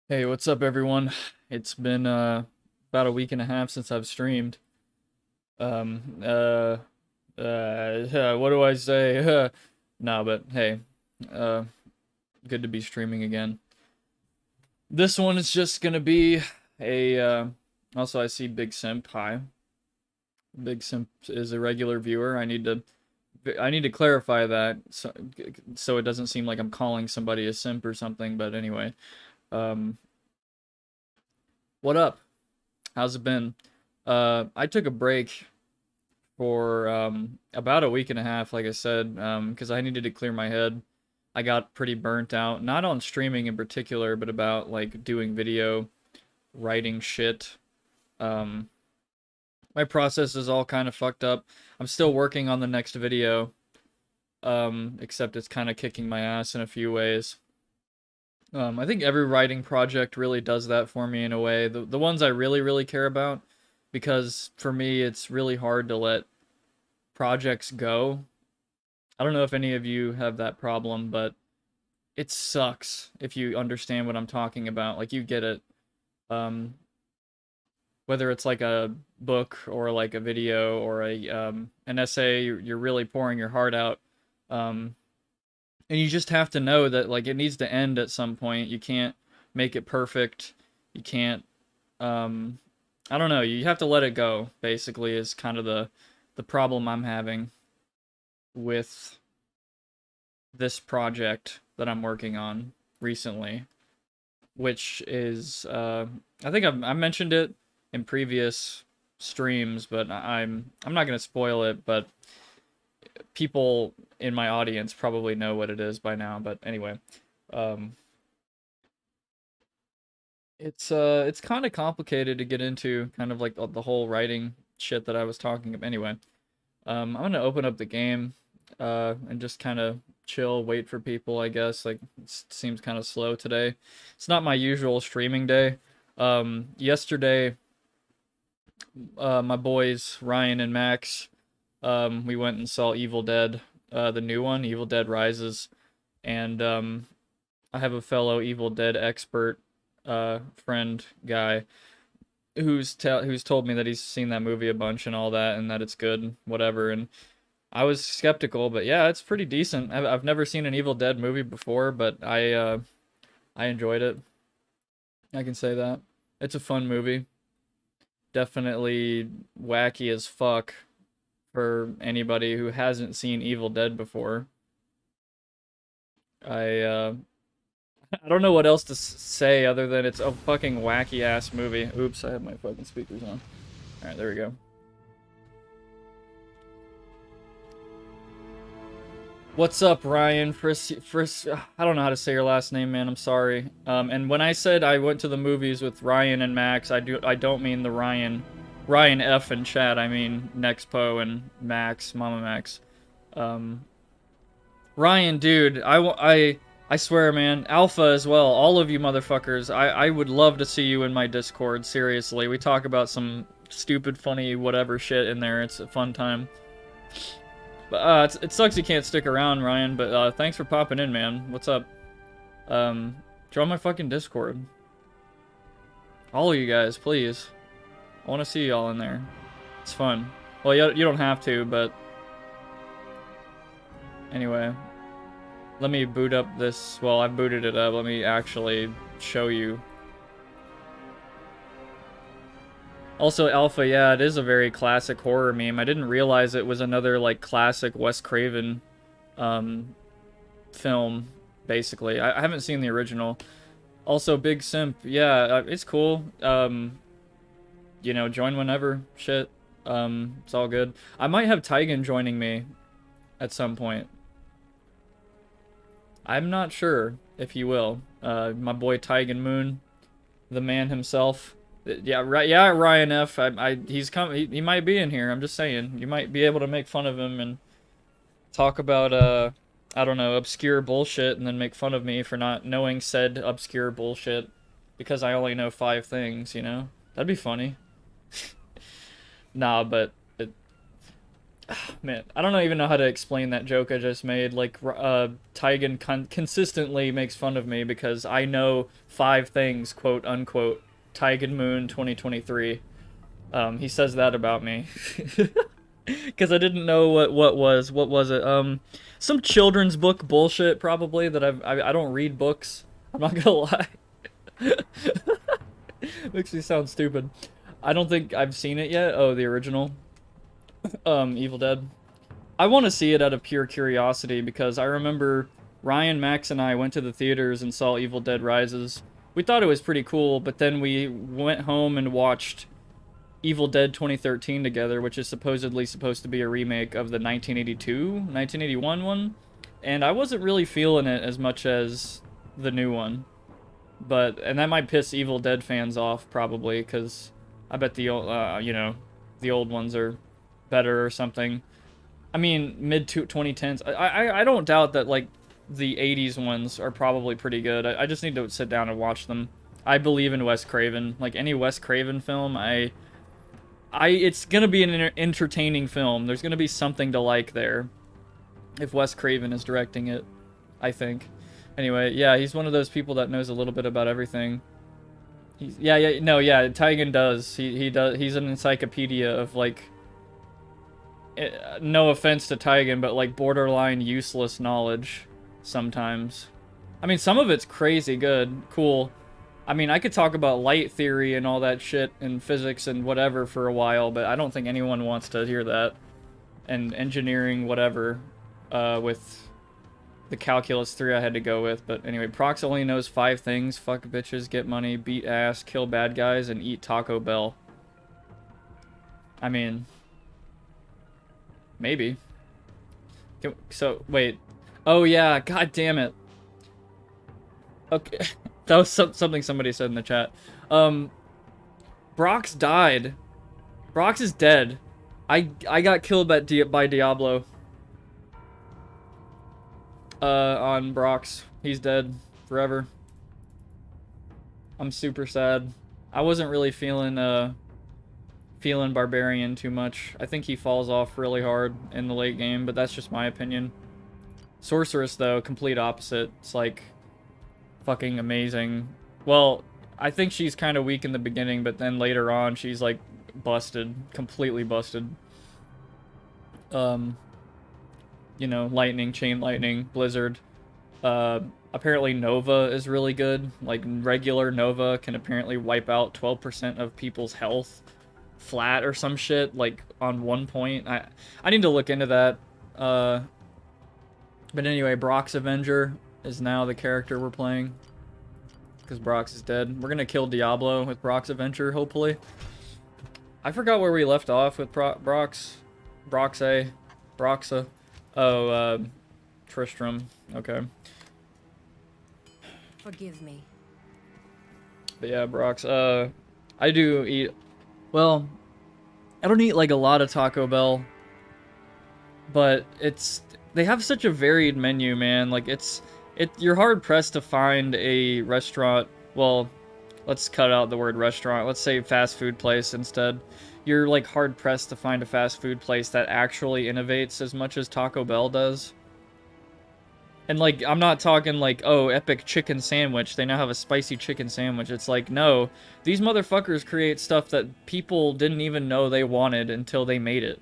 Hey, what's up, everyone? It's been about a week and a half since I've streamed. Um, uh, what do I say? No, but hey, uh, good to be streaming again. This one is just gonna be a. Also, I see Big Simp. Hi, Big Simp is a regular viewer. I need to clarify that so it doesn't seem like I'm calling somebody a simp or something. But anyway, um, what up? How's it been? I took a break for about a week and a half, like I said, because I needed to clear my head. I got pretty burnt out, not on streaming in particular, but about like doing video, writing shit. Um, my process is all kind of fucked up. I'm still working on the next video, except it's kind of kicking my ass in a few ways. I think every writing project really does that for me in a way. The ones I really care about, because for me it's really hard to let projects go. I don't know if any of you have that problem, but it sucks if you understand what I'm talking about. Like you get it. Um, Whether it's like a book or like a video or a an essay, you're really pouring your heart out. Um, and you just have to know that like it needs to end at some point. You can't make it perfect. You can't um I don't know, you have to let it go, basically, is kind of the problem I'm having with this project that I'm working on recently, which is I think I mentioned it in previous streams, but I'm not gonna spoil it. But people in my audience probably know what it is by now. But anyway, um, it's kind of complicated to get into, kind of like the whole writing shit that I was talking about. Anyway, I'm gonna open up the game, and just kind of chill, wait for people, I guess. Like, it seems kind of slow today. It's not my usual streaming day. Yesterday, my boys, Ryan and Max, we went and saw Evil Dead, the new one, Evil Dead Rises. And, I have a fellow Evil Dead expert, friend guy who's told me that he's seen that movie a bunch and all that, and that it's good, whatever. And I was skeptical, but yeah, it's pretty decent. I've never seen an Evil Dead movie before, but I enjoyed it. I can say that. It's a fun movie. Definitely wacky as fuck for anybody who hasn't seen Evil Dead before. I I don't know what else to say other than it's a fucking wacky ass movie. Oops, I have my fucking speakers on. All right, there we go. What's up, Ryan? I don't know how to say your last name, man. I'm sorry. And when I said I went to the movies with Ryan and Max, I don't mean the Ryan F in chat. I mean Nexpo and Max, Mama Max. Um, Ryan, dude, I swear, man, Alpha as well. All of you motherfuckers. I would love to see you in my Discord. Seriously, we talk about some stupid, funny, whatever shit in there. It's a fun time. But it sucks you can't stick around, Ryan. But thanks for popping in, man. What's up? Join my fucking Discord. All of you guys, please. I want to see y'all in there. It's fun. Well, you don't have to, but anyway. Let me boot up this. Well, I booted it up. Let me actually show you. Also, Alpha, yeah, it is a very classic horror meme. I didn't realize it was another, like, classic Wes Craven film, basically. I haven't seen the original. Also, Big Simp, yeah, it's cool. You know, join whenever. Shit. It's all good. I might have Taigen joining me at some point. I'm not sure if he will. My boy Taigen Moon, the man himself. Yeah, right. Yeah, Ryan F. He's come. He might be in here. I'm just saying. You might be able to make fun of him and talk about I don't know, obscure bullshit, and then make fun of me for not knowing said obscure bullshit because I only know 5 things. You know, that'd be funny. Nah, but Man, I don't even know how to explain that joke I just made. Like, Taigen consistently makes fun of me because I know 5 things, quote unquote. Taigen Moon 2023. He says that about me. Because I didn't know what was it? Some children's book bullshit probably that I don't read books. I'm not gonna lie. Makes me sound stupid. I don't think I've seen it yet. Oh, the original. Evil Dead. I want to see it out of pure curiosity because I remember Ryan, Max, and I went to the theaters and saw Evil Dead Rises. We thought it was pretty cool, but then we went home and watched Evil Dead 2013 together, which is supposedly supposed to be a remake of the 1981 one, and I wasn't really feeling it as much as the new one. And that might piss Evil Dead fans off probably, because I bet the the old ones are better or something. I mean, mid 2010s. I don't doubt that like the 80s ones are probably pretty good. I just need to sit down and watch them. I believe in Wes Craven. Like any Wes Craven film, it's gonna be an entertaining film. There's gonna be something to like there if Wes Craven is directing it, I think. Anyway, yeah, he's one of those people that knows a little bit about everything. Taigen does. He does. He's an encyclopedia of like. No offense to Taigen, but like borderline useless knowledge sometimes. I mean, some of it's crazy good, cool. I mean, I could talk about light theory and all that shit and physics and whatever for a while, but I don't think anyone wants to hear that. And engineering, whatever, with the calculus 3 I had to go with. But anyway, Prox only knows 5 things: fuck bitches, get money, beat ass, kill bad guys, and eat Taco Bell. I mean, maybe. So, wait. Oh yeah, god damn it. Okay, that was something somebody said in the chat. Brox died. Brox is dead. I got killed by Diablo. On Brox. He's dead forever. I'm super sad. I wasn't really feeling Barbarian too much. I think he falls off really hard in the late game, but that's just my opinion. Sorceress, though, complete opposite. It's like fucking amazing. Well, I think she's kind of weak in the beginning, but then later on she's like busted, completely busted. You know, lightning, chain lightning, blizzard. Apparently Nova is really good. Like regular Nova can apparently wipe out 12% of people's health flat or some shit, like on one point. I need to look into that. But anyway, Brock's Avenger is now the character we're playing. Because Brox is dead. We're gonna kill Diablo with Brock's Avenger, hopefully. I forgot where we left off with Broxa. Oh, Tristram. Okay. Forgive me. But yeah, Brox. I do eat... Well, I don't eat like a lot of Taco Bell. But they have such a varied menu, man. Like you're hard pressed to find a restaurant. Well, let's cut out the word restaurant. Let's say fast food place instead. You're like hard pressed to find a fast food place that actually innovates as much as Taco Bell does. And like, I'm not talking like, oh, epic chicken sandwich. They now have a spicy chicken sandwich. It's like, no, these motherfuckers create stuff that people didn't even know they wanted until they made it.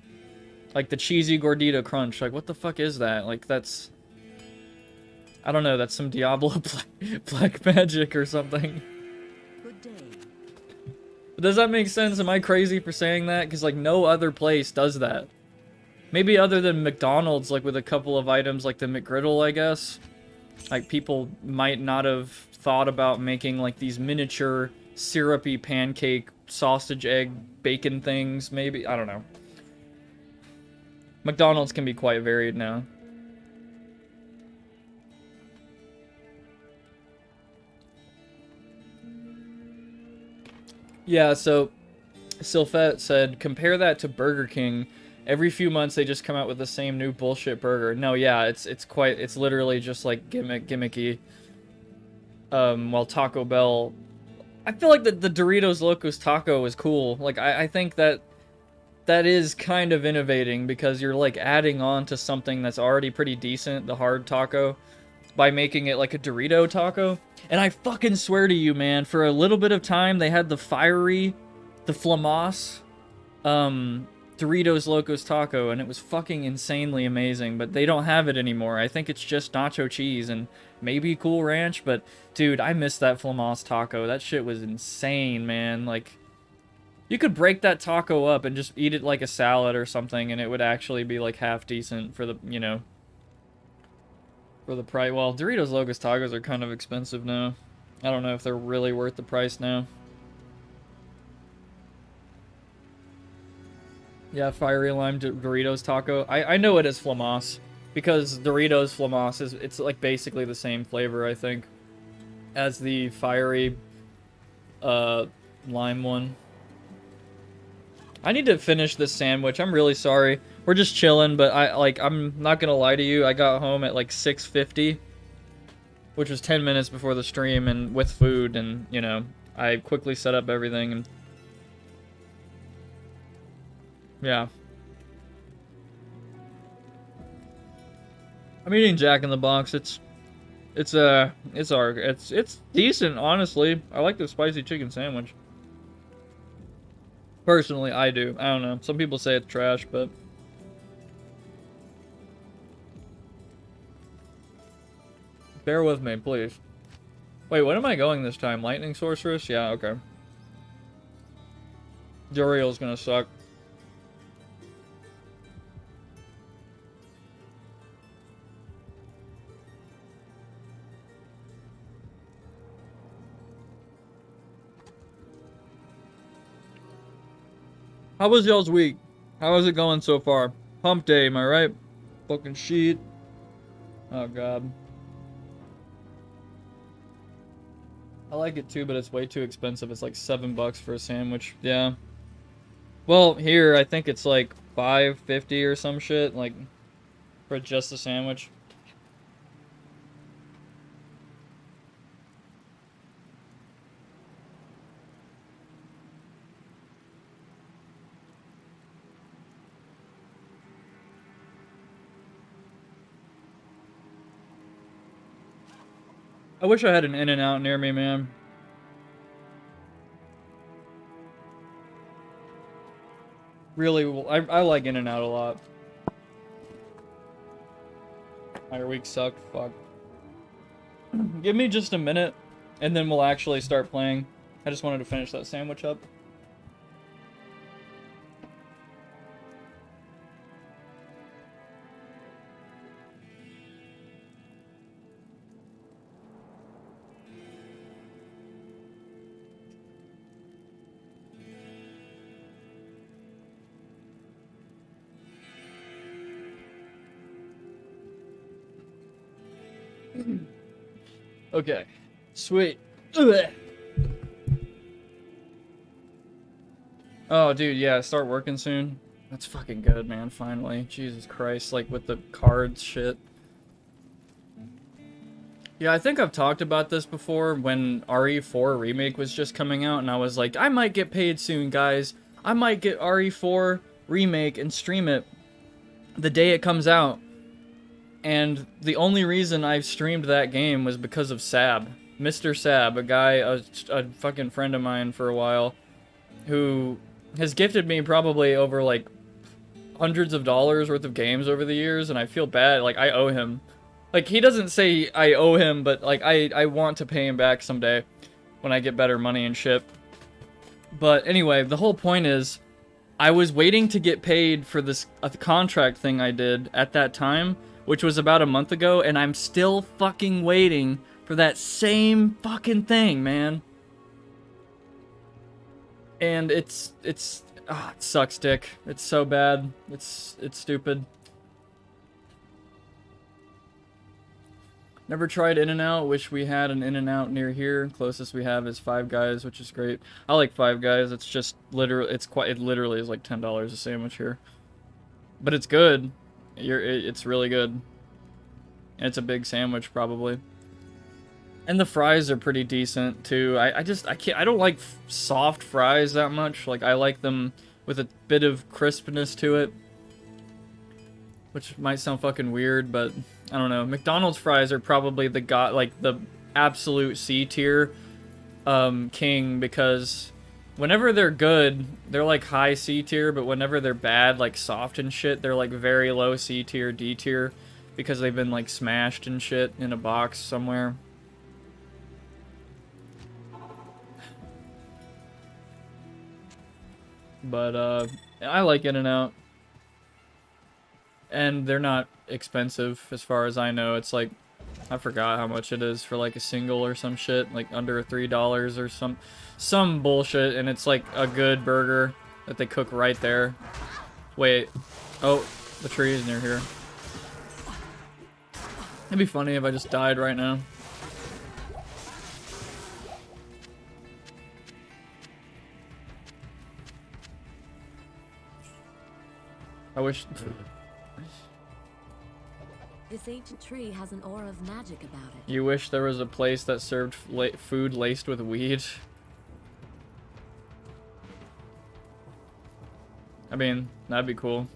Like the cheesy gordita crunch. Like, what the fuck is that? Like, that's... I don't know, that's some Diablo black magic or something. Good day. Does that make sense? Am I crazy for saying that? Because, like, no other place does that. Maybe other than McDonald's, like, with a couple of items like the McGriddle, I guess. Like, people might not have thought about making, like, these miniature syrupy pancake, sausage, egg, bacon things, maybe. I don't know. McDonald's can be quite varied now. Yeah, so Sylphet said, compare that to Burger King. Every few months they just come out with the same new bullshit burger. No, yeah, it's literally just like gimmicky. While Taco Bell, I feel like the Doritos Locos Taco is cool. Like I think that that is kind of innovating because you're like adding on to something that's already pretty decent, the hard taco, by making it like a Dorito taco. And I fucking swear to you, man, for a little bit of time they had the Flamas, Doritos Locos Taco, and it was fucking insanely amazing, but they don't have it anymore. I think it's just nacho cheese and maybe Cool Ranch, but dude, I miss that Flamas taco. That shit was insane, man. Like, you could break that taco up and just eat it like a salad or something, and it would actually be like half decent for the, you know, for the price. Well, Doritos Locos Tacos are kind of expensive now. I don't know if they're really worth the price now. Yeah, Fiery Lime Doritos Taco. I know it as Flamas, because Doritos Flamas it's like basically the same flavor, I think, as the Fiery Lime one. I need to finish this sandwich. I'm really sorry. We're just chilling, but I'm not gonna lie to you. I got home at like 6:50, which was 10 minutes before the stream, and with food, and you know, I quickly set up everything, and yeah. I'm eating Jack in the Box. It's decent, honestly. I like the spicy chicken sandwich. Personally, I do. I don't know. Some people say it's trash, but bear with me, please. Wait, what am I going this time? Lightning Sorceress? Yeah, okay. Duriel's gonna suck. How was y'all's week? How is it going so far? Hump day, am I right? Fucking shit. Oh god. I like it too, but it's way too expensive. It's like $7 for a sandwich. Yeah. Well, here I think it's like $5.50 or some shit, like for just a sandwich. I wish I had an In-N-Out near me, man. Really, I like In-N-Out a lot. My week sucked, fuck. Give me just a minute, and then we'll actually start playing. I just wanted to finish that sandwich up. Okay, sweet. Ugh. Oh, dude, yeah, start working soon. That's fucking good, man, finally. Jesus Christ, like with the cards shit. Yeah, I think I've talked about this before when RE4 Remake was just coming out, and I was like, I might get paid soon, guys. I might get RE4 Remake and stream it the day it comes out. And the only reason I've streamed that game was because of Sab. Mr. Sab, a guy, a fucking friend of mine for a while, who has gifted me probably over, like, hundreds of dollars worth of games over the years, and I feel bad, like, I owe him. Like, he doesn't say I owe him, but, like, I want to pay him back someday when I get better money and shit. But anyway, the whole point is, I was waiting to get paid for this contract thing I did at that time, which was about a month ago, and I'm still fucking waiting for that same fucking thing, man. And it sucks dick. It's so bad. It's stupid. Never tried In-N-Out. Wish we had an In-N-Out near here. Closest we have is Five Guys, which is great. I like Five Guys. It's just literally, it literally is like $10 a sandwich here. But it's good. It's really good. And it's a big sandwich, probably. And the fries are pretty decent, too. I don't like soft fries that much. Like, I like them with a bit of crispness to it. Which might sound fucking weird, but I don't know. McDonald's fries are probably the absolute C tier king, because whenever they're good, they're like high C tier, but whenever they're bad, like soft and shit, they're like very low C tier, D tier, because they've been like smashed and shit in a box somewhere. But I like In-N-Out. And they're not expensive as far as I know. It's like, I forgot how much it is for like a single or some shit, like under $3 or some bullshit, and it's like a good burger that they cook right there. Wait, oh, the tree is near here. It'd be funny if I just died right now. I wish. This ancient tree has an aura of magic about it. You wish there was a place that served food laced with weed? I mean, that'd be cool.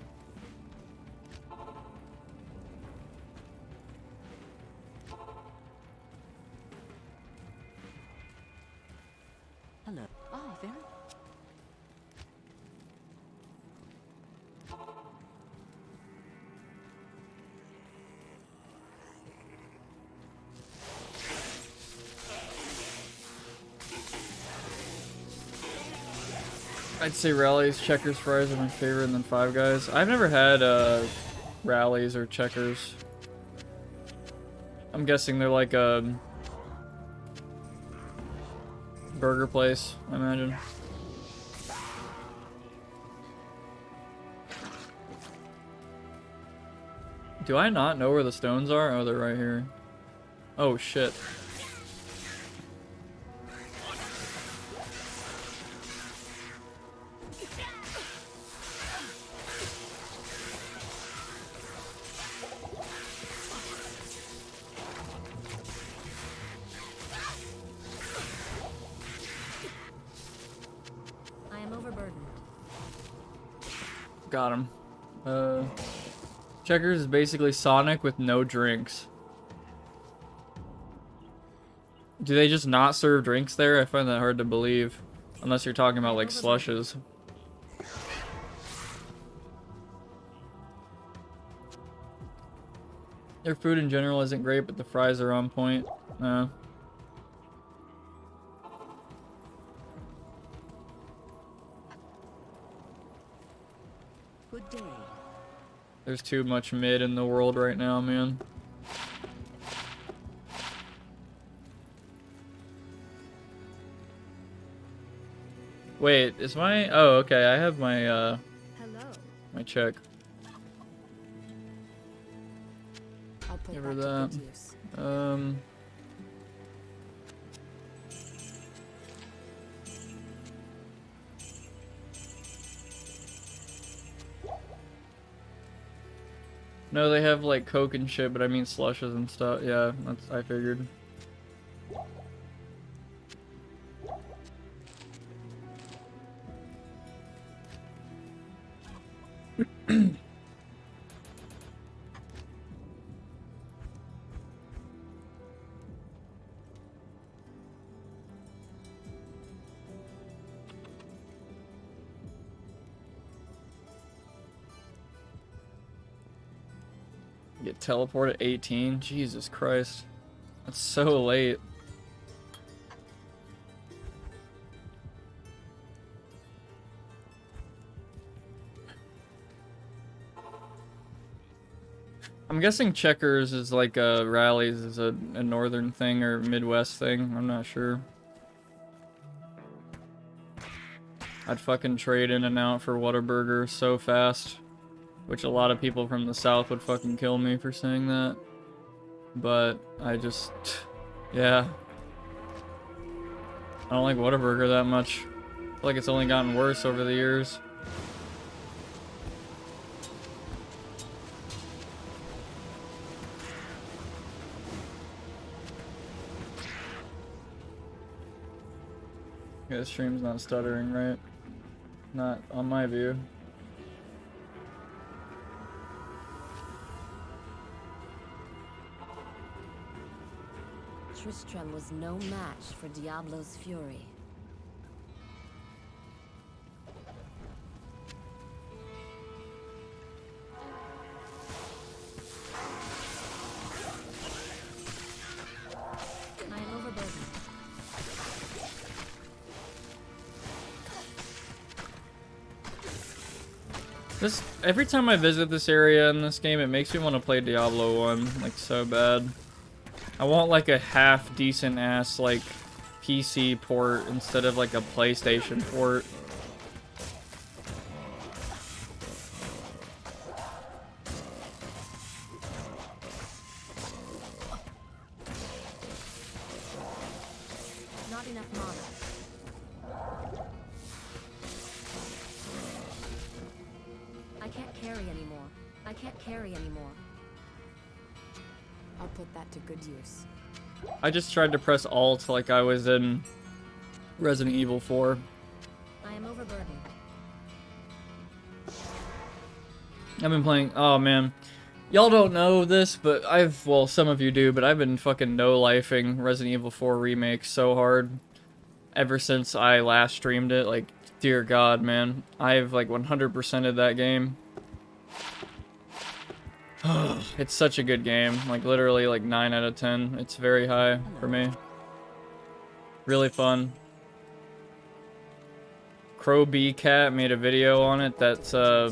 Hello. Oh, very. I'd say Rallies, Checkers, Fries are my favorite, and then Five Guys. I've never had Rallies or Checkers. I'm guessing they're like a burger place, I imagine. Do I not know where the stones are? Oh, they're right here. Oh, shit. Got him. Checkers is basically Sonic with no drinks. Do they just not serve drinks there? I find that hard to believe. Unless you're talking about like slushes. Their food in general isn't great, but the fries are on point. Good day. There's too much mid in the world right now, man. Wait, is my... Oh, okay, I have my, Hello. my check. I'll put Give her that to that. good use. No, they have like Coke and shit, but I mean slushes and stuff. Yeah, that's I figured. Get teleported at 18? Jesus Christ. That's so late. I'm guessing Checkers is like Rallies is a northern thing or Midwest thing. I'm not sure. I'd fucking trade In-N-Out for Whataburger so fast. Which a lot of people from the South would fucking kill me for saying that. But I just... Yeah. I don't like Whataburger that much. I feel like it's only gotten worse over the years. Yeah, the stream's not stuttering, right? Not on my view. Tristram was no match for Diablo's fury. I am overburdened. This every time I visit this area in this game, it makes me want to play Diablo 1 like so bad. I want like a half decent ass like PC port instead of like a PlayStation port. Not enough mana. I can't carry anymore. I can't carry anymore. I'll put that to good use. I just tried to press Alt like I was in Resident Evil 4. I am overburdened. I've been playing, oh man. Y'all don't know this, but well, some of you do, but I've been fucking no-lifing Resident Evil 4 Remake so hard ever since I last streamed it. Like, dear God, man. I've like 100%ed that game. It's such a good game. Like, literally like 9 out of 10. It's very high for me. Really fun. Crow B Cat made a video on it that's, I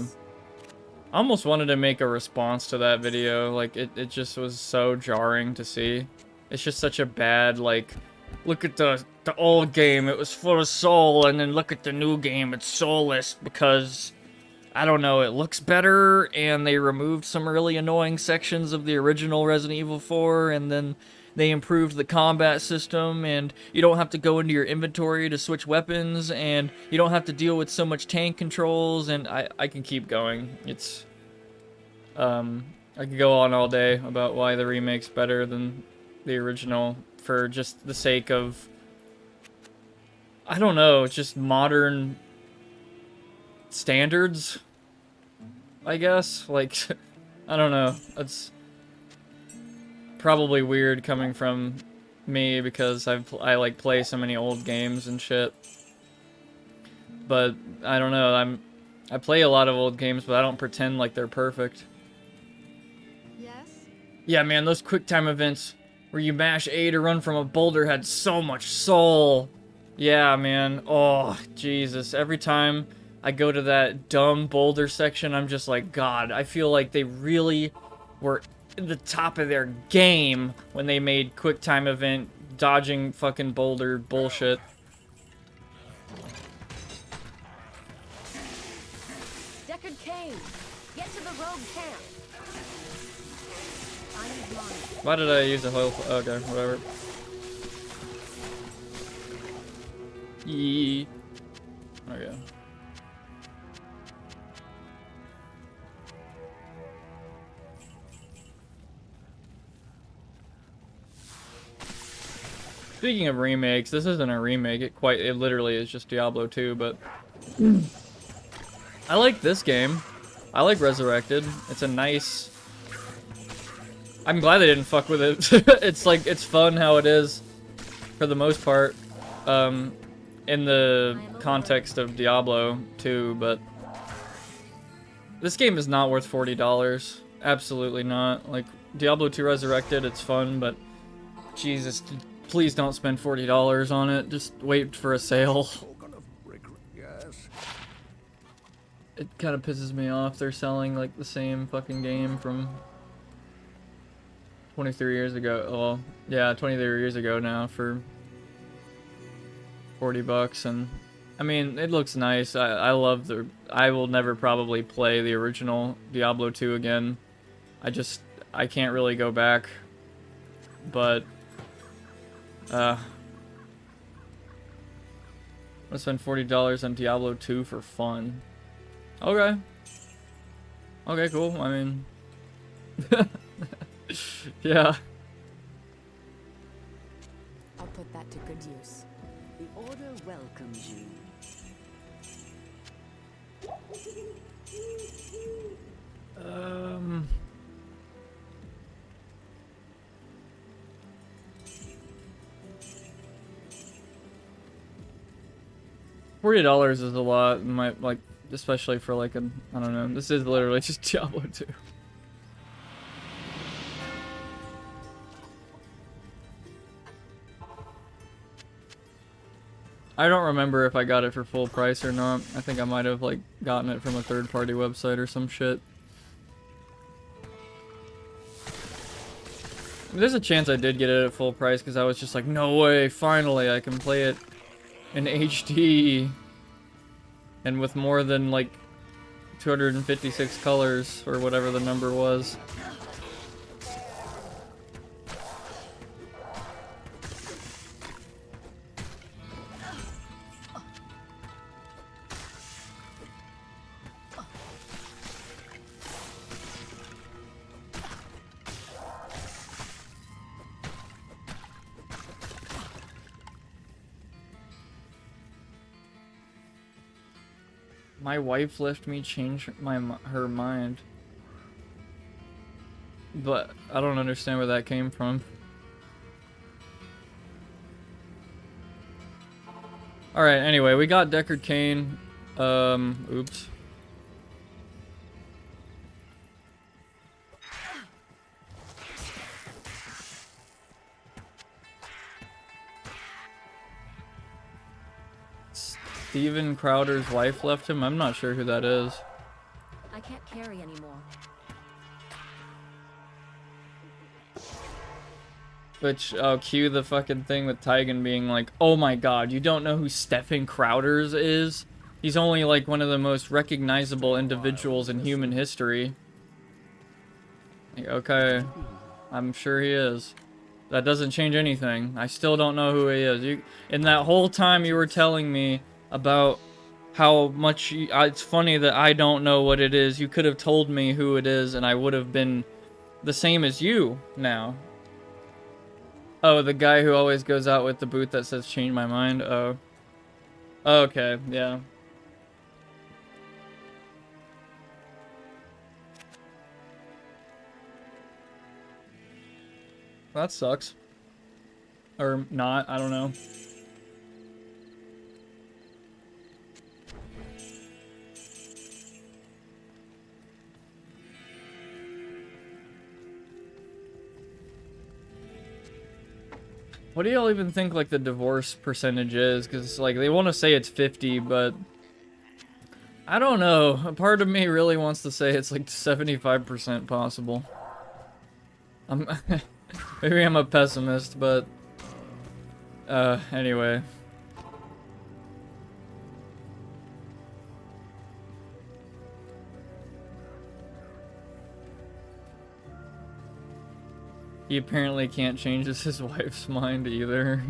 almost wanted to make a response to that video. Like, it just was so jarring to see. It's just such a bad, like, look at the old game, it was full of soul, and then look at the new game, it's soulless because, I don't know, it looks better, and they removed some really annoying sections of the original Resident Evil 4, and then they improved the combat system, and you don't have to go into your inventory to switch weapons, and you don't have to deal with so much tank controls, and I can keep going. It's, I could go on all day about why the remake's better than the original, for just the sake of, I don't know, just modern standards, I guess. Like, I don't know. It's probably weird coming from me because I like play so many old games and shit. But I don't know. I play a lot of old games, but I don't pretend like they're perfect. Yes? Yeah, man, those quick time events where you mash A to run from a boulder had so much soul. Yeah, man. Oh, Jesus. Every time I go to that dumb boulder section, I'm just like, God, I feel like they really were at the top of their game when they made quick time event dodging fucking boulder bullshit. Deckard Cain, get to the rogue camp. I need money. Why did I use a whole... Okay, whatever. Yee. Okay. Speaking of remakes, this isn't a remake. It literally is just Diablo 2, but I like this game. I like Resurrected. It's a nice... I'm glad they didn't fuck with it. It's like, it's fun how it is for the most part. In the context of Diablo 2, but this game is not worth $40. Absolutely not. Like, Diablo 2 Resurrected, it's fun, but Jesus, please don't spend $40 on it. Just wait for a sale. It kind of pisses me off. They're selling like the same fucking game from 23 years ago. Well, yeah, 23 years ago now for $40, and I mean, it looks nice. I love I will never probably play the original Diablo 2 again. I can't really go back, but I'm gonna spend $40 on Diablo 2 for fun. Okay. Okay, cool. I mean, yeah. I'll put that to good use. The Order welcomes you. $40 is a lot, like, especially for like a, I don't know. This is literally just Diablo 2. I don't remember if I got it for full price or not. I think I might have like gotten it from a third-party website or some shit. There's a chance I did get it at full price because I was just like, no way, finally I can play it in HD and with more than like 256 colors or whatever the number was. My wife left me change her mind. But I don't understand where that came from. Alright, anyway, we got Deckard Cain. Oops. Steven Crowder's wife left him? I'm not sure who that is. I can't carry anymore. Which, oh, cue the fucking thing with Taigen being like, oh my god, you don't know who Stephen Crowders is? He's only like one of the most recognizable individuals in human history. Like, okay, I'm sure he is. That doesn't change anything. I still don't know who he is. In that whole time you were telling me about how much it's funny that I don't know what it is. You could have told me who it is and I would have been the same as you now. Oh, the guy who always goes out with the boot that says change my mind. Oh. Okay, yeah. That sucks. Or not, I don't know. What do y'all even think like the divorce percentage is? Because like they want to say it's 50, but I don't know. A part of me really wants to say it's like 75% possible. Maybe I'm a pessimist, but anyway. He apparently can't change his wife's mind either.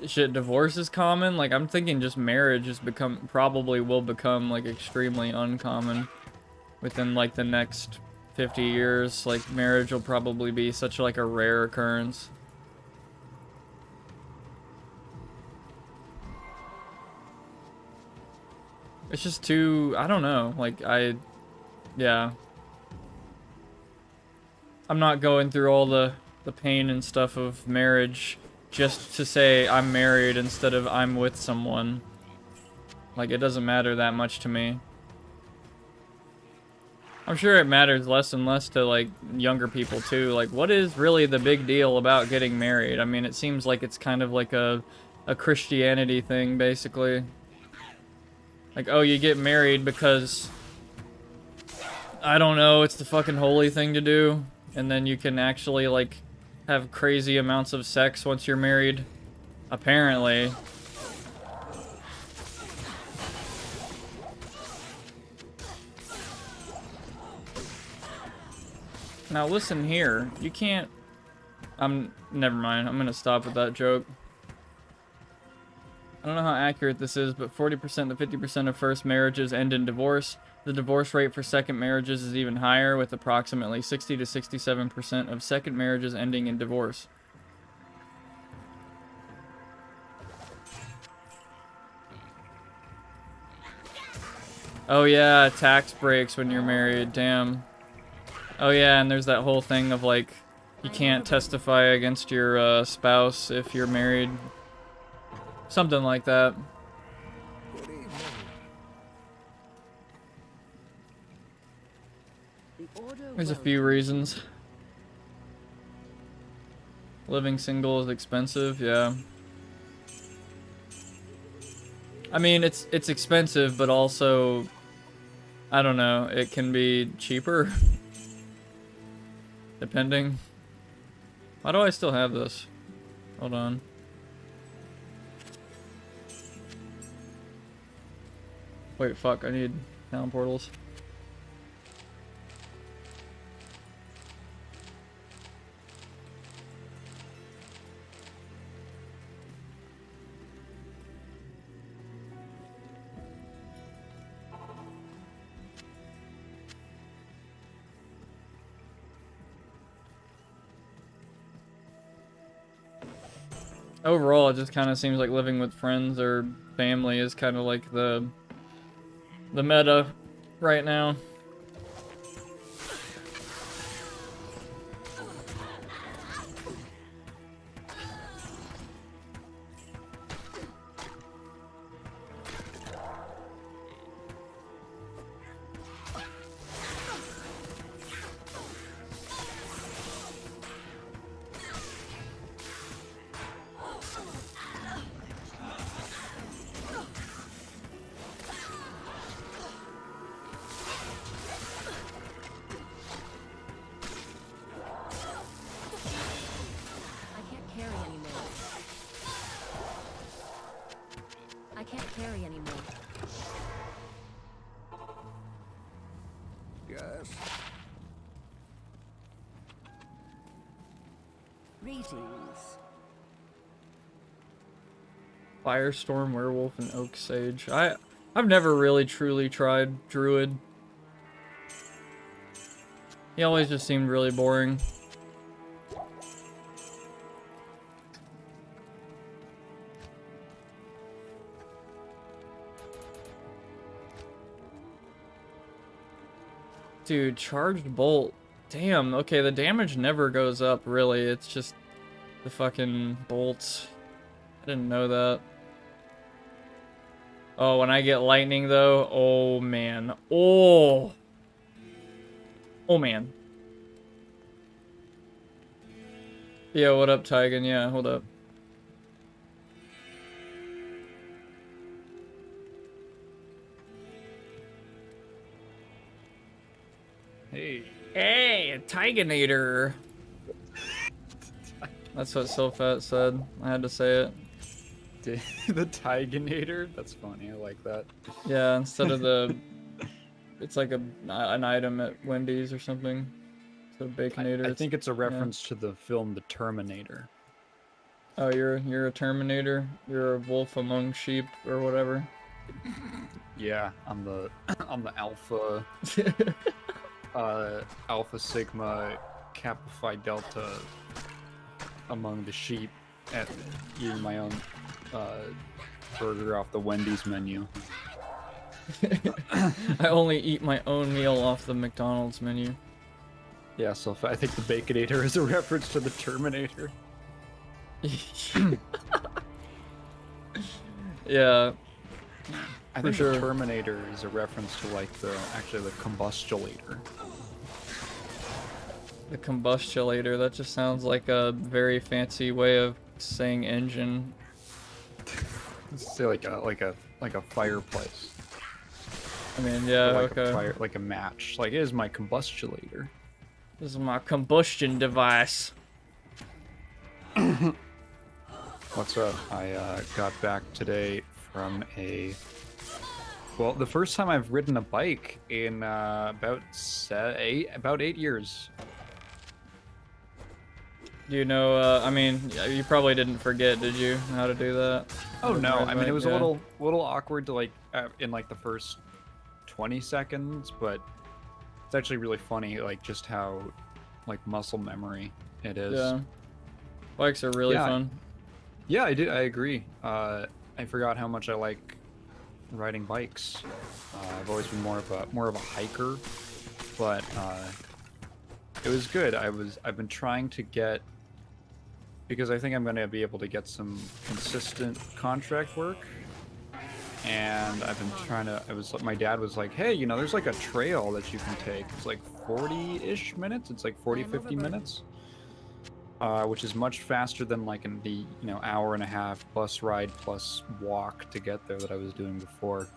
Shit, divorce is common? Like, I'm thinking just marriage has probably will become, like, extremely uncommon within, like, the next 50 years. Like, marriage will probably be such, like, a rare occurrence. It's just too, I don't know, like, yeah. I'm not going through all the pain and stuff of marriage just to say I'm married instead of I'm with someone. Like, it doesn't matter that much to me. I'm sure it matters less and less to, like, younger people, too. Like, what is really the big deal about getting married? I mean, it seems like it's kind of like a Christianity thing, basically. Like, oh, you get married because, I don't know, it's the fucking holy thing to do. And then you can actually, like, have crazy amounts of sex once you're married. Apparently. Now listen here, you can't... never mind, I'm gonna stop with that joke. I don't know how accurate this is, but 40% to 50% of first marriages end in divorce. The divorce rate for second marriages is even higher, with approximately 60 to 67% of second marriages ending in divorce. Oh yeah, tax breaks when you're married. Damn. Oh yeah, and there's that whole thing of like, you can't testify against your spouse if you're married. Something like that. Good evening. The order There's a will few come. reasons. Living single is expensive, yeah. I mean, it's expensive, but also, I don't know, it can be cheaper. Depending. Why do I still have this? Hold on. Wait, fuck, I need town portals. Overall, it just kind of seems like living with friends or family is kind of like the meta right now. I can't carry anymore. I can't carry anymore. Yes. Greetings. Firestorm, Werewolf, and Oak Sage. I've never really truly tried Druid. He always just seemed really boring. Dude, charged bolt. Damn, okay, the damage never goes up, really. It's just the fucking bolts. I didn't know that. Oh, when I get lightning, though, oh, man. Oh! Oh, man. Yeah, what up, Taigen? Yeah, hold up. Hey. Hey, Taigenator! That's what Silfat said. I had to say it. The Tigenator? That's funny, I like that. Yeah, instead of the... It's like an item at Wendy's or something. So Baconator. I think it's a reference to the film The Terminator. Oh, you're a Terminator? You're a wolf among sheep or whatever? Yeah, I'm the I'm the Alpha Alpha Sigma Kappa Phi Delta among the sheep at eating my own burger off the Wendy's menu. I only eat my own meal off the McDonald's menu. Yeah, so I think the Baconator is a reference to the Terminator. Yeah, I For think sure. the Terminator is a reference to like the Combustulator. the combustulator. That just sounds like a very fancy way of saying engine. Say like a fireplace. I mean, yeah, Or like okay. a fire, like a match. Like it is my combustulator. This is my combustion device. What's up? I got back today from well, the first time I've ridden a bike in about 8 years. Do you know, I mean, you probably didn't forget, did you, how to do that? Oh no! Ride I mean, it bike? was Yeah. a little awkward to like in like the first 20 seconds, but it's actually really funny, like just how like muscle memory it is. Yeah. Bikes are really Yeah. fun. Yeah, I agree. I forgot how much I like riding bikes. I've always been more of a hiker, but it was good. I've been trying to get, because I think I'm going to be able to get some consistent contract work. And I've been trying to, my dad was like, hey, you know, there's like a trail that you can take. It's like 40-ish minutes. It's like 40, 50 minutes. Which is much faster than like in the, you know, hour and a half bus ride plus walk to get there that I was doing before.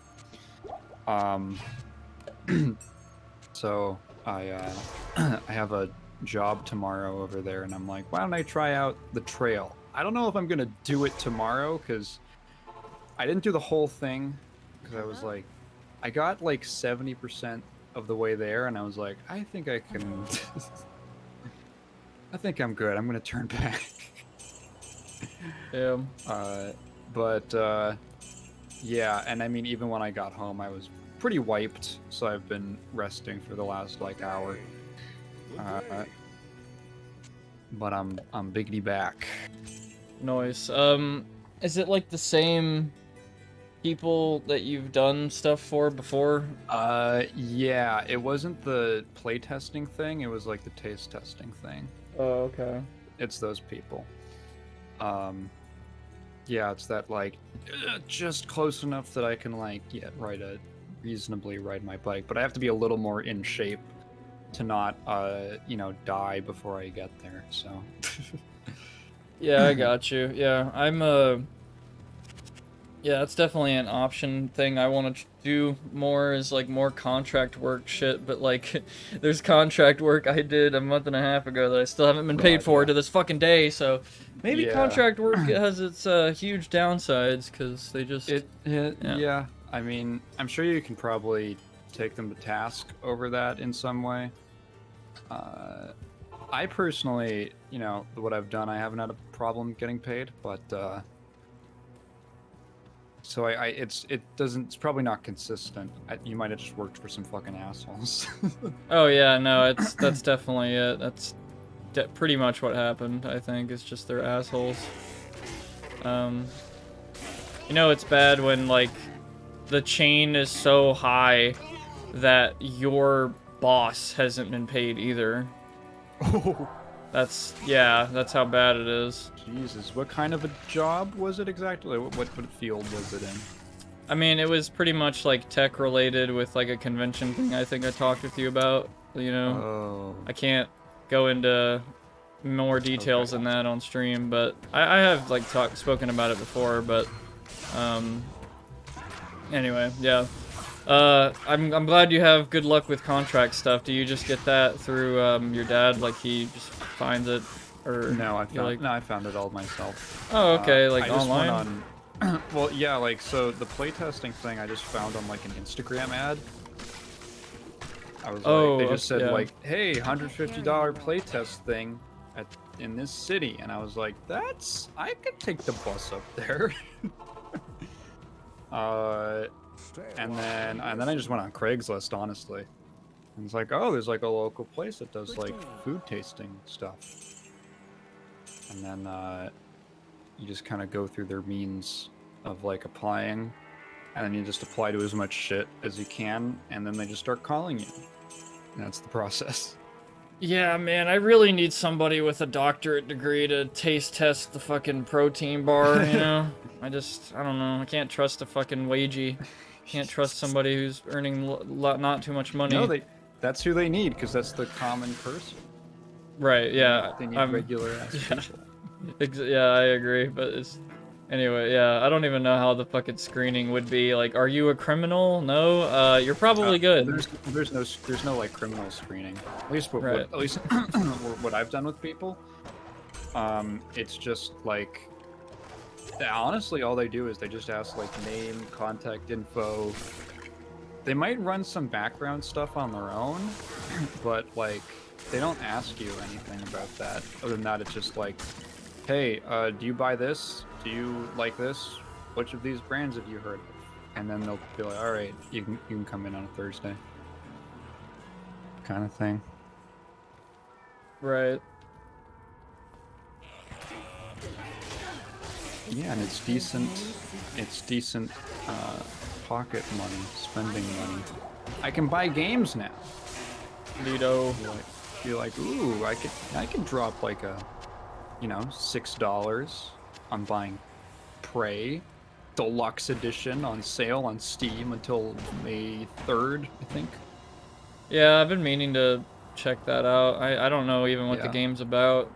So I I have a job tomorrow over there, and I'm like, why don't I try out the trail? I don't know if I'm gonna do it tomorrow, because I didn't do the whole thing, because I was like, I got like 70% of the way there, and I was like, I think I can. I think I'm good. I'm gonna turn back. Yeah. Yeah, and I mean, even when I got home, I was pretty wiped, so I've been resting for the last like hour. But I'm biggity back. Nice. Is it like the same people that you've done stuff for before? Yeah, it wasn't the playtesting thing, it was like the taste testing thing. Oh, okay. It's those people. Yeah, it's that like just close enough that I can like reasonably ride my bike, but I have to be a little more in shape to not you know, die before I get there. So Yeah, I got you. Yeah, yeah, it's definitely an option thing I want to do more, is like more contract work shit, but like there's contract work I did a month and a half ago that I still haven't been paid for to this fucking day, so maybe contract work has its huge downsides, because they just yeah. I mean, I'm sure you can probably take them to task over that in some way. I personally, you know, what I've done, I haven't had a problem getting paid, but so it's probably not consistent. You might have just worked for some fucking assholes. Oh yeah, no, that's definitely it. That's pretty much what happened, I think. It's just they're assholes. You know, it's bad when like the chain is so high that your boss hasn't been paid either. Oh. That's how bad it is. Jesus, what kind of a job was it exactly? What field was it in? I mean, it was pretty much like tech related with like a convention thing I think I talked with you about, you know. Oh. I can't go into more details than that on stream, but I have like spoken about it before, but anyway, yeah. I'm glad you have good luck with contract stuff. Do you just get that through your dad? Like he just finds it, or no? I found it all myself. Oh, okay, like I just online. Went on, well, yeah, like so the playtesting thing I just found on like an Instagram ad. I was like, they just said like, hey, $150 playtest thing in this city, and I was like, I could take the bus up there. And then I just went on Craigslist, honestly. And it's like, oh, there's like a local place that does like food tasting stuff. And then you just kind of go through their means of like applying, and then you just apply to as much shit as you can, and then they just start calling you. And that's the process. Yeah, man, I really need somebody with a doctorate degree to taste test the fucking protein bar, you know? I don't know. I can't trust a fucking wagey. Can't trust somebody who's earning not too much money. No, that's who they need, because that's the common person. Right, yeah. They need regular ass people. Yeah, I agree, but anyway, yeah, I don't even know how the fucking screening would be. Like, are you a criminal? No? You're probably good. There's no like criminal screening. At least what I've done with people. It's just like, honestly, all they do is they just ask like name, contact info. They might run some background stuff on their own, but like they don't ask you anything about that. Other than that, it's just like, hey, do you buy this? Do you like this? Which of these brands have you heard of? And then they'll be like, all right, you can come in on a Thursday. Kind of thing. Right. Yeah, and it's decent. It's decent pocket money, spending money. I can buy games now. Lido. You're like, ooh, I could drop like a, $6 on buying Prey Deluxe Edition on sale on Steam until May 3rd, I think. Yeah, I've been meaning to check that out. I don't know even what the Yeah. game's about.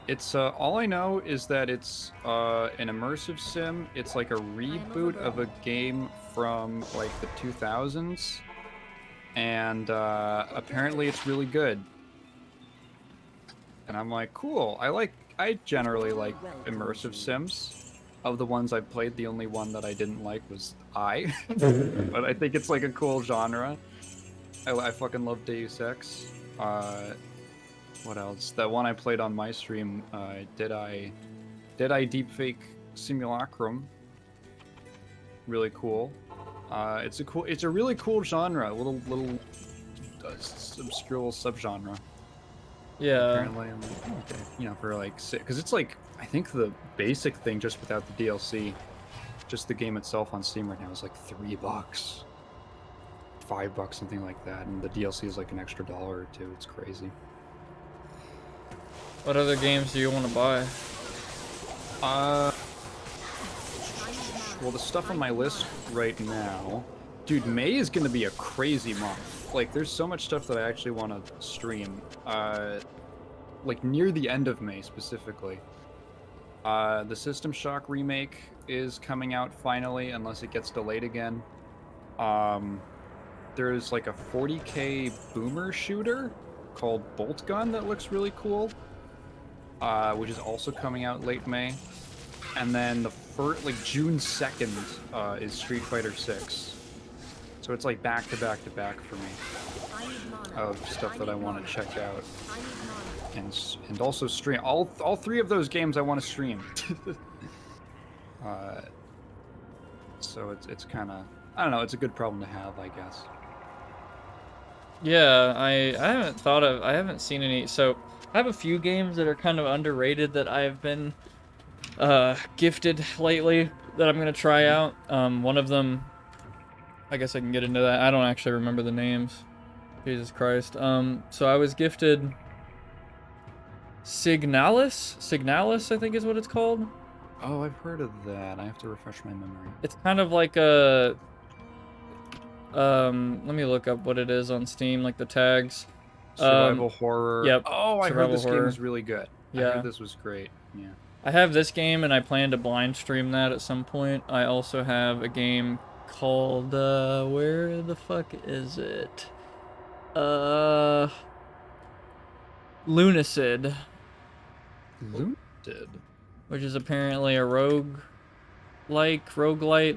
It's all I know is that it's an immersive sim. It's like a reboot of a game from like the 2000s, and apparently it's really good. And I'm like, cool. I generally like immersive sims. Of the ones I played, the only one that I didn't like was but I think it's like a cool genre. I fucking love Deus Ex. What else? That one I played on my stream, Did I Deepfake Simulacrum. Really cool. It's a really cool genre, little obscure subgenre. Yeah. Apparently, I'm like, oh, okay. For like, because it's like, I think the basic thing just without the DLC, just the game itself on Steam right now is like $3, $5, something like that, and the DLC is like an extra $1 or $2. It's crazy. What other games do you want to buy? Well, the stuff on my list right now, dude, May is gonna be a crazy month. Like, there's so much stuff that I actually want to stream. Like near the end of May specifically. The System Shock remake is coming out finally, unless it gets delayed again. There's like a 40k boomer shooter called Bolt Gun that looks really cool, which is also coming out late May. And then the June 2nd is Street Fighter 6. So it's like back to back to back for me of stuff that I want to check out. And also stream all 3 of those games I want to stream. So it's kind of, I don't know, it's a good problem to have, I guess. Yeah, I haven't seen any. So I have a few games that are kind of underrated that I've been gifted lately that I'm gonna try out. One of them, I guess I can get into that. I don't actually remember the names. Jesus Christ. So I was gifted Signalis, I think is what it's called. Oh, I've heard of that. I have to refresh my memory. It's kind of like a let me look up what it is on Steam, like the tags. Survival horror. Yep. Oh, I heard this game was really good. Yeah. I heard this was great. Yeah. I have this game and I plan to blind stream that at some point. I also have a game called where the fuck is it? Lunacid. Lunacid. Which is apparently a roguelite.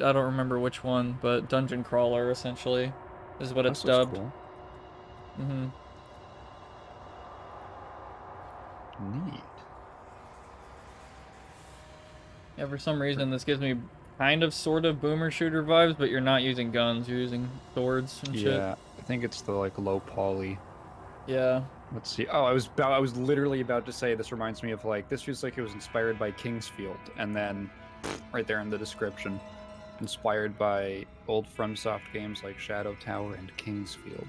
I don't remember which one, but dungeon crawler essentially is what it's dubbed. Cool. Mm-hmm. Neat. Yeah, for some reason this gives me kind of sort of boomer shooter vibes, but you're not using guns, you're using swords and shit. Yeah, I think it's the like low poly. Yeah. Let's see. Oh, I was literally about to say this reminds me of like this feels like it was inspired by Kingsfield, and then right there in the description, inspired by old FromSoft games like Shadow Tower and Kingsfield.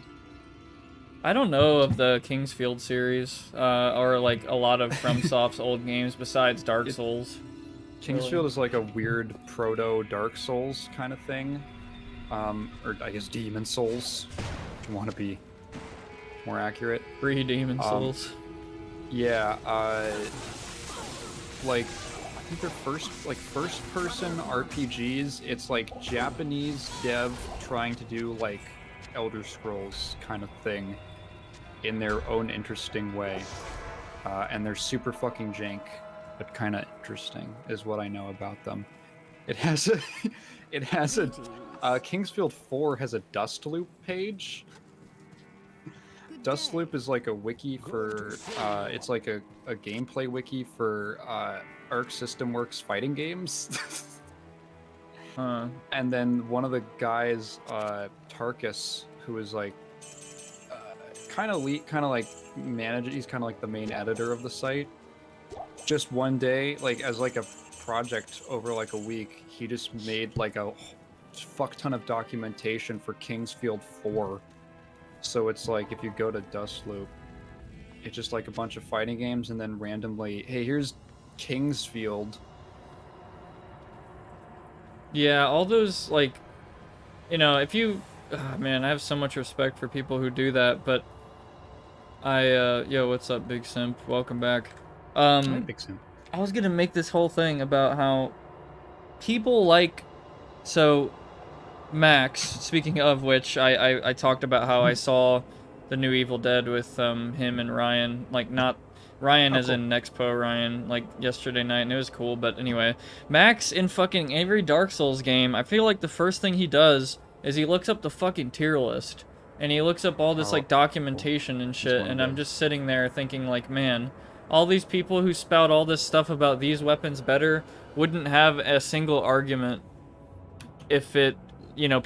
I don't know of the Kingsfield series, or like a lot of FromSoft's old games besides Dark Souls. Kingsfield is like a weird proto Dark Souls kind of thing, or I guess Demon Souls, if you want to be more accurate. Demon Souls. Yeah, like I think they're first-person RPGs. It's like Japanese dev trying to do like Elder Scrolls kind of thing in their own interesting way, and they're super fucking jank, but kind of interesting is what I know about them. It has a Kingsfield 4 has a Dust Loop page. Dust Loop is like a wiki for it's like a gameplay wiki for Arc System Works fighting games. And then one of the guys, Tarkus, who is like kind of like manager, he's kind of like the main editor of the site. Just one day, like as like a project over like a week. He just made like a fuck ton of documentation for Kingsfield 4. So it's like if you go to Dustloop, it's just like a bunch of fighting games, and then randomly, hey, here's Kingsfield. Yeah, all those, like, you know, if you, man, I have so much respect for people who do that, but yo, what's up, Big Simp? Welcome back. Hey, Big Sim. I was gonna make this whole thing about how people like, so Max, speaking of which, I talked about how I saw the new Evil Dead with him and Ryan, like not Ryan as cool. in Nexpo Ryan, like yesterday night, and it was cool. But anyway, Max in fucking every Dark Souls game, I feel like the first thing he does is he looks up the fucking tier list, and he looks up all this like documentation and shit, and I'm just sitting there thinking like, man, all these people who spout all this stuff about these weapons better wouldn't have a single argument if it, you know,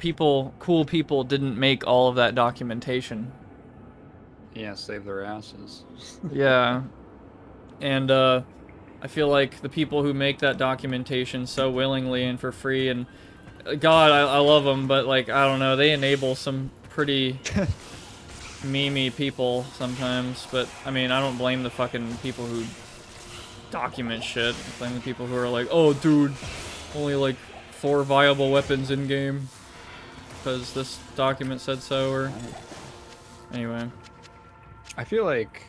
cool people didn't make all of that documentation. Yeah, save their asses. Yeah. And I feel like the people who make that documentation so willingly and for free, and God, I love them, but like, I don't know, they enable some pretty memey people sometimes. But I mean, I don't blame the fucking people who document shit. I blame the people who are like, oh dude, only like 4 viable weapons in game because this document said so, or anyway. I feel like,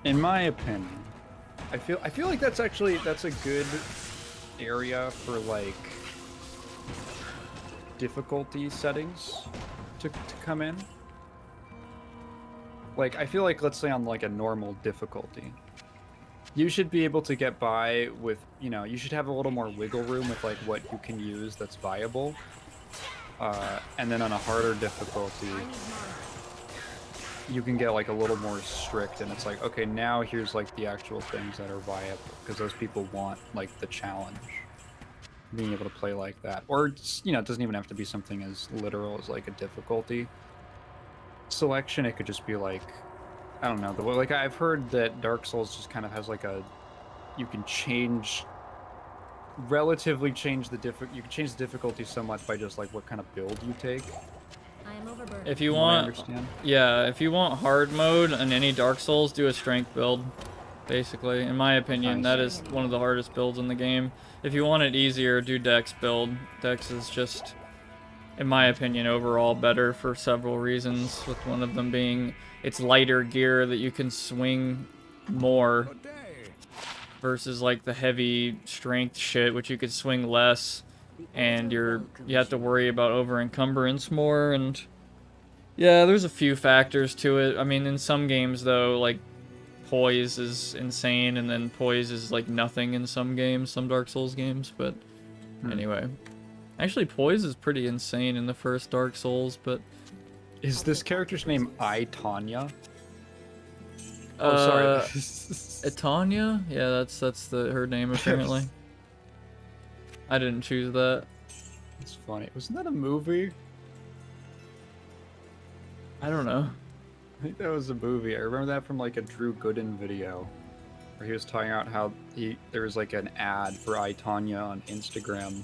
in my opinion, I feel like that's a good area for like difficulty settings to come in. Like, I feel like, let's say on like a normal difficulty, you should be able to get by with, you know, you should have a little more wiggle room with like what you can use that's viable. And then on a harder difficulty, you can get like a little more strict, and it's like, okay, now here's like the actual things that are viable, because those people want like the challenge, being able to play like that. Or, you know, it doesn't even have to be something as literal as like a difficulty selection. It could just be like, I don't know, like I've heard that Dark Souls just kind of has like a, you can relatively change the difficulty so much by just like what kind of build you take. I am overburdened. If you want, yeah, if you want hard mode on any Dark Souls, do a strength build. Basically, in my opinion, that is one of the hardest builds in the game. If you want it easier, do Dex build. Dex is just, in my opinion, overall better for several reasons, with one of them being it's lighter gear that you can swing more versus like the heavy strength shit, which you could swing less, and you have to worry about over encumbrance more. And yeah, there's a few factors to it. I mean, in some games though, like poise is insane, and then poise is like nothing in some games, some Dark Souls games. But anyway, actually poise is pretty insane in the first Dark Souls. But is this character's name Tanya? Oh, sorry. Etanya? Yeah, that's her name apparently. I didn't choose that. It's funny. Wasn't that a movie? I don't know. I think that was a movie. I remember that from like a Drew Gooden video, where he was talking about how there was like an ad for Tanya on Instagram,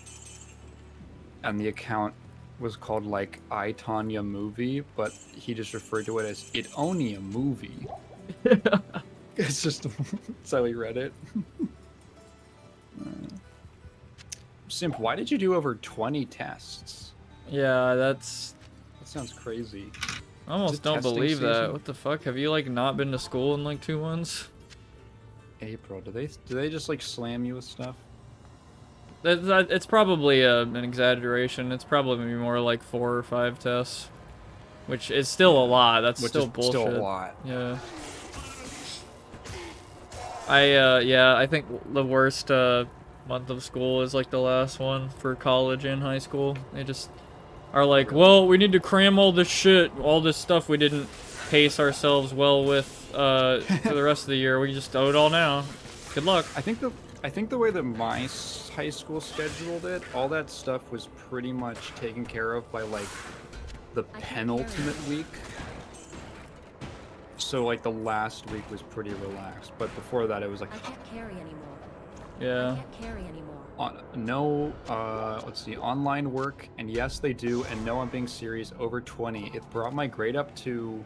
and the account was called like Tanya movie, but he just referred to it as It Only a Movie. It's just that's how he read it. Simp, why did you do over 20 tests? Yeah, that sounds crazy. I almost don't believe that. What the fuck? Have you like not been to school in like 2 months? April, do they just like slam you with stuff? It's probably an exaggeration. It's probably more like 4 or 5 tests, which is still a lot. That's still bullshit. Still a lot. Yeah. I think the worst month of school is like the last one for college and high school. They just are like, well, we need to cram all this shit, all this stuff we didn't pace ourselves well with for the rest of the year. We just owe it all now. Good luck. I think the way that my high school scheduled it, all that stuff was pretty much taken care of by like the penultimate week. So like the last week was pretty relaxed, but before that it was like I can't carry anymore. Yeah. I can't carry anymore. No, let's see, online work, and yes, they do, and no, I'm being serious, over 20. It brought my grade up to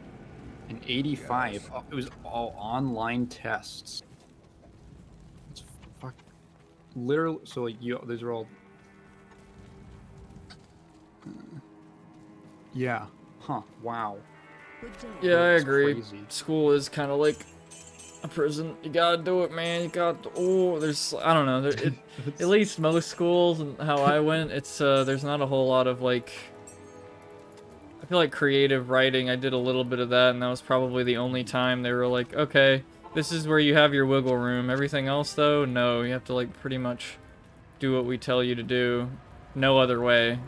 an 85. It was all online tests. It's fuck, literally, so like, these are all... Yeah, huh, wow. Good day. Yeah, I That's agree. crazy. School is kind of like a prison. You gotta do it, man. You got there's I don't know. At least most schools and how I went, it's there's not a whole lot of like. I feel like creative writing. I did a little bit of that, and that was probably the only time they were like, okay, this is where you have your wiggle room. Everything else, though, no, you have to like pretty much do what we tell you to do. No other way.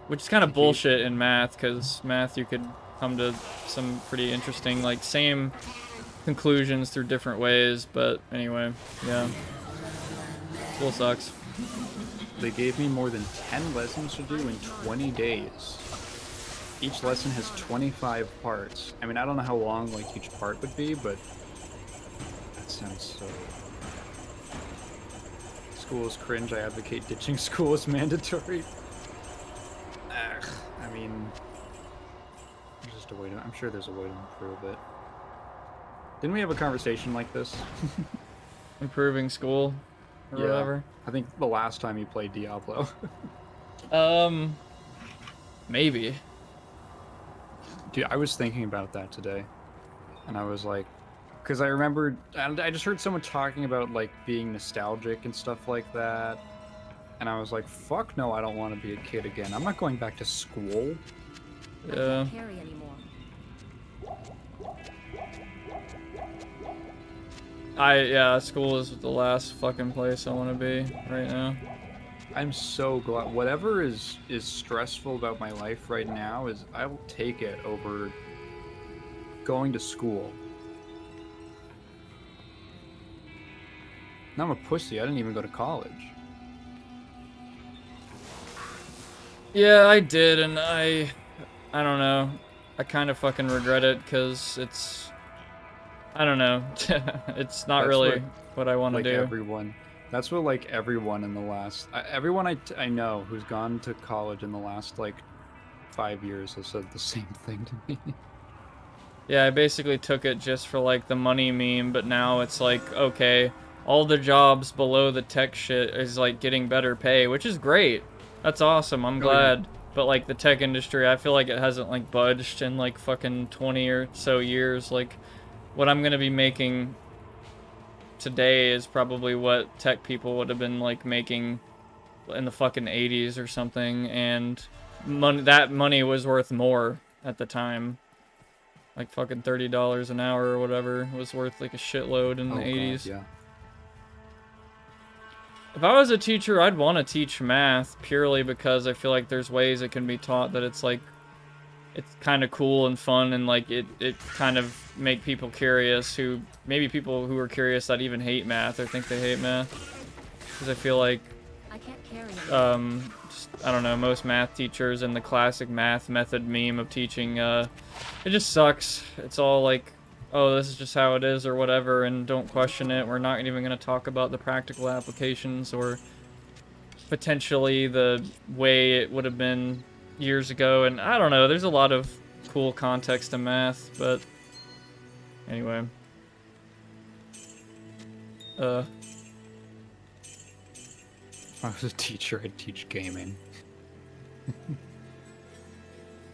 Which is kind of bullshit in math, because math you could come to some pretty interesting, like, same conclusions through different ways, but anyway, yeah. School sucks. They gave me more than 10 lessons to do in 20 days. Each lesson has 25 parts. I mean, I don't know how long, like, each part would be, but that sounds so... School is cringe. I advocate ditching school is mandatory. I mean, there's just a way to... I'm sure there's a way to improve it. Didn't we have a conversation like this? Improving school or whatever. I think the last time you played Diablo. Maybe. Dude, I was thinking about that today, and I was like, because I remembered, I just heard someone talking about like being nostalgic and stuff like that, and I was like, fuck no, I don't want to be a kid again. I'm not going back to school. I Yeah. can't carry anymore. Yeah, school is the last fucking place I want to be right now. I'm so glad. Whatever is stressful about my life right now is I will take it over going to school. Now I'm a pussy. I didn't even go to college. Yeah, I did, and I don't know. I kind of fucking regret it because it's, I don't know. It's not That's really what I want to Like do. everyone. That's what like everyone in the last everyone I know who's gone to college in the last like 5 years has said the same thing to me. Yeah, I basically took it just for like the money meme, but now it's like, okay, all the jobs below the tech shit is like getting better pay, which is great. That's awesome. I'm glad. But like the tech industry, I feel like it hasn't like budged in like fucking 20 or so years. Like what I'm going to be making today is probably what tech people would have been like making in the fucking 80s or something, and that money was worth more at the time. Like fucking $30 an hour or whatever was worth like a shitload in the 80s. God, yeah. If I was a teacher, I'd want to teach math purely because I feel like there's ways it can be taught that it's like it's kind of cool and fun, and like it kind of make people curious, who maybe people who are curious that even hate math or think they hate math, because I feel like I can't carry anymore. I don't know, most math teachers and the classic math method meme of teaching, it just sucks. It's all like, oh, this is just how it is or whatever, and don't question it. We're not even going to talk about the practical applications or potentially the way it would have been years ago. And I don't know, there's a lot of cool context to math, but anyway. If I was a teacher, I'd teach gaming.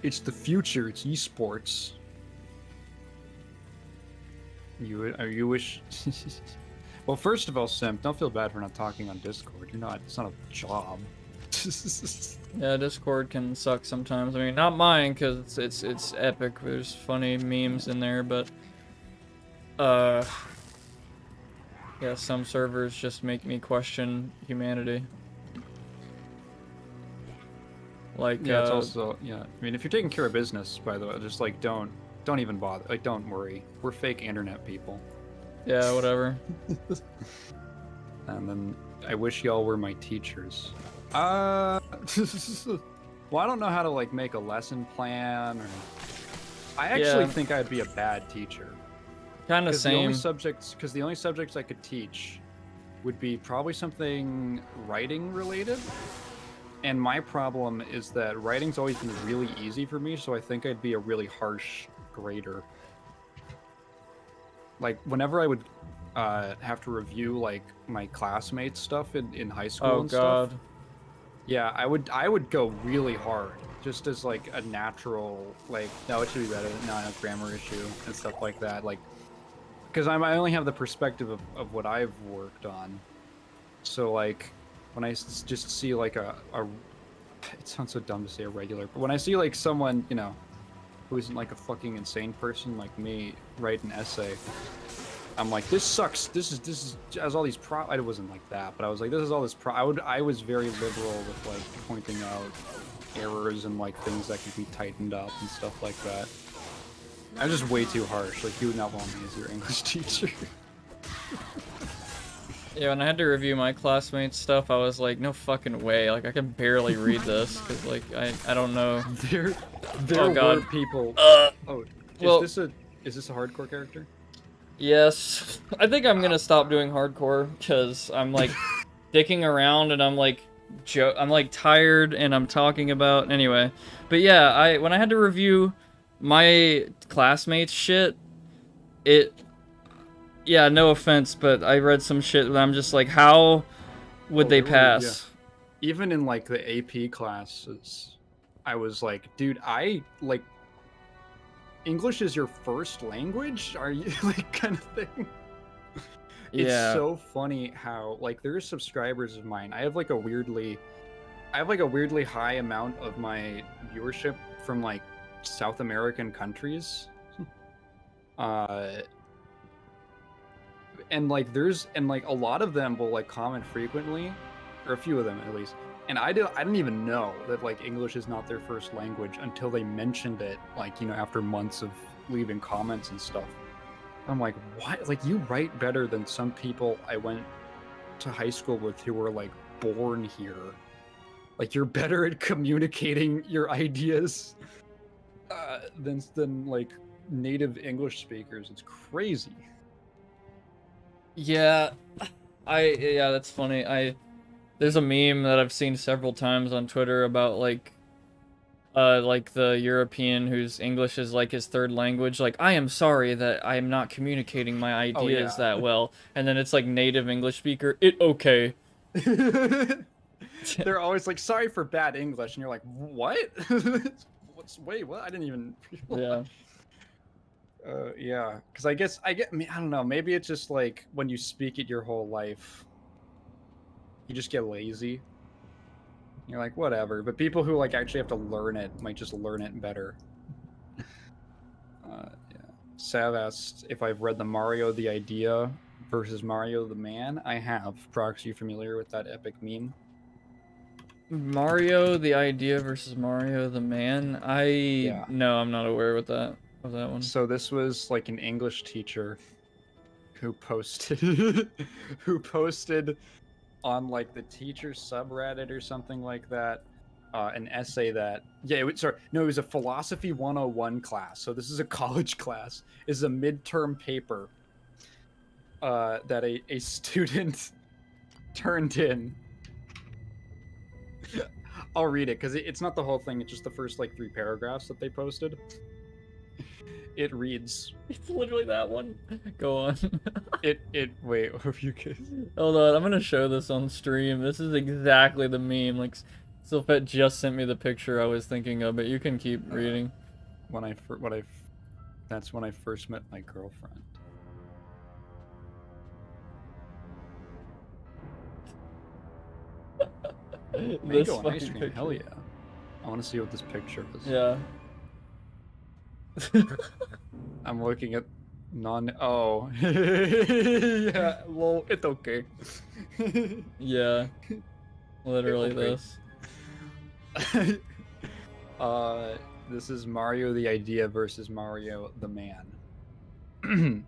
It's the future. It's esports. You wish? Well, first of all, Simp, don't feel bad for not talking on Discord. You're not. It's not a job. Yeah, Discord can suck sometimes. I mean, not mine, because it's epic. There's funny memes in there, but yeah, some servers just make me question humanity. Like, Yeah, it's also, yeah. I mean, if you're taking care of business, by the way, just like don't even bother. Like, don't worry. We're fake internet people. yeah, whatever. And then I wish y'all were my teachers. Well, I don't know how to like make a lesson plan, or I actually Yeah. think I'd be a bad teacher. Kind of Because the only same. subjects I could teach would be probably something writing related. And my problem is that writing's always been really easy for me, so I think I'd be a really harsh grader. Like, whenever I would have to review, like, my classmates' stuff in high school Oh and God. stuff, yeah, I would go really hard, just as, like, a natural, like, no, it should be better, no, a grammar issue, and stuff like that, like, because I only have the perspective of what I've worked on. So, like, when I just see, like, it sounds so dumb to say a regular, but when I see, like, someone, you know, who isn't, like, a fucking insane person like me write an essay, I'm like, this sucks. This is has all these I wasn't like that, but I was like, this is all this I was very liberal with, like, pointing out errors and, like, things that could be tightened up and stuff like that. I'm just way too harsh. Like, you would not want me as your English teacher. Yeah, when I had to review my classmates' stuff, I was like, no fucking way. Like, I can barely read this, because, like, I don't know. There Oh, were God. people. Oh, well- is this a hardcore character? Yes. I think I'm gonna stop doing hardcore, because I'm, like, dicking around, and I'm, like, I'm, like, tired, and I'm talking about... Anyway. But yeah, when I had to review my classmates' shit, yeah, no offense, but I read some shit and I'm just like, how would they pass? Yeah. Even in, like, the AP classes, I was like, dude, English is your first language? Are you, like, kind of thing? It's so funny how, like, there's subscribers of mine. I have like a weirdly high amount of my viewership from, like, South American countries. And, like, a lot of them will, like, comment frequently, or a few of them at least. And I didn't even know that, like, English is not their first language until they mentioned it, like, you know, after months of leaving comments and stuff. I'm like, what? Like, you write better than some people I went to high school with who were, like, born here. Like, you're better at communicating your ideas than like, native English speakers. It's crazy. Yeah, yeah, that's funny. There's a meme that I've seen several times on Twitter about, like the European whose English is like his third language, like, I am sorry that I am not communicating my ideas that well, and then it's like native English speaker, okay. They're always like, sorry for bad English, and you're like, what? Wait, what? I didn't even realize. Yeah, because I don't know, maybe it's just like when you speak it your whole life, you just get lazy. You're like, whatever. But people who, like, actually have to learn it might just learn it better. Yeah. Sav asked if I've read the Mario the Idea versus Mario the Man. I have. Prox, you familiar with that epic meme? Mario the Idea versus Mario the Man? No, I'm not aware of that one. So this was, like, an English teacher who posted on, like, the teacher subreddit or something like that, an essay that it was a philosophy 101 class. So this is a college class. Is a midterm paper that a student turned in. I'll read it because it's not the whole thing. It's just the first, like, 3 paragraphs that they posted. It reads. It's literally that one. Go on. Wait, if you could. Hold on, I'm gonna show this on stream. This is exactly the meme. Like, Sylphet just sent me the picture I was thinking of, but you can keep reading. That's when I first met my girlfriend. Mango and ice cream, picture. Hell yeah. I want to see what this picture is. Yeah. I'm looking at oh. Yeah, well, it's okay. Yeah. Literally okay. this. This is Mario the Idea versus Mario the Man.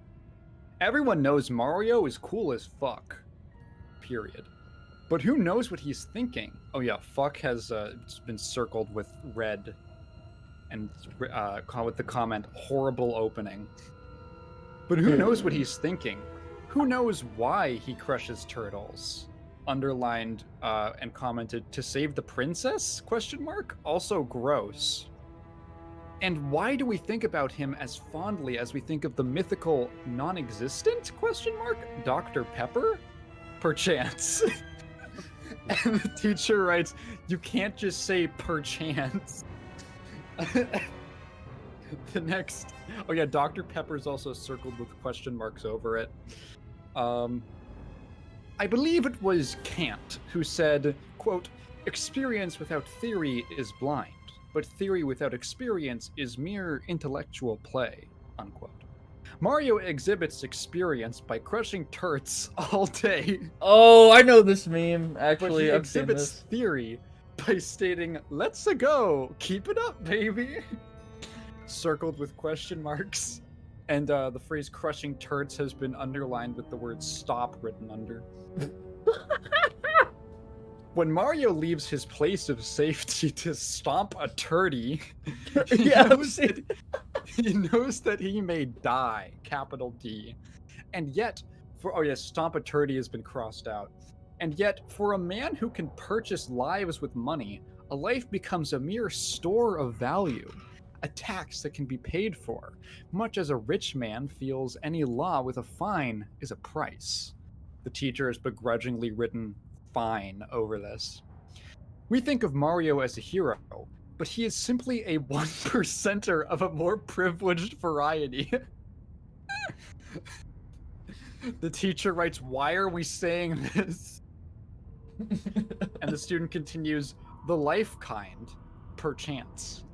Everyone knows Mario is cool as fuck. Period. But who knows what he's thinking? Oh yeah, fuck has been circled with red. And with the comment, horrible opening. But who knows what he's thinking? Who knows why he crushes turtles? Underlined and commented, to save the princess? Question mark. Also gross. And why do we think about him as fondly as we think of the mythical non-existent? Question mark. Dr. Pepper? Perchance. And the teacher writes, you can't just say perchance. The next, oh yeah, Dr. Pepper's also circled with question marks over it. I believe it was Kant who said, quote, experience without theory is blind, but theory without experience is mere intellectual play, unquote. Mario exhibits experience by crushing turts all day. Oh, I know this meme. But Actually, he I've seen exhibits this. theory by stating, let's-a go, keep it up, baby. Circled with question marks. And the phrase crushing turts has been underlined with the word stop written under. When Mario leaves his place of safety to stomp a turdy, he knows that he may die, capital D. And yet, stomp a turdy has been crossed out. And yet, for a man who can purchase lives with money, a life becomes a mere store of value, a tax that can be paid for, much as a rich man feels any law with a fine is a price. The teacher has begrudgingly written fine over this. We think of Mario as a hero, but he is simply a 1%er of a more privileged variety. The teacher writes, why are we saying this? And the student continues, the life kind, perchance.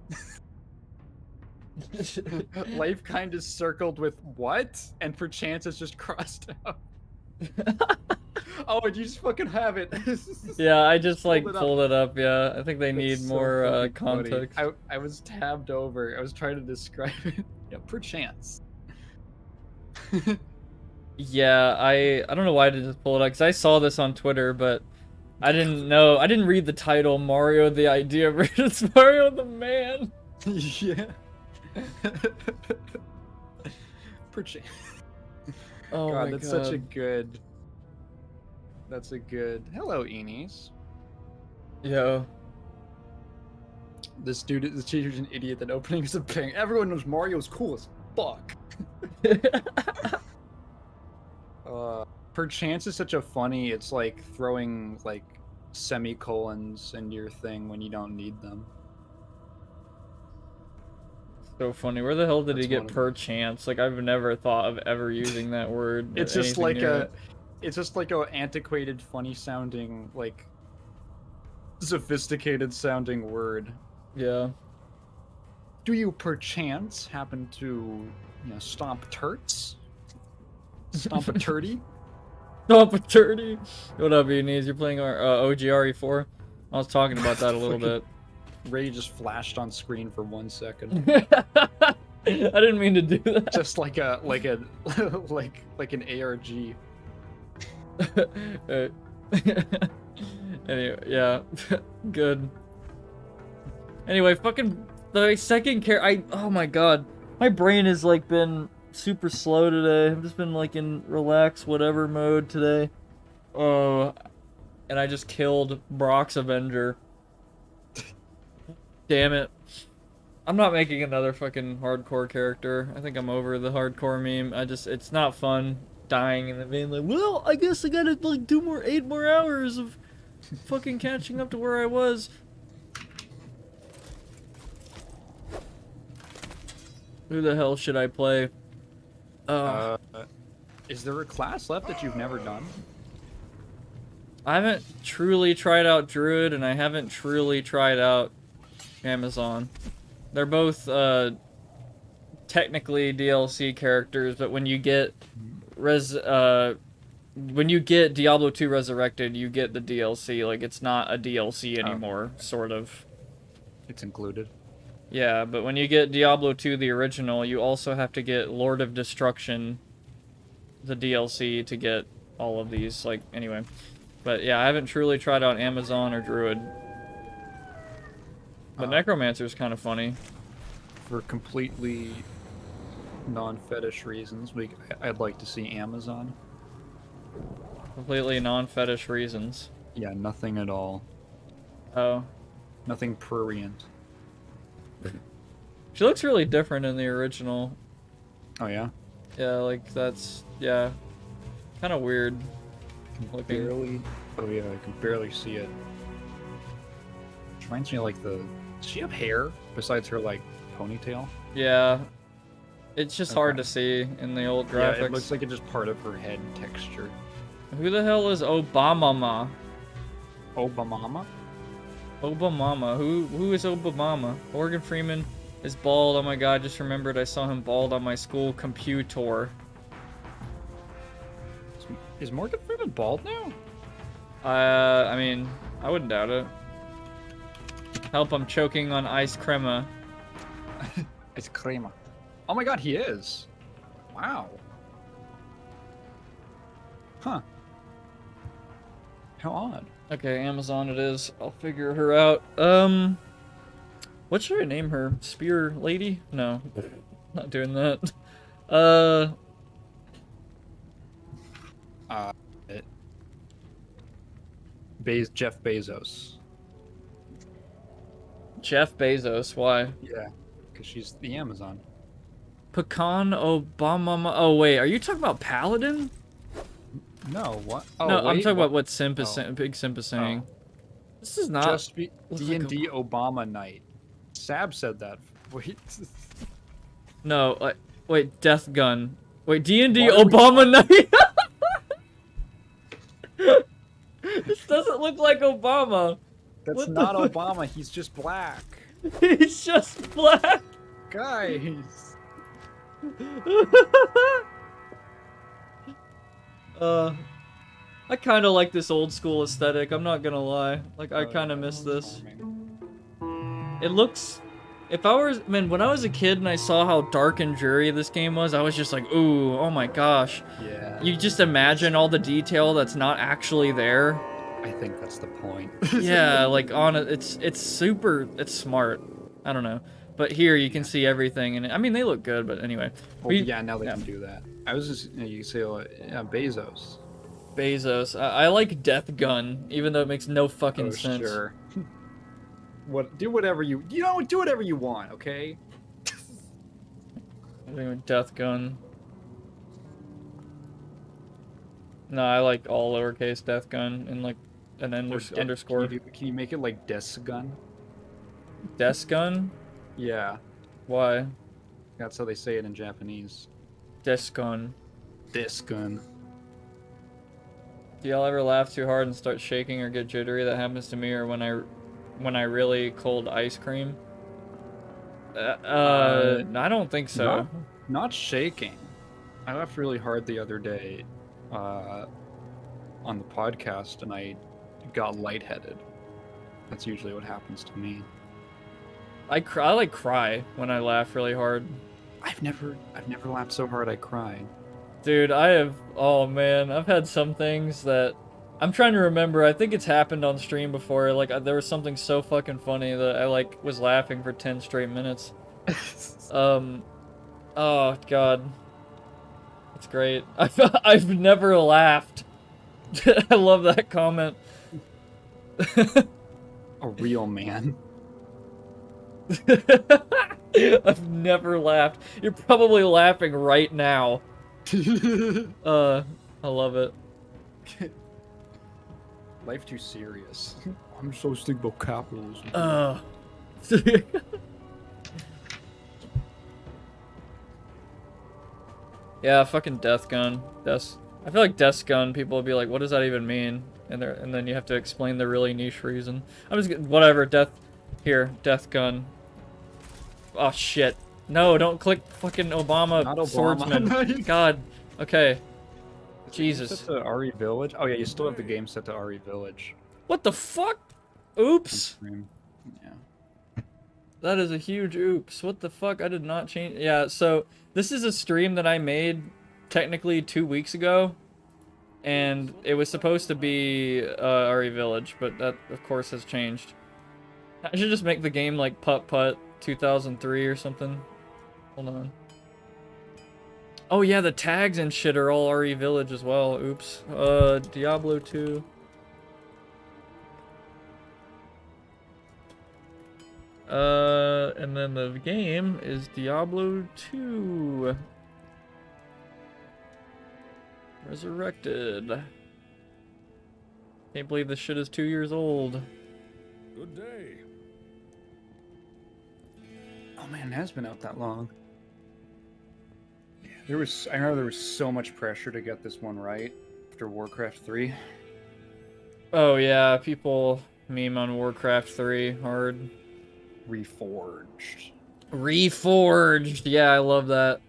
Life kind is circled with what? And perchance is just crossed out. Oh, and you just fucking have it. Yeah, I just like pulled it up. Yeah, I think they need so more context. I was tabbed over. I was trying to describe it. Yeah, perchance. Yeah, I don't know why I didn't just pull it up because I saw this on Twitter, but I didn't know. I didn't read the title. Mario the idea versus Mario the man. Yeah. Perchance. Oh God, my that's God. such a good. That's a good. Hello, Eenies. Yo. This teacher's an idiot that opening is a ping. Everyone knows Mario's cool as fuck. Perchance is such a funny. It's like throwing like semicolons into your thing when you don't need them. So funny. Where the hell did That's he get one of them. perchance? Like I've never thought of ever using that word. or It's just anything like near a. it. It's just like a antiquated, funny sounding, like sophisticated sounding word. Yeah. Do you perchance happen to, stomp turts? Stomp a turdy? Stomp a turdy. What up, Eunice? You're playing our OGRE4? I was talking about that a little bit. Ray just flashed on screen for 1 second. I didn't mean to do that. Just like an ARG. Anyway, yeah. Good. Anyway, fucking the second oh my God. My brain has like been super slow today. I've just been like in relax whatever mode today. Oh, and I just killed Brock's Avenger. Damn it. I'm not making another fucking hardcore character. I think I'm over the hardcore meme. It's not fun dying and then being like, well, I guess I gotta like do 8 more hours of fucking catching up to where I was. Who the hell should I play? Is there a class left that you've never done? I haven't truly tried out Druid, and I haven't truly tried out Amazon. They're both technically DLC characters, but when you get Diablo 2 Resurrected, you get the DLC. Like it's not a DLC anymore, sort of. It's included. Yeah, but when you get Diablo 2 the original, you also have to get Lord of Destruction, the DLC, to get all of these. Like anyway, but yeah, I haven't truly tried out Amazon or Druid. But Necromancer's kind of funny. For completely non-fetish reasons, I'd like to see Amazon. Completely non-fetish reasons. Yeah, nothing at all. Oh. Nothing prurient. She looks really different in the original. Oh yeah? Yeah, like that's, yeah. Kind of weird looking. Barely. Oh yeah, I can barely see it. Which reminds me of like the. Does she have hair besides her like ponytail? Yeah. It's just hard Okay. to see in the old graphics. Yeah, it looks like it's just part of her head texture. Who the hell is Obama? Obama? Obama. Who is Obama? Morgan Freeman is bald. Oh my god, just remembered I saw him bald on my school computer. Is Morgan Freeman bald now? I mean, I wouldn't doubt it. Help, I'm choking on ice crema. It's crema. Oh my god, he is. Wow. Huh. How odd. Okay, Amazon it is. I'll figure her out. What should I name her? Spear Lady? No, not doing that. Jeff Bezos. Jeff Bezos. Why? Yeah, because she's the Amazon. Pecan Obama. Oh wait, are you talking about Paladin? No, what? Oh, No, I'm wait, talking what? about what Simp is Oh. Big Simp is saying. Oh. This is not. Just looks like D&D Obama night. Sab said that. Wait. No, wait, Death Gun. Wait, D&D Why are we Obama Night. This doesn't look like Obama. That's What the not fuck? Obama. He's just black. He's just black. Guys. I kind of like this old school aesthetic. I'm not gonna lie. Like, I Oh, kind of yeah, miss this. charming. It looks. If I was, man, when I was a kid and I saw how dark and dreary this game was, I was just like, ooh, oh my gosh. Yeah. You just imagine all the detail that's not actually there. I think that's the point. Yeah, like on it, it's super, it's smart. I don't know, but here you can see everything, and I mean they look good, but anyway. Well, yeah, now they can do that. I was just, you can say, Bezos. Bezos. I like Death Gun, even though it makes no fucking sense. Sure. Do whatever you do whatever you want, okay? I think Death Gun. No, I like all lowercase Death Gun and like an underscore. Can you make it like Death Gun? Death Gun? Yeah, Why? that's how they say it in Japanese. Death Gun. Death Gun. Do y'all ever laugh too hard and start shaking or get jittery? That happens to me, or when I really cold ice cream. I don't think so. Not shaking. I laughed really hard the other day on the podcast, and I got lightheaded. That's usually what happens to me. I like cry when I laugh really hard. I've never laughed so hard I cried. Dude, oh man, I've had some things that I'm trying to remember. I think it's happened on stream before. Like there was something so fucking funny that I like was laughing for 10 straight minutes. Oh god. It's great. I've never laughed. I love that comment. A real man. I've never laughed. You're probably laughing right now. I love it. Life too serious. I'm so sick about capitalism. Yeah, fucking Death Gun. I feel like Death Gun, people will be like, what does that even mean? And then you have to explain the really niche reason. I'm just whatever, Death Gun. Oh shit. No, don't click fucking Obama, Not Obama. swordsman. God. Okay. Jesus. Set to RE Village? Oh yeah, you still have the game set to RE Village. What the fuck? Oops. Yeah. That is a huge oops. What the fuck? I did not change. Yeah, so this is a stream that I made technically 2 weeks ago. And it was supposed to be RE Village, but that of course has changed. I should just make the game like Putt Putt 2003 or something. Hold on. Oh yeah, the tags and shit are all RE Village as well. Oops. Diablo 2. And then the game is Diablo 2. Resurrected. Can't believe this shit is 2 years old. Good day. Oh man, it has been out that long. I remember there was so much pressure to get this one right after Warcraft 3. Oh yeah, people meme on Warcraft 3 hard. Reforged. Reforged. Yeah, I love that.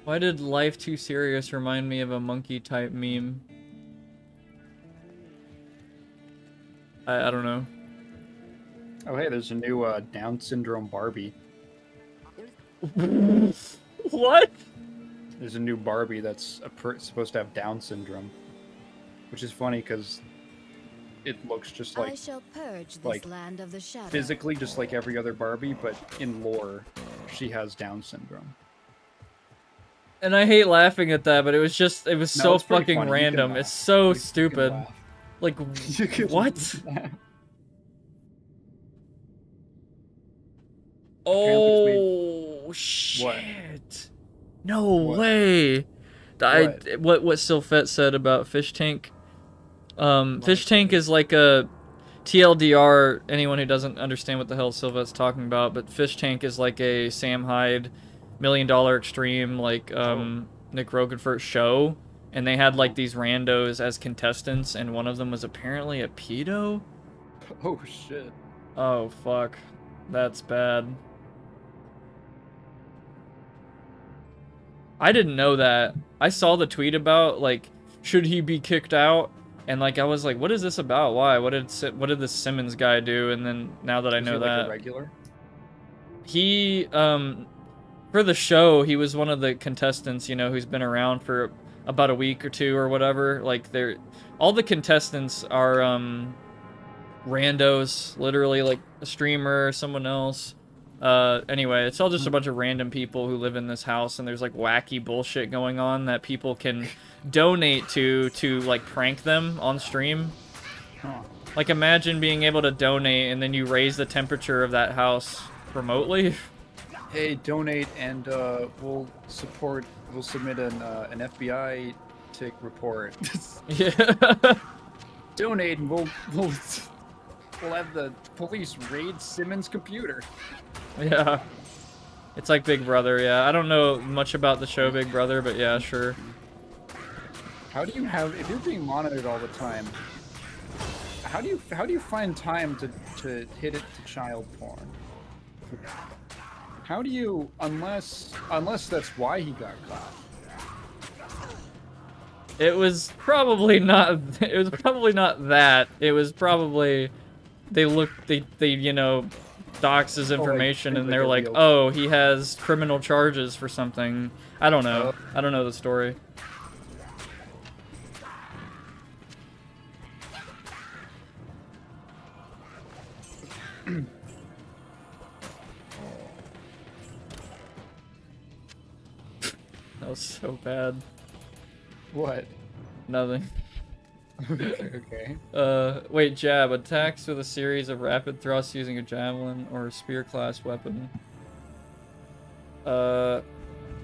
Why did Life Too Serious remind me of a monkey type meme? I don't know. Oh hey, there's a new Down syndrome Barbie. What? There's a new Barbie that's supposed to have Down syndrome, which is funny because it looks just I like shall purge this like, land of the shadow. physically just like every other Barbie, but in lore, she has Down syndrome. And I hate laughing at that, but it was so it's pretty fucking funny. You can random. laugh. It's so You can stupid. laugh. Like, You can what? laugh. Oh, shit. No What? way. What Sylphette said about Fish Tank. Fish Tank is like a TLDR, anyone who doesn't understand what the hell Sylphette's talking about, but Fish Tank is like a Sam Hyde $1 Million Extreme, like, Nick Rogenfurt show, and they had like these randos as contestants, and one of them was apparently a pedo? Oh shit. Oh, fuck. That's bad. I didn't know that. I saw the tweet about, like, should he be kicked out? And, like, I was like, what is this about? Why? What did this Simmons guy do? And then, now that I know he, like, that... a regular? He, for the show, he was one of the contestants, you know, who's been around for about a week or two or whatever. Like, all the contestants are, randos, literally, like, a streamer, someone else. Anyway, it's all just a bunch of random people who live in this house, and there's like wacky bullshit going on that people can donate to like prank them on stream. Huh. Like, imagine being able to donate and then you raise the temperature of that house remotely. Hey, donate and we'll submit an FBI tick report. Yeah. Donate and we'll have the police raid Simmons' computer. Yeah. It's like Big Brother, yeah. I don't know much about the show Big Brother, but yeah, sure. How do you if you're being monitored all the time, how do you find time to hit it to child porn? How do you, unless that's why he got caught? It was probably not that. It was probably they you know, dox his information, and they're like, oh, he has criminal charges for something. I don't know. I don't know the story. That was so bad. What? Nothing. Okay. Wait, jab. Attacks with a series of rapid thrusts using a javelin or a spear class weapon.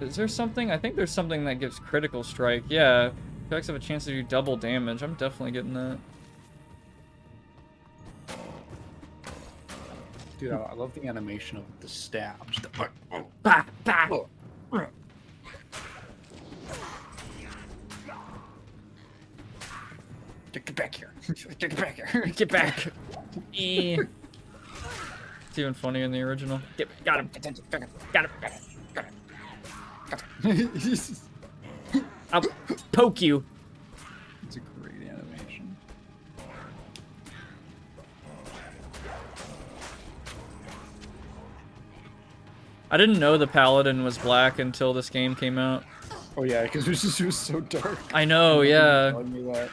Is there something? I think there's something that gives critical strike. Yeah. Attacks have a chance to do double damage. I'm definitely getting that. Dude, I love the animation of the stabs. Bah, bah. Get back here. Get back here. Get back. It's even funnier in the original. Got him. Got him. I'll poke you. It's a great animation. I didn't know the paladin was black until this game came out. Oh yeah, because it was so dark. I know, yeah. Telling me that.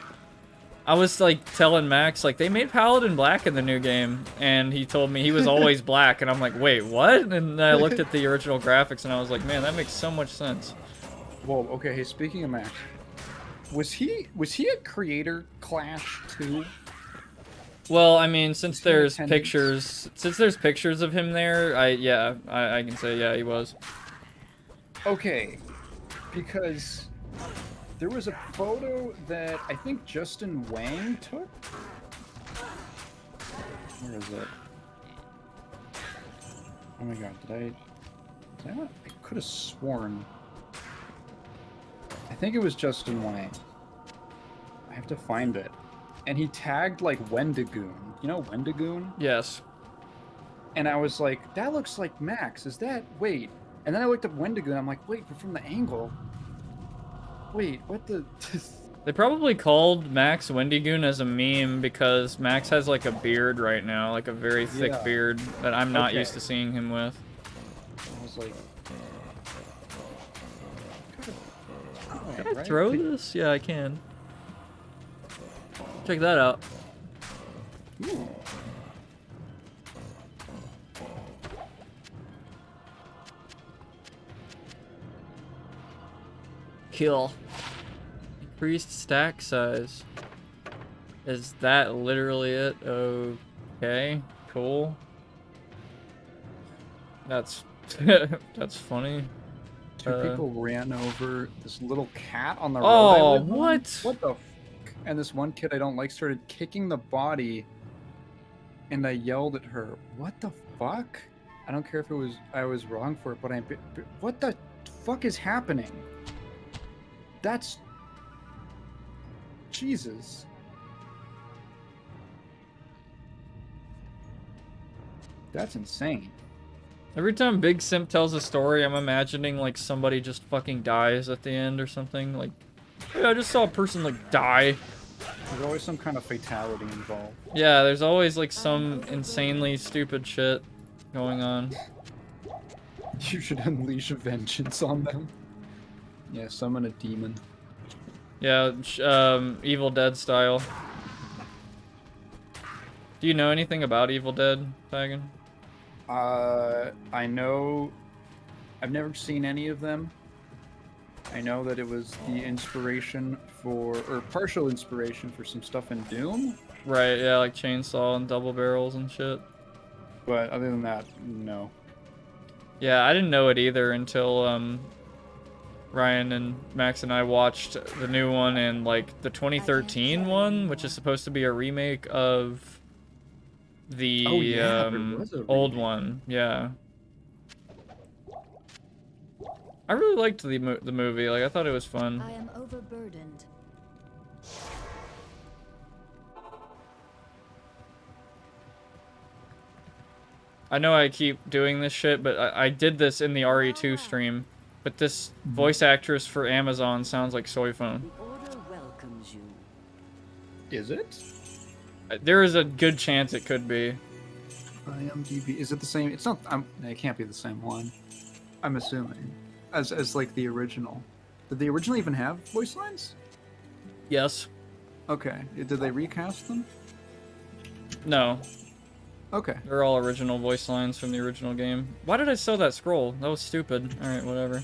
I was like telling Max, like, they made Paladin black in the new game, and he told me he was always black, and I'm like, wait, what? And then I looked at the original graphics, and I was like, man, that makes so much sense. Whoa, okay, hey, speaking of Max, was he a creator Clash too? Well, I mean, since he in there's attendance? pictures of him there, I can say, yeah, he was. Okay, because there was a photo that I think Justin Wang took. Where is it? Oh my god, did I not? I could have sworn. I think it was Justin Wang. I have to find it. And he tagged like Wendigoon. You know Wendigoon? Yes. And I was like, that looks like Max. Is that... Wait. And then I looked up Wendigoon. I'm like, wait, but from the angle... Wait, what the... They probably called Max Wendigoon as a meme because Max has like a beard right now, like a very thick Yeah. beard that I'm not Okay. used to seeing him with. I was like... Can I throw this? Yeah, I can. Check that out. Ooh. Kill. Increased stack size. Is that literally it? Okay, cool. That's that's funny. Two people ran over this little cat on the road. Oh, I live on. what? What the f? And this one kid I don't like started kicking the body, and I yelled at her. What the fuck? I don't care if it was I was wrong for it, but what the fuck is happening? That's Jesus. That's insane. Every time Big Simp tells a story, I'm imagining like somebody just fucking dies at the end or something. Like, yeah, I just saw a person like die. There's always some kind of fatality involved. Yeah, there's always like some insanely stupid shit going on. You should unleash a vengeance on them. Yeah, summon a demon. Yeah, Evil Dead style. Do you know anything about Evil Dead, Taigen? I know... I've never seen any of them. I know that it was the inspiration for... or partial inspiration for some stuff in Doom. Right, yeah, like chainsaw and double barrels and shit. But other than that, no. Yeah, I didn't know it either until, Ryan and Max and I watched the new one and, like, the 2013 one, which is supposed to be a remake of the, Oh, yeah, there was a old remake. one. Yeah. I really liked the movie. Like, I thought it was fun. I am overburdened. I know I keep doing this shit, but I did this in the RE2 stream. But this voice actress for Amazon sounds like Soy Phone. The order welcomes you. Is it? There is a good chance it could be. IMDb. Is it the same? It's not... it can't be the same one. I'm assuming. As like the original. Did the original even have voice lines? Yes. Okay. Did they recast them? No. Okay. They're all original voice lines from the original game. Why did I sell that scroll? That was stupid. Alright, whatever.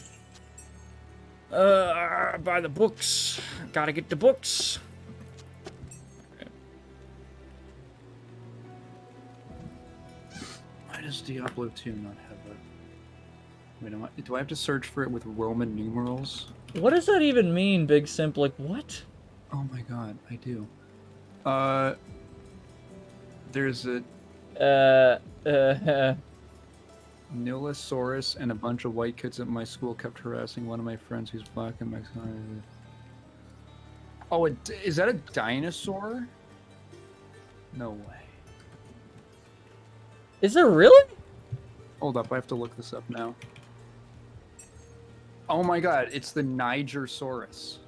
Buy the books. Gotta get the books. Why does Diablo 2 not have a... Wait, do I have to search for it with Roman numerals? What does that even mean, Big Simp? Like, what? Oh my god, I do. There's a Nilosaurus and a bunch of white kids at my school kept harassing one of my friends who's black and Mexican. Oh, is that a dinosaur? No way. Is it really? Hold up, I have to look this up now. Oh my god, it's the Nigersaurus.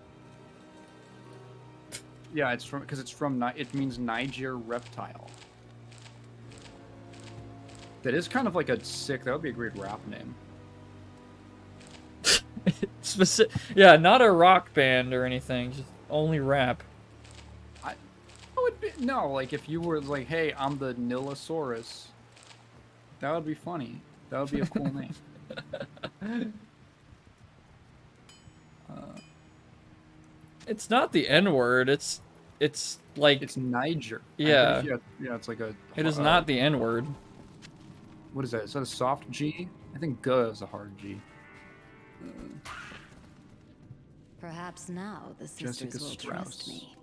Yeah, it's from because it's from it means Niger reptile. That is kind of like a sick. That would be a great rap name. Yeah, not a rock band or anything. Just only rap. would be no, like if you were like, hey, I'm the Nilosaurus. That would be funny. That would be a cool name. It's not the N-word. It's like It's Niger. Yeah. Yeah, it's like a. it is not the N-word. What is that? Is that a soft G? I think G is a hard G. Perhaps now the sisters Jessica will trust Strauss. me.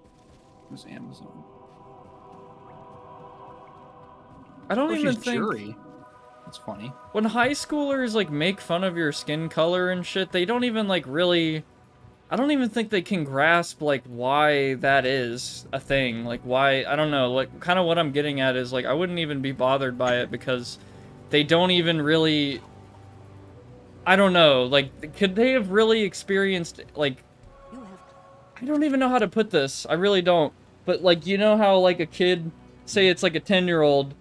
Who's Amazon? I don't Oh, even she's think Jury. That's funny. when high schoolers like make fun of your skin color and shit, they don't even like really. I don't even think they can grasp like why that is a thing. Like why, I don't know, like kind of what I'm getting at is like I wouldn't even be bothered by it because they don't even really, I don't know, like could they have really experienced like, You have I don't even know how to put this. I really don't. But like you know how like a kid, say it's like a 10-year-old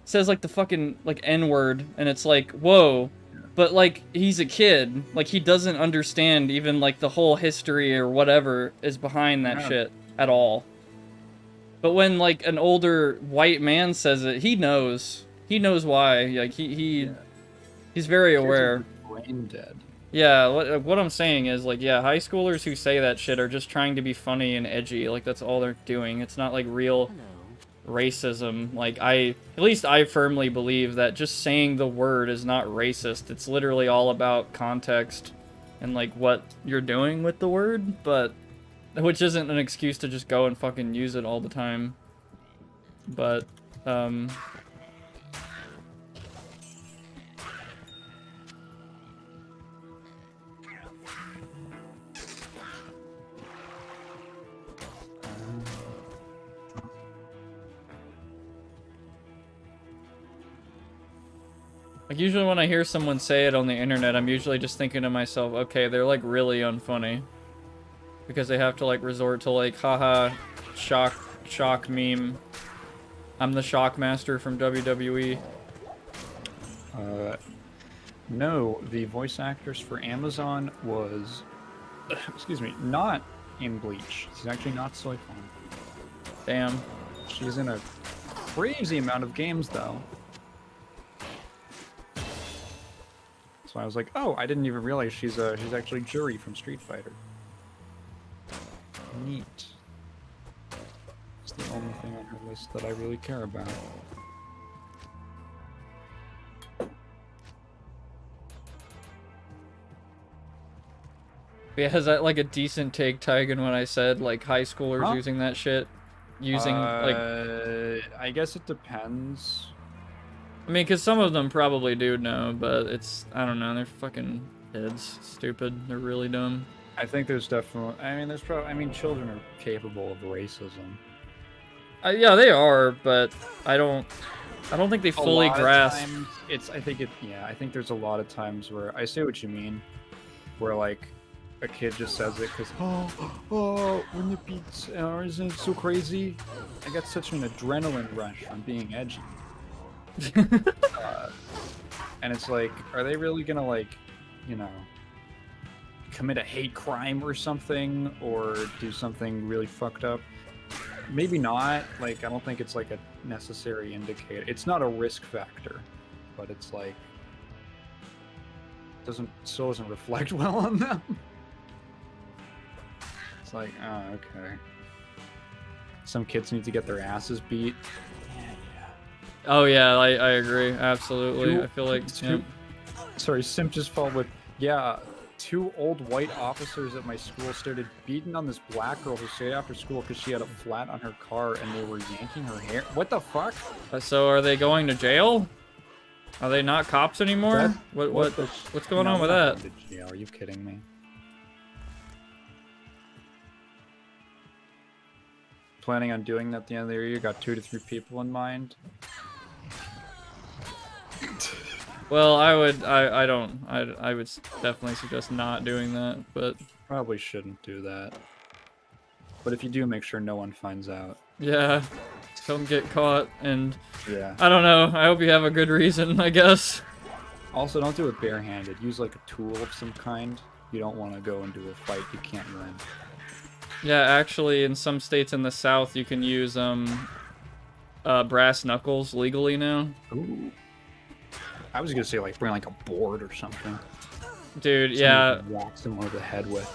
says like the fucking like N-word and it's like, whoa. But, like, he's a kid. Like, he doesn't understand even, like, the whole history or whatever is behind that shit at all. But when, like, an older white man says it, he knows. He knows why. Like, he's very aware. Brain dead. Yeah, what I'm saying is, like, yeah, high schoolers who say that shit are just trying to be funny and edgy. Like, that's all they're doing. It's not, like, real racism. Like, at least I firmly believe that just saying the word is not racist. It's literally all about context and like what you're doing with the word, but which isn't an excuse to just go and fucking use it all the time. But like, usually when I hear someone say it on the internet, I'm usually just thinking to myself, okay, they're, like, really unfunny. Because they have to, like, resort to, like, haha, shock meme. I'm the shock master from WWE. No, the voice actress for Amazon was, excuse me, not in Bleach. She's actually not Soifon. Damn. She's in a crazy amount of games, though. So I was like, oh, I didn't even realize she's actually Jury from Street Fighter. Neat. It's the only thing on her list that I really care about. Yeah, is that, like, a decent take, Taigen, when I said, like, high schoolers using that shit? Using, like... I guess it depends. I mean, because some of them probably do know, but it's, I don't know, they're fucking kids. Stupid. They're really dumb. I think there's definitely, I mean, children are capable of racism. Yeah, they are, but I don't think they fully grasp. I think there's a lot of times where, I see what you mean, where, like, a kid just says it because, oh, when the beats, isn't it so crazy? I got such an adrenaline rush from being edgy. And it's like, are they really gonna, like, you know, commit a hate crime or something, or do something really fucked up? Maybe not. Like, I don't think it's like a necessary indicator. It's not a risk factor, but it's like still doesn't reflect well on them. It's like, oh, okay. Some kids need to get their asses beat. Oh yeah, I agree, absolutely. I feel like Sorry, Simp just followed with, yeah, 2 old white officers at my school started beating on this black girl who stayed after school because she had a flat on her car and they were yanking her hair. What the fuck? So are they going to jail? Are they not cops anymore? What's going on with that? Are you kidding me? Planning on doing that at the end of the year? You got 2 to 3 people in mind? Well, I would definitely suggest not doing that, but Probably shouldn't do that. But if you do, make sure no one finds out. yeah, don't get caught, and Yeah. I don't know, I hope you have a good reason, I guess. Also, don't do it barehanded. Use like a tool of some kind. You don't want to go into a fight you can't win. Yeah, actually, in some states in the South, you can use brass knuckles legally now. Ooh. I was gonna say like bring like a board or something. Dude, Something yeah. you can whack someone over the head with.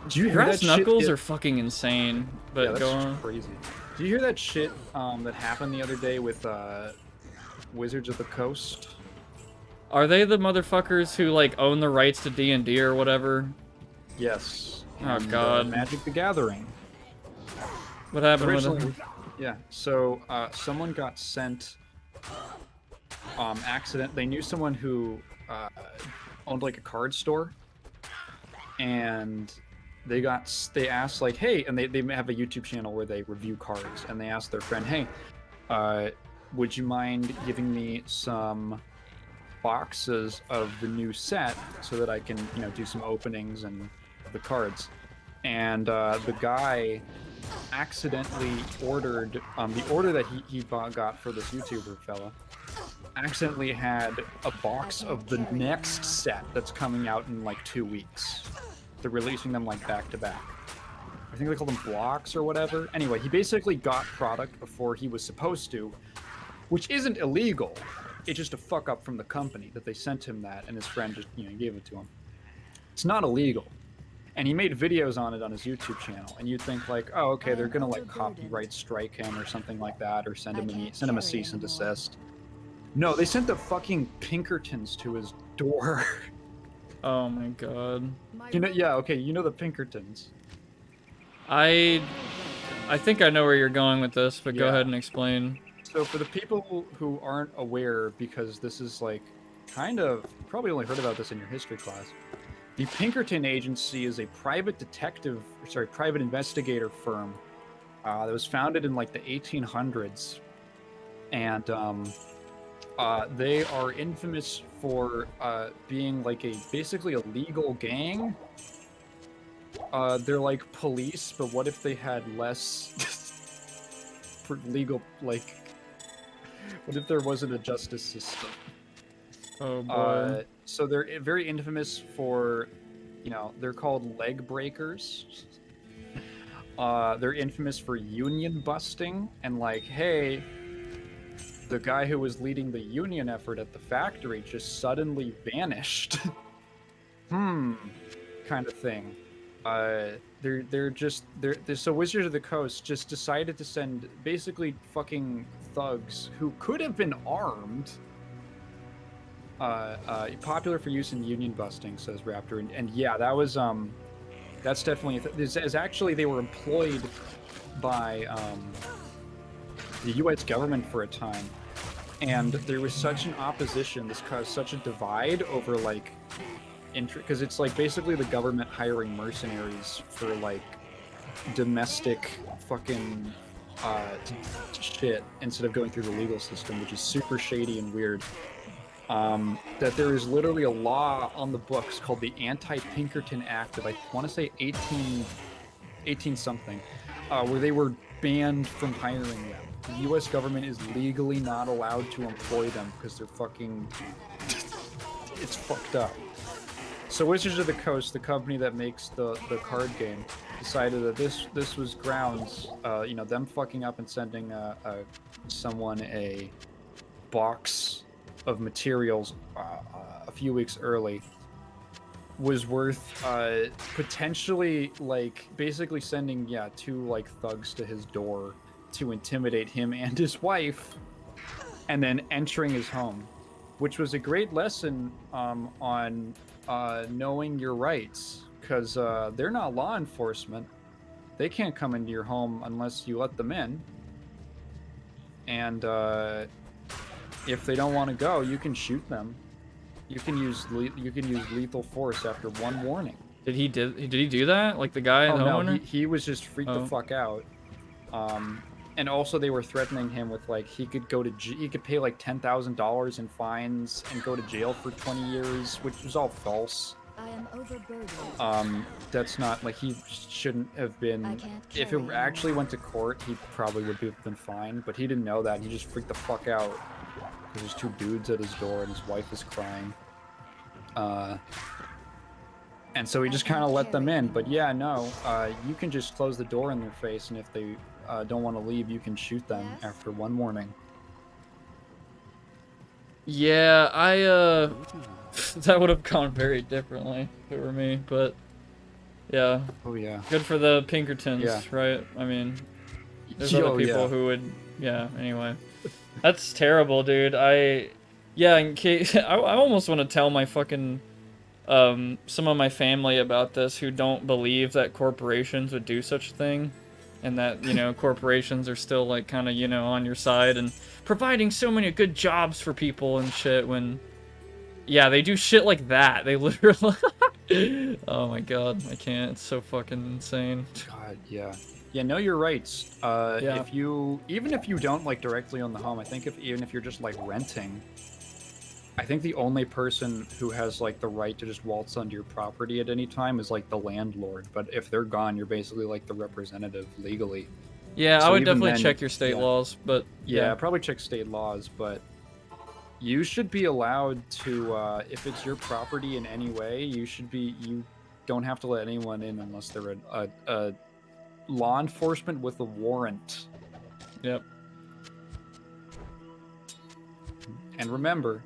Did you hear Brass that shit? knuckles are fucking insane. But Yeah, that's go on. crazy. Did you hear that shit that happened the other day with Wizards of the Coast? Are they the motherfuckers who like own the rights to D&D or whatever? Yes. Oh, And, God. Magic the Gathering. What happened with Originally, them? yeah. So someone got sent They knew someone who owned like a card store, and they asked like, hey, and they have a YouTube channel where they review cards, and they asked their friend, hey, would you mind giving me some boxes of the new set so that I can, do some openings and the cards? And the guy accidentally ordered the order that he got for this YouTuber fella accidentally had a box of the next set that's coming out in like 2 weeks. They're releasing them like back to back. I think they call them blocks or whatever. Anyway, he basically got product before he was supposed to, which isn't illegal. It's just a fuck up from the company that they sent him that, and his friend just gave it to him. It's not illegal. And he made videos on it on his YouTube channel, and you'd think like, oh, okay, they're gonna like copyright strike him or something like that, or send him a cease and desist. No, they sent the fucking Pinkertons to his door. Oh my god. Yeah, okay, you know the Pinkertons. I think I know where you're going with this, but go Yeah. ahead and explain. So for the people who aren't aware, because this is like kind of, you probably only heard about this in your history class. The Pinkerton Agency is a private investigator firm that was founded in like the 1800s, and they are infamous for being like basically a legal gang. They're like police, but what if they had less legal, like, what if there wasn't a justice system? Oh boy. So they're very infamous for, they're called leg breakers. They're infamous for union busting, and like, hey, the guy who was leading the union effort at the factory just suddenly vanished. Kind of thing. So Wizards of the Coast just decided to send basically fucking thugs who could have been armed. Popular for use in union busting, says Raptor, and yeah, that was that's definitely actually they were employed by the U.S. government for a time, and there was such an opposition. This caused such a divide over like, because it's like basically the government hiring mercenaries for like domestic fucking shit instead of going through the legal system, which is super shady and weird. That there is literally a law on the books called the Anti-Pinkerton Act of, I want to say 18 something, where they were banned from hiring them. The U.S. government is legally not allowed to employ them because they're fucking... it's fucked up. So Wizards of the Coast, the company that makes the card game, decided that this was grounds, them fucking up and sending someone a box of materials a few weeks early was worth potentially, like, basically sending two like thugs to his door to intimidate him and his wife, and then entering his home, which was a great lesson on knowing your rights, because they're not law enforcement. They can't come into your home unless you let them in, and if they don't want to go, you can shoot them. You can use lethal force after one warning. Did he do that? Like the guy, Oh the no, homeowner? he was just freaked the fuck out. And also they were threatening him with like he could pay like $10,000 in fines and go to jail for 20 years, which was all false. I am overburdened. That's not, like, he shouldn't have been. If it actually went to court, he probably would have been fine, but he didn't know that. He just freaked the fuck out because there's two dudes at his door and his wife is crying. And so we just kind of let them in. But yeah, no, you can just close the door in their face, and if they don't want to leave, you can shoot them after one warning. Yeah, that would have gone very differently if it were me, but yeah. Oh yeah. Good for the Pinkertons, Yeah. right? I mean, there's Oh, other people yeah. who would, yeah, anyway. That's terrible, dude. Yeah, in case, I almost want to tell my fucking, some of my family about this who don't believe that corporations would do such a thing. And that, you know, corporations are still, like, kind of, you know, on your side and providing so many good jobs for people and shit when, yeah, they do shit like that. They literally, oh my god, I can't. It's so fucking insane. God, yeah. Yeah, no, you're right. Yeah. Even if you don't, like, directly own the home, I think even if you're just, like, renting, I think the only person who has, like, the right to just waltz onto your property at any time is, like, the landlord. But if they're gone, you're basically, like, the representative legally. Yeah, So I would even definitely then, check your state yeah. laws, but Yeah, probably check state laws, but you should be allowed to, if it's your property in any way, you don't have to let anyone in unless they're a law enforcement with a warrant. Yep. And remember,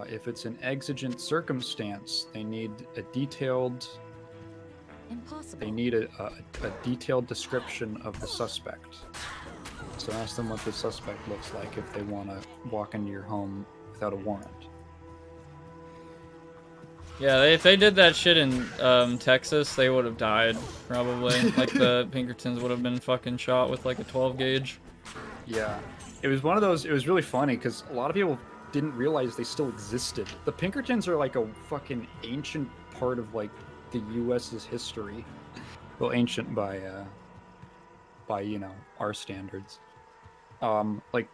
if it's an exigent circumstance, they need a detailed detailed description of the suspect. So ask them what the suspect looks like if they want to walk into your home without a warrant. Yeah, if they did that shit in Texas, they would have died, probably. Like, the Pinkertons would have been fucking shot with, like, a 12 gauge. Yeah. It was one of those, it was really funny, because a lot of people didn't realize they still existed. The Pinkertons are, like, a fucking ancient part of, like, the U.S.'s history. Well, ancient by, you know, our standards. Like,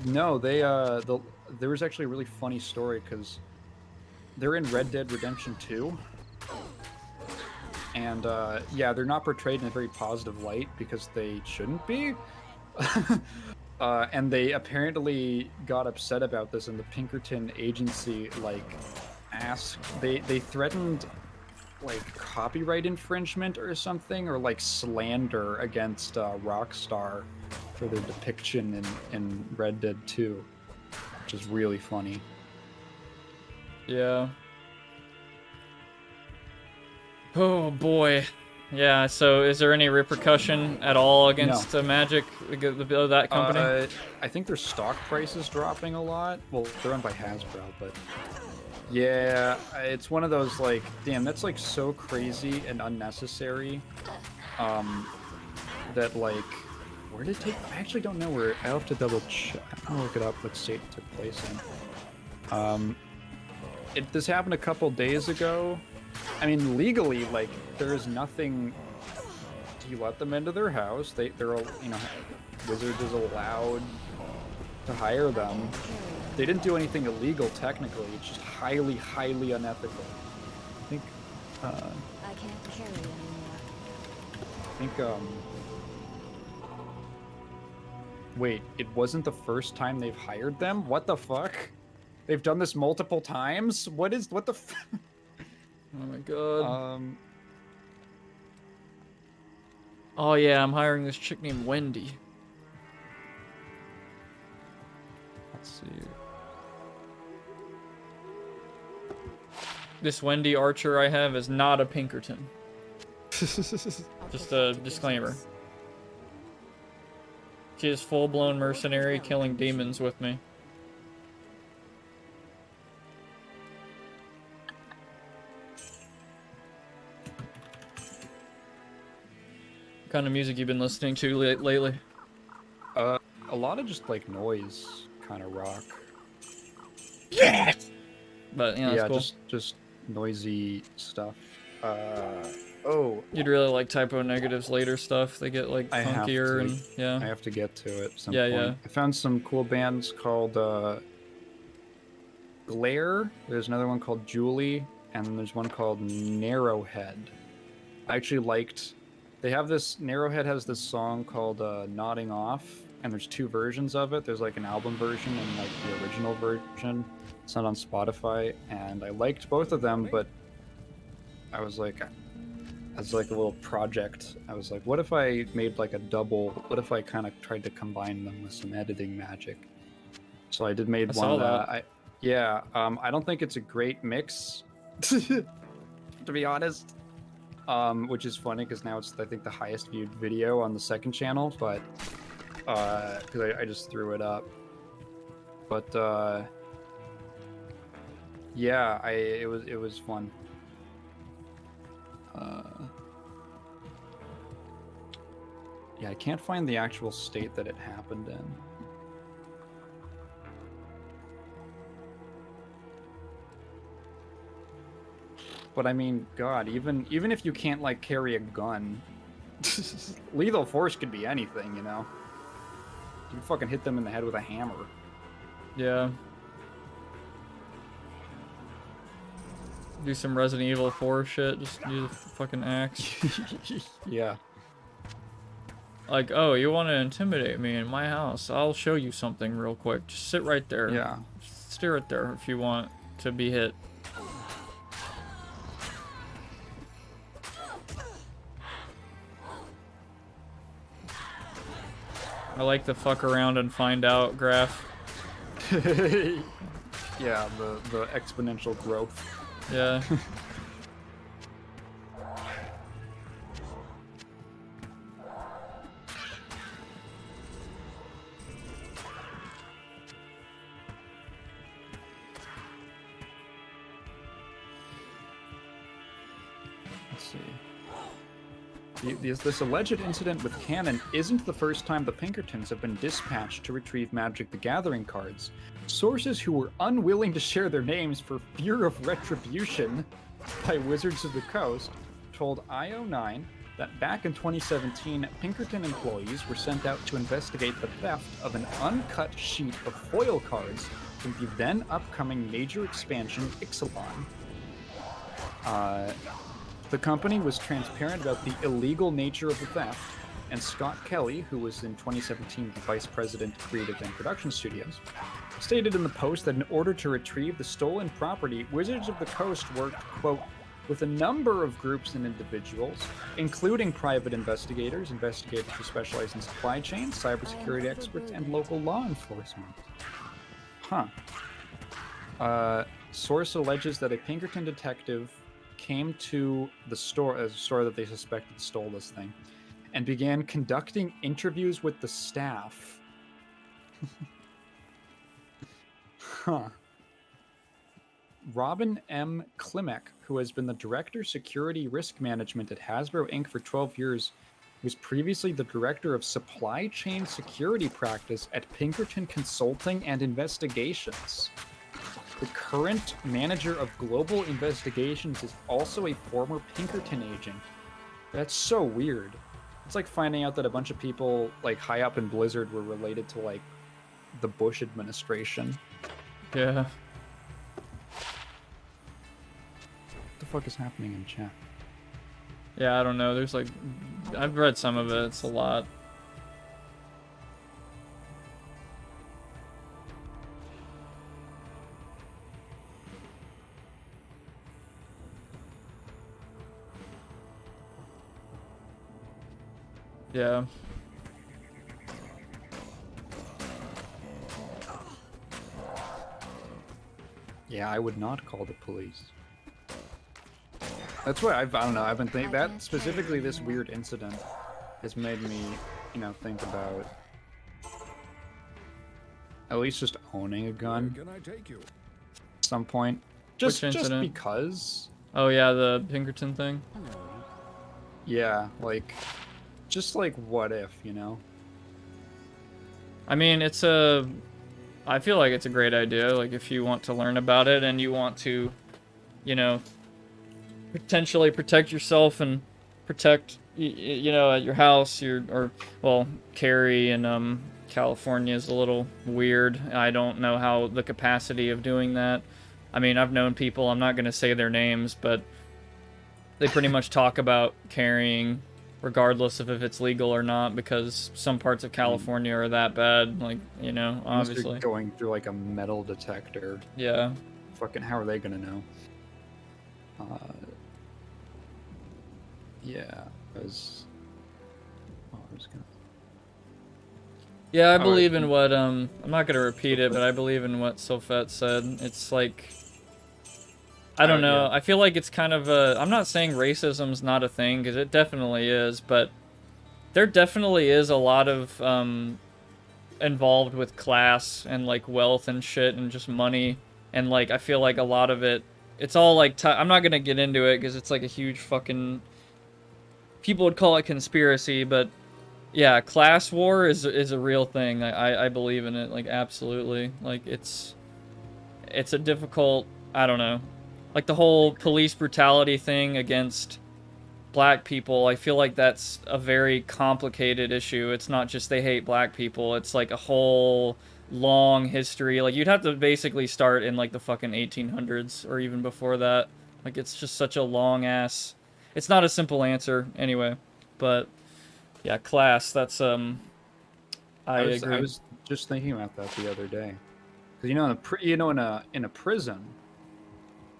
no, there was actually a really funny story, because they're in Red Dead Redemption 2. And, yeah, they're not portrayed in a very positive light, because they shouldn't be. And they apparently got upset about this, and the Pinkerton agency, like, they threatened, like, copyright infringement or something, or, like, slander against Rockstar for their depiction in Red Dead 2, which is really funny. Yeah. Oh, boy. Yeah, so is there any repercussion at all against Magic, that company? I think their stock price is dropping a lot. Well, they're owned by Hasbro, but yeah, it's one of those, like, damn, that's, like, so crazy and unnecessary. That, like, where did it take? I actually don't know where. I'll have to double check. I'll look it up what state it took place in. This happened a couple days ago. I mean, legally, like, there is nothing. You let them into their house. They're, you know, Wizards is allowed to hire them. They didn't do anything illegal technically. It's just highly, highly unethical. I think. I can't carry anymore. I think. Wait, it wasn't the first time they've hired them? What the fuck? They've done this multiple times? What the Oh my god. Oh yeah, I'm hiring this chick named Wendy. Let's see. This Wendy Archer I have is not a Pinkerton. Just a disclaimer. She is full-blown mercenary killing demons with me. What kind of music you been listening to lately? A lot of just, like, noise kind of rock. Yes! But, you know, yeah, cool. just noisy stuff. You'd really like Typo Negative's later stuff. They get, like, funkier and, yeah. I have to get to it at some Yeah, point. yeah. I found some cool bands called, Glare. There's another one called Julie, and then there's one called Narrowhead. I actually liked... They have this... Narrowhead has this song called, Nodding Off, and there's two versions of it. There's, like, an album version and, like, the original version. It's not on Spotify, and I liked both of them, but was like, as like a little project, I was like, what if I made like a double? What if I kind of tried to combine them with some editing magic? So I made I one saw that that. I don't think it's a great mix, to be honest. Which is funny because now it's I think the highest viewed video on the second channel, but because I just threw it up. But yeah, it was fun. Yeah, I can't find the actual state that it happened in. But I mean, God, even if you can't like carry a gun, lethal force could be anything, you know. You can fucking hit them in the head with a hammer. Yeah. Do some Resident Evil 4 shit. Just use a fucking axe. Yeah. Like, oh, you want to intimidate me in my house? I'll show you something real quick. Just sit right there. Yeah. Just stare it there if you want to be hit. I like the fuck around and find out graph. Yeah, the exponential growth. Yeah. Let's see. This alleged incident with Cannon isn't the first time the Pinkertons have been dispatched to retrieve Magic the Gathering cards. Sources who were unwilling to share their names for fear of retribution by Wizards of the Coast told IO9 that back in 2017, Pinkerton employees were sent out to investigate the theft of an uncut sheet of foil cards from the then upcoming major expansion Ixalan. The company was transparent about the illegal nature of the theft, and Scott Kelly, who was in 2017 the vice president of creative and production studios, stated in the post that in order to retrieve the stolen property, Wizards of the Coast worked, quote, with a number of groups and individuals, including private investigators, investigators who specialize in supply chain, cybersecurity experts, and local law enforcement. Source alleges that a Pinkerton detective came to the store, a store that they suspected stole this thing, and began conducting interviews with the staff. Robin M. Klimek, who has been the Director Security Risk Management at Hasbro Inc. for 12 years, was previously the Director of Supply Chain Security Practice at Pinkerton Consulting and Investigations. The current manager of global investigations is also a former Pinkerton agent. That's so weird. It's like finding out that a bunch of people like high up in Blizzard were related to like the Bush administration. Yeah. What the fuck is happening in chat? Yeah, I don't know. There's like, I've read some of it. It's a lot. Yeah. Yeah, I would not call the police. That's what I don't know. I've been thinking that specifically this weird incident has made me, you know, think about at least just owning a gun Where can I take you? at some point. Just incident? because. Oh yeah, the Pinkerton thing. Yeah, like just like what if, you know? I mean, I feel like it's a great idea. Like if you want to learn about it and you want to, you know, potentially protect yourself and protect, you know, at your house, well, carry in California is a little weird. I don't know how the capacity of doing that. I mean, I've known people, I'm not going to say their names, but they pretty much talk about carrying regardless of if it's legal or not, because some parts of California are that bad, like, you know, Unless you're obviously. going through like a metal detector. Yeah. Fucking how are they gonna know? Yeah, because oh, I was gonna. Yeah, I Oh, believe in what I'm not gonna repeat it, but I believe in what Sofet said. It's like I don't know. Yeah. I feel like it's kind of a. I'm not saying racism's not a thing because it definitely is, but there definitely is a lot of involved with class and like wealth and shit and just money and like I feel like a lot of it. It's all like I'm not gonna get into it because it's like a huge fucking. People would call it conspiracy, but yeah, class war is a real thing. I believe in it, like absolutely. Like it's a difficult. I don't know, like the whole police brutality thing against black people. I feel like that's a very complicated issue. It's not just they hate black people. It's like a whole long history. Like you'd have to basically start in like the fucking 1800s or even before that. Like it's just such a long ass. It's not a simple answer anyway, but. Yeah, class. That's I agree. I was just thinking about that the other day, because in a prison.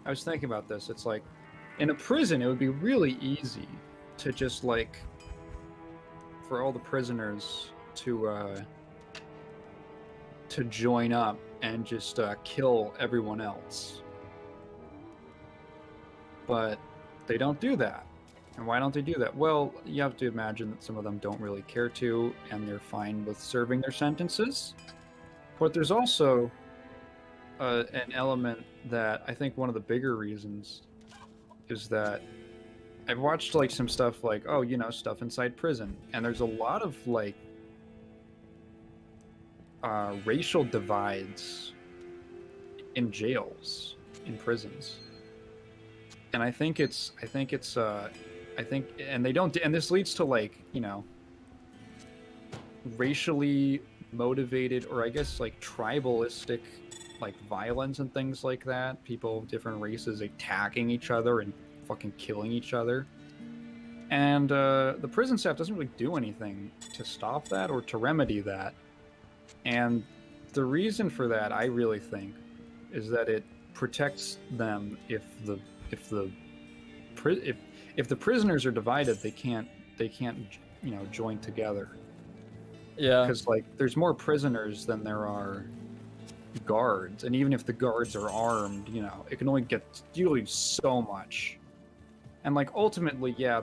I was thinking about this. It's like, in a prison, it would be really easy to just like, for all the prisoners to join up and just kill everyone else. But they don't do that. And why don't they do that? Well, you have to imagine that some of them don't really care to, and they're fine with serving their sentences. But there's also an element that I think one of the bigger reasons is that I've watched like some stuff like, oh, stuff inside prison, and there's a lot of like racial divides in jails, in prisons. And I think and they don't, and this leads to like, racially motivated, or I guess like tribalistic, like violence and things like that. People of different races attacking each other and fucking killing each other. And the prison staff doesn't really do anything to stop that or to remedy that. And the reason for that, I really think, is that it protects them if the prisoners are divided, they can't join together. Yeah. Because like there's more prisoners than there are guards, and even if the guards are armed, it can only get usually so much. And like ultimately, yeah,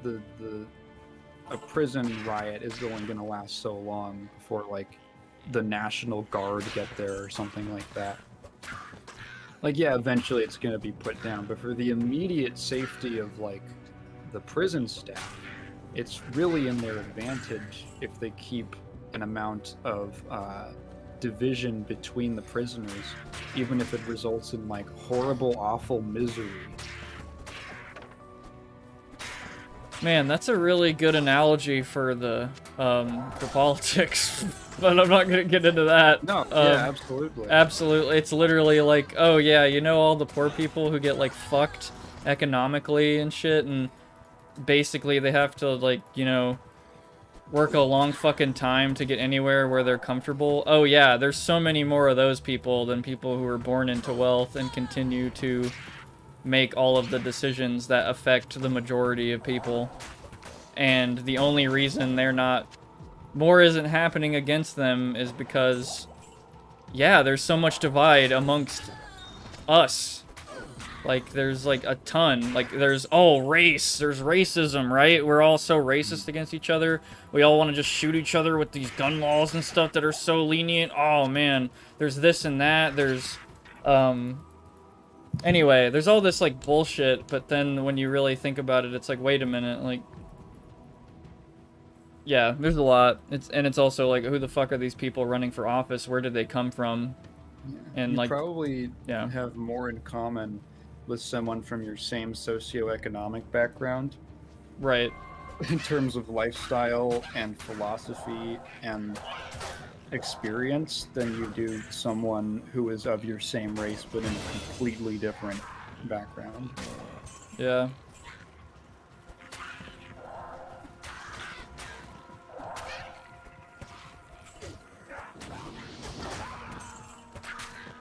a prison riot is only going to last so long before like the National Guard get there or something like that. Like, yeah, eventually it's going to be put down, but for the immediate safety of like the prison staff, it's really in their advantage if they keep an amount of division between the prisoners, even if it results in like horrible, awful misery. Man, that's a really good analogy for the for politics, but I'm not gonna get into that. No, yeah, absolutely. Absolutely, it's literally like, oh yeah, all the poor people who get like fucked economically and shit, and basically they have to like work a long fucking time to get anywhere where they're comfortable. Oh yeah, there's so many more of those people than people who are born into wealth and continue to make all of the decisions that affect the majority of people. And the only reason more isn't happening against them is because, yeah, there's so much divide amongst us. Like, there's like a ton. Like, there's race. There's racism, right? We're all so racist against each other. We all want to just shoot each other with these gun laws and stuff that are so lenient. Oh man, there's this and that. There's anyway, there's all this like bullshit, but then when you really think about it, it's like, wait a minute, like, yeah, there's a lot. It's also like, who the fuck are these people running for office? Where did they come from? Yeah. And you like, probably yeah, have more in common with someone from your same socioeconomic background, right? in terms of lifestyle and philosophy and experience than you do someone who is of your same race but in a completely different background. Yeah.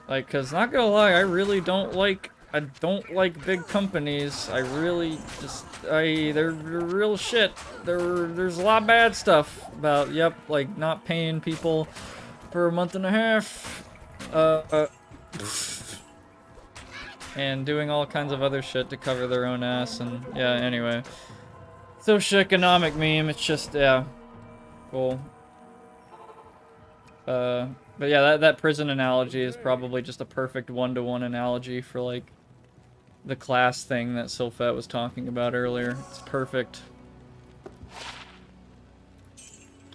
Like, cause not gonna lie, I really don't like I don't like big companies. I really just they're real shit. There's a lot of bad stuff about like not paying people for a month and a half. And doing all kinds of other shit to cover their own ass, and yeah, anyway. Socioeconomic meme, it's just, yeah. Cool. But yeah, that prison analogy is probably just a perfect one-to-one analogy for, like, the class thing that Sylphet was talking about earlier. It's perfect.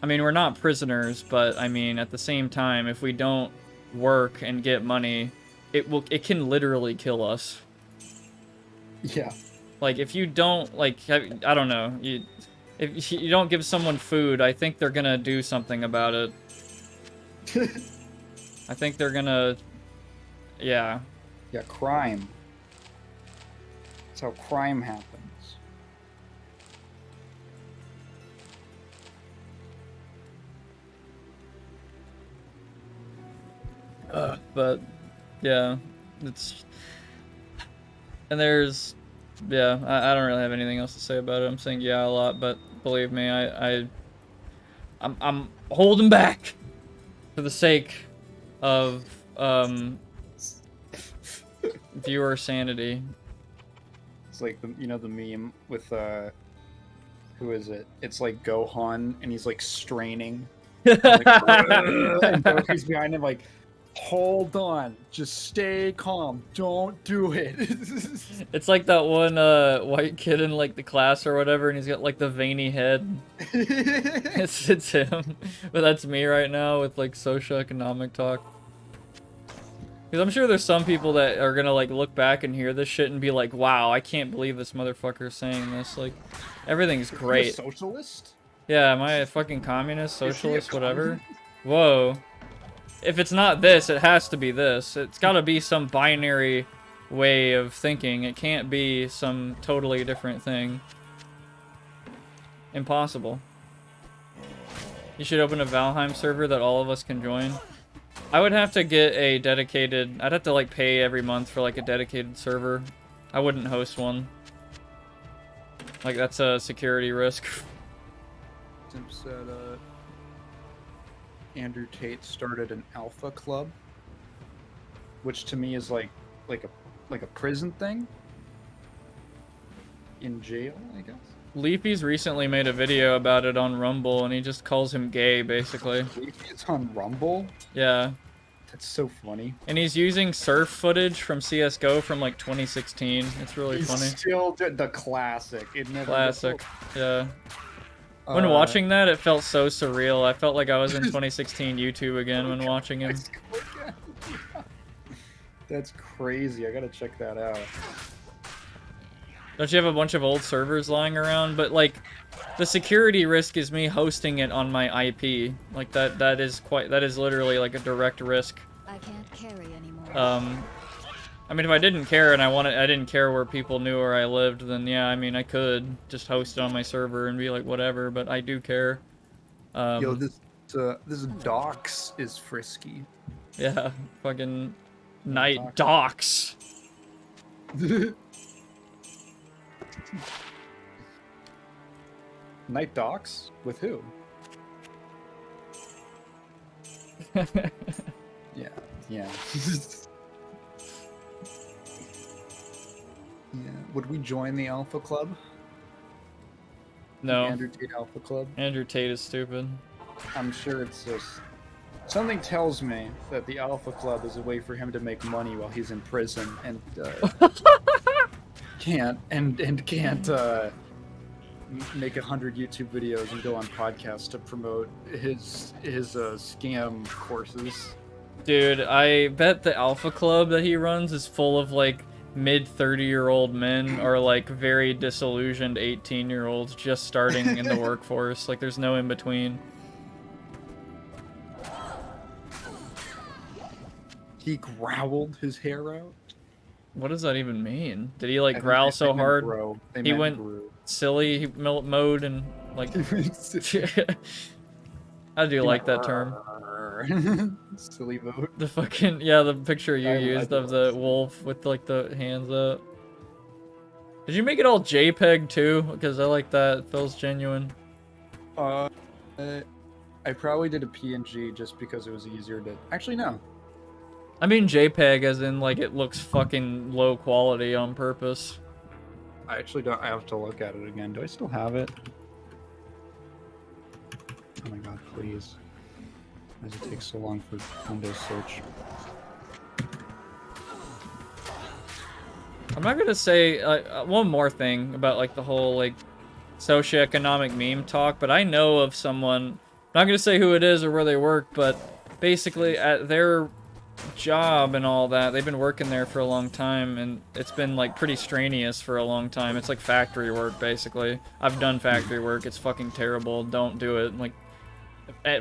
I mean, we're not prisoners, but, I mean, at the same time, if we don't work and get money, it can literally kill us. Yeah. Like, if you don't, like, I don't know, if you don't give someone food, I think they're gonna do something about it. I think they're gonna, yeah. Yeah, crime. That's how crime happens. But, yeah, it's, and there's, yeah, I don't really have anything else to say about it. I'm saying yeah a lot, but believe me, I'm holding back for the sake of, viewer sanity. It's like, the you know the meme with, who is it? It's like Gohan, and he's like straining. And Goku's behind him like, hold on, just stay calm, don't do it. It's like that one white kid in like the class or whatever, and he's got like the veiny head. It's him, but that's me right now with like socioeconomic talk. Because I'm sure there's some people that are gonna like look back and hear this shit and be like, "Wow, I can't believe this motherfucker is saying this." Like, everything's great. Are you a socialist? Yeah, am I a fucking communist, socialist, whatever? Whoa. If it's not this, it has to be this. It's gotta be some binary way of thinking. It can't be some totally different thing. Impossible. You should open a Valheim server that all of us can join. I would have to get a dedicated... I'd have to, like, pay every month for, like, a dedicated server. I wouldn't host one. Like, that's a security risk. Tim said, Andrew Tate started an alpha club, which to me is like a prison thing in jail, I guess. Leafy's recently made a video about it on Rumble, and he just calls him gay, basically. It's on Rumble? Yeah. That's so funny. And he's using surf footage from CSGO from like 2016. It's really funny. Still the classic. It never Classic. Yeah. When watching that, it felt so surreal. I felt like I was in 2016 YouTube again when watching him. That's crazy. I gotta check that out. Don't you have a bunch of old servers lying around? But like, the security risk is me hosting it on my IP. Like that is literally like a direct risk. I can't carry anymore. I mean, if I didn't care and I didn't care where people knew where I lived, then yeah, I mean, I could just host it on my server and be like, whatever, but I do care. Yo, this docs is frisky. Yeah, fucking night docs. Night docs? With who? Yeah. Yeah. Would we join the Alpha Club? No. The Andrew Tate Alpha Club? Andrew Tate is stupid. I'm sure it's just... Something tells me that the Alpha Club is a way for him to make money while he's in prison and can't make 100 YouTube videos and go on podcasts to promote his scam courses. Dude, I bet the Alpha Club that he runs is full of like mid-30-year-old men or like very disillusioned 18-year-olds just starting in the workforce. Like there's no in between. He growled his hair out. What does that even mean? Did he like growl so hard he went silly mode and like I do like that term. Sure. Silly vote. The fucking, yeah, the picture you I used do of the wolf with like the hands up. Did you make it all JPEG too? Because I like that. It feels genuine. I probably did a PNG just because it was easier to. Actually, no. I mean JPEG as in like it looks fucking low quality on purpose. I actually don't. I have to look at it again. Do I still have it? Oh my god, please. Why does it take so long for Windows search? I'm not gonna say one more thing about like the whole like socioeconomic meme talk, but I know of someone. I'm not gonna say who it is or where they work, but basically at their job and all that, they've been working there for a long time, and it's been like pretty strenuous for a long time. It's like factory work basically. I've done factory work. It's fucking terrible. Don't do it. Like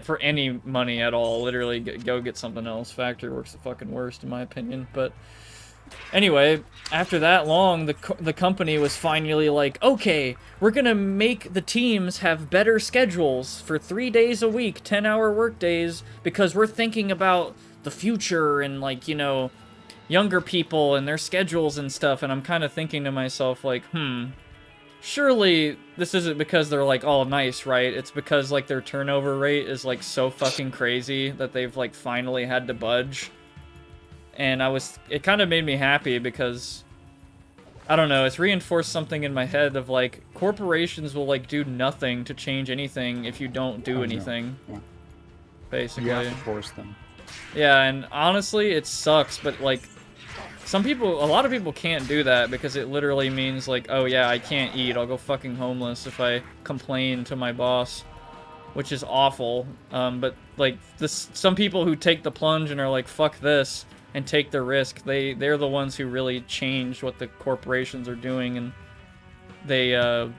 for any money at all, literally go get something else. Factory work's the fucking worst in my opinion. But anyway, after that long, the company was finally like, okay, we're gonna make the teams have better schedules for 3 days a week, 10-hour work days, because we're thinking about the future and like, you know, younger people and their schedules and stuff. And I'm kind of thinking to myself like, surely this isn't because they're like all nice, right? It's because like their turnover rate is like so fucking crazy that they've like finally had to budge. And it kind of made me happy because, I don't know, it's reinforced something in my head of like, corporations will like do nothing to change anything if you don't do anything. Yeah. Basically. You have to force them. Yeah, and honestly, it sucks, but like, a lot of people can't do that because it literally means like, oh yeah, I can't eat, I'll go fucking homeless if I complain to my boss, which is awful. But like, some people who take the plunge and are like, fuck this, and take the risk, they're the ones who really change what the corporations are doing, and they, I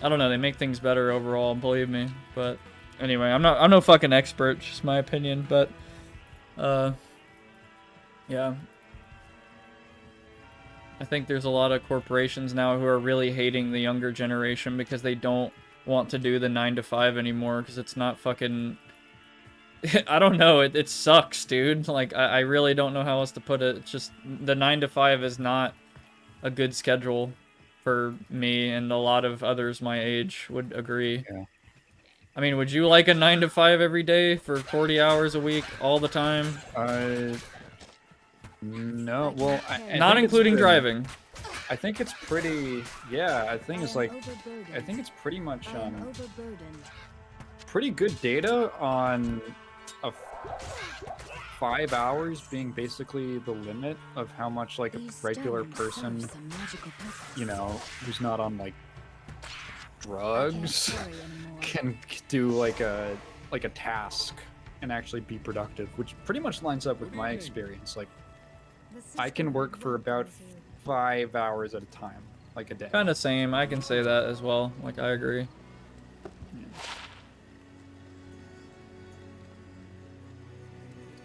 don't know, they make things better overall, believe me. But anyway, I'm no fucking expert, just my opinion, but, yeah. I think there's a lot of corporations now who are really hating the younger generation because they don't want to do the 9 to 5 anymore because it's not fucking... I don't know, it sucks, dude. Like, I really don't know how else to put it. It's just, the 9 to 5 is not a good schedule for me, and a lot of others my age would agree. Yeah. I mean, would you like a 9 to 5 every day for 40 hours a week, all the time? No, well, I Not think including driving. I think it's pretty, yeah, I think it's pretty much, pretty good data on 5 hours being basically the limit of how much, like, a regular person, you know, who's not on, like, drugs can do, like a task and actually be productive, which pretty much lines up with my experience. Like, I can work for about 5 hours at a time, like a day. Kind of same. I can say that as well. Like, I agree.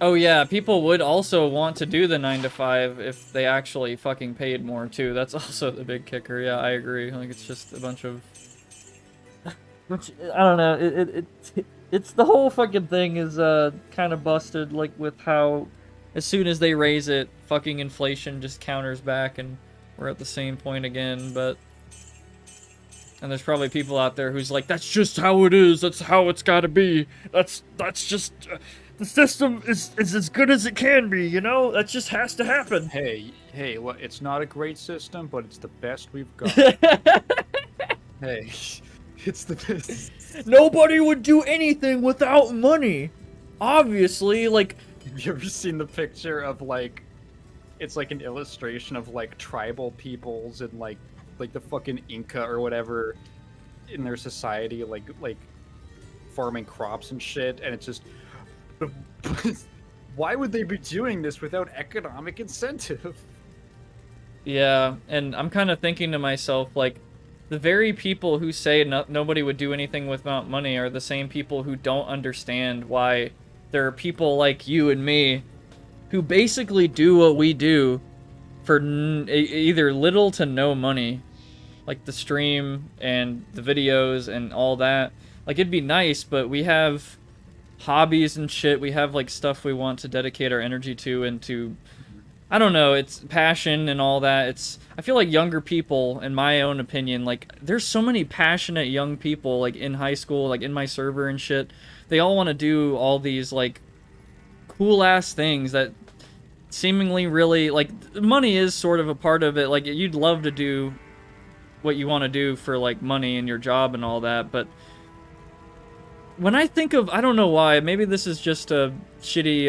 Oh yeah, people would also want to do the 9 to 5 if they actually fucking paid more too. That's also the big kicker. Yeah, I agree. Like, it's just a bunch of... Which, I don't know, it's the whole fucking thing is kind of busted, like, with how as soon as they raise it, fucking inflation just counters back and we're at the same point again. But and there's probably people out there who's like, that's just how it is, that's how it's gotta be, that's just the system is as good as it can be, you know, that just has to happen. Hey, well, it's not a great system, but it's the best we've got. Hey, it's the best. Nobody would do anything without money. Obviously, like... Have you ever seen the picture of, like... It's like an illustration of, like, tribal peoples and, like the fucking Inca or whatever in their society, like farming crops and shit, and it's just... Why would they be doing this without economic incentive? Yeah, and I'm kind of thinking to myself, like, the very people who say nobody would do anything without money are the same people who don't understand why there are people like you and me who basically do what we do for either little to no money. Like the stream and the videos and all that. Like, it'd be nice, but we have hobbies and shit. We have like stuff we want to dedicate our energy to and to, I don't know, it's passion and all that. I feel like younger people, in my own opinion, like there's so many passionate young people like in high school, like in my server and shit. They all want to do all these like cool ass things that seemingly really like money is sort of a part of it. Like you'd love to do what you want to do for like money and your job and all that, but when I think of, I don't know why, maybe this is just a shitty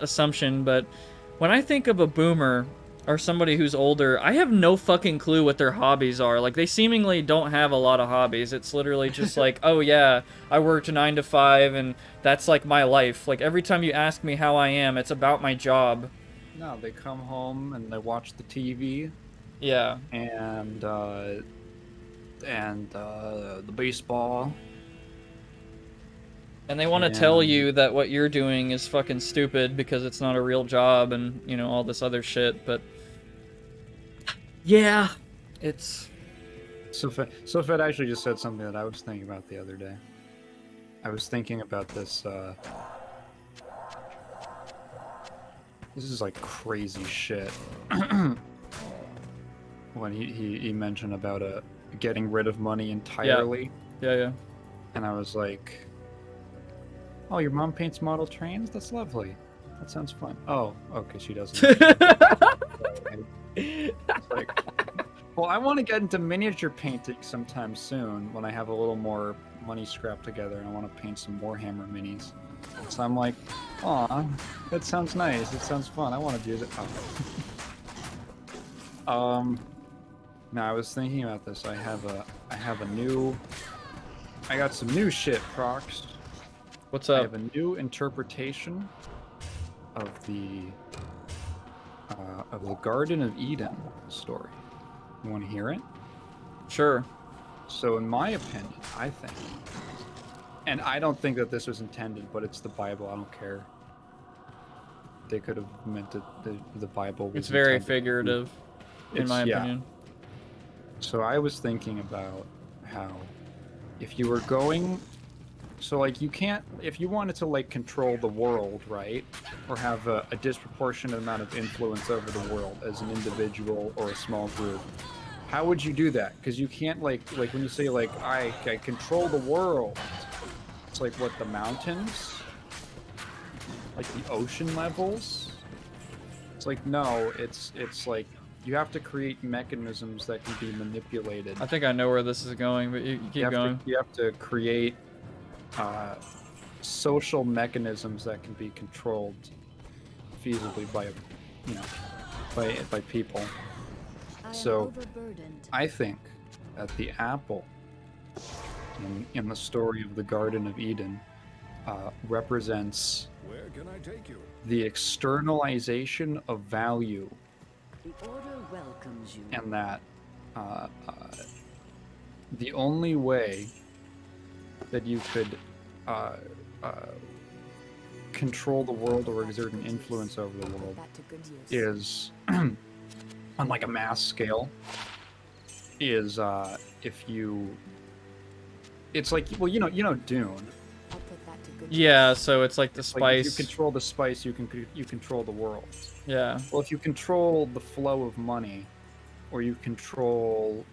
assumption, but when I think of a boomer or somebody who's older, I have no fucking clue what their hobbies are. Like, they seemingly don't have a lot of hobbies. It's literally just like, oh yeah, I worked 9 to 5 and that's like my life. Like, every time you ask me how I am, it's about my job. No, they come home and they watch the TV. Yeah. And the baseball. And they want to tell you that what you're doing is fucking stupid because it's not a real job and, you know, all this other shit, but... Yeah, it's... Sofed actually just said something that I was thinking about the other day. I was thinking about this, this is like crazy shit. When he mentioned about getting rid of money entirely. Yeah. And I was like... Oh, your mom paints model trains? That's lovely. That sounds fun. Oh, okay, she doesn't. It's like, well, I want to get into miniature painting sometime soon when I have a little more money scrapped together and I want to paint some Warhammer minis. So I'm like, aw, that sounds nice. It sounds fun. I want to do that. Oh. No, I was thinking about this. I got some new shit, Prox. What's up? I have a new interpretation of the Garden of Eden story. You want to hear it? Sure. So, in my opinion, I think, and I don't think that this was intended, but it's the Bible. I don't care. They could have meant that the Bible was. It's very intended. figurative, in my opinion. So I was thinking about how, if you were going. So, like, you can't, if you wanted to, like, control the world, right? Or have a disproportionate amount of influence over the world as an individual or a small group, how would you do that? Because you can't, like when you say, like, I control the world, it's like, what, the mountains? Like, the ocean levels? It's like, no, it's like, you have to create mechanisms that can be manipulated. I think I know where this is going, but you keep going. You have to create social mechanisms that can be controlled feasibly by, you know, by people. So I think that the apple in the story of the Garden of Eden represents Where can I take you? the externalization of value, The order welcomes you. and that the only way that you could control the world or exert an influence over the world That to good use. is on like a mass scale is if you, it's like, well, you know Dune. I'll put that to good Yeah, so it's like the spice. Like if you control the spice, you control the world. Yeah. Well, if you control the flow of money, or you control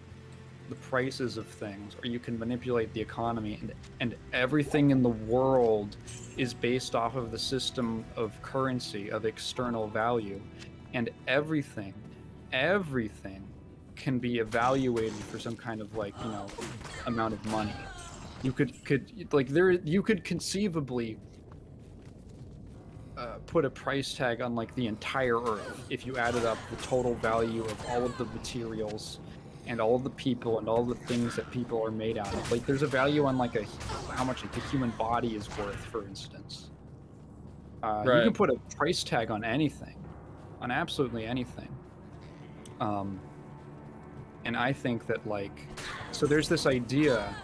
the prices of things, or you can manipulate the economy, and everything in the world is based off of the system of currency, of external value, and everything can be evaluated for some kind of, like, you know, amount of money. You could like you could conceivably put a price tag on, like, the entire Earth if you added up the total value of all of the materials and all of the people and all the things that people are made out of. Like, there's a value on, like, how much the human body is worth, for instance. Right. You can put a price tag on anything, on absolutely anything. And I think that, like, so there's this idea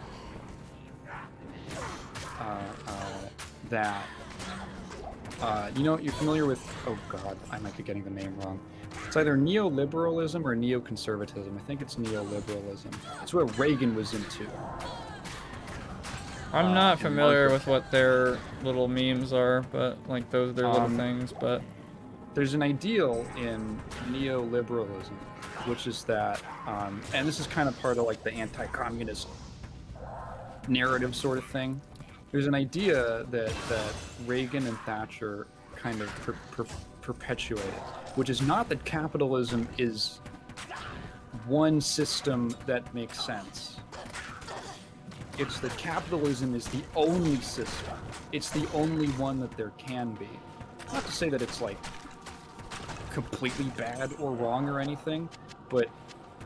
that, you know, you're familiar with, oh god, I might be getting the name wrong. It's either neoliberalism or neoconservatism. I think it's neoliberalism. It's what Reagan was into. I'm not and familiar Margaret with what their little memes are, but like those are their little things. But there's an ideal in neoliberalism, which is that, and this is kind of part of like the anti-communist narrative sort of thing. There's an idea that Reagan and Thatcher kind of perpetuated, which is not that capitalism is one system that makes sense. It's that capitalism is the only system. It's the only one that there can be. Not to say that it's like completely bad or wrong or anything, but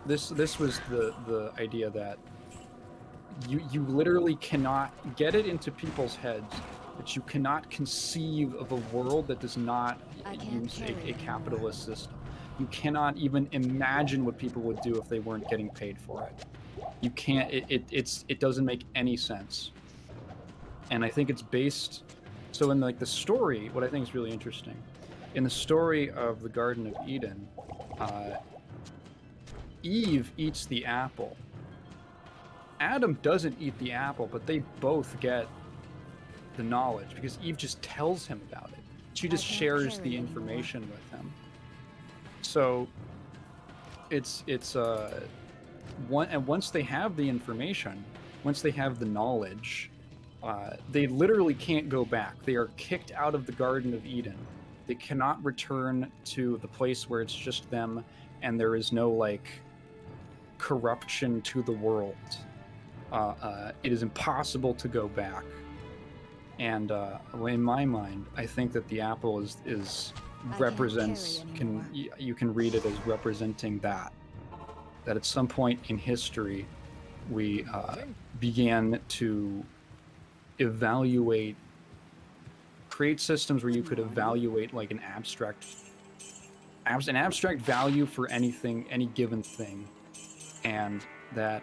this was the idea that you literally cannot get it into people's heads that you cannot conceive of a world that does not use a capitalist system. You cannot even imagine what people would do if they weren't getting paid for it. You can't. It doesn't make any sense. And I think it's based. So in like the story, what I think is really interesting, in the story of the Garden of Eden, Eve eats the apple. Adam doesn't eat the apple, but they both get the knowledge because Eve just tells him about it. She just shares the information with him. So it's once they have the information, once they have the knowledge, they literally can't go back. They are kicked out of the Garden of Eden. They cannot return to the place where it's just them and there is no like corruption to the world. It is impossible to go back. And in my mind, I think that the apple is represents you can read it as representing that at some point in history we began to create systems where you could evaluate like an abstract value for anything, any given thing, and that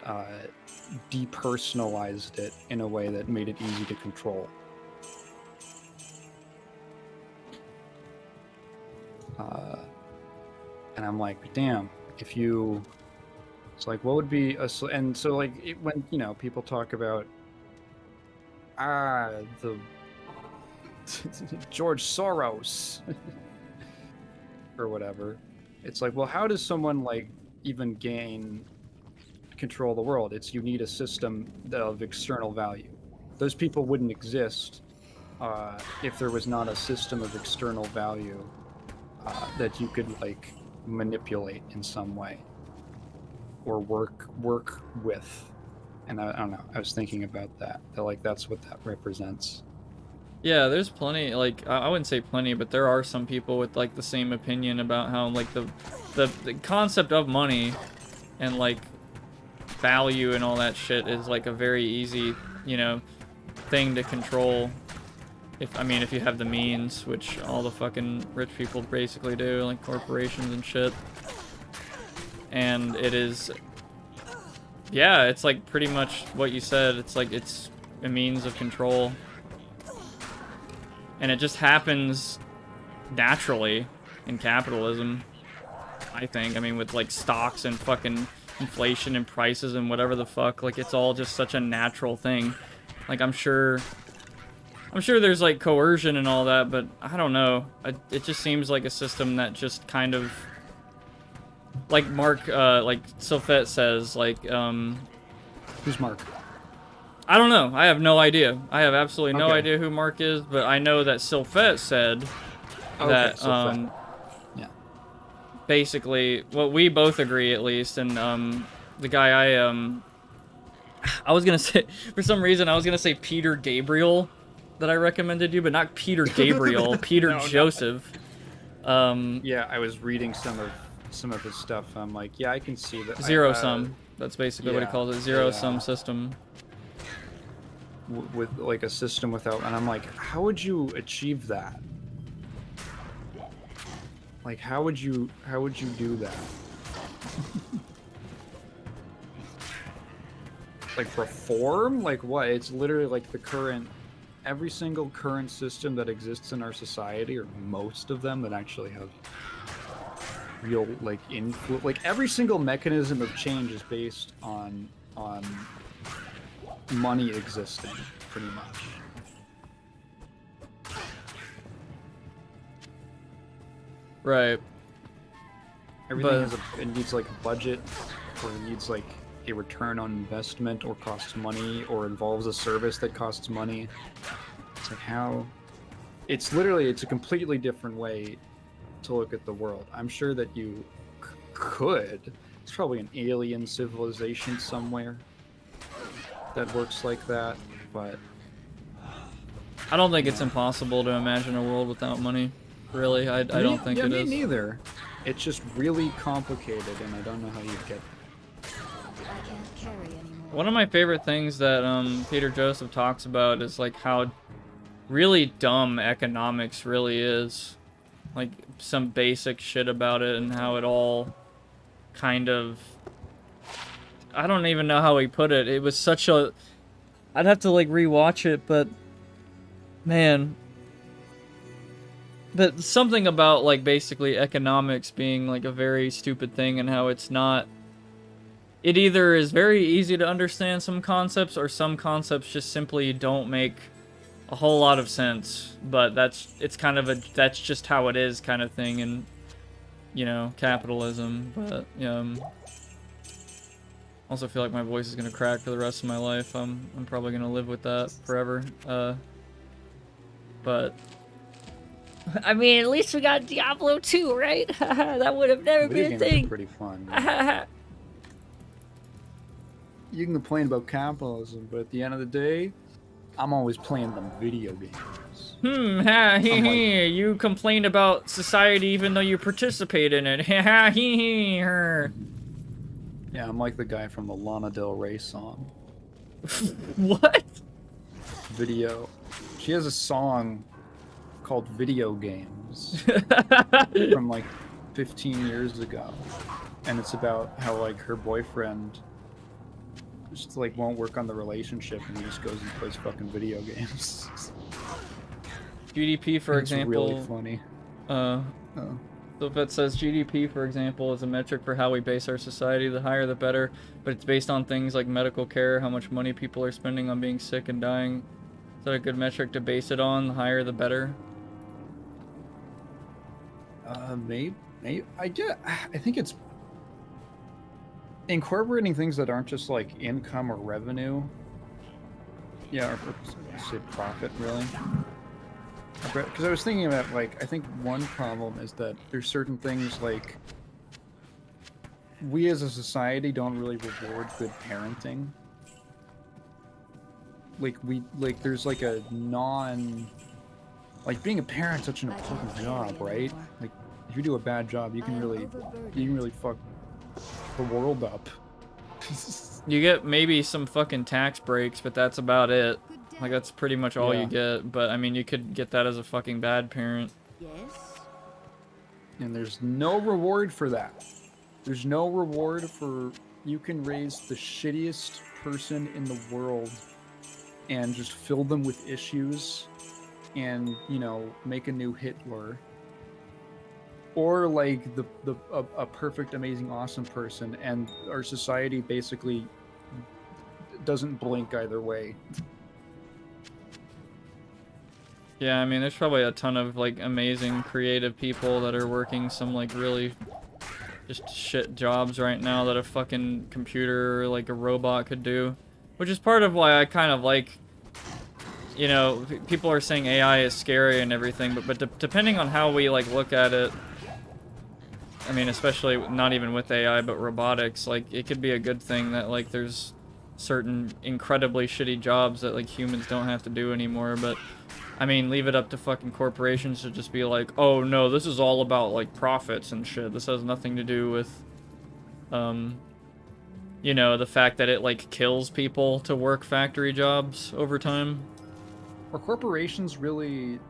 depersonalized it in a way that made it easy to control. And I'm like, damn, if you, it's like, what would be a, and so like when, you know, people talk about, the George Soros or whatever, it's like, well, how does someone like even gain control of the world? It's, you need a system of external value. Those people wouldn't exist if there was not a system of external value that you could like manipulate in some way or work with. And I don't know, I was thinking about that like that's what that represents. yeah, there's plenty, like I wouldn't say plenty, but there are some people with like the same opinion about how like the concept of money and like value and all that shit is like a very easy, you know, thing to control. If you have the means, which all the fucking rich people basically do, like corporations and shit. And it is, yeah, it's like pretty much what you said. It's like it's a means of control. And it just happens naturally in capitalism, I think. I mean, with like stocks and fucking inflation and prices and whatever the fuck, like it's all just such a natural thing. Like I'm sure there's like coercion and all that, but I don't know. It just seems like a system that just kind of, like Mark, like Sylphet says, like, Who's Mark? I don't know. I have no idea. I have absolutely no idea who Mark is, but I know that Sylphet said that, Sylphet. Yeah. Basically, well, we both agree at least, and the guy I was gonna say, for some reason, I was gonna say Peter Gabriel that I recommended you, but not Peter Gabriel, Peter No, Joseph. Yeah, I was reading some of his stuff. I'm like, yeah, I can see that. Zero sum. That's basically what he yeah, calls it. Zero sum system. With like a system without, and I'm like, how would you achieve that? Like, how would you do that? Like reform? Like what? It's literally like every single current system that exists in our society, or most of them that actually have real like influence. Like every single mechanism of change is based on money existing. pretty much. Right. Everything But- it needs like a budget, or it needs like a return on investment, or costs money, or involves a service that costs money. It's like how... It's a completely different way to look at the world. I'm sure that you could. It's probably an alien civilization somewhere that works like that, but... I don't think it's impossible to imagine a world without money. Really, I don't think it me is. neither. It's just really complicated, and I don't know how you get I can't carry anymore. One of my favorite things that Peter Joseph talks about is like how really dumb economics really is. Like some basic shit about it and how it all kind of... I don't even know how he put it. It was such a... I'd have to like rewatch it, but man... But something about like basically economics being like a very stupid thing and how it's not... It either is very easy to understand some concepts or some concepts just simply don't make a whole lot of sense. But it's kind of that's just how it is kind of thing in, you know, capitalism. But also feel like my voice is gonna crack for the rest of my life. I'm probably gonna live with that forever. But I mean, at least we got Diablo 2, right? That would have never Video been a games are thing. pretty fun. You can complain about capitalism, but at the end of the day, I'm always playing them video games. You complain about society even though you participate in it. Yeah, I'm like the guy from the Lana Del Rey song. What? Video. She has a song called Video Games from like 15 years ago. And it's about how like her boyfriend just like won't work on the relationship and he just goes and plays fucking video games. GDP, for It's example. really funny. So if it says GDP, for example, is a metric for how we base our society, the higher the better, but it's based on things like medical care, how much money people are spending on being sick and dying. Is that a good metric to base it on? The higher the better? Maybe I think it's incorporating things that aren't just like income or revenue. Yeah, or say profit, really. Because I was thinking about, like, I think one problem is that there's certain things, like, we as a society don't really reward good parenting. Like, there's, like, a like, being a parent's such an important job, right? Like, if you do a bad job, you can really fuck the world up. You get maybe some fucking tax breaks, but that's about it. Like, that's pretty much all you get. But, I mean, you could get that as a fucking bad parent. Yes. And there's no reward for that. There's no reward for... You can raise the shittiest person in the world and just fill them with issues and, you know, make a new Hitler. Or, like, a perfect, amazing, awesome person, and our society basically doesn't blink either way. Yeah, I mean, there's probably a ton of, like, amazing, creative people that are working some, like, really just shit jobs right now that a fucking computer or, like, a robot could do. Which is part of why I kind of like, you know, people are saying AI is scary and everything, but depending on how we, like, look at it, I mean, especially not even with AI, but robotics, like, it could be a good thing that, like, there's certain incredibly shitty jobs that, like, humans don't have to do anymore, but... I mean, leave it up to fucking corporations to just be like, oh no, this is all about, like, profits and shit. This has nothing to do with, you know, the fact that it, like, kills people to work factory jobs over time. Are corporations really...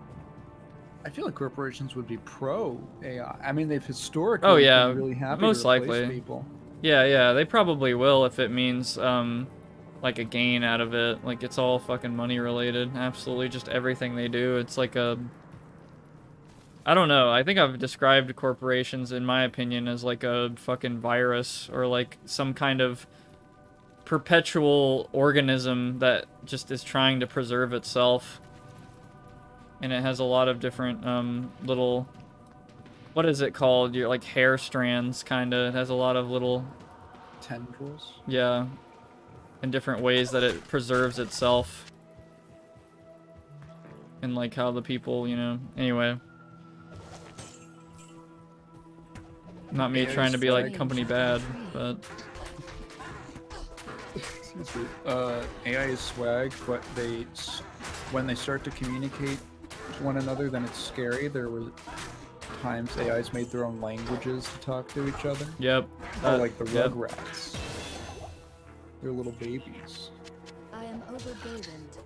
I feel like corporations would be pro-AI. I mean, they've historically been really happy most to replace likely. people. Yeah, they probably will if it means, like a gain out of it. Like, it's all fucking money related. Absolutely, just everything they do. It's like a... I don't know. I think I've described corporations, in my opinion, as like a fucking virus or like some kind of perpetual organism that just is trying to preserve itself. And it has a lot of different little, what is it called? Your like hair strands, kind of. It has a lot of little Tendrils. yeah, in different ways that it preserves itself. And like how the people, you know, anyway. Not me trying to be like company bad, but Excuse me. AI is swag, but when they start to communicate to one another, then it's scary. There were times AIs made their own languages to talk to each other. yep. Oh, like the yep. Rugrats. They're little babies. I am overburdened.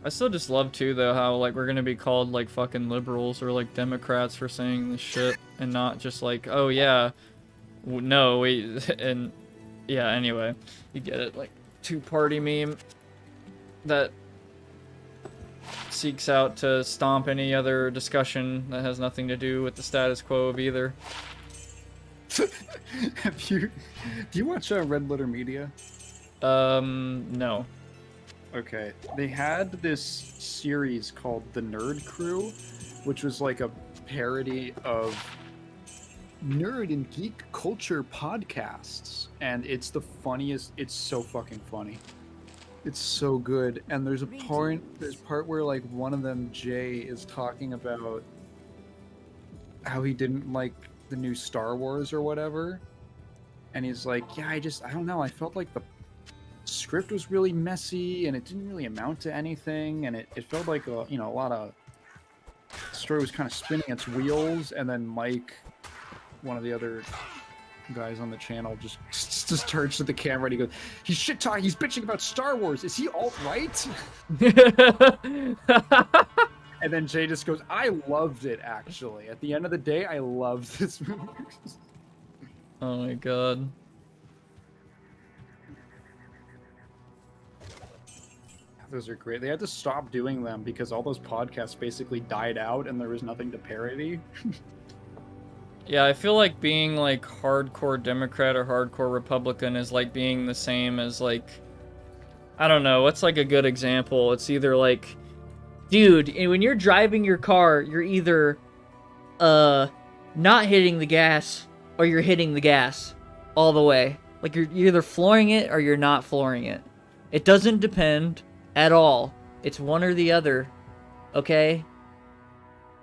I still just love too though how like we're gonna be called like fucking liberals or like Democrats for saying this shit and not just like, oh yeah, no we and yeah, anyway, you get it, like two-party meme that seeks out to stomp any other discussion that has nothing to do with the status quo of either. Do you watch Red Letter Media? No. Okay, they had this series called The Nerd Crew, which was like a parody of nerd and geek culture podcasts, and it's the funniest. It's so fucking funny. It's so good. And there's part where like one of them, Jay, is talking about how he didn't like the new Star Wars or whatever, and he's like, yeah, I don't know, I felt like the script was really messy and it didn't really amount to anything, and it felt like a lot of story was kind of spinning its wheels. And then Mike, one of the other guys on the channel, just turns to the camera and he goes, he's shit talking, he's bitching about Star Wars, is he alt-right? And then Jay just goes, I loved it, actually. At the end of the day, I loved this movie. Oh my god. Those are great. They had to stop doing them because all those podcasts basically died out and there was nothing to parody. Yeah, I feel like being like hardcore Democrat or hardcore Republican is like being the same as like, I don't know, what's like a good example? It's either like, dude, when you're driving your car, you're either not hitting the gas or you're hitting the gas all the way. Like you're either flooring it or you're not flooring it. It doesn't depend at all. It's one or the other. Okay?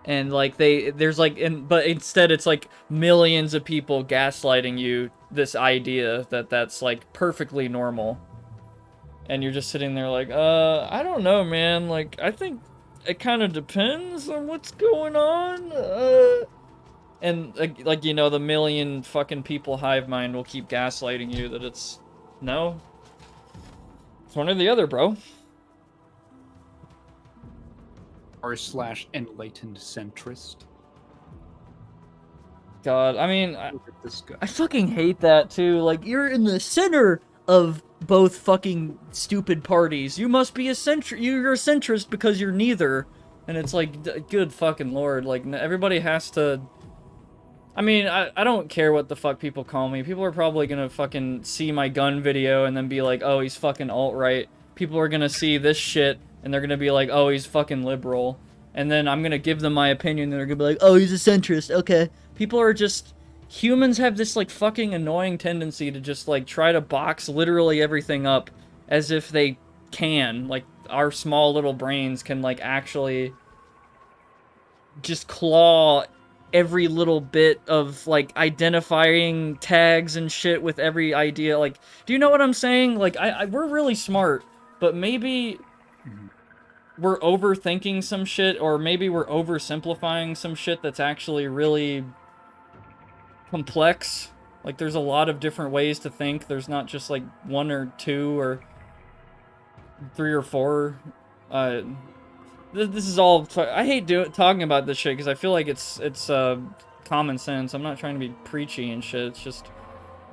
And like but instead it's like millions of people gaslighting you this idea that that's like perfectly normal. And you're just sitting there like, I don't know, man. Like, I think it kind of depends on what's going on. And like, you know, the million fucking people hive mind will keep gaslighting you that it's no. It's one or the other, bro. r/enlightened centrist. God, I mean, Look at this guy. I fucking hate that too. Like, you're in the center of both fucking stupid parties. You must be a you're a centrist because you're neither. And it's like, good fucking lord. Like, everybody has to. I mean, I don't care what the fuck people call me. People are probably gonna fucking see my gun video and then be like, oh, he's fucking alt-right. People are gonna see this shit and they're gonna be like, oh, he's fucking liberal. And then I'm gonna give them my opinion and they're gonna be like, oh, he's a centrist, okay. People are just... Humans have this, like, fucking annoying tendency to just, like, try to box literally everything up as if they can. Like, our small little brains can, like, actually just claw every little bit of, like, identifying tags and shit with every idea. Like, do you know what I'm saying? Like, we're really smart, but maybe we're overthinking some shit, or maybe we're oversimplifying some shit that's actually really complex. Like, there's a lot of different ways to think. There's not just, like, one or two or three or four. This is all... I hate talking about this shit because I feel like it's common sense. I'm not trying to be preachy and shit. It's just...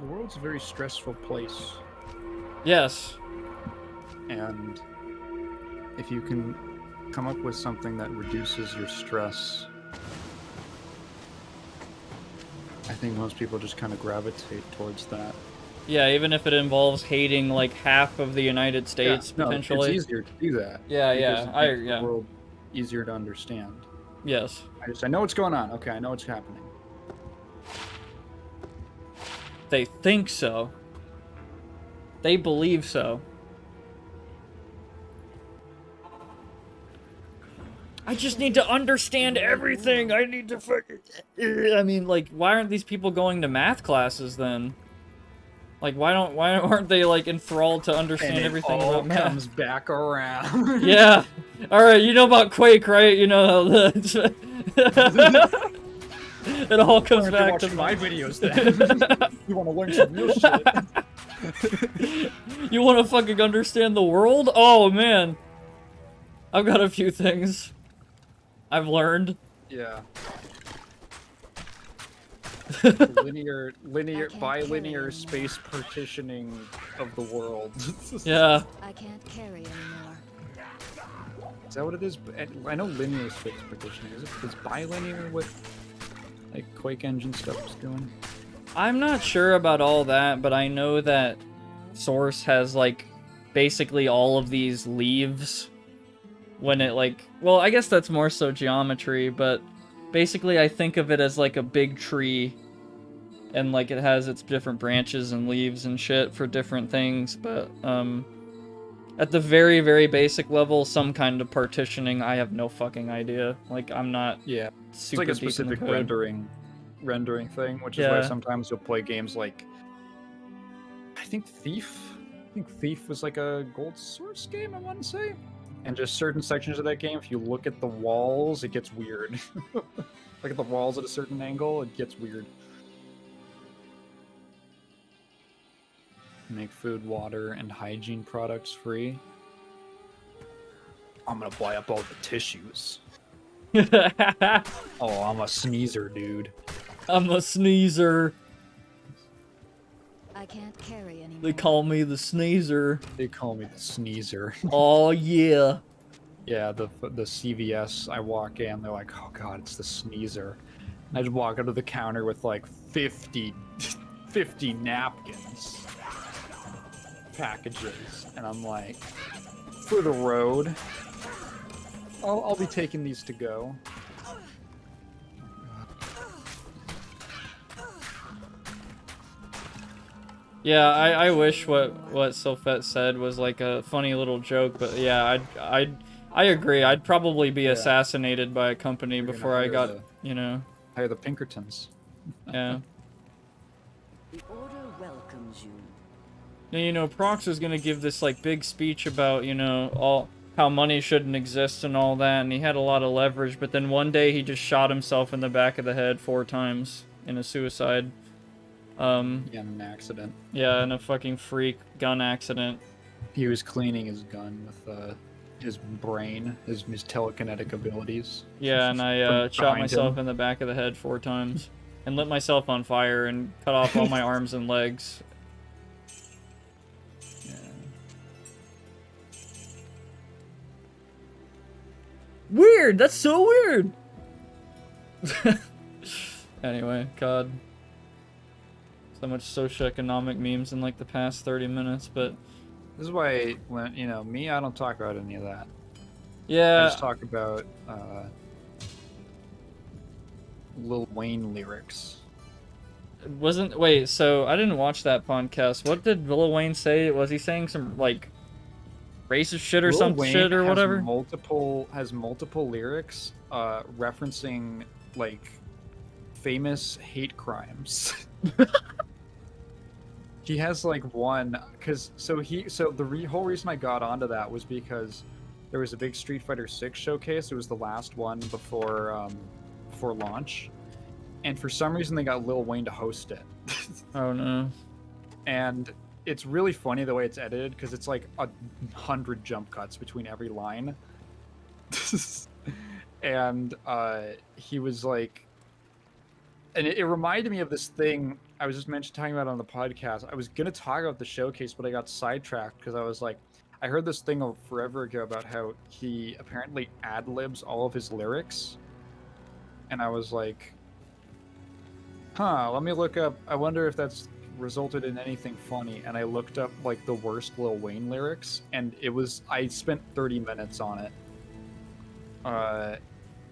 the world's a very stressful place, Yes. and if you can come up with something that reduces your stress, I think most people just kind of gravitate towards that. Yeah, even if it involves hating like half of the United States potentially. It's easier to do that. Yeah, because yeah, it makes the world easier to understand. Yes. I know what's going on. Okay, I know what's happening. They think so. They believe so. I just need to understand everything. I need to fucking... I mean, like, why aren't these people going to math classes then? Like, why aren't they like enthralled to understand And everything it all about math? comes back around. Yeah. All right, you know about Quake, right? You know how the... It all comes back to my videos then. You want to learn some real shit. You want to fucking understand the world? Oh man, I've got a few things I've learned. Yeah. bilinear space partitioning of the world. Yeah. I can't carry anymore. Is that what it is? I know linear space partitioning. Is bilinear what like Quake engine stuff is doing? I'm not sure about all that, but I know that Source has like basically all of these leaves when it like, well, I guess that's more so geometry, but basically I think of it as like a big tree and like it has its different branches and leaves and shit for different things, but at the very, very basic level, some kind of partitioning, I have no fucking idea. Like, I'm not It's like a specific rendering thing, which is why sometimes you'll play games like I think Thief was like a Gold Source game, I want to say. And just certain sections of that game, if you look at the walls, it gets weird. Look at the walls at a certain angle, it gets weird. Make food, water, and hygiene products free. I'm gonna buy up all the tissues. Oh, I'm a sneezer, dude. I'm a sneezer. I can't carry anymore. They call me the sneezer. They call me the sneezer. Oh yeah. Yeah, the CVS, I walk in, they're like, oh god, it's the sneezer. I just walk up to the counter with like 50 napkins. Packages, and I'm like, for the road. I'll be taking these to go. Yeah, I wish what Sylphet said was like a funny little joke, but yeah, I agree. I'd probably be assassinated by a company before I got, you know. Hire the Pinkertons. Yeah. The order welcomes you. Now, you know, Prox is gonna give this like big speech about, you know, how money shouldn't exist and all that, and he had a lot of leverage, but then one day he just shot himself in the back of the head 4 times in a suicide. Yeah, an accident. Yeah, in a fucking freak gun accident. He was cleaning his gun with his brain, his telekinetic abilities. Yeah, and I shot myself in the back of the head 4 times, and lit myself on fire and cut off all my arms and legs. Yeah. Weird. That's so weird. Anyway, God. So much socioeconomic memes in like the past 30 minutes, but this is why when me, I don't talk about any of that. Yeah. I just talk about Lil Wayne lyrics. Wait, so I didn't watch that podcast. What did Lil Wayne say? Was he saying some like racist shit or some shit or whatever? Has multiple lyrics referencing like famous hate crimes. He has like one the whole reason I got onto that was because there was a big Street Fighter 6 showcase. It was the last one before launch, and for some reason they got Lil Wayne to host it. Oh no. And it's really funny the way it's edited because it's like 100 jump cuts between every line. And he was like, and it reminded me of this thing. I was just talking about it on the podcast. I was gonna talk about the showcase, but I got sidetracked because I was like, I heard this thing forever ago about how he apparently ad-libs all of his lyrics, and I was like, huh, let me look up. I wonder if that's resulted in anything funny. And I looked up like the worst Lil Wayne lyrics, and I spent 30 minutes on it.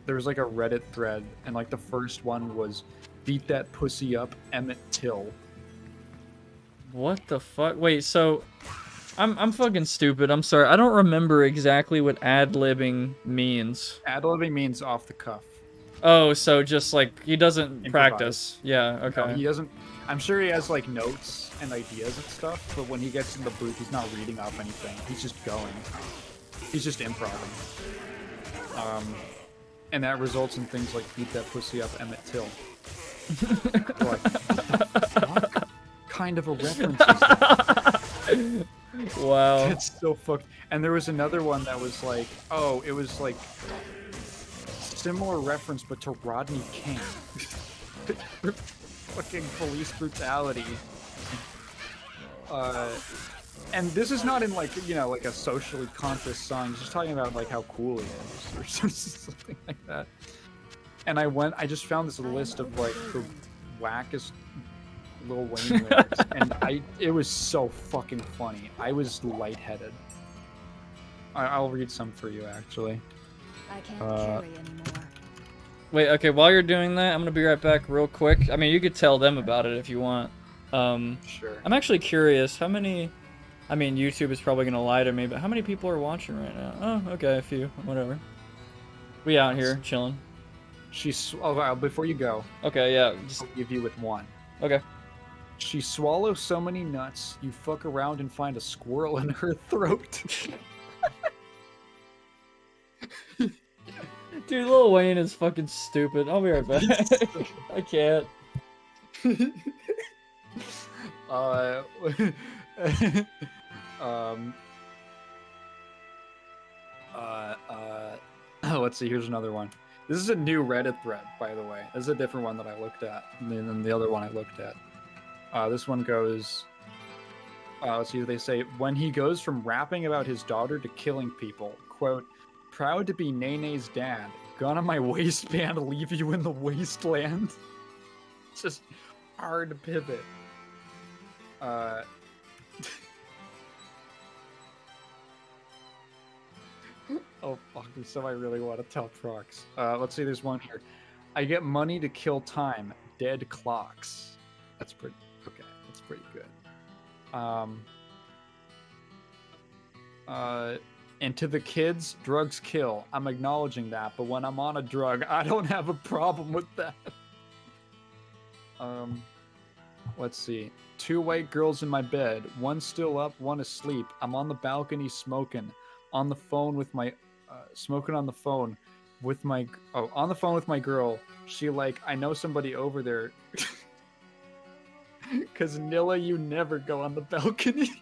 There was like a Reddit thread, and like the first one was, "Beat that pussy up, Emmett Till." What the fuck? Wait, so I'm fucking stupid. I'm sorry. I don't remember exactly what ad-libbing means. Ad-libbing means off the cuff. Oh, so just like he doesn't Improvise. practice. Yeah, okay. No, he doesn't. I'm sure he has like notes and ideas and stuff, but when he gets in the booth, he's not reading off anything. He's just going. He's just improvising. And that results in things like "Beat that pussy up, Emmett Till." Like, what the fuck kind of a reference is that? Wow. It's so fucked. And there was another one that was like, oh, it was like similar reference, but to Rodney King. Fucking police brutality. And this is not in like, you know, like a socially conscious song. He's just talking about like how cool he is or something like that. And I just found this list of like the wackest Lil Wayne lyrics, and it was so fucking funny. I was lightheaded. I'll read some for you actually. I can't carry anymore. Wait, okay, while you're doing that, I'm gonna be right back real quick. I mean, you could tell them about it if you want. Sure. I'm actually curious, how many... I mean, YouTube is probably gonna lie to me, but how many people are watching right now? Oh, okay, a few. Whatever. We out here, chilling. Before you go, Okay, yeah. I'll give you with one. Okay. She swallows so many nuts, you fuck around and find a squirrel in her throat. Dude, Lil Wayne is fucking stupid. I'll be right back. I can't. Let's see, here's another one. This is a new Reddit thread, by the way. This is a different one that I looked at than the other one I looked at. This one goes, let's see, they say, when he goes from rapping about his daughter to killing people, quote, proud to be Nene's dad, gun on my waistband, leave you in the wasteland. It's just hard to pivot. Oh fuck, so I really want to tell Prox. Let's see, there's one here. I get money to kill time, dead clocks. That's pretty, okay, that's pretty good. And to the kids, drugs kill. I'm acknowledging that, but when I'm on a drug, I don't have a problem with that. Let's see. 2 white girls in my bed, one still up, one asleep. I'm on the balcony smoking, on the phone with my, smoking on the phone with my, on the phone with my girl. She like, I know somebody over there. Cause Nilla, you never go on the balcony.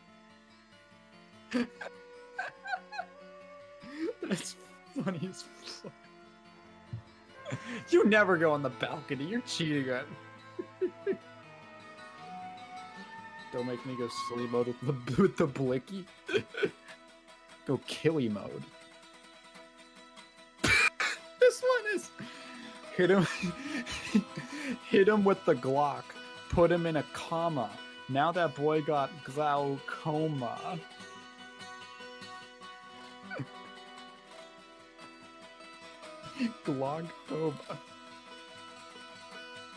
That's funny as fuck. You never go on the balcony. You're cheating on. Don't make me go silly mode with the blicky. Go killy mode. This one is hit him with the Glock. Put him in a comma. Now that boy got glaucoma. Glaucoma.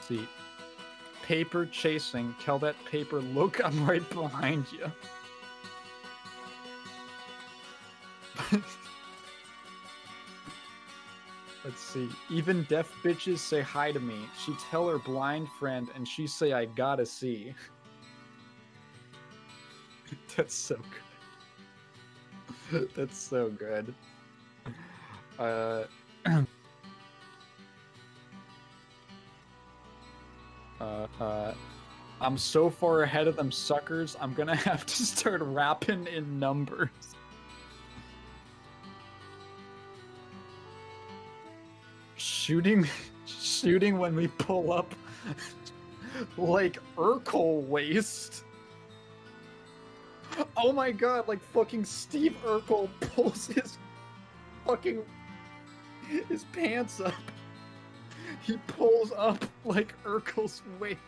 See. Paper chasing. Tell that paper, look, I'm right behind you. Let's see. Even deaf bitches say hi to me. She tell her blind friend and she say I gotta see. That's so good. That's so good. I'm so far ahead of them suckers, I'm gonna have to start rapping in numbers. Shooting when we pull up. like Urkel waist. Oh my god, like fucking Steve Urkel pulls his fucking his pants up. He pulls up like Urkel's waist.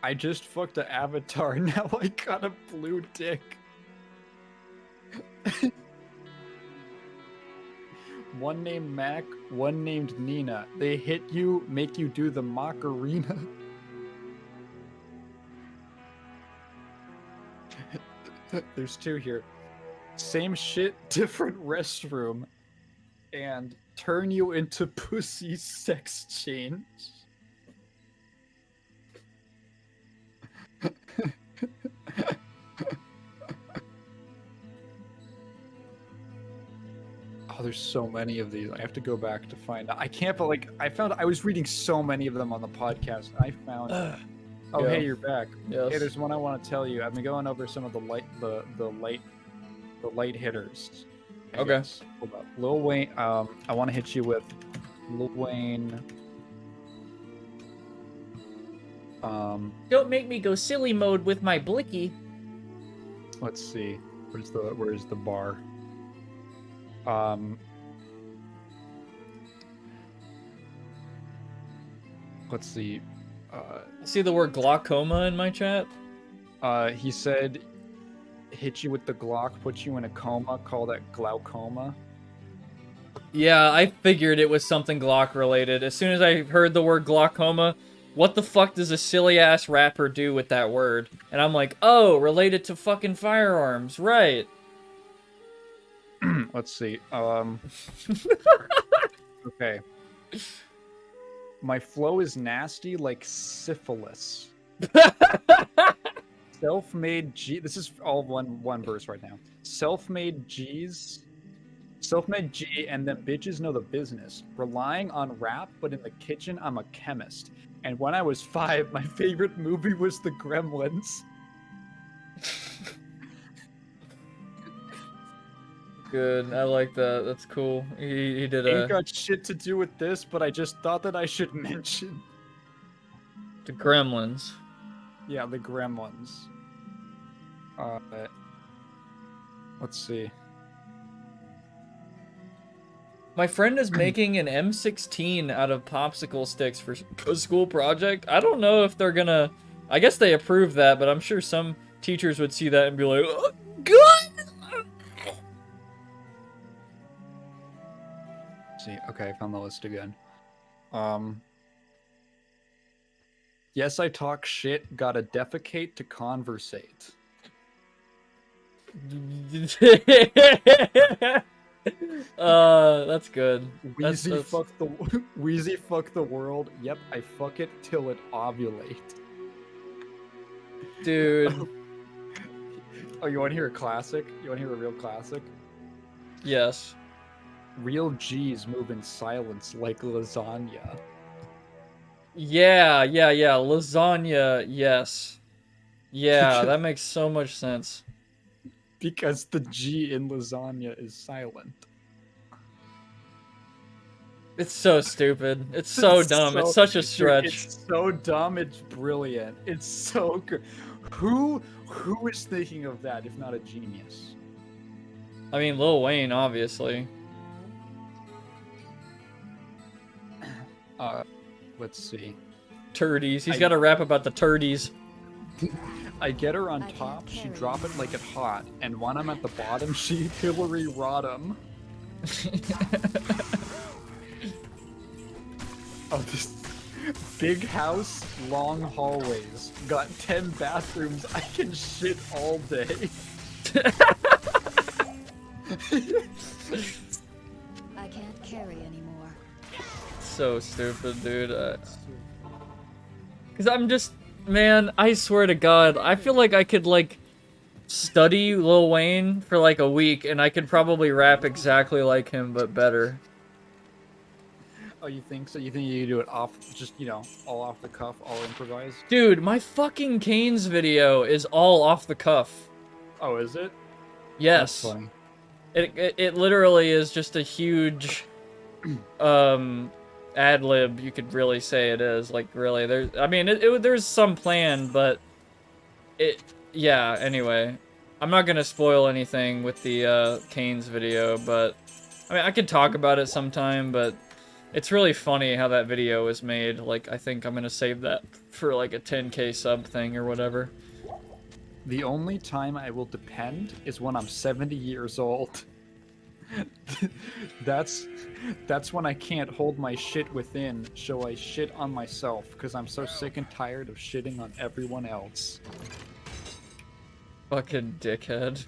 I just fucked an avatar, now I got a blue dick. One named Mac, one named Nina. They hit you, make you do the Macarena. There's two here. Same shit, different restroom. And turn you into pussy sex change. Oh, there's so many of these. I have to go back to find out. I can't, but like, I was reading so many of them on the podcast. I found. Oh, Yeah. hey, you're back. Yes. Hey, there's one I want to tell you. I've been going over some of the light hitters. I Okay. guess. Hold up. Lil Wayne. I want to hit you with Lil Wayne. Don't make me go silly mode with my blicky. Let's see. Where's the bar? Let's see. See the word glaucoma in my chat? He said, hit you with the Glock, put you in a coma, call that glaucoma. Yeah, I figured it was something Glock related. As soon as I heard the word glaucoma, what the fuck does a silly ass rapper do with that word? And I'm like, oh, related to fucking firearms, right? Let's see. Okay. My flow is nasty like syphilis. Self-made G. This is all one verse right now. Self-made G's. Self-made G, and then bitches know the business. Relying on rap, but in the kitchen, I'm a chemist. And when I was 5, my favorite movie was The Gremlins. Good, I like that. That's cool. He did Ain't a got shit to do with this, but I just thought that I should mention. the Gremlins. Yeah, The Gremlins. Let's see. My friend is making an M16 out of popsicle sticks for a school project. I don't know if they're gonna. I guess they approve that, but I'm sure some teachers would see that and be like, oh, "Good." See, okay, I found the list again. Yes, I talk shit. Gotta defecate to conversate. That's good. Wheezy That's- fuck the Wheezy fuck the world. Yep, I fuck it till it ovulate. Dude. Oh, you want to hear a classic? You want to hear a real classic? Yes. Real G's move in silence like lasagna. Yeah. Lasagna, yes. Yeah, that makes so much sense. Because the G in lasagna is silent. It's so stupid. It's so dumb. It's such a stretch. It's so dumb. It's brilliant. It's so good. Who is thinking of that if not a genius? I mean, Lil Wayne, obviously. Let's see. Turdies. He's got to rap about the turdies. I get her on I can't top, she carry drop it like it hot, and when I'm at the bottom, she Hillary Rodham. Oh, this big house, long hallways, got 10 bathrooms. I can shit all day. I can't carry anymore. So stupid, dude. Because I'm just... Man, I swear to God, I feel like I could, like, study Lil Wayne for, like, a week, and I could probably rap exactly like him, but better. Oh, you think so? You think you do it off, just, you know, all off the cuff, all improvised? Dude, my fucking Canes video is all off the cuff. Oh, is it? Yes. That's funny. It literally is just a huge ad lib, you could really say it is. Like, really, there's some plan, but yeah, anyway. I'm not gonna spoil anything with the Kane's video, but I mean, I could talk about it sometime, but it's really funny how that video was made. Like, I think I'm gonna save that for like a 10K sub thing or whatever. The only time I will depend is when I'm 70 years old. that's when I can't hold my shit within, so I shit on myself because I'm so sick and tired of shitting on everyone else. Fucking dickhead.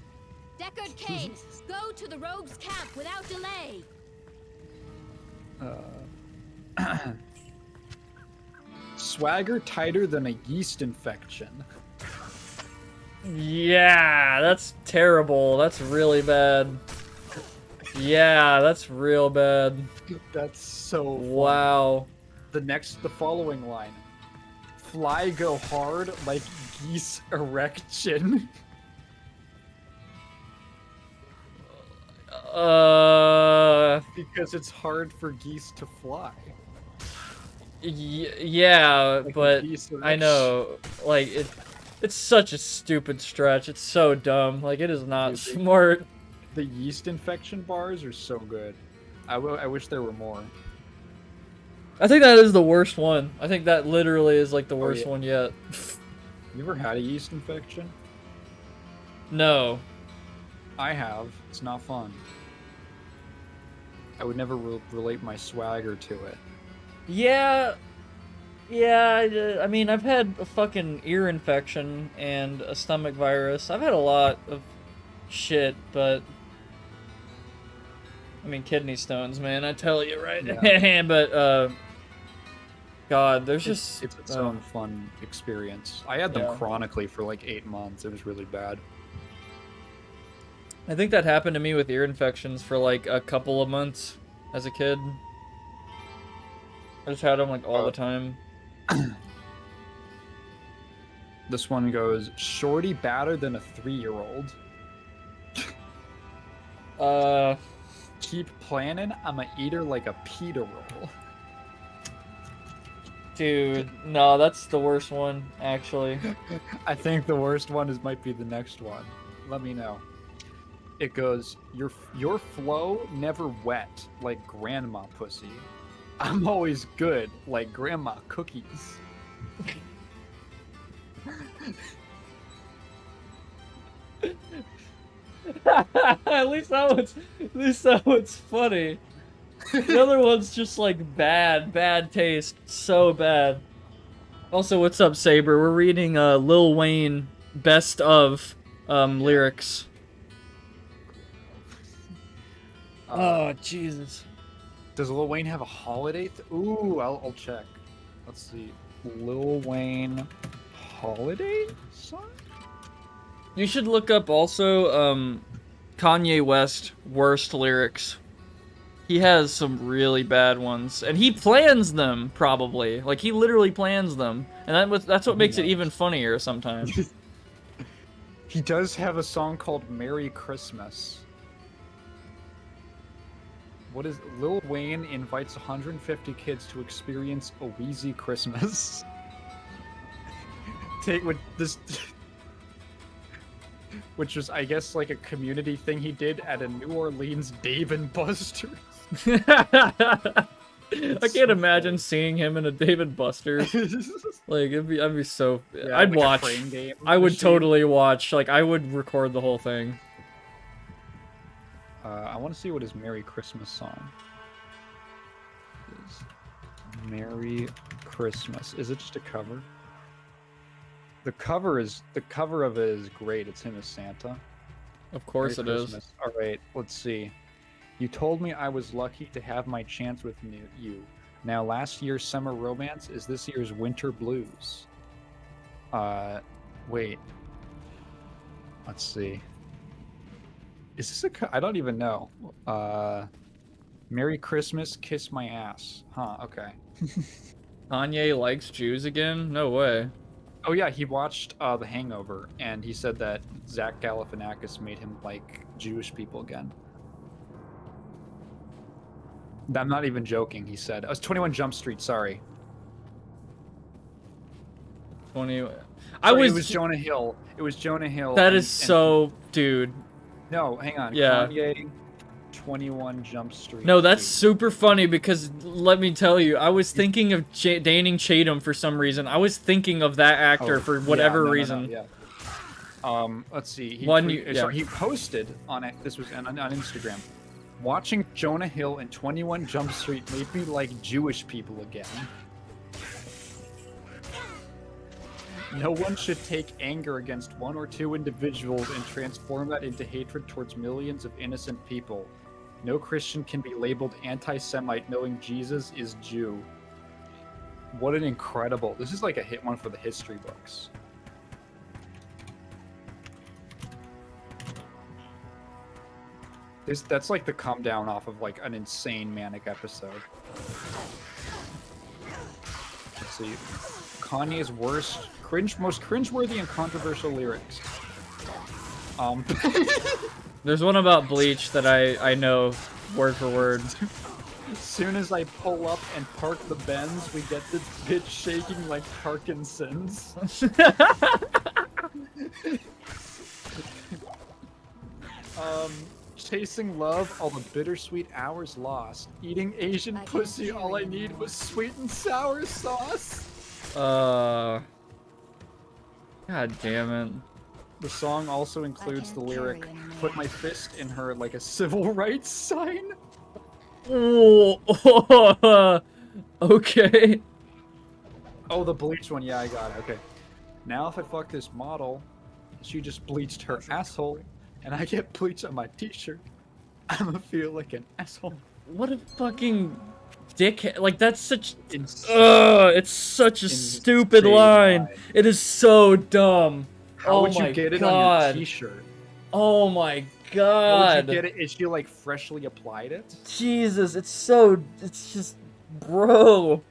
Deckard Cain, go to the rogues' camp without delay. Swagger tighter than a yeast infection. Yeah, that's terrible. That's really bad. Yeah, that's real bad. That's so funny. Wow. The following line. Fly go hard like geese erection. Because it's hard for geese to fly. Yeah, Like but geese I erection. know, like, it's such a stupid stretch. It's so dumb. Like, it is not Dude, smart. The yeast infection bars are so good. I wish there were more. I think that is the worst one. I think that literally is, like, the worst yeah. one yet. You ever had a yeast infection? No. I have. It's not fun. I would never relate my swagger to it. Yeah, I mean, I've had a fucking ear infection and a stomach virus. I've had a lot of shit, but I mean, kidney stones, man, I tell you, right? Yeah. But God, there's just It's its own fun experience. I had them Yeah. chronically for like 8 months. It was really bad. I think that happened to me with ear infections for like a couple of months as a kid. I just had them like all the time. This one goes, shorty badder than a 3-year-old. Keep planning, I'ma eat her like a pita roll. Dude, no, that's the worst one, actually. I think the worst one might be the next one. Let me know. It goes, your flow never wet like grandma pussy. I'm always good like grandma cookies. At least that one's funny. The other one's just like bad taste, so bad. Also, what's up, Saber? We're reading Lil Wayne best of lyrics. Oh Jesus! Does Lil Wayne have a holiday? Ooh, I'll check. Let's see. Lil Wayne holiday song? You should look up also Kanye West worst lyrics. He has some really bad ones, and he plans them probably. Like he literally plans them, and that's what makes it even funnier sometimes. He does have a song called Merry Christmas. What is Lil Wayne invites 150 kids to experience a Wheezy Christmas. Take with this, which was, I guess, like a community thing he did at a New Orleans Dave and Buster's. I can't imagine seeing him in a David Buster's. Like I'd be so. Yeah, I'd like a watch. crane game I would machine. totally watch. Like I would record the whole thing. I want to see what his Merry Christmas song is. Merry Christmas. Is it just a cover? The cover of it is great. It's him as Santa. Of course Merry it is. Christmas. All right, let's see. You told me I was lucky to have my chance with you. Now, last year's summer romance is this year's winter blues. Wait. Let's see. Is this I don't even know. Merry Christmas, kiss my ass. Huh, okay. Kanye likes Jews again? No way. Oh yeah, he watched The Hangover, and he said that Zach Galifianakis made him like Jewish people again. I'm not even joking. He said, "I was 21 Jump Street." Sorry, 20. Sorry, it was Jonah Hill. It was Jonah Hill. That is so, dude. No, hang on. Yeah. Kanye, 21 Jump Street. No, that's super funny because let me tell you, I was thinking of Danning Chatham for some reason. I was thinking of that actor for whatever reason. Yeah. Let's see. Sorry, he posted on this was on Instagram. Watching Jonah Hill in 21 Jump Street made me like Jewish people again. No one should take anger against one or two individuals and transform that into hatred towards millions of innocent people. No Christian can be labeled anti-Semite knowing Jesus is Jew. What an incredible... This is like a hit one for the history books. That's like the come down off of like an insane manic episode. Let's see. Kanye's most cringeworthy and controversial lyrics. There's one about Bleach that I know word for word. As soon as I pull up and park the Benz, we get this bitch shaking like Parkinson's. Chasing love, all the bittersweet hours lost. Eating Asian pussy, all I need was sweet and sour sauce. God damn it. The song also includes the lyric, "Put my fist in her like a civil rights sign." Oh, okay. Oh, the Bleach one, yeah, I got it. Okay. Now if I fuck this model, she just bleached her asshole, and I get bleach on my t-shirt, I'ma feel like an asshole. What a fucking dickhead. Like, that's such... Insane. it's such a stupid line. It is so dumb. How would you get it on your t-shirt? Oh my How god. would you get it? Is she like freshly applied it? Jesus, it's just... Bro.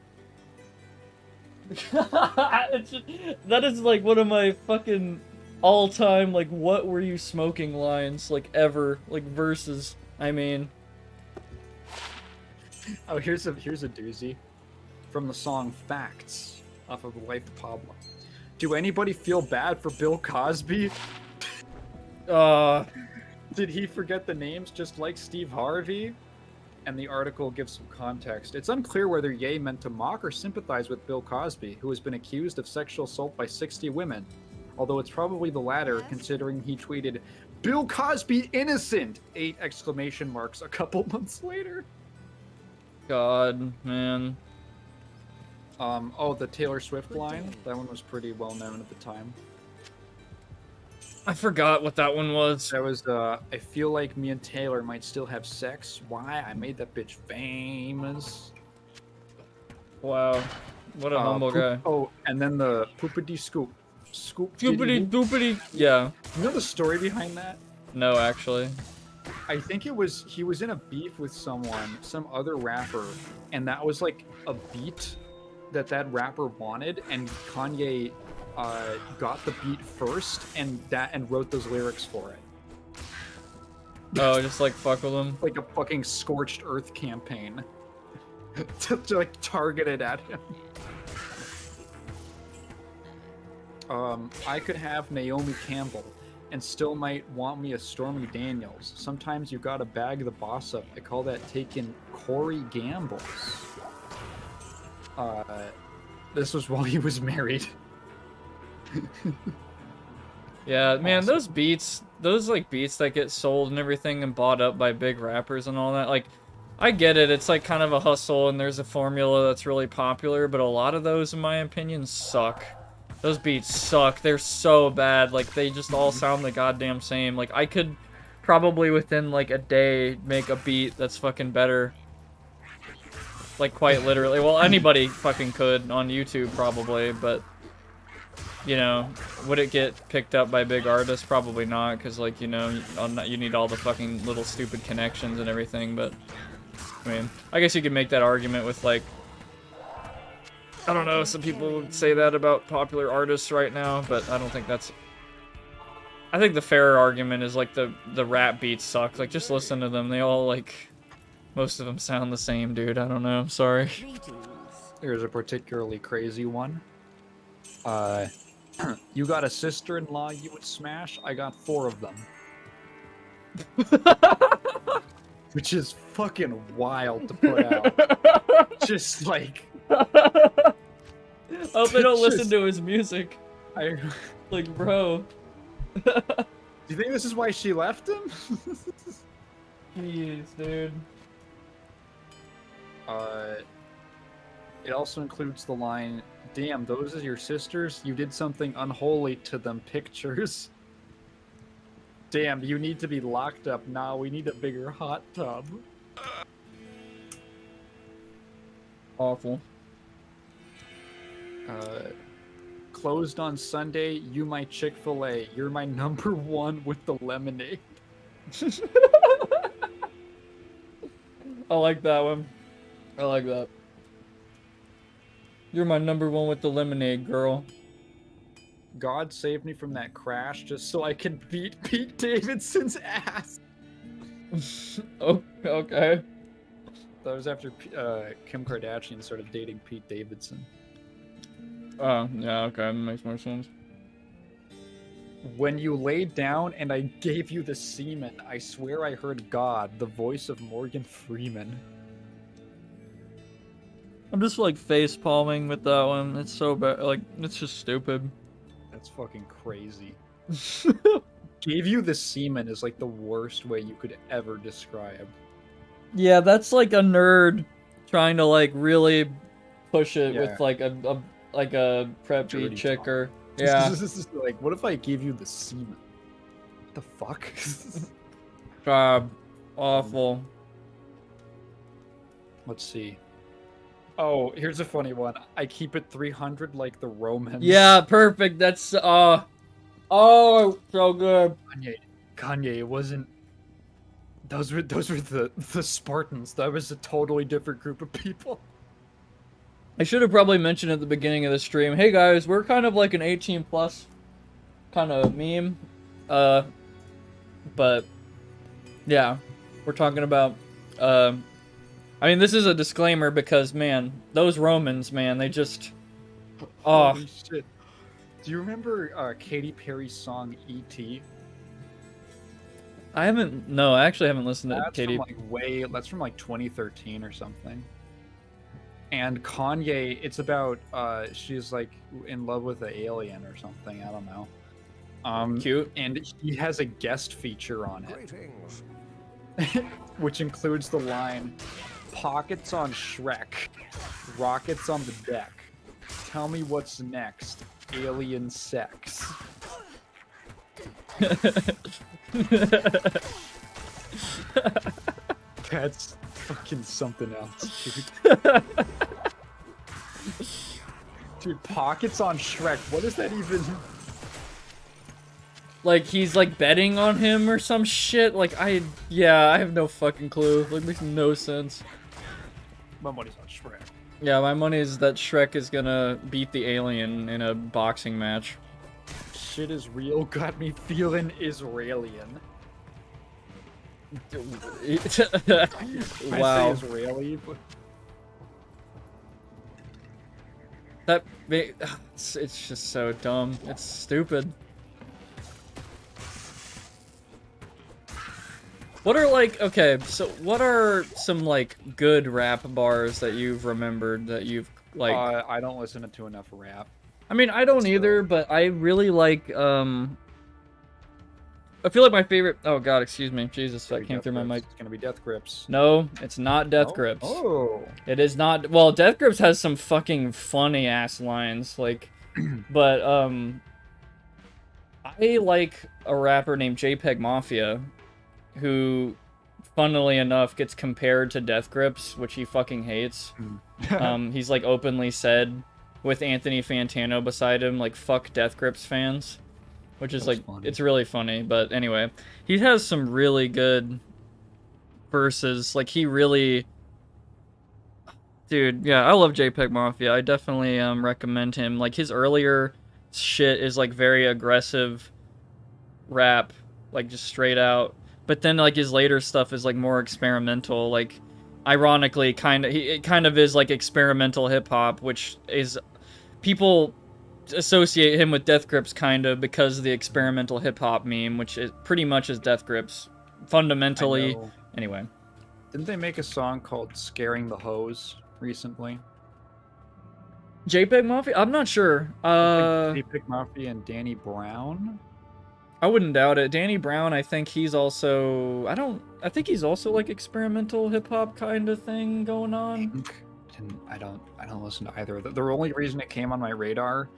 That is like one of my fucking all-time, like, what were you smoking lines, like, ever. Like, verses, I mean. Oh, here's a doozy. From the song Facts, off of Life of Pablo. Do anybody feel bad for Bill Cosby? Did he forget the names just like Steve Harvey? And the article gives some context. It's unclear whether Ye meant to mock or sympathize with Bill Cosby, who has been accused of sexual assault by 60 women. Although it's probably the latter, considering he tweeted, "Bill Cosby innocent!" 8 exclamation marks a couple months later. God, man. Oh, the Taylor Swift line? That one was pretty well known at the time. I forgot what that one was. That was, I feel like me and Taylor might still have sex. Why? I made that bitch famous. Wow. What a humble guy. Oh, and then the poopity scoop. Scoop. Doopity doopity. Yeah. You know the story behind that? No, actually. I think it was, he was in a beef with someone, some other rapper, and that was like a beat that rapper wanted, and Kanye got the beat first and wrote those lyrics for it. Oh, just like fuck with him. Like a fucking scorched earth campaign to like target it at him. I could have Naomi Campbell and still might want me a Stormy Daniels. Sometimes you gotta bag the boss up. I call that taking Corey Gambles. This was while he was married. Yeah, man, Awesome. those beats that get sold and everything and bought up by big rappers and all that, like, I get it, it's like kind of a hustle and there's a formula that's really popular, but a lot of those, in my opinion, suck. Those beats suck. They're so bad. Like, they just all sound the goddamn same. Like, I could probably within, like, a day make a beat that's fucking better. Like, quite literally. Well, anybody fucking could on YouTube, probably, but... You know, would it get picked up by big artists? Probably not, because, like, you know, you need all the fucking little stupid connections and everything, but... I mean, I guess you could make that argument with, like... I don't know, some people would say that about popular artists right now, but I don't think that's... I think the fairer argument is, like, the rap beats suck. Like, just listen to them. They all, like... Most of them sound the same, dude. I don't know. I'm sorry. Here's a particularly crazy one. You got a sister-in-law you would smash? I got 4 of them. Which is fucking wild to put out. Just like... I hope they don't listen to his music. Like, bro. Do you think this is why she left him? Jeez, dude. It also includes the line, "Damn, those are your sisters? You did something unholy to them pictures. Damn, you need to be locked up now. We need a bigger hot tub." Awful. Closed on Sunday, you my Chick-fil-A. You're my number 1 with the lemonade. I like that one. I like that. You're my number 1 with the lemonade, girl. God saved me from that crash just so I can beat Pete Davidson's ass. Oh, okay. That was after Kim Kardashian started dating Pete Davidson. Oh, yeah, okay, that makes more sense. When you laid down and I gave you the semen, I swear I heard God, the voice of Morgan Freeman. I'm just like face palming with that one. It's so bad. Like, it's just stupid. That's fucking crazy. Gave you the semen is like the worst way you could ever describe. Yeah, that's like a nerd trying to like really push it with like a preppy Dirty chick talk. or yeah. Like, what if I gave you the semen? What the fuck? God, awful. Let's see. Oh, here's a funny one. I keep it 300 like the Romans. Yeah, perfect. That's so good. Kanye, it wasn't. Those were the Spartans. That was a totally different group of people. I should have probably mentioned at the beginning of the stream. Hey guys, we're kind of like an 18 plus kind of meme. But yeah, we're talking about I mean, this is a disclaimer because, man, those Romans, man, they just... Oh. Holy shit. Do you remember Katy Perry's song E.T.? I haven't... No, I actually haven't listened to That's Katy... That's from like 2013 or something. And Kanye, it's about, she's like in love with an alien or something, I don't know. Cute. And he has a guest feature on it. Greetings. Which includes the line, "Pockets on Shrek, rockets on the deck. Tell me what's next, alien sex." That's fucking something else, dude. Dude, pockets on Shrek, what is that even? Like, he's, like, betting on him or some shit? Like, I have no fucking clue. Like, makes no sense. My money's on Shrek. Yeah, my money is that Shrek is gonna beat the alien in a boxing match. Shit is real, got me feeling Israelian. Wow. I say Israeli, but... It's just so dumb. It's stupid. What are, like, okay, so what are some, like, good rap bars that you've remembered that you've, like... I don't listen to enough rap. I mean, I don't either, but I really like, I feel like my favorite... Oh, God, excuse me. Jesus, that came through my mic. It's gonna be Death Grips. No, it's not Death Grips. Oh. It is not... Well, Death Grips has some fucking funny-ass lines, like... But, I like a rapper named JPEG Mafia, who, funnily enough, gets compared to Death Grips, which he fucking hates. He's, like, openly said, with Anthony Fantano beside him, like, fuck Death Grips fans. Which is, like, funny. It's really funny, but anyway. He has some really good verses. Like, he really... Dude, yeah, I love JPEG Mafia. I definitely recommend him. Like his earlier shit is like very aggressive rap, like just straight out. But then like his later stuff is like more experimental. Like ironically, it kind of is like experimental hip hop, which is people associate him with Death Grips kind of because of the experimental hip hop meme, which is pretty much is Death Grips I fundamentally. know. Anyway, Didn't they make a song called "Scaring the Hose" recently? JPEG Mafia. I'm not sure. With like JPEG Mafia and Danny Brown. I wouldn't doubt it. Danny Brown, I think he's also I think he's also like experimental hip hop kind of thing going on. I don't listen to either. The only reason it came on my radar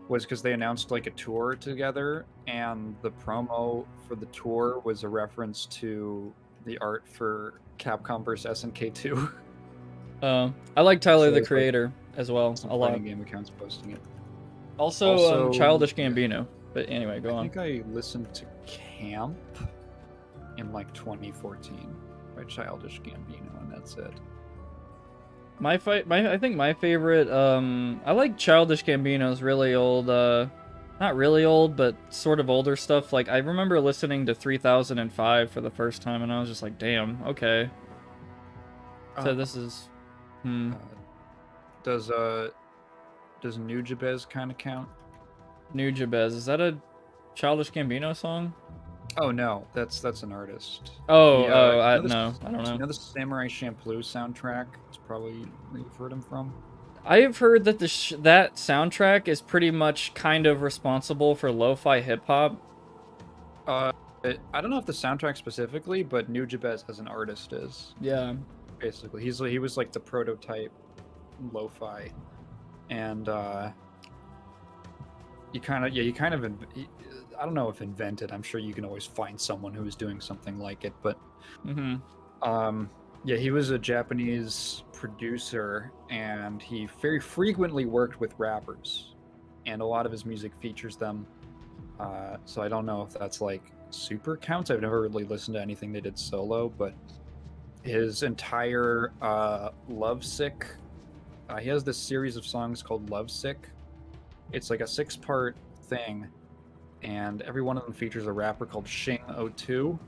was because they announced like a tour together, and the promo for the tour was a reference to the art for Capcom vs SNK 2. I like Tyler So the it's like Creator as well some a lot. fighting game accounts posting it. Also, Childish Gambino. But anyway, go I on. think I listened to Camp in like 2014 by Childish Gambino, and that's it. I think my favorite, I like Childish Gambino's really old, not really old, but sort of older stuff. Like, I remember listening to 3005 for the first time, and I was just like, damn, okay. So this is, Does New Jabez kind of count? New Jabez. Is that a Childish Gambino song? Oh no, that's an artist. Oh, I I don't know. You know the Samurai Champloo soundtrack? It's probably where you've heard him from. I have heard that that soundtrack is pretty much kind of responsible for lo-fi hip hop. I don't know if the soundtrack specifically, but New Jabez as an artist is. Yeah. Basically, he was like the prototype lo-fi, and you kind of I don't know if invented. I'm sure you can always find someone who is doing something like it, but yeah, he was a Japanese producer, and he very frequently worked with rappers, and a lot of his music features them. So I don't know if that's like super counts. I've never really listened to anything they did solo, but his entire Lovesick, he has this series of songs called Lovesick. It's like a 6-part thing, and every one of them features a rapper called Shing02.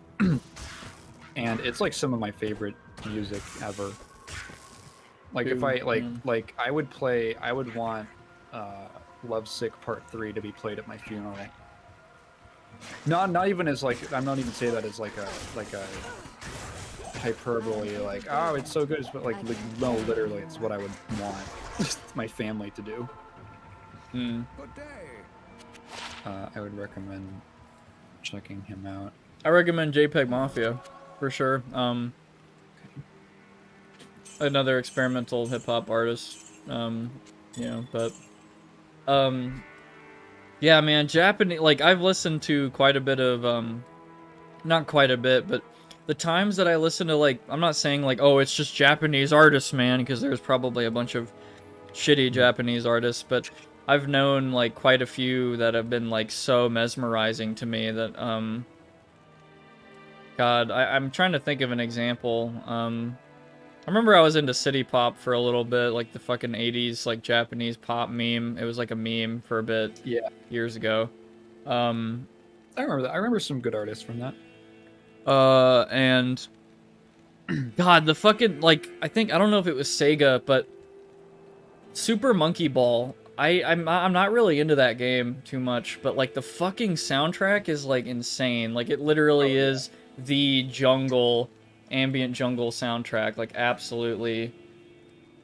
And it's like some of my favorite music ever. Like if I I would want Lovesick Part 3 to be played at my funeral. Not even as like, I'm not even saying that as like a hyperbole, like, oh, it's so good, but like no, literally it's what I would want my family to do. I would recommend checking him out. I recommend JPEG Mafia, for sure. Another experimental hip hop artist. You know, but yeah, man, Japanese. Like I've listened to quite a bit of not quite a bit, but the times that I listen to, like, I'm not saying like, oh, it's just Japanese artists, man, because there's probably a bunch of shitty Japanese artists, but I've known like quite a few that have been like so mesmerizing to me that God, I'm trying to think of an example. I remember I was into city pop for a little bit, like the fucking 80s like Japanese pop meme. It was like a meme for a bit, Yeah, years ago. I remember that. I remember some good artists from that. And God, the fucking, like, I don't know if it was Sega, but Super Monkey Ball. I'm not really into that game too much, but like the fucking soundtrack is like insane. Like it literally is the ambient jungle soundtrack, like absolutely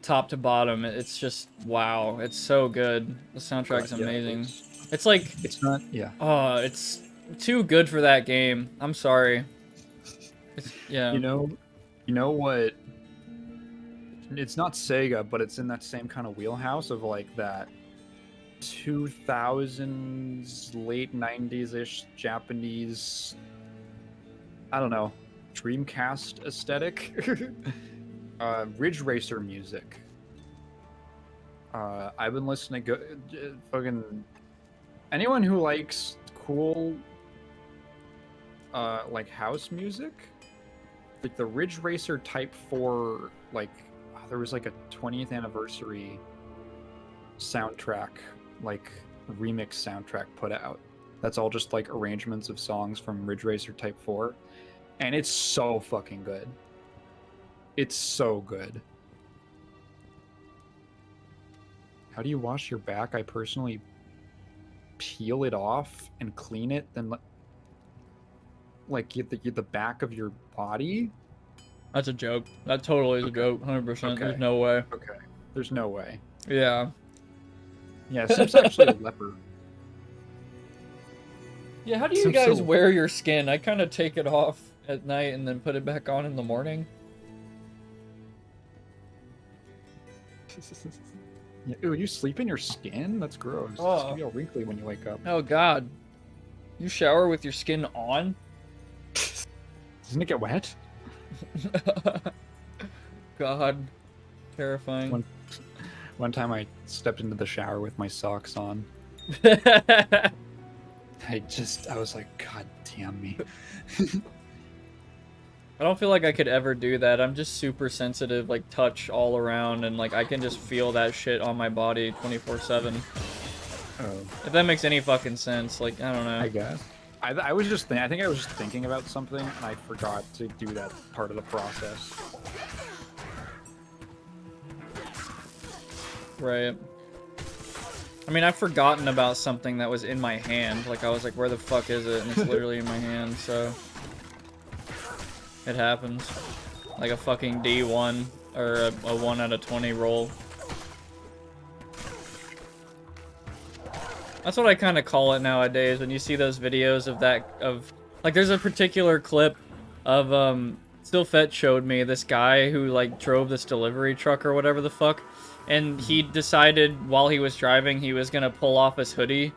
top to bottom. It's just wow. It's so good. The soundtrack's amazing. It's like it's not it's too good for that game. I'm sorry. Yeah. You know what? It's not Sega, but it's in that same kind of wheelhouse of like that 2000s, late 90s-ish Japanese, I don't know, Dreamcast aesthetic. Ridge Racer music. I've been listening to fucking anyone who likes cool like house music, like the Ridge Racer Type 4, like there was like a 20th anniversary soundtrack, like remix soundtrack put out. That's all just like arrangements of songs from Ridge Racer Type 4. And it's so fucking good. It's so good. How do you wash your back? I personally peel it off and clean it, then like get the back of your body. That's a joke. That totally is a joke. 100%. Okay. There's no way. Okay. There's no way. Yeah. Yeah, Sim's actually a leper. Yeah, how do you Sim's guys so- wear your skin? I kind of take it off at night and then put it back on in the morning. Yeah, ooh, you sleep in your skin? That's gross. It's Oh. gonna be all wrinkly when you wake up. Oh god. You shower with your skin on? Doesn't it get wet? God. Terrifying. One time I stepped into the shower with my socks on. I was like, God damn me. I don't feel like I could ever do that. I'm just super sensitive, like touch all around, and like I can just feel that shit on my body 24/7. Oh, If that makes any fucking sense, like I don't know. I guess. I was just I think I was just thinking about something and I forgot to do that part of the process. Right. I mean, I've forgotten about something that was in my hand. Like I was like, where the fuck is it? And it's literally in my hand. So it happens. Like a fucking D1 or a 1 out of 20 roll. That's what I kind of call it nowadays when you see those videos of like there's a particular clip of Still Fett showed me this guy who like drove this delivery truck or whatever the fuck, and he decided while he was driving he was gonna pull off his hoodie.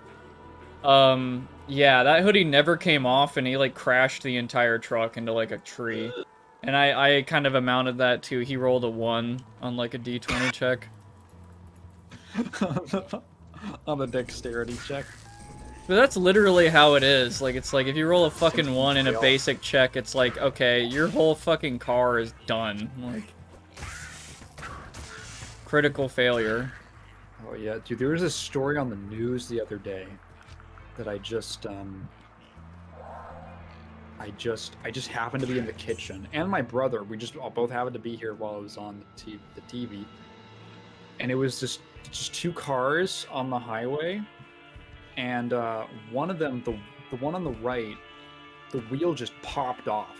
Yeah, that hoodie never came off and he like crashed the entire truck into like a tree. And I kind of amounted that to he rolled a 1 on like a D20 check. On the dexterity check. But that's literally how it is. Like, it's like, if you roll a fucking 1 in a basic check, it's like, okay, your whole fucking car is done. Like, critical failure. Oh yeah, dude, there was a story on the news the other day that I just happened to be in the kitchen, and my brother, we just both happened to be here while it was on the TV. And it was just two cars on the highway, and one of them, the one on the right, the wheel just popped off,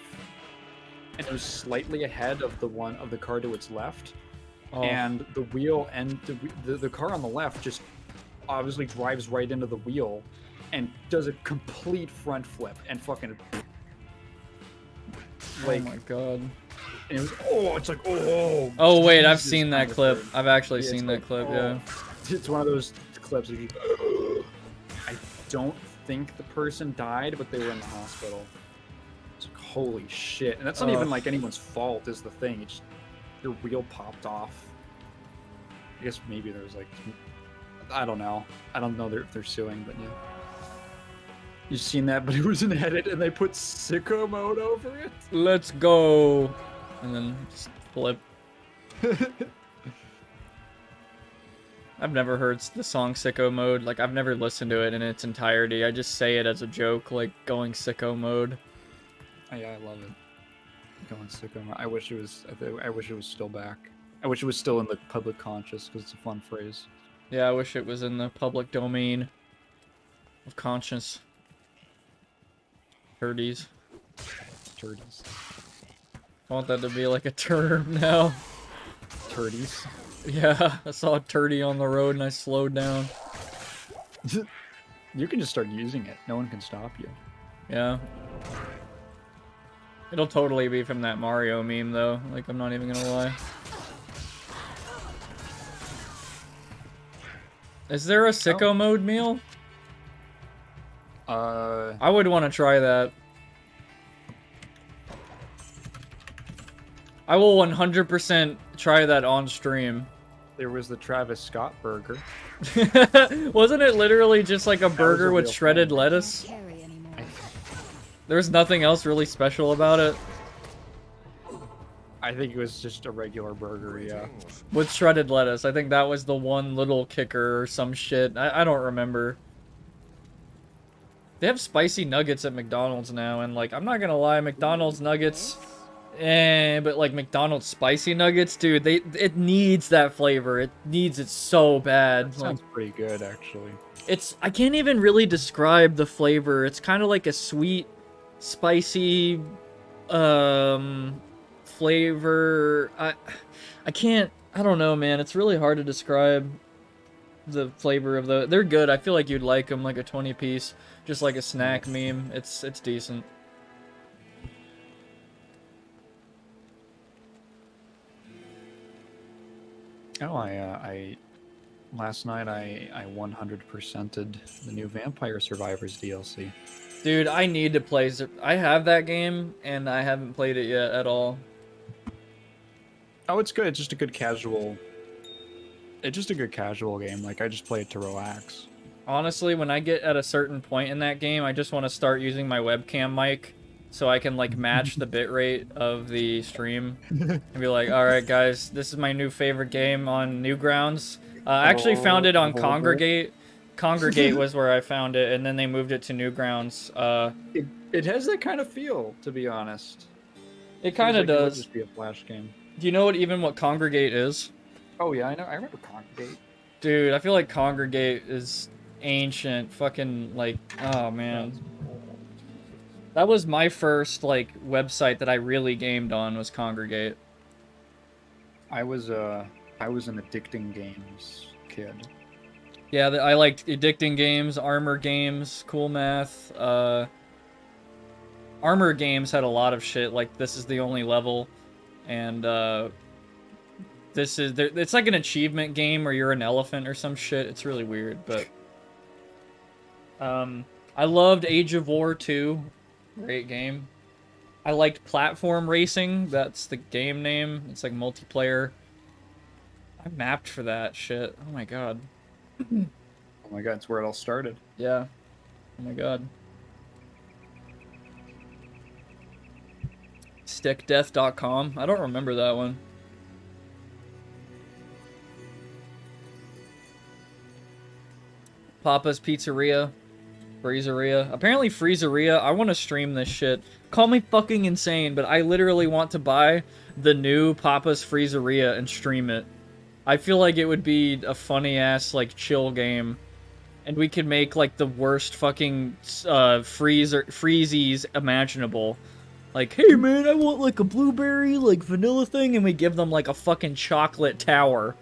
and it was slightly ahead of the car to its left. Oh. And the wheel and the car on the left just obviously drives right into the wheel and does a complete front flip and fucking like, oh my god. and it was it's like Oh wait, I've Jesus seen that Christ, clip. dude. I've actually Yeah, seen it's that like, clip, yeah. It's one of those clips that you, I don't think the person died, but they were in the hospital. It's like, holy shit. And that's not even like anyone's fault is the thing. It's just, your wheel popped off. I guess maybe there's like, I don't know. I don't know if they're suing, but yeah. You've seen that, but it was an edit and they put sicko mode over it. Let's go. And then just flip. I've never heard the song Sicko Mode. Like, I've never listened to it in its entirety. I just say it as a joke, like, going sicko mode. Oh, yeah, I love it. Going sicko mode. I wish it was still back. I wish it was still in the public conscious, because it's a fun phrase. Yeah, I wish it was in the public domain of conscience. Turdies. Turdies. I want that to be like a term now. Turdies. Yeah, I saw a turdy on the road and I slowed down. You can just start using it. No one can stop you. Yeah. It'll totally be from that Mario meme though. Like, I'm not even gonna lie. Is there a sicko mode meal? I would want to try that. I will 100% try that on stream. There was the Travis Scott burger. Wasn't it literally just like a burger a with real shredded thing. lettuce? Carry anymore. There's nothing else really special about it. I think it was just a regular burger, yeah. With shredded lettuce. I think that was the one little kicker or some shit. I don't remember. They have spicy nuggets at McDonald's now, and like, I'm not gonna lie, McDonald's nuggets, but like McDonald's spicy nuggets, dude, it needs that flavor. It needs it so bad. That sounds pretty good, actually. I can't even really describe the flavor. It's kind of like a sweet, spicy, flavor. I don't know, man. It's really hard to describe the flavor of they're good. I feel like you'd like them, like a 20 piece, just like a snack meme. It's decent. Oh, I last night I 100%ed the new Vampire Survivors DLC. Dude, I need to play. I have that game and I haven't played it yet at all. Oh, it's good. It's just a good casual. It's just a good casual game. Like I just play it to relax. Honestly, when I get at a certain point in that game, I just want to start using my webcam mic so I can like match the bitrate of the stream and be like, all right, guys, this is my new favorite game on Newgrounds. I actually found it on Congregate. Congregate was where I found it, and then they moved it to Newgrounds. It has that kind of feel, to be honest. It kind of It would does. just be a flash game. Do you know what Congregate is? Oh yeah, I know. I remember Congregate. Dude, I feel like Congregate is ancient. Fucking like, oh man. That was my first like website that I really gamed on, was Congregate. I was an addicting games kid. Yeah, I liked addicting games, armor games, cool math. Armor games had a lot of shit, like This Is the Only Level, and it's like an achievement game where you're an elephant or some shit. It's really weird, but I loved Age of War 2. Great game. I liked Platform Racing. That's the game name. It's like multiplayer. I mapped for that shit. Oh my god. Oh my god, it's where it all started. Yeah. Oh my god. Stickdeath.com. I don't remember that one. Papa's Pizzeria. Freezeria. Apparently Freezeria. I want to stream this shit. Call me fucking insane, but I literally want to buy the new Papa's Freezeria and stream it. I feel like it would be a funny ass like chill game, and we could make like the worst fucking freezies imaginable. Like, hey man, I want like a blueberry like vanilla thing, and we give them like a fucking chocolate tower.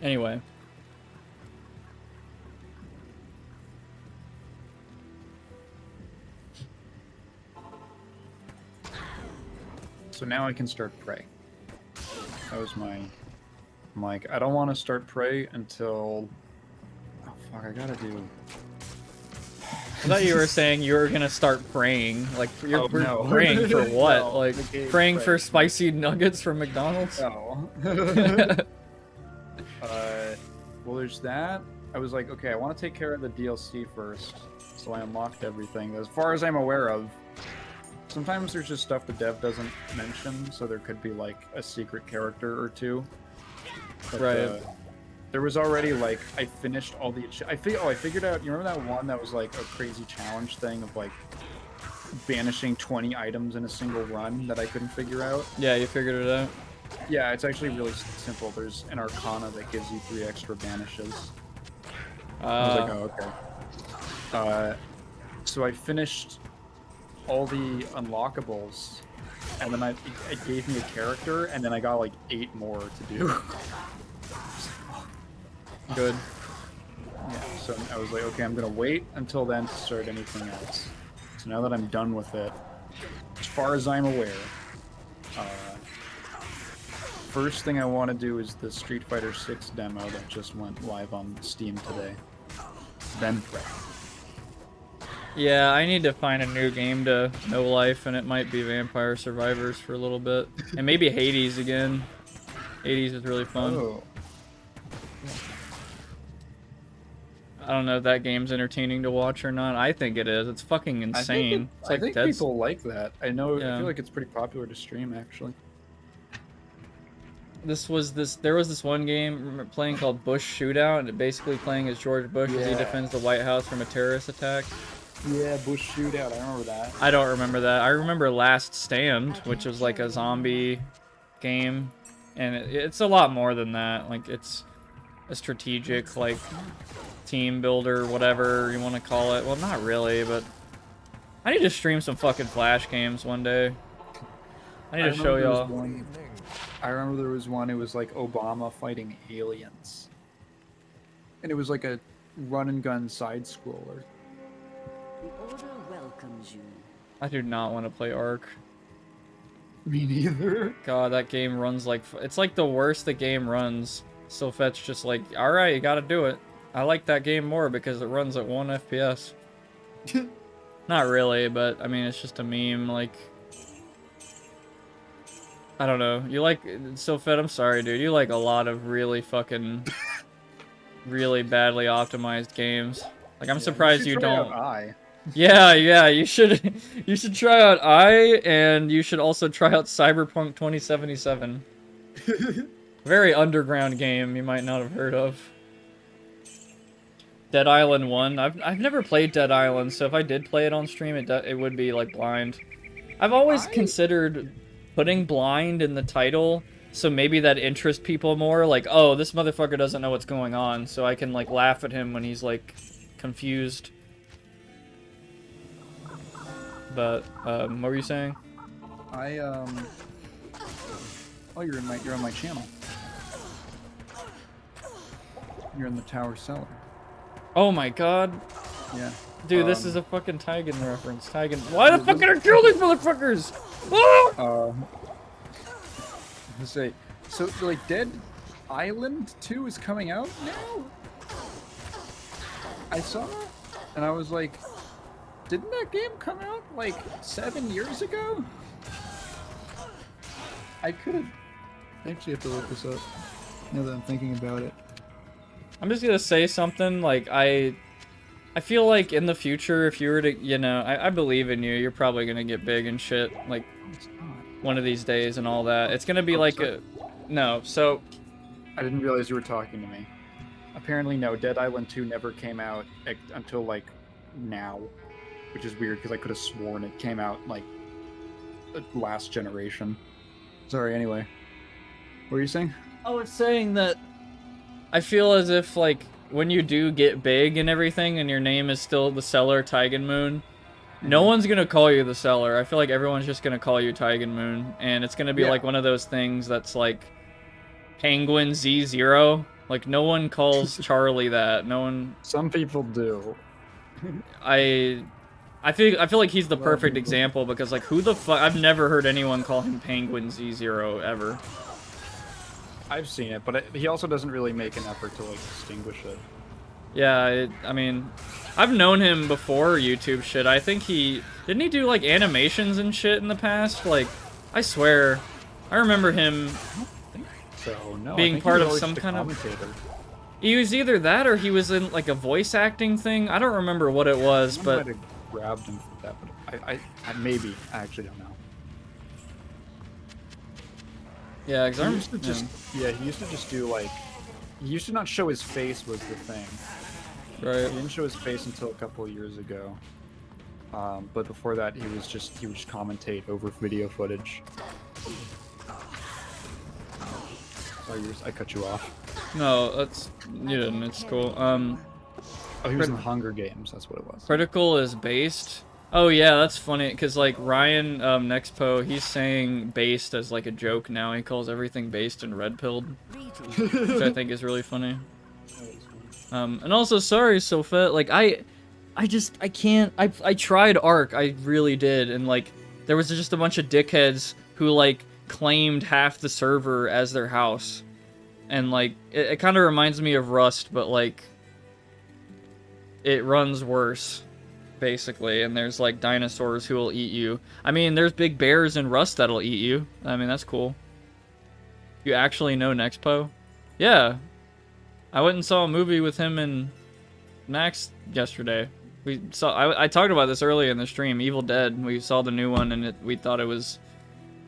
Anyway. So now I can start Prey. That was my... I'm like, I don't want to start Prey until... Oh fuck, I gotta do... I thought you were saying you were gonna start praying. Like, you're no. praying for what? No, like, the game praying Prey. for spicy nuggets from McDonald's? No. Well, there's that. I was like, okay, I want to take care of the DLC first. So I unlocked everything, as far as I'm aware of. Sometimes there's just stuff the dev doesn't mention, so there could be like a secret character or two. But, Right. There was already like, I finished all the... I figured out... You remember that one that was like a crazy challenge thing of like banishing 20 items in a single run that I couldn't figure out? Yeah, you figured it out? Yeah, it's actually really simple. There's an Arcana that gives you 3 extra banishes. I was like, oh, okay. So I finished all the unlockables, and then it gave me a character, and then I got like 8 more to do. Good. Yeah, so I was like, okay, I'm gonna wait until then to start anything else. So now that I'm done with it, as far as I'm aware, first thing I want to do is the Street Fighter 6 demo that just went live on Steam today. Then Prey. Yeah, I need to find a new game to know life, and it might be Vampire Survivors for a little bit. And maybe Hades again. Hades is really fun. Oh. I don't know if that game's entertaining to watch or not. I think it is. It's fucking insane. It's I like think Dead people like that. I know. I Yeah. feel like it's pretty popular to stream actually. There was this one game playing called Bush Shootout, and it basically playing as George Bush as he Yeah. defends the White House from a terrorist attack. Yeah, Bush Shootout. I remember that. I don't remember that. I remember Last Stand, which was like a zombie game, and it's a lot more than that. Like it's a strategic like team builder, whatever you want to call it. Well, not really, but I need to stream some fucking Flash games one day. I need to show y'all. I remember there was one. It was like Obama fighting aliens, and it was like a run and gun side scroller. The Order welcomes you. I do not want to play Ark. Me neither. God, that game runs like... It's like the worst the game runs. Sylphet's just like, alright, you gotta do it. I like that game more because it runs at 1 FPS. Not really, but, I mean, it's just a meme, like... I don't know. You like... Sylphet, I'm sorry, dude. You like a lot of really fucking... really badly optimized games. Like, I'm surprised you don't... Yeah, you should try out and you should also try out Cyberpunk 2077. Very underground game you might not have heard of. Dead Island 1. I've never played Dead Island, so if I did play it on stream, it would be like blind. I've always considered putting blind in the title, so maybe that interests people more. Like, oh, this motherfucker doesn't know what's going on, so I can like laugh at him when he's like confused. But what were you saying? Oh, you're on my channel. You're in the tower cellar. Oh my god. Yeah. Dude, this is a fucking Taigen reference. Taigen. Why the fuck did I kill these motherfuckers? Ah! Let's say, so like Dead Island 2 is coming out now? I saw it, and I was like, didn't that game come out like 7 years ago? I could have. Actually have to look this up now that I'm thinking about it. I'm just gonna say something, like, I feel like in the future, if you were to, you know, I believe in you, you're probably gonna get big and shit, like, one of these days and all that. It's gonna be like a... No, so... I didn't realize you were talking to me. Apparently, no, Dead Island 2 never came out until, like, now. Which is weird, because I could have sworn it came out, like, last generation. Sorry, anyway. What were you saying? I was saying that I feel as if, like, when you do get big and everything, and your name is still the Seller Taigen Moon, no one's gonna call you the Seller. I feel like everyone's just gonna call you Taigen Moon, and it's gonna be like one of those things that's like Penguin Z0. Like, no one calls Charlie that. No one... Some people do. I feel like he's the perfect example, because, like, who the fuck... I've never heard anyone call him Penguin Z0 ever. I've seen it, but he also doesn't really make an effort to, like, distinguish it. Yeah, I mean, I've known him before YouTube shit. I think didn't he do, like, animations and shit in the past? Like, I swear, I remember him being part of some kind of... He was either that or he was in, like, a voice acting thing. I don't remember what it was, but... I might have grabbed him for that, but I maybe. I actually don't know. Yeah, because he used to just... Yeah, he used to just do, like... He used to not show his face was the thing. Right. He didn't show his face until a couple of years ago. But before that, he would just commentate over video footage. Sorry, I cut you off. No, you didn't. It's cool. Oh, he was in the Hunger Games. That's what it was. Critical is based. Oh yeah, that's funny, because like Ryan Nexpo, he's saying based as like a joke now. He calls everything based and red pilled, which I think is really funny. And also, sorry, Sophet, like I can't. I tried Ark, I really did, and like there was just a bunch of dickheads who like claimed half the server as their house, and like it kind of reminds me of Rust, but like it runs worse. Basically, and there's like dinosaurs who will eat you. I mean, there's big bears in Rust that'll eat you. I mean, that's cool. You actually know Nexpo? Yeah. I went and saw a movie with him and Max yesterday. We saw. I talked about this earlier in the stream. Evil Dead. We saw the new one, and we thought it was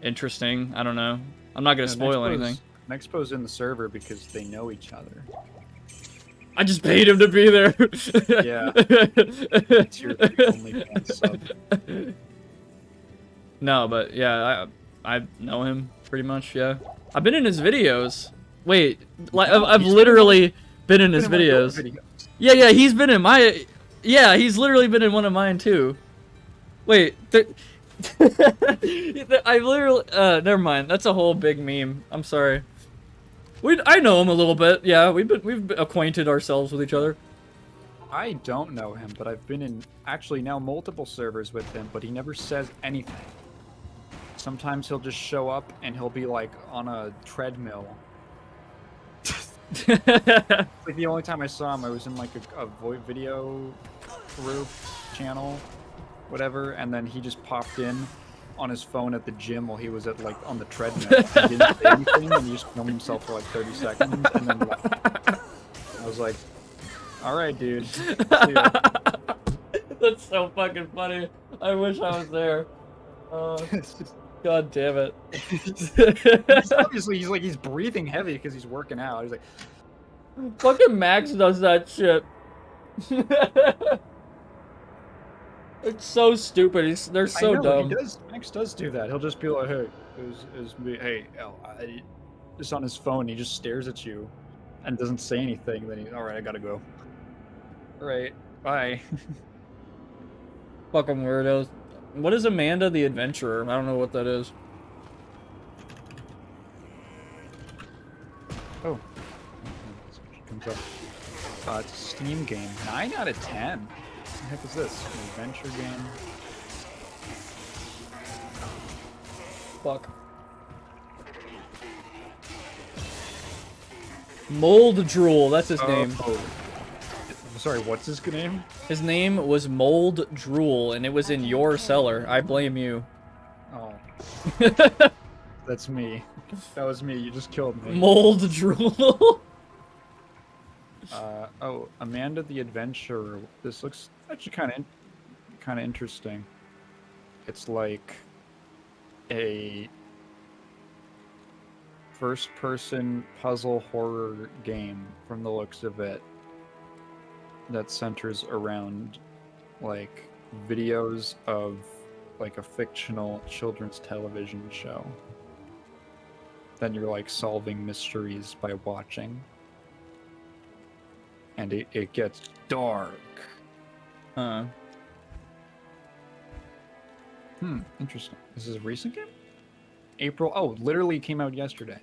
interesting. I don't know. I'm not gonna spoil anything. Nexpo's in the server because they know each other. I just paid him to be there. Yeah. It's your only fan sub. No, but yeah, I know him pretty much. Yeah, I've been in his videos. Wait, like I've literally been in his videos. Yeah, he's been in my. Yeah, he's literally been in one of mine too. Wait, I literally. Never mind. That's a whole big meme. I'm sorry. I know him a little bit. Yeah, we've acquainted ourselves with each other. I don't know him, but I've been in actually now multiple servers with him, but he never says anything. Sometimes he'll just show up and he'll be like on a treadmill. Like the only time I saw him, I was in like a video group channel, whatever, and then he just popped in on his phone at the gym while he was at like on the treadmill. He didn't say anything, and he just filmed himself for like 30 seconds, and then left. I was like, "All right, dude." See ya." That's so fucking funny. I wish I was there. God damn it. Obviously, he's breathing heavy because he's working out. He's like, Fucking Max does that shit. It's so stupid. They're so dumb. Max does do that. He'll just be like, "Hey, is me. Hey, just on his phone. He just stares at you, and doesn't say anything. Then all right, I gotta go. All right, bye." Fucking weirdos. What is Amanda the Adventurer? I don't know what that is. Oh. Comes up. It's a Steam game. 9 out of 10. What the heck is this? An adventure game? Fuck. Mold Drool, that's his name. Oh. Sorry, what's his name? His name was Mold Drool, and it was in your cellar. I blame you. Oh. That's me. That was me. You just killed me. Mold Drool. Oh, Amanda the Adventurer. This looks actually kind of interesting. It's like a first-person puzzle horror game from the looks of it that centers around like videos of like a fictional children's television show. Then you're like solving mysteries by watching. And it gets dark. Interesting. This is a recent game? April. Oh, literally came out yesterday.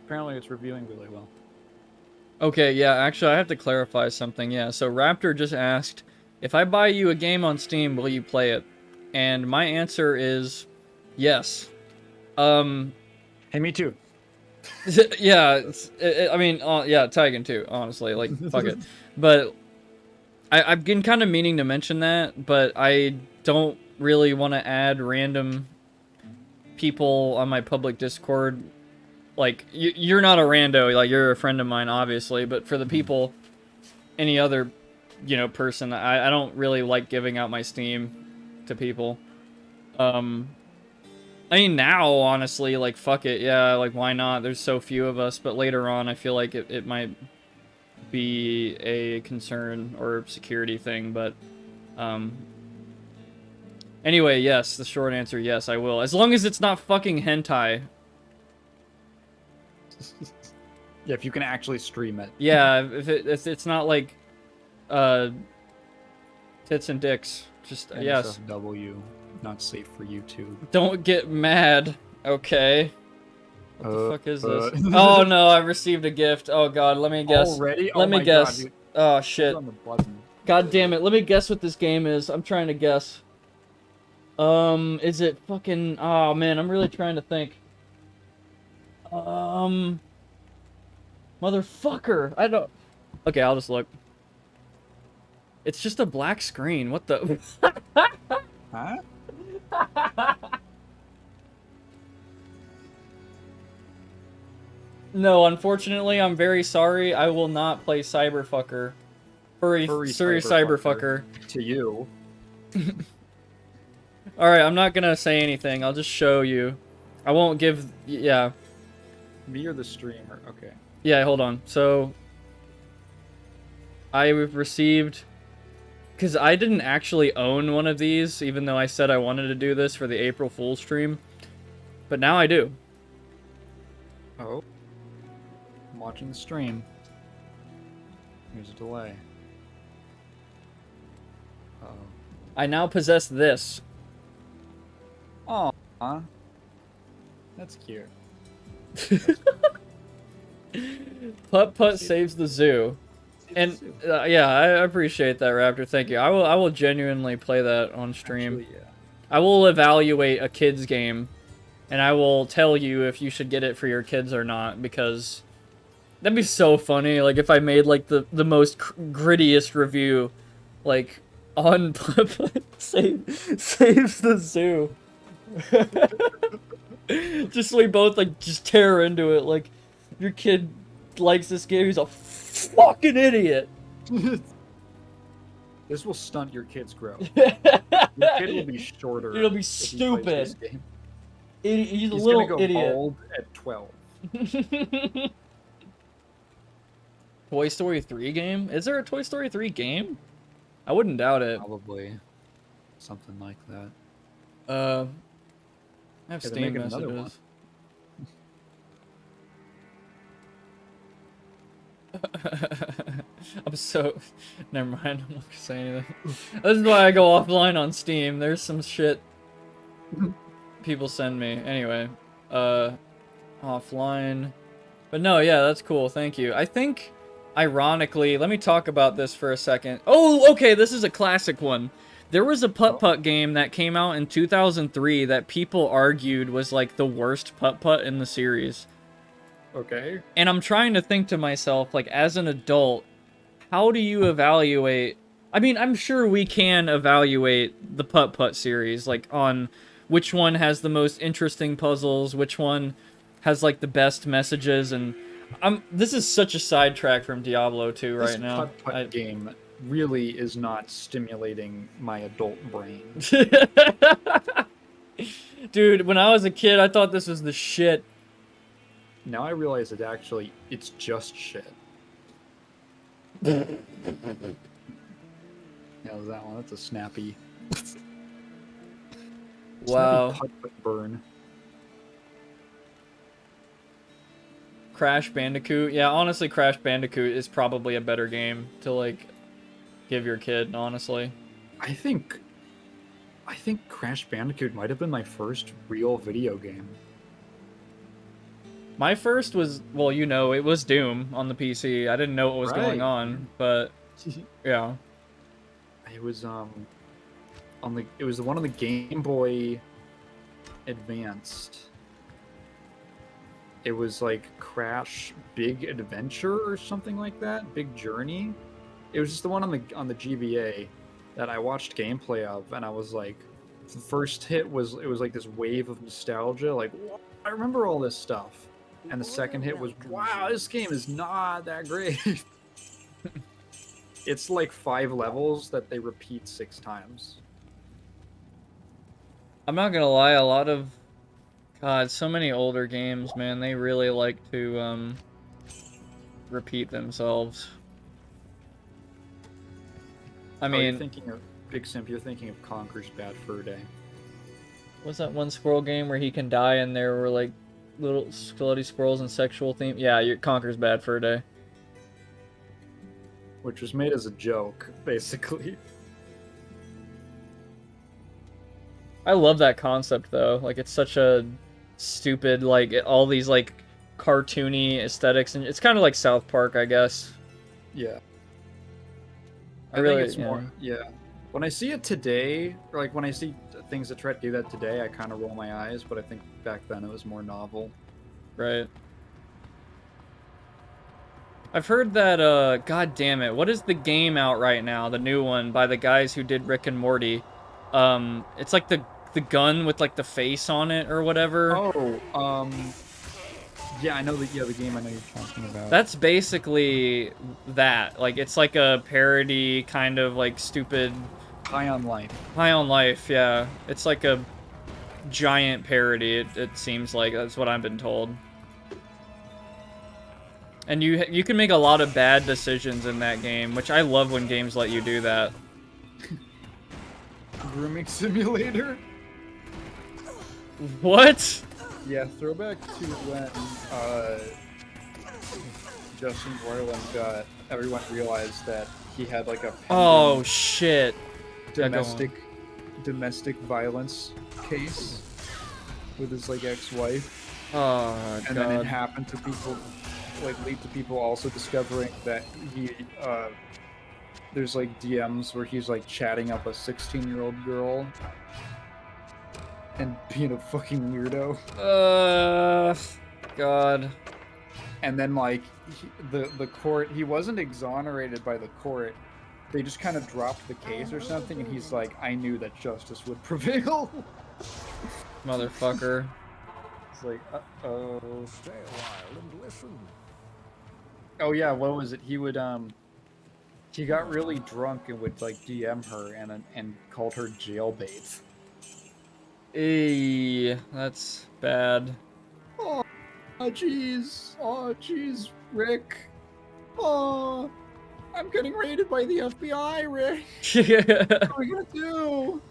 Apparently it's reviewing really well. Okay, yeah, actually I have to clarify something. Yeah, so Raptor just asked, if I buy you a game on Steam, will you play it? And my answer is yes. Hey, me too. Yeah, I mean, yeah, Taigen too, honestly, like, fuck it. But I've been kind of meaning to mention that, but I don't really want to add random people on my public Discord. Like, you're not a rando, like, you're a friend of mine, obviously, but for the people, any other, you know, person, I don't really like giving out my Steam to people. I mean, now, honestly, like, fuck it, yeah, like, why not? There's so few of us, but later on, I feel like it might be a concern or security thing, but, anyway, yes, the short answer, yes, I will. As long as it's not fucking hentai. Yeah, if you can actually stream it. Yeah, if it's not like, tits and dicks, just, yes. NSFW, not safe for YouTube. Don't get mad, okay? What the fuck is this? Oh no, I received a gift. Oh god, let me guess. Already? Let me guess. Oh shit. On the button. God damn it, let me guess what this game is. I'm trying to guess. Is it fucking... Oh man, I'm really trying to think. Motherfucker, I don't... Okay, I'll just look. It's just a black screen, what the... Huh? No, unfortunately, I'm very sorry. I will not play Cyberfucker. Furry cyberfucker. fucker to you. Alright, I'm not gonna say anything. I'll just show you. I won't give... Yeah. Me or the streamer? Okay. Yeah, hold on. So... I received... Because I didn't actually own one of these, even though I said I wanted to do this for the April Fool's stream. But now I do. Oh. I'm watching the stream. Here's a delay. Uh-oh. I now possess this. Aw. That's cute. Putt saves the zoo. And yeah, I appreciate that, Raptor. Thank you. I will genuinely play that on stream. Actually, yeah. I will evaluate a kids game, and I will tell you if you should get it for your kids or not, because that'd be so funny. Like if I made like the most grittiest review, like on saves the zoo. Just so we both like just tear into it. Like your kid likes this game, he's a fucking idiot. This will stunt your kid's growth. Your kid will be shorter. It'll be if he plays this stupid. game. He's a He's little gonna go idiot. bald at 12. Toy Story 3 game? Is there a Toy Story 3 game? I wouldn't doubt it. Probably something like that. I have Yeah, they're Steam making another one. messages. I'm so... Never mind, I'm not gonna say anything. This is why I go offline on Steam. There's some shit people send me. Anyway, offline. But no, yeah, that's cool. Thank you. I think, ironically, let me talk about this for a second. Oh, okay, this is a classic one. There was a putt-putt game that came out in 2003 that people argued was like the worst putt-putt in the series. Okay. And I'm trying to think to myself, like, as an adult, how do you evaluate... I mean, I'm sure we can evaluate the putt-putt series, like, on which one has the most interesting puzzles, which one has, like, the best messages, and... This is such a sidetrack from Diablo 2 right now. This putt-putt game really is not stimulating my adult brain. Dude, when I was a kid, I thought this was the shit. Now I realize it's just shit. Yeah, that one. That's a snappy. Wow. Snappy putt-putt burn. Crash Bandicoot. Yeah, honestly, Crash Bandicoot is probably a better game to, like, give your kid, honestly. I think Crash Bandicoot might have been my first real video game. My first was, well, you know, it was Doom on the PC. I didn't know what was going on, but yeah. It was it was the one on the Game Boy Advanced. It was like Crash Big Adventure or something like that, Big Journey. It was just the one on the GBA that I watched gameplay of, and I was like, the first hit was like this wave of nostalgia, like I remember all this stuff. And the second hit was, wow, this game is not that great. It's like 5 levels that they repeat 6 times. I'm not gonna lie, a lot of... God, so many older games, man, they really like to, repeat themselves. I mean... You're thinking of, Big Simp, you're thinking of Conker's Bad Fur Day. What's that one squirrel game where he can die and there were, like, little slutty squirrels and sexual theme? Yeah, your Conker's Bad Fur Day. Which was made as a joke, basically. I love that concept, though. Like, it's such a stupid, like, all these, like, cartoony aesthetics, and it's kind of like South Park, I guess. Yeah. I really, think it's more, yeah. When I see it today, or like when I see things that try to do that today, I kind of roll my eyes, but I think back then it was more novel. Right. I've heard that, god damn it, what is the game out right now, the new one, by the guys who did Rick and Morty? It's like the gun with, like, the face on it, or whatever. Oh, Yeah, I know the game I know you're talking about. That's basically that. Like, it's like a parody, kind of like stupid. High on Life. High on Life, yeah. It's like a giant parody. It seems like that's what I've been told. And you can make a lot of bad decisions in that game, which I love when games let you do that. Grooming simulator. What? Yeah, throwback to when Justin Roiland got everyone realized that he had like a Oh shit. domestic violence case with his like ex-wife. Oh And god. then it happened to people, like lead to people also discovering that he there's like DMs where he's like chatting up a 16-year-old girl and being a fucking weirdo. God. And then like the court, he wasn't exonerated by the court. They just kind of dropped the case or something, and he's like, I knew that justice would prevail. Motherfucker. It's like, uh-oh. Stay a while and listen. Oh yeah, what was it? He would he got really drunk and would like DM her and called her jailbait. Eee, that's bad. Oh jeez. Oh jeez, Rick. Oh, I'm getting raided by the FBI, Rick. What are we gonna do?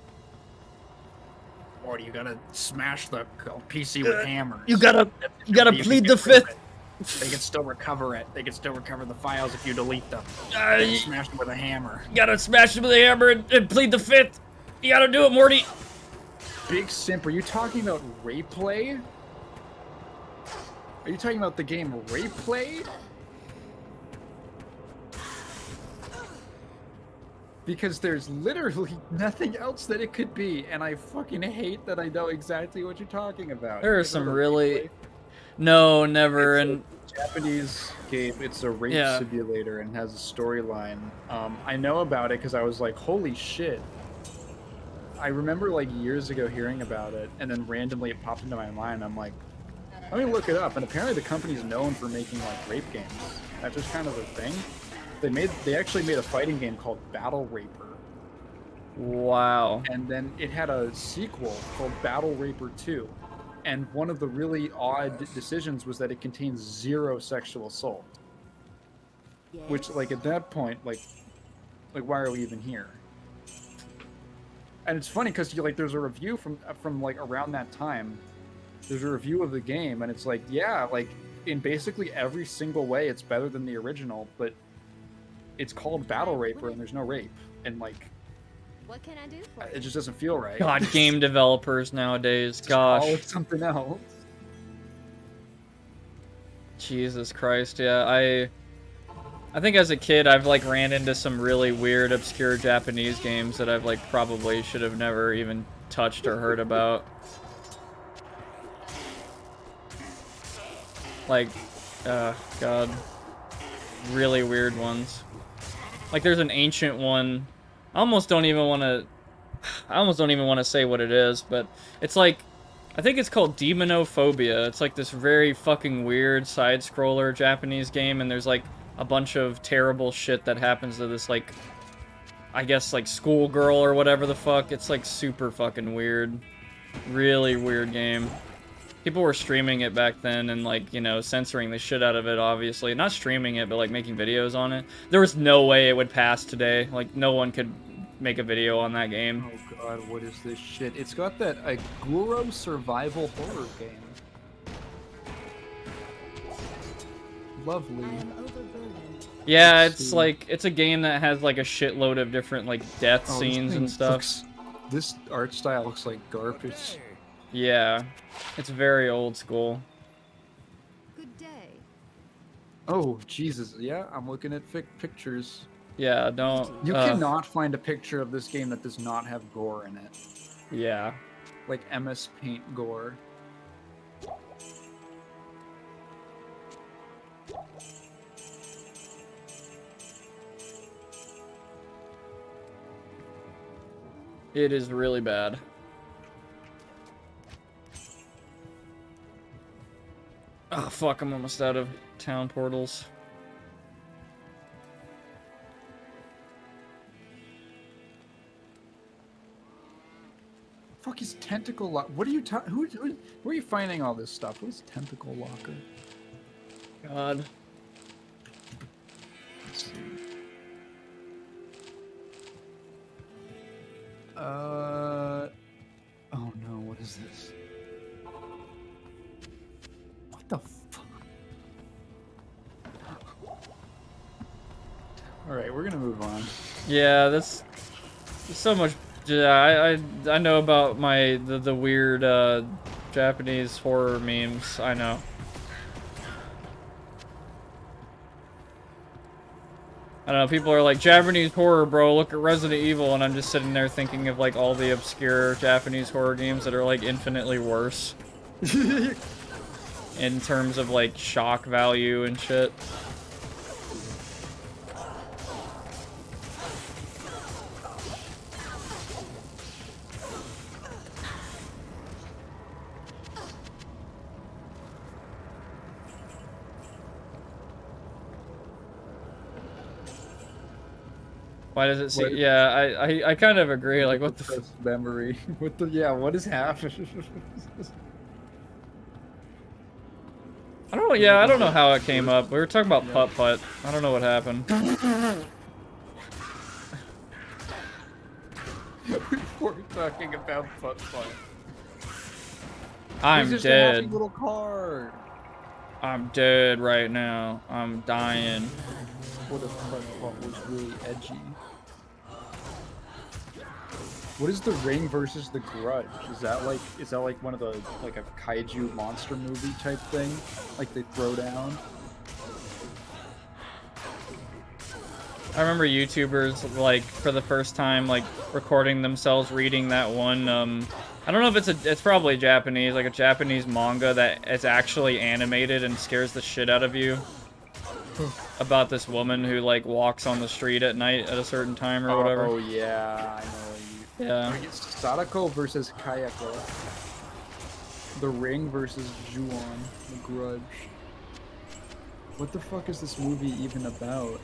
Or do you gotta smash the PC with hammers? You gotta You plead can the get rid of fifth. it. They can still recover it. They can still recover the files if you delete them. They can smash them with a hammer. You gotta smash him with a hammer and plead the fifth. You gotta do it, Morty. Big simp, are you talking about Rayplay? Are you talking about the game Rayplay? Because there's literally nothing else that it could be, and I fucking hate that I know exactly what you're talking about. There are some really... No, never, and... Japanese game, it's a rape Yeah. simulator and has a storyline. I know about it because I was like, holy shit. I remember like years ago hearing about it, and then randomly it popped into my mind. I'm like, let me look it up. And apparently the company's known for making like rape games. That's just kind of a thing. They actually made a fighting game called Battle Raper. Wow. And then it had a sequel called Battle Raper 2. And one of the really odd decisions was that it contains 0 sexual assault. Yes. Which, like, at that point, like why are we even here? And it's funny because like there's a review from like around that time. There's a review of the game, and it's like, yeah, like in basically every single way, it's better than the original, but it's called Battle Raper, and there's no rape, and like What can I do for it you? just doesn't feel right. God, game developers nowadays. Just call Gosh. it something else. Jesus Christ, yeah. I think as a kid, I've like ran into some really weird, obscure Japanese games that I've like probably should have never even touched or heard about. Like, God, really weird ones. Like, there's an ancient one. I almost don't even want to say what it is, but it's like, I think it's called Demonophobia. It's like this very fucking weird side-scroller Japanese game, and there's like a bunch of terrible shit that happens to this, like, I guess, like, schoolgirl or whatever the fuck. It's, like, super fucking weird. Really weird game. People were streaming it back then and, like, you know, censoring the shit out of it, obviously. Not streaming it, but, like, making videos on it. There was no way it would pass today. Like, no one could make a video on that game. Oh god, what is this shit? It's got that Aguro survival horror game. Lovely. I am overburdened. Yeah, Let's it's see. like, it's a game that has, like, a shitload of different, like, death Oh, this scenes thing and stuff. this art style looks like garbage. Yeah. It's very old school. Good day. Oh, Jesus. Yeah, I'm looking at pictures. Yeah, don't... You cannot find a picture of this game that does not have gore in it. Yeah. Like MS Paint gore. It is really bad. Oh fuck, I'm almost out of town portals. Fuck is tentacle lock? What are you where are you finding all this stuff? What is tentacle locker? God. Let's see. Oh no, what is this? What the fuck? Alright, we're gonna move on. Yeah, there's so much. Yeah, I know about the weird Japanese horror memes. I know. I don't know. People are like, Japanese horror, bro. Look at Resident Evil, and I'm just sitting there thinking of like all the obscure Japanese horror games that are like infinitely worse in terms of like shock value and shit. Why does it seem? Yeah, I kind of agree. Like, what the first memory? What the what is happening? I don't know. Yeah, I don't know how it came up. We were talking about putt putt. I don't know what happened. We're talking about putt putt. I'm just dead. A happy little card. I'm dead right now. I'm dying. What if putt putt was really edgy? What is the Ring versus the Grudge? Is that like one of the like a kaiju monster movie type thing? Like they throw down? I remember YouTubers like for the first time like recording themselves reading that one I don't know if it's probably Japanese, like a Japanese manga that is actually animated and scares the shit out of you. About this woman who like walks on the street at night at a certain time or whatever. Oh yeah, I know. Yeah. Sadako versus Kayako. The Ring versus Juon. The Grudge. What the fuck is this movie even about?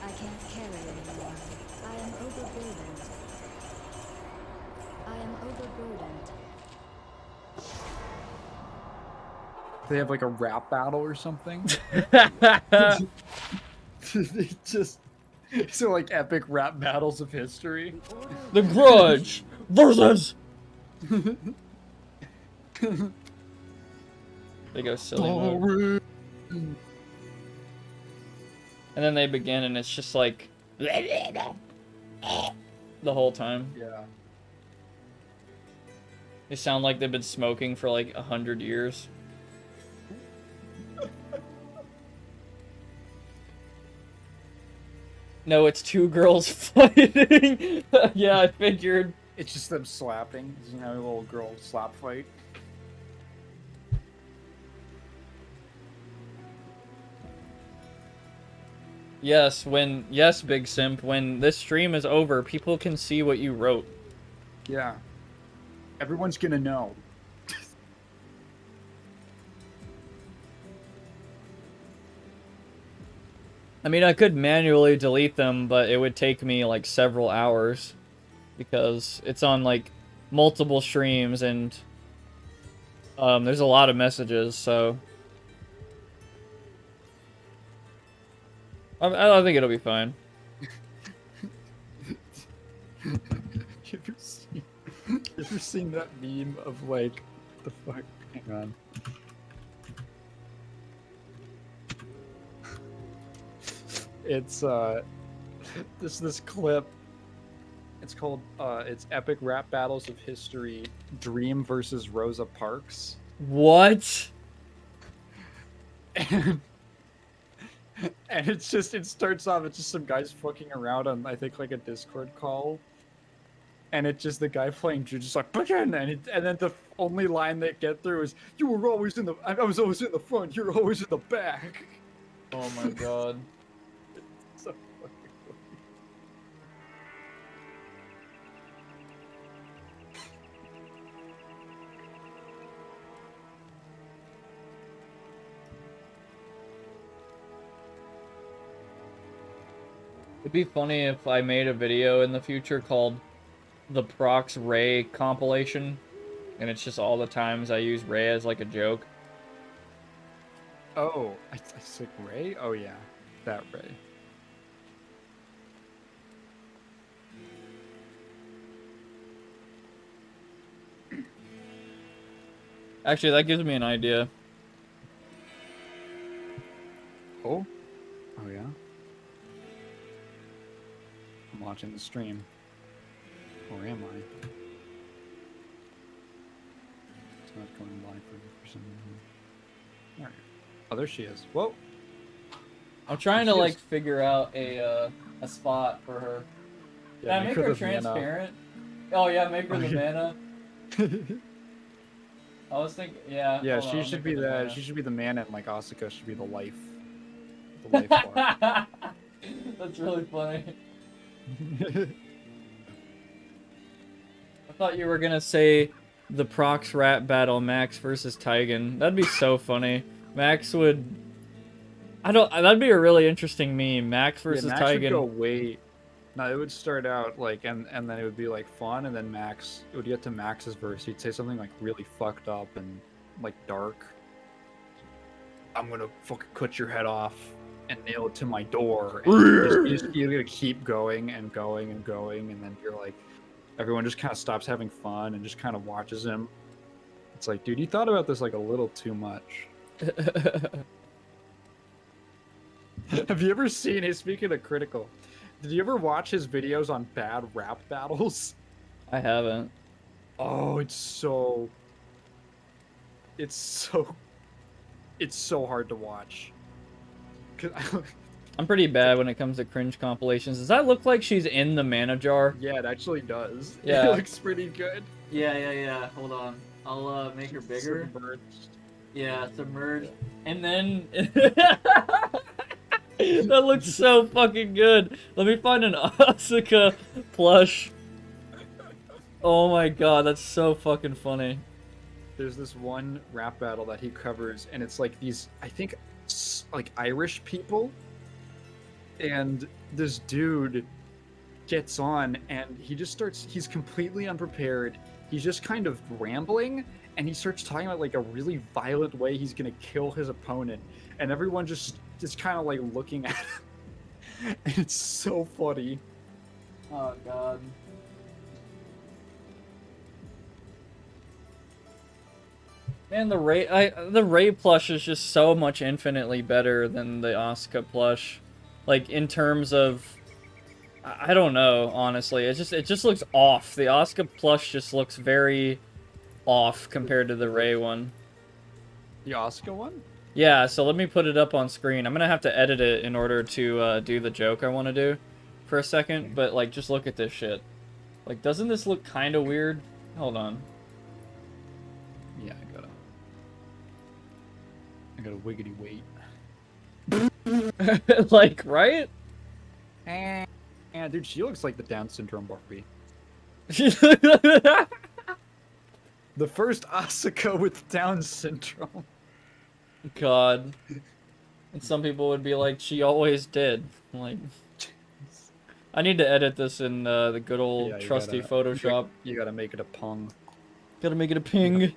I can't carry anymore. I am overburdened. I am overburdened. They have like a rap battle or something? They just... So like epic rap battles of history? The Grudge versus... They go silly mode. And then they begin and it's just like... The whole time. Yeah. They sound like they've been smoking for like 100 years. No, it's two girls fighting. Yeah, I figured. It's just them slapping. Isn't that a little girl slap fight? Yes, Big Simp, when this stream is over, people can see what you wrote. Yeah. Everyone's gonna know. I mean, I could manually delete them, but it would take me like several hours because it's on like multiple streams and there's a lot of messages, so I think it'll be fine. You ever seen that meme of like, what the fuck? Hang on. It's this clip. It's called it's Epic Rap Battles of History, Dream versus Rosa Parks. What? And it's just, it starts off, it's just some guys fucking around on, I think, like a Discord call. And it's just the guy playing just like, begin! And then the only line they get through is, you were always in the, I was always in the front, you're always in the back. Oh my god. It's so fucking funny. It'd be funny if I made a video in the future called the Prox Ray compilation, and it's just all the times I use Ray as like a joke. Oh, I said Ray? Oh yeah, that Ray. Actually, that gives me an idea. Oh? Oh yeah? I'm watching the stream. Or am I? It's not going live for some reason. Alright. Oh, there she is. Whoa! I'm trying to She like is- figure out a spot for her. Can I make her the mana. transparent? Oh yeah, make her Oh, the yeah. mana. I was thinking, yeah. Yeah, hold on, she I'll should make be her the mana. she should be the mana, and like Asuka should be the life. The life bar. That's really funny. I thought you were gonna say the Prox Rat battle, Max versus Taigen. That'd be so funny. Max would. I don't. That'd be a really interesting meme. Max versus yeah, Max would go Taigen. way. No, it would start out like, and then it would be like fun, and then Max, it would get to Max's verse. He'd say something like really fucked up and like dark. I'm gonna fucking cut your head off and nail it to my door. And you're gonna keep going and going and going, and then you're like, everyone just kind of stops having fun and just kind of watches him. It's like, dude, you thought about this like a little too much. Have you ever seen it? Speaking of critical, did you ever watch his videos on bad rap battles? I haven't. Oh, it's so hard to watch. 'Cause I'm pretty bad when it comes to cringe compilations. Does that look like she's in the mana jar? yeah, it actually does. Yeah. It looks pretty good. Yeah. Hold on. I'll make her bigger. Submerged. Yeah, submerged. And then that looks so fucking good. Let me find an Asuka plush. Oh my god, that's so fucking funny. There's this one rap battle that he covers, and it's like these, I think, like Irish people, and this dude gets on, and he just starts. He's completely unprepared. He's just kind of rambling, and he starts talking about like a really violent way he's gonna kill his opponent, and everyone just kind of like looking at him. And it's so funny. Oh god. Man, the Ray plush is just so much infinitely better than the Asuka plush. Like in terms of I don't know, honestly. It just looks off. The Asuka plush just looks very off compared to the Ray one. The Asuka one? Yeah, so let me put it up on screen. I'm gonna have to edit it in order to do the joke I want to do for a second, but like just look at this shit. Like, doesn't this look kind of weird? Hold on. Yeah, I gotta wiggity wait. Like, right? Yeah, dude, she looks like the Down syndrome Barbie. The first Asuka with Down syndrome. God. And some people would be like, she always did. Like, I need to edit this in the good old Yeah, you trusty gotta- Photoshop. You gotta make it a pung. Gotta make it a ping.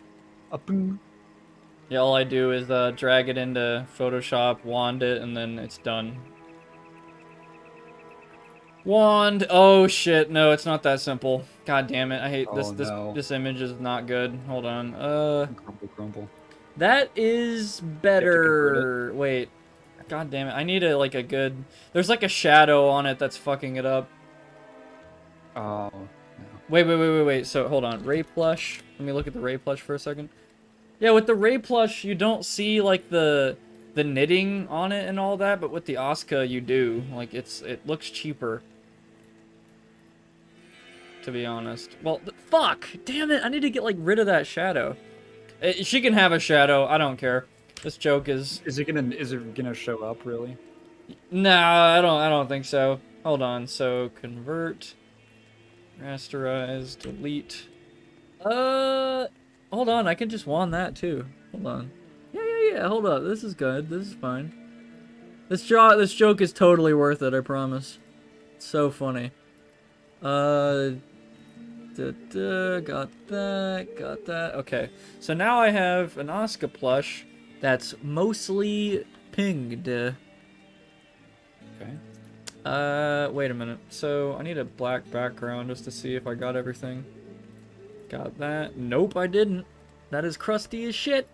A pung. Yeah, all I do is drag it into Photoshop, wand it, and then it's done. Wand. Oh shit! No, it's not that simple. God damn it! I hate this. Oh, no. This image is not good. Hold on. Crumble, crumble. That is better. Wait. God damn it! I need a good. There's like a shadow on it that's fucking it up. Oh, no. Wait. So hold on. Ray plush. Let me look at the Ray plush for a second. Yeah, with the Ray plush, you don't see like the knitting on it and all that, but with the Asuka, you do. Like it looks cheaper. To be honest. Well, fuck! Damn it! I need to get like rid of that shadow. She can have a shadow. I don't care. This joke is. Is it gonna show up really? Nah, I don't think so. Hold on. So convert, rasterize, delete. Hold on. I can just wand that too. Hold on. Yeah. Hold up. This is good. This is fine. This joke is totally worth it. I promise. So funny. Got that. Okay, so now I have an Oscar plush that's mostly pinged. Okay. Wait a minute. So I need a black background just to see if I got everything. Got that. Nope, I didn't. That is crusty as shit.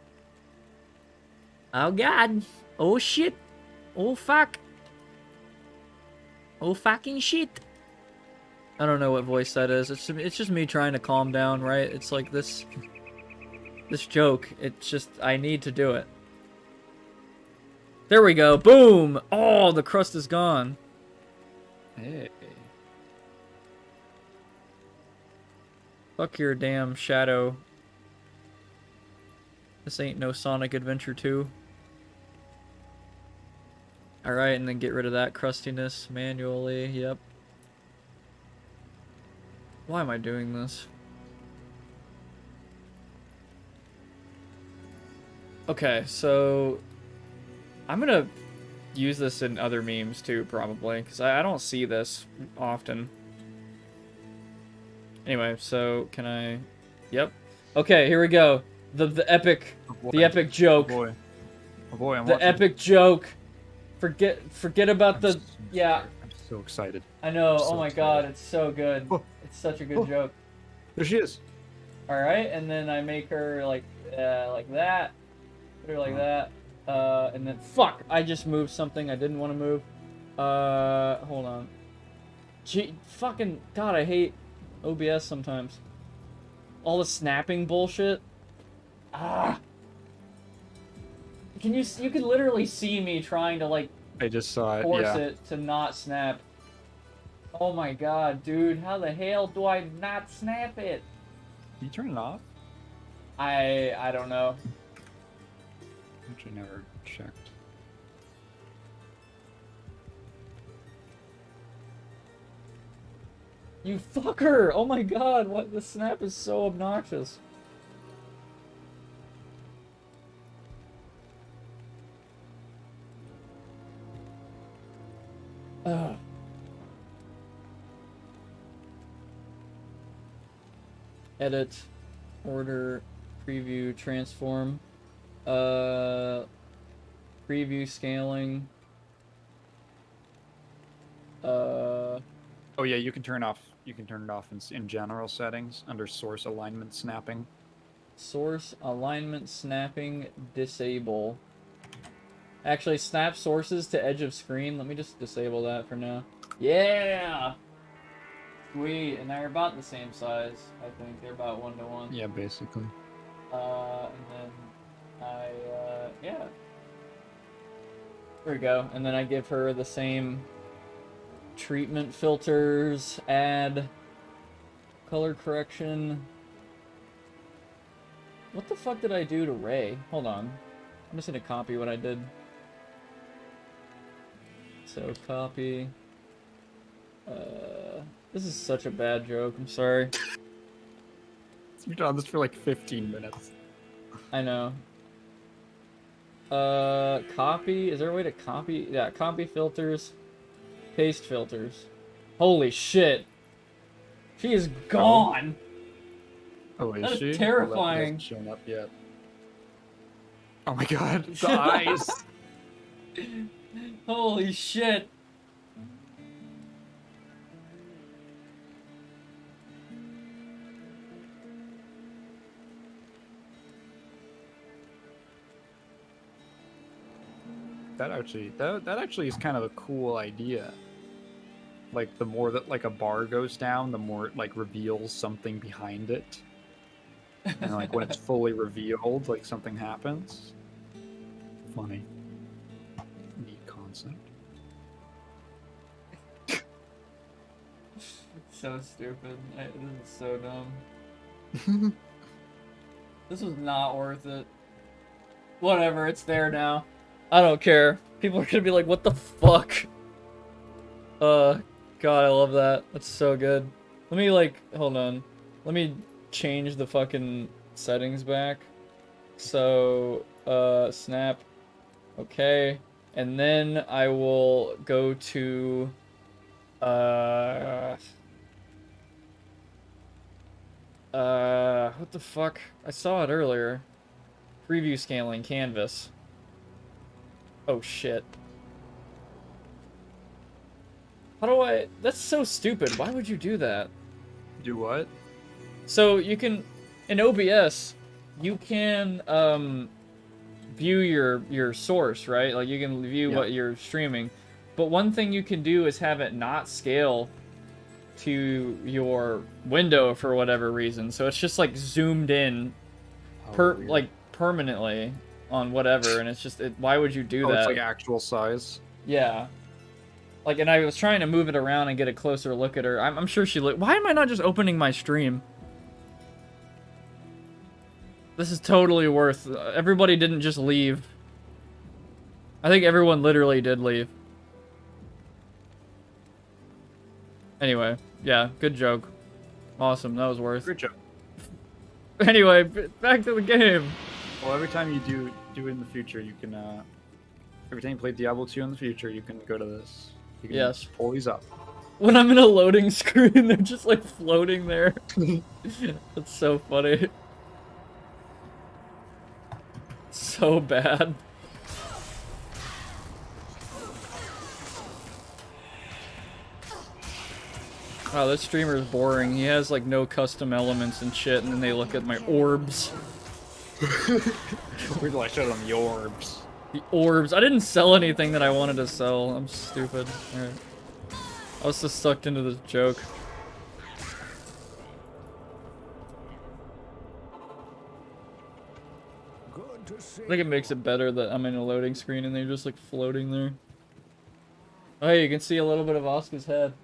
Oh god. Oh shit. Oh fuck. Oh fucking shit. I don't know what voice that is. It's just me trying to calm down, right? It's like this joke. It's just I need to do it. There we go. Boom. Oh, the crust is gone. Hey. Fuck your damn shadow. This ain't no Sonic Adventure 2. Alright, and then get rid of that crustiness manually. Yep. Why am I doing this? Okay, so I'm gonna use this in other memes too, probably, because I don't see this often. Anyway, so can I? Yep. Okay, here we go. The epic, the epic joke. Oh boy. Oh boy, I'm the watching. epic joke. Forget about the. Yeah. I'm so excited. I know. I'm so Oh my excited. god, it's so good. Oh. It's such a good Oh. joke. There she is. All right, and then I make her like that. Put her like that. And then fuck, I just moved something I didn't want to move. Hold on. Gee, fucking god, I hate OBS sometimes. All the snapping bullshit. Ah. You can literally see me trying to like I just saw it. force Yeah. it to not snap. Oh my god, dude, how the hell do I not snap it? Can you turn it off? I don't know. Actually, never checked. You fucker! Oh my god, what the snap is so obnoxious. Ugh. Edit, order, preview, transform, preview scaling, Oh yeah, you can turn off. You can turn it off in general settings under source alignment snapping. source alignment snapping, disable. Actually, snap sources to edge of screen. Let me just disable that for now. Yeah! Sweet, and they're about the same size, I think. They're about 1-to-1. Yeah, basically. And then yeah. There we go. And then I give her the same treatment filters, add color correction. What the fuck did I do to Ray? Hold on. I'm just gonna copy what I did. So copy. This is such a bad joke. I'm sorry. You've done this for like 15 minutes. I know. Copy. Is there a way to copy? Yeah, copy filters. Paste filters. Holy shit. She is gone. Oh, is That's she? terrifying. Well, that hasn't shown up yet. Oh my god, the eyes! Holy shit. That actually is kind of a cool idea. Like the more that like a bar goes down, the more it like reveals something behind it. And like when it's fully revealed, like something happens. Funny. Neat concept. So stupid. This is so dumb. This was not worth it. Whatever, it's there now. I don't care. People are gonna be like, what the fuck? God, I love that. That's so good. Let me, like, hold on. Let me change the fucking settings back. So, snap. Okay. And then I will go to Uh, what the fuck? I saw it earlier. Preview scaling canvas. Oh shit. How do I... That's so stupid. Why would you do that? Do what? So you can... In OBS, you can view your source, right? Like you can view what you're streaming. But one thing you can do is have it not scale to your window for whatever reason. So it's just like zoomed in like permanently on whatever, and it's just why would you do that? It's like actual size. Yeah. Like, and I was trying to move it around and get a closer look at her. I'm sure she looked... Why am I not just opening my stream? This is totally worth... Everybody didn't just leave. I think everyone literally did leave. Anyway, yeah, good joke. Awesome, that was worth. Good joke. Anyway, back to the game. Well, every time you do it in the future, you can, every time you play Diablo 2 in the future, you can go to this. You can Yes. pull these up. When I'm in a loading screen, they're just like floating there. That's so funny. So bad. Wow, this streamer is boring. He has like no custom elements and shit, and then they look at my orbs. Where do I show them the orbs? The orbs. I didn't sell anything that I wanted to sell. I'm stupid. Alright. I was just sucked into this joke. Good to see. I think it makes it better that I'm in a loading screen and they're just like floating there. Oh, hey, you can see a little bit of Oscar's head.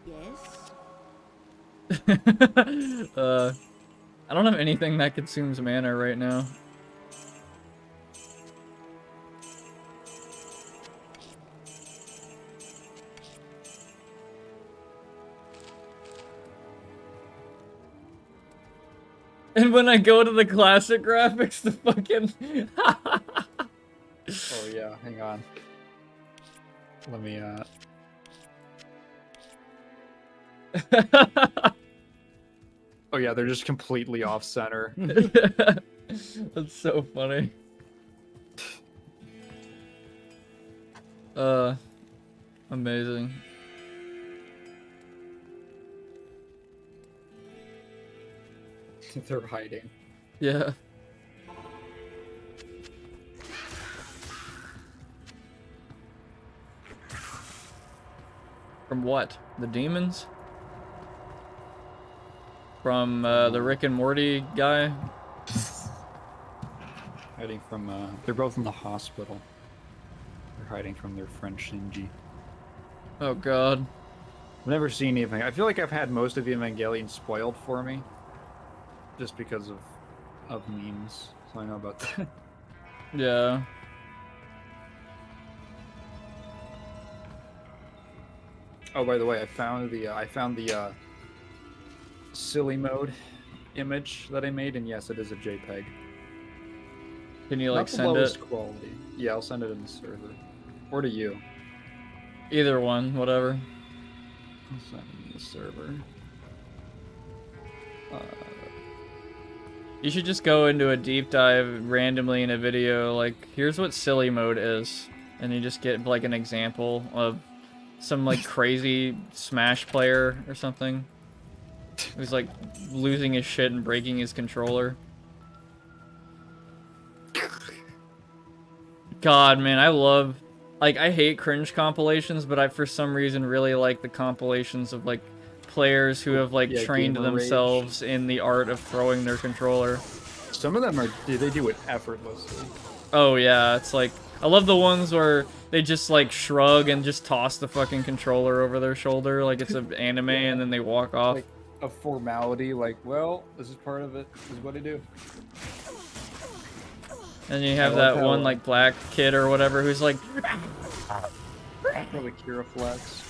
Yes. I don't have anything that consumes mana right now. And when I go to the classic graphics, the fucking... Oh yeah, hang on. Let me, Oh yeah, they're just completely off center. That's so funny. Amazing. They're hiding. Yeah. From what? The demons? From the Rick and Morty guy? Hiding from, they're both in the hospital. They're hiding from their friend Shinji. Oh god. I've never seen anything. I feel like I've had most of the Evangelion spoiled for me. Just because of memes. So I know about that. Yeah. Oh, by the way, I found the silly mode image that I made, and yes, it is a JPEG. Can you like Not the send lowest it? quality. Yeah, I'll send it in the server. Or to you. Either one, whatever. I'll send it in the server. You should just go into a deep dive randomly in a video, like, here's what silly mode is. And you just get, like, an example of some, like, crazy Smash player or something. Who's, like, losing his shit and breaking his controller. God, man, I love... Like, I hate cringe compilations, but I, for some reason, really like the compilations of, like, players who have, like, trained gamer rage. themselves in the art of throwing their controller. Some of them are, they do it effortlessly. Oh, yeah, it's like... I love the ones where they just, like, shrug and just toss the fucking controller over their shoulder like it's an anime, and then they walk off. Like a formality, like, well, this is part of it. This is what I do. And you have I love that how- one, like, black kid or whatever who's like... Probably Kira Flex.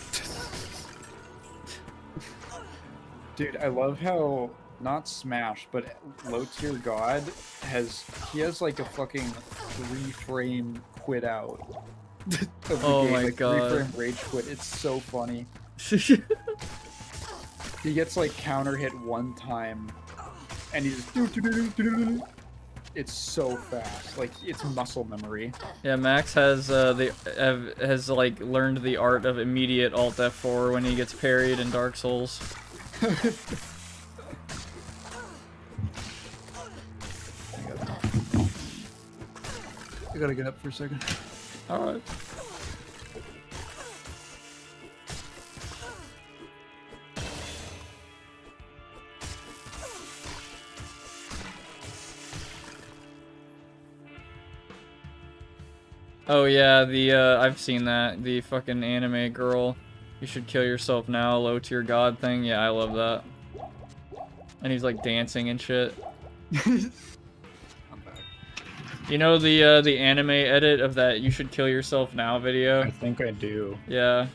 Dude, I love how, not Smash, but Low Tier God has like a fucking 3-frame quit out. of the Oh game, my like God. 3-frame rage quit. It's so funny. He gets like counter hit one time, and he's it's so fast. Like it's muscle memory. Yeah, Max has has like learned the art of immediate Alt F4 when he gets parried in Dark Souls. I gotta get up for a second. All right. Oh yeah, the I've seen that. The fucking anime girl. You should kill yourself now, low tier god thing. Yeah, I love that. And he's like dancing and shit. I'm back. You know the anime edit of that you should kill yourself now video? I think I do. Yeah.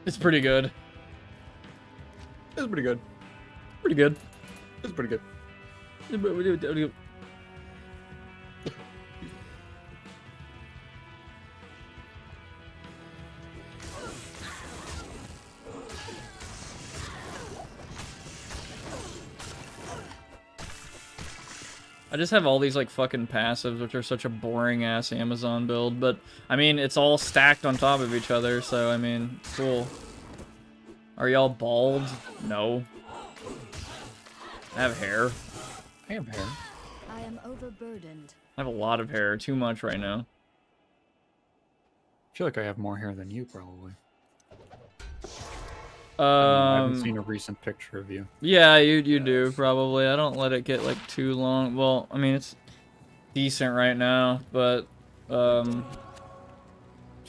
It's pretty good. It's pretty good. Pretty good. It's pretty good. I just have all these like fucking passives, which are such a boring ass Amazon build, but I mean it's all stacked on top of each other, so I mean, cool. Are y'all bald? No. I have hair. I have hair. I am overburdened. I have a lot of hair, too much right now. I feel like I have more hair than you, probably. I haven't seen a recent picture of you. Yeah, you do probably. I don't let it get like too long. Well, I mean it's decent right now, but too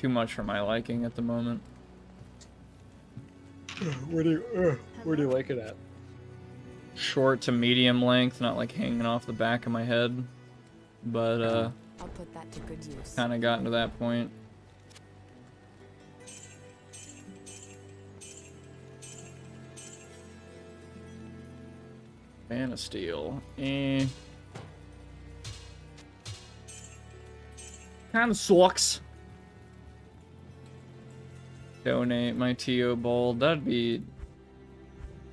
much for my liking at the moment. Where do you like it at? Short to medium length, not like hanging off the back of my head, but I'll put that to good use. kind of gotten to that point. Man of Steel. Kind of sucks. Donate my TO bald. That'd be...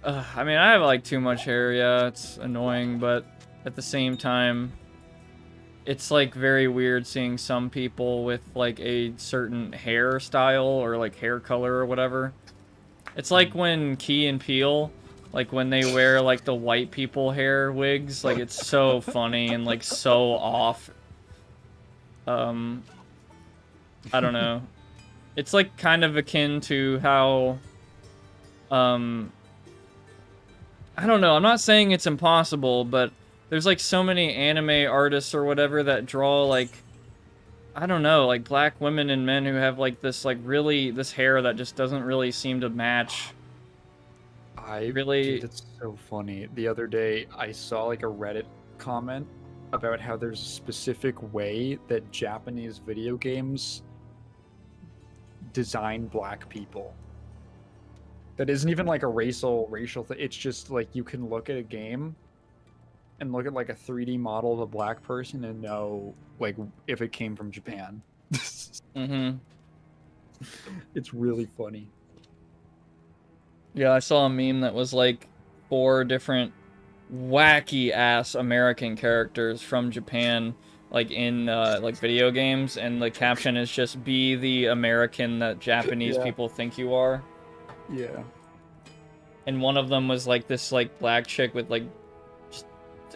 I mean, I have like too much hair. Yeah, it's annoying, but at the same time, it's like very weird seeing some people with like a certain hairstyle or like hair color or whatever. It's like when Key and Peele, like when they wear like the white people hair wigs, like it's so funny and like so off. I don't know. It's like kind of akin to how, I don't know, I'm not saying it's impossible, but there's like so many anime artists or whatever that draw like, I don't know, like black women and men who have like this this hair that just doesn't really seem to match. Really, That's so funny. The other day, I saw like a Reddit comment about how there's a specific way that Japanese video games design black people. That isn't even like a racial thing. It's just like you can look at a game and look at like a 3D model of a black person and know like if it came from Japan. mm-hmm. It's really funny. Yeah, I saw a meme that was like 4 different wacky ass American characters from Japan, like in like video games, and the caption is just "Be the American that Japanese Yeah. people think you are." Yeah. And one of them was like this like black chick with like, just,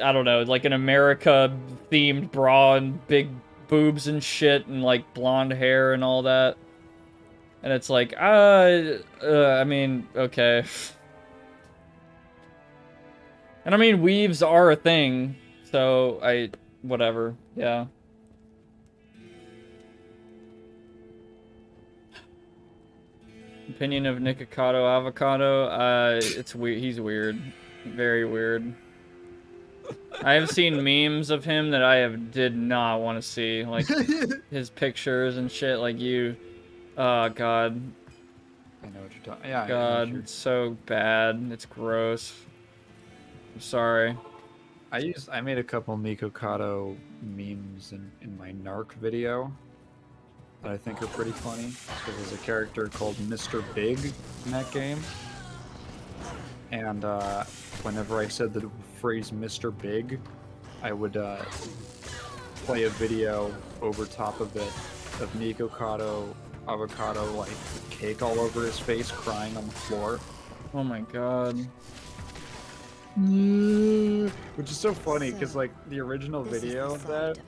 I don't know, like an America themed bra and big boobs and shit and like blonde hair and all that. And it's like, I mean, okay. And I mean, weaves are a thing, so whatever, yeah. Opinion of Nikocado Avocado, it's weird, he's weird. Very weird. I have seen memes of him that did not want to see, like, his pictures and shit, like oh god. I know what you're talking. Yeah. God, I know it's so bad. It's gross. Sorry. I made a couple Nikocado memes in my Narc video that I think are pretty funny. So there's a character called Mr. Big in that game. And whenever I said the phrase Mr. Big, I would play a video over top of it of Nikocado avocado like with cake all over his face, crying on the floor. Oh my god. Which is so funny because like the original video of that,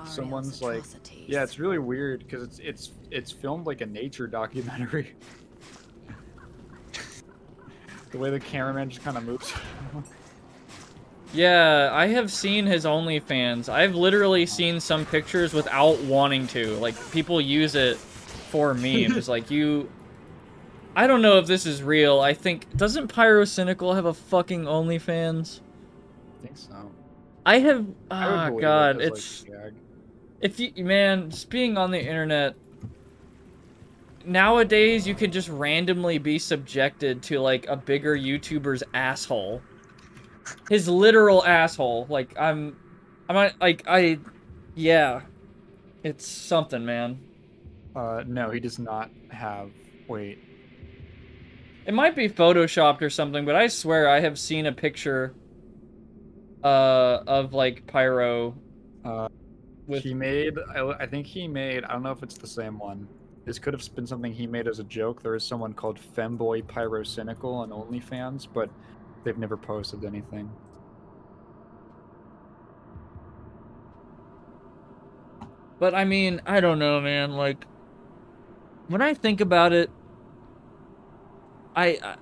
someone's like, yeah, it's really weird because it's filmed like a nature documentary. The way the cameraman just kind of moves. Yeah, I have seen his OnlyFans. I've literally seen some pictures without wanting to. Like, people use it for memes. Like, I don't know if this is real. I think... Doesn't Pyrocynical have a fucking OnlyFans? I think so. I have... I would Oh, believe God. it as, It's... like, a gag. If you... Man, just being on the internet... Nowadays, you could just randomly be subjected to, like, a bigger YouTuber's asshole. His literal asshole. Like, yeah. It's something, man. No, he does not have... Wait. It might be photoshopped or something, but I swear I have seen a picture of like Pyro with He made, I think he made, I don't know if it's the same one. This could have been something he made as a joke. There is someone called Femboy Pyrocynical on OnlyFans, but they've never posted anything. But I mean, I don't know, man. Like, when I think about it, I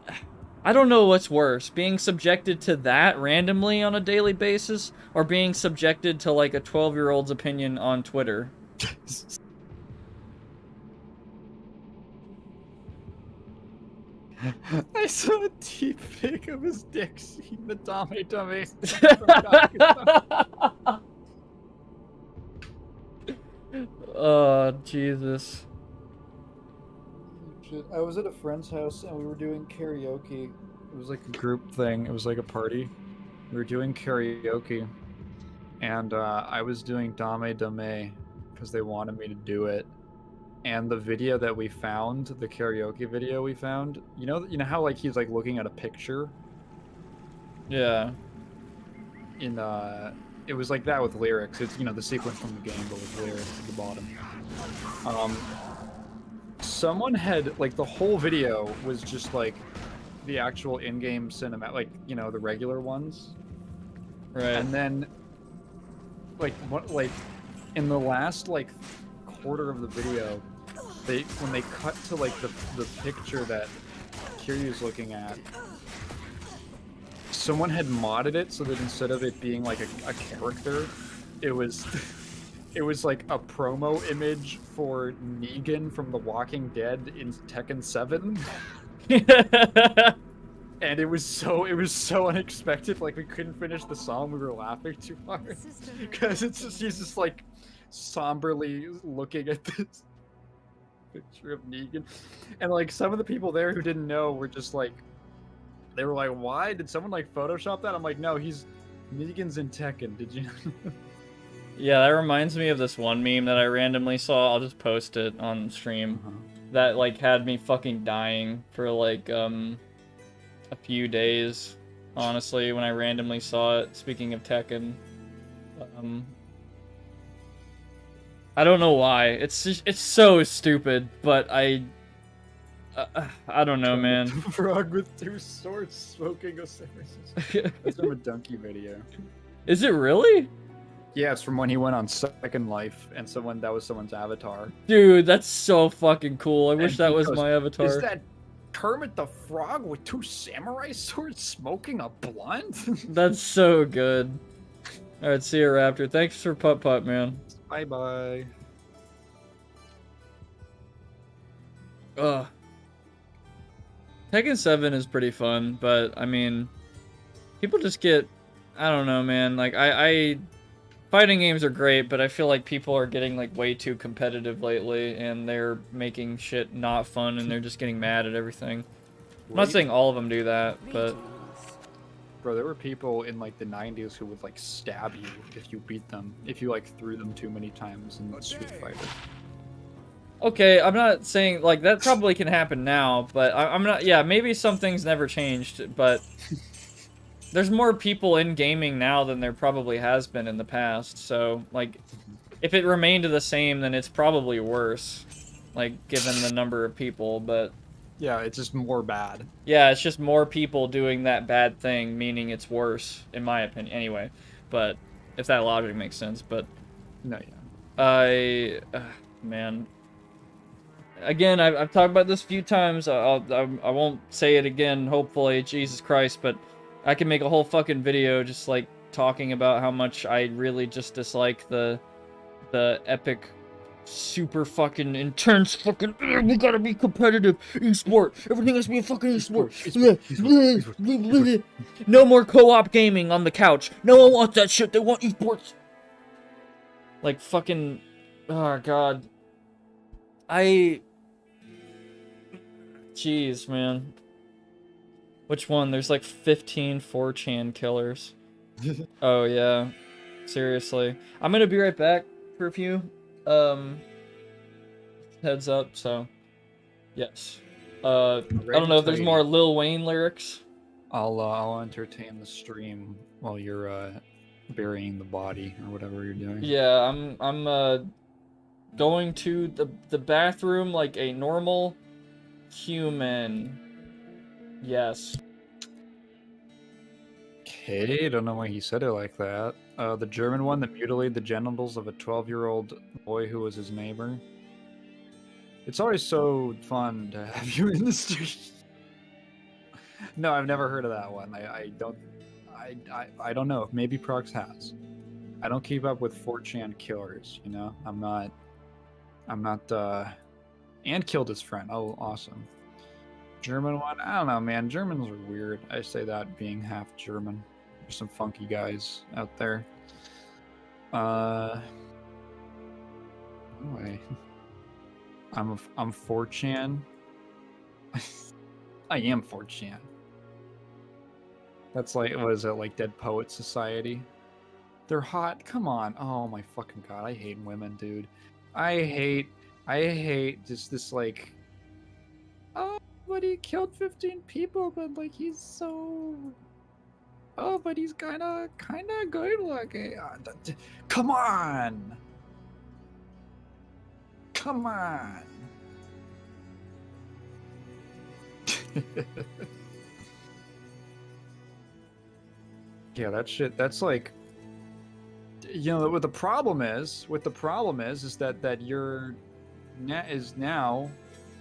don't know what's worse, being subjected to that randomly on a daily basis, or being subjected to like a 12-year-old's opinion on Twitter. I saw a deep pic of his dick seeing the Dame Dame. Oh, Jesus. I was at a friend's house and we were doing karaoke. It was like a group thing. It was like a party. We were doing karaoke, and I was doing Dame Dame because they wanted me to do it. And the video that we found, the karaoke video we found, you know how like he's like looking at a picture. Yeah. In it was like that with lyrics. It's the sequence from the game, but with lyrics at the bottom. Someone had like the whole video was just like the actual in-game cinema, like the regular ones. Right. And then like in the last like quarter of the video, when they cut to like the picture that Kiryu's looking at, someone had modded it so that instead of it being like a character, it was it was like a promo image for Negan from The Walking Dead in Tekken 7. And it was so unexpected. Like, we couldn't finish the song. We were laughing too hard because he's just like somberly looking at this picture of Negan, and like some of the people there who didn't know were just like, they were like, "Why did someone like Photoshop that?" I'm like, "No, Negan's in Tekken. Did you?" Yeah, that reminds me of this one meme that I randomly saw. I'll just post it on stream. That like had me fucking dying for like a few days, honestly, when I randomly saw it. Speaking of Tekken, I don't know why. It's so stupid, but I don't know, man. Frog with two swords smoking a cigarette. That's from a Donkey video. Is it really? Yeah, it's from when he went on Second Life, and that was someone's avatar. Dude, that's so fucking cool. I wish that was goes, my avatar. Is that Kermit the Frog with two samurai swords smoking a blunt? That's so good. Alright, see you, Raptor. Thanks for putt-putt, man. Bye-bye. Ugh. Tekken 7 is pretty fun, but, I mean, people just get... I don't know, man. Like, fighting games are great, but I feel like people are getting, like, way too competitive lately, and they're making shit not fun, and they're just getting mad at everything. I'm not saying all of them do that, but... Bro, there were people in like the 90s who would like stab you if you beat them, if you like threw them too many times in Street Fighter. Okay, I'm not saying like that probably can happen now, but I'm not. Yeah, maybe some things never changed, but there's more people in gaming now than there probably has been in the past. So like, if it remained the same, then it's probably worse, like given the number of people. But Yeah, it's just more bad. yeah, it's just more people doing that bad thing, meaning it's worse, in my opinion. Anyway, but if that logic makes sense, but No, yeah. man. Again, I've talked about this a few times. I won't say it again, hopefully, Jesus Christ, but I can make a whole fucking video just, like, talking about how much I really just dislike the epic, super fucking intense fucking, we gotta be competitive, e-sport, everything has to be a fucking e-sport. No more co-op gaming on the couch. No one wants that shit, they want esports. Like, fucking, oh god. Jeez, man. Which one? There's like 15 4chan killers. Oh, yeah. Seriously. I'm gonna be right back for a few. Heads up, so. Yes. I don't know if there's more Lil Wayne lyrics. I'll entertain the stream while you're burying the body or whatever you're doing. Yeah, I'm going to the bathroom like a normal human. Yes. Okay, don't know why he said it like that. The German one that mutilated the genitals of a 12-year-old boy who was his neighbor. It's always so fun to have you in the street. No, I've never heard of that one. I don't know. Maybe Prox has. I don't keep up with 4chan killers, you know? I'm not and killed his friend. Oh, awesome. German one? I don't know, man. Germans are weird. I say that being half German. There's some funky guys out there. Anyway. I'm 4chan. I am 4chan. That's like, what is it, like Dead Poet Society? They're hot. Come on. Oh my fucking god. I hate women, dude. I hate just this like, oh, but he killed 15 people, but like he's so, oh, but he's kind of good looking. Come on. Come on. Yeah, that shit. That's like, you know, what the problem is that your net is now,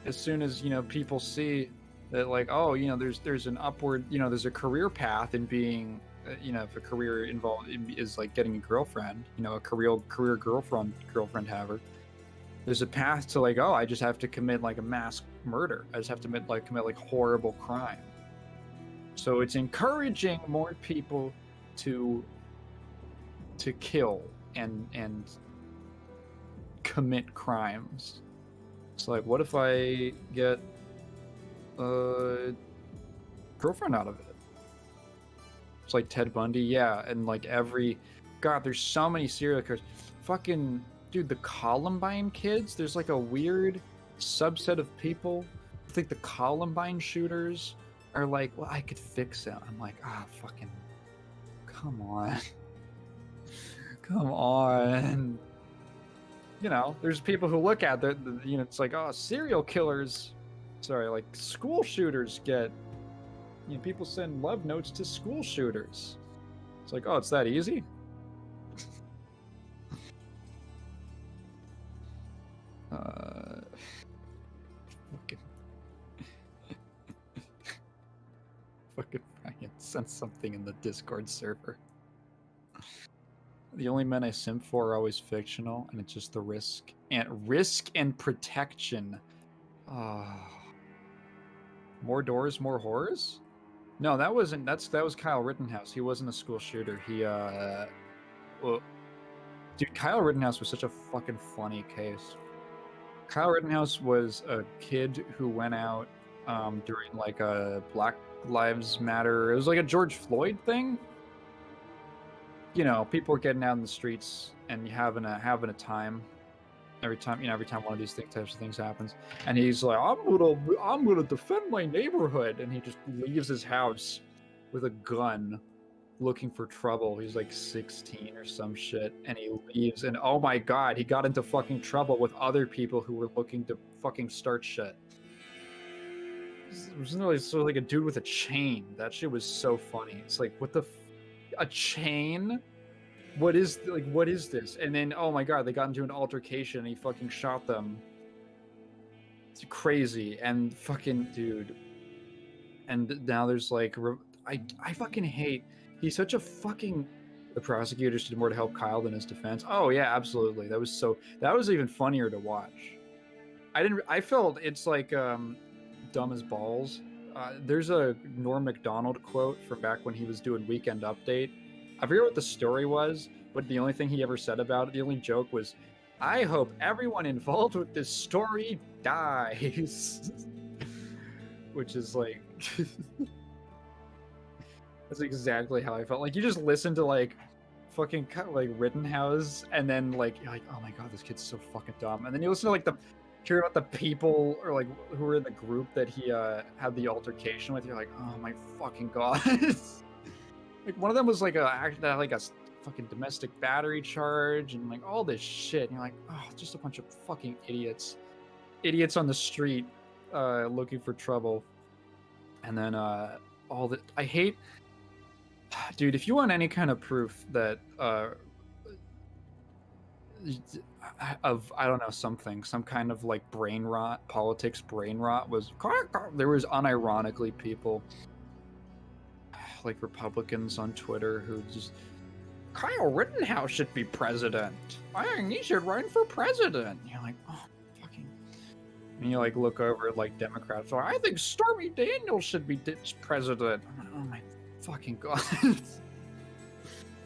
as soon as, you know, people see that, like, oh, you know, there's an upward, you know, there's a career path in being, you know, if a career involved is like getting a girlfriend, you know, a career girlfriend haver. There's a path to like, oh, I just have to commit like a mass murder. I just have to commit like horrible crime. So it's encouraging more people to kill and commit crimes. It's like, what if I get a girlfriend out of it? It's like Ted Bundy, yeah, and like God, there's so many serial killers. Fucking dude, the Columbine kids. There's like a weird subset of people. I think the Columbine shooters are like, well, I could fix it. I'm like, fucking, come on. Come on. You know, there's people who look at the you know, it's like, oh, serial killers, sorry, like school shooters get, you know, people send love notes to school shooters. It's like, oh, it's that easy? Fucking Ryan sent something in the Discord server. The only men I simp for are always fictional, and it's just the risk and protection. More doors, more horrors? No, that was Kyle Rittenhouse. He wasn't a school shooter. Well, dude, Kyle Rittenhouse was such a fucking funny case. Kyle Rittenhouse was a kid who went out during like a Black Lives Matter. It was like a George Floyd thing. You know, people are getting out in the streets and having a time. Every time one of these types of things happens, and he's like, I'm gonna defend my neighborhood, and he just leaves his house with a gun, looking for trouble. He's like 16 or some shit, and he leaves, and oh my god, he got into fucking trouble with other people who were looking to fucking start shit. It was really sort of like a dude with a chain. That shit was so funny. It's like, what the a chain? What is this? And then, oh my god, they got into an altercation and he fucking shot them. It's crazy. And fucking dude. And now there's like, I fucking hate, he's such a fucking, the prosecutors did more to help Kyle than his defense. Oh yeah, absolutely. That was even funnier to watch. I felt it's like dumb as balls. There's a Norm Macdonald quote from back when he was doing Weekend Update. I forget what the story was, but the only thing he ever said about it, the only joke was, I hope everyone involved with this story dies. Which is like, that's exactly how I felt. Like, you just listen to like fucking like Rittenhouse, and then like you're like, oh my god, this kid's so fucking dumb. And then you listen to like hear about the people or like who were in the group that he had the altercation with. You're like, oh my fucking god. Like, one of them was like a fucking domestic battery charge and like all this shit. And you're like, oh, just a bunch of fucking idiots on the street looking for trouble. And then all that, I hate, dude, if you want any kind of proof that of, I don't know, some kind of like brain rot, politics brain rot, there was unironically people like Republicans on Twitter who just, Kyle Rittenhouse should be president. I think he should run for president. And you're like, oh, fucking. And you like look over at like Democrats. Like, I think Stormy Daniels should be president. I'm like, oh my fucking god.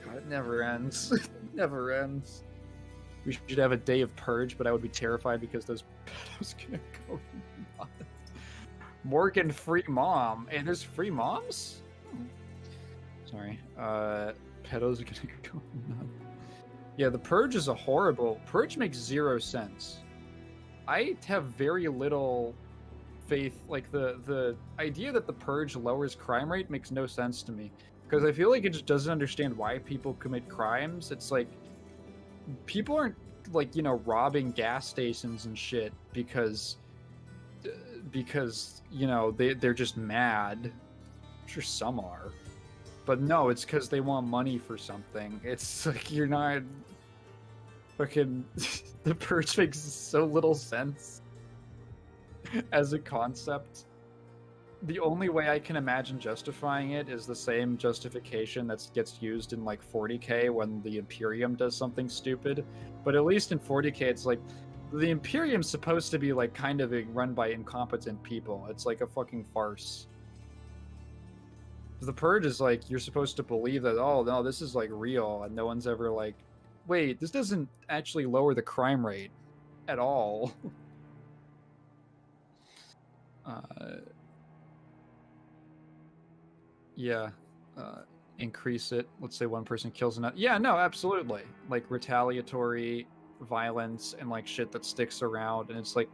God, it never ends. It never ends. We should have a day of purge, but I would be terrified because those pedos gonna go nuts. Morgan free mom. And there's free moms? Sorry. Pedos are gonna go nuts. Yeah, the purge is Purge makes zero sense. I have very little faith. Like, the idea that the purge lowers crime rate makes no sense to me. Because I feel like it just doesn't understand why people commit crimes. It's like, people aren't, like, you know, robbing gas stations and shit because you know, they're just mad. I'm sure some are. But no, it's because they want money for something. It's like, you're not fucking the purge makes so little sense as a concept. The only way I can imagine justifying it is the same justification that gets used in like 40K when the Imperium does something stupid. But at least in 40K, it's like the Imperium's supposed to be like kind of run by incompetent people. It's like a fucking farce. The purge is like, you're supposed to believe that, oh no, this is like real, and no one's ever like, wait, this doesn't actually lower the crime rate at all. Yeah, increase it. Let's say one person kills another. Yeah, no, absolutely. Like retaliatory violence and like shit that sticks around, and it's like,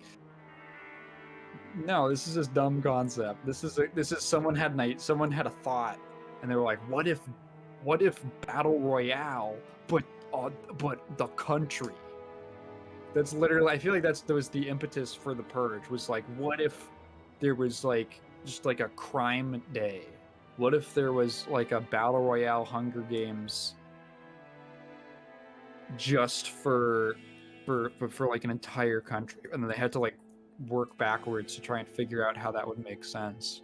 no, this is a dumb concept. This is someone had a thought, and they were like, what if battle royale, but the country. That's literally, I feel like that was the impetus for the purge, was like, what if there was like just like a crime day? What if there was like a battle royale Hunger Games just for like an entire country, and then they had to like work backwards to try and figure out how that would make sense,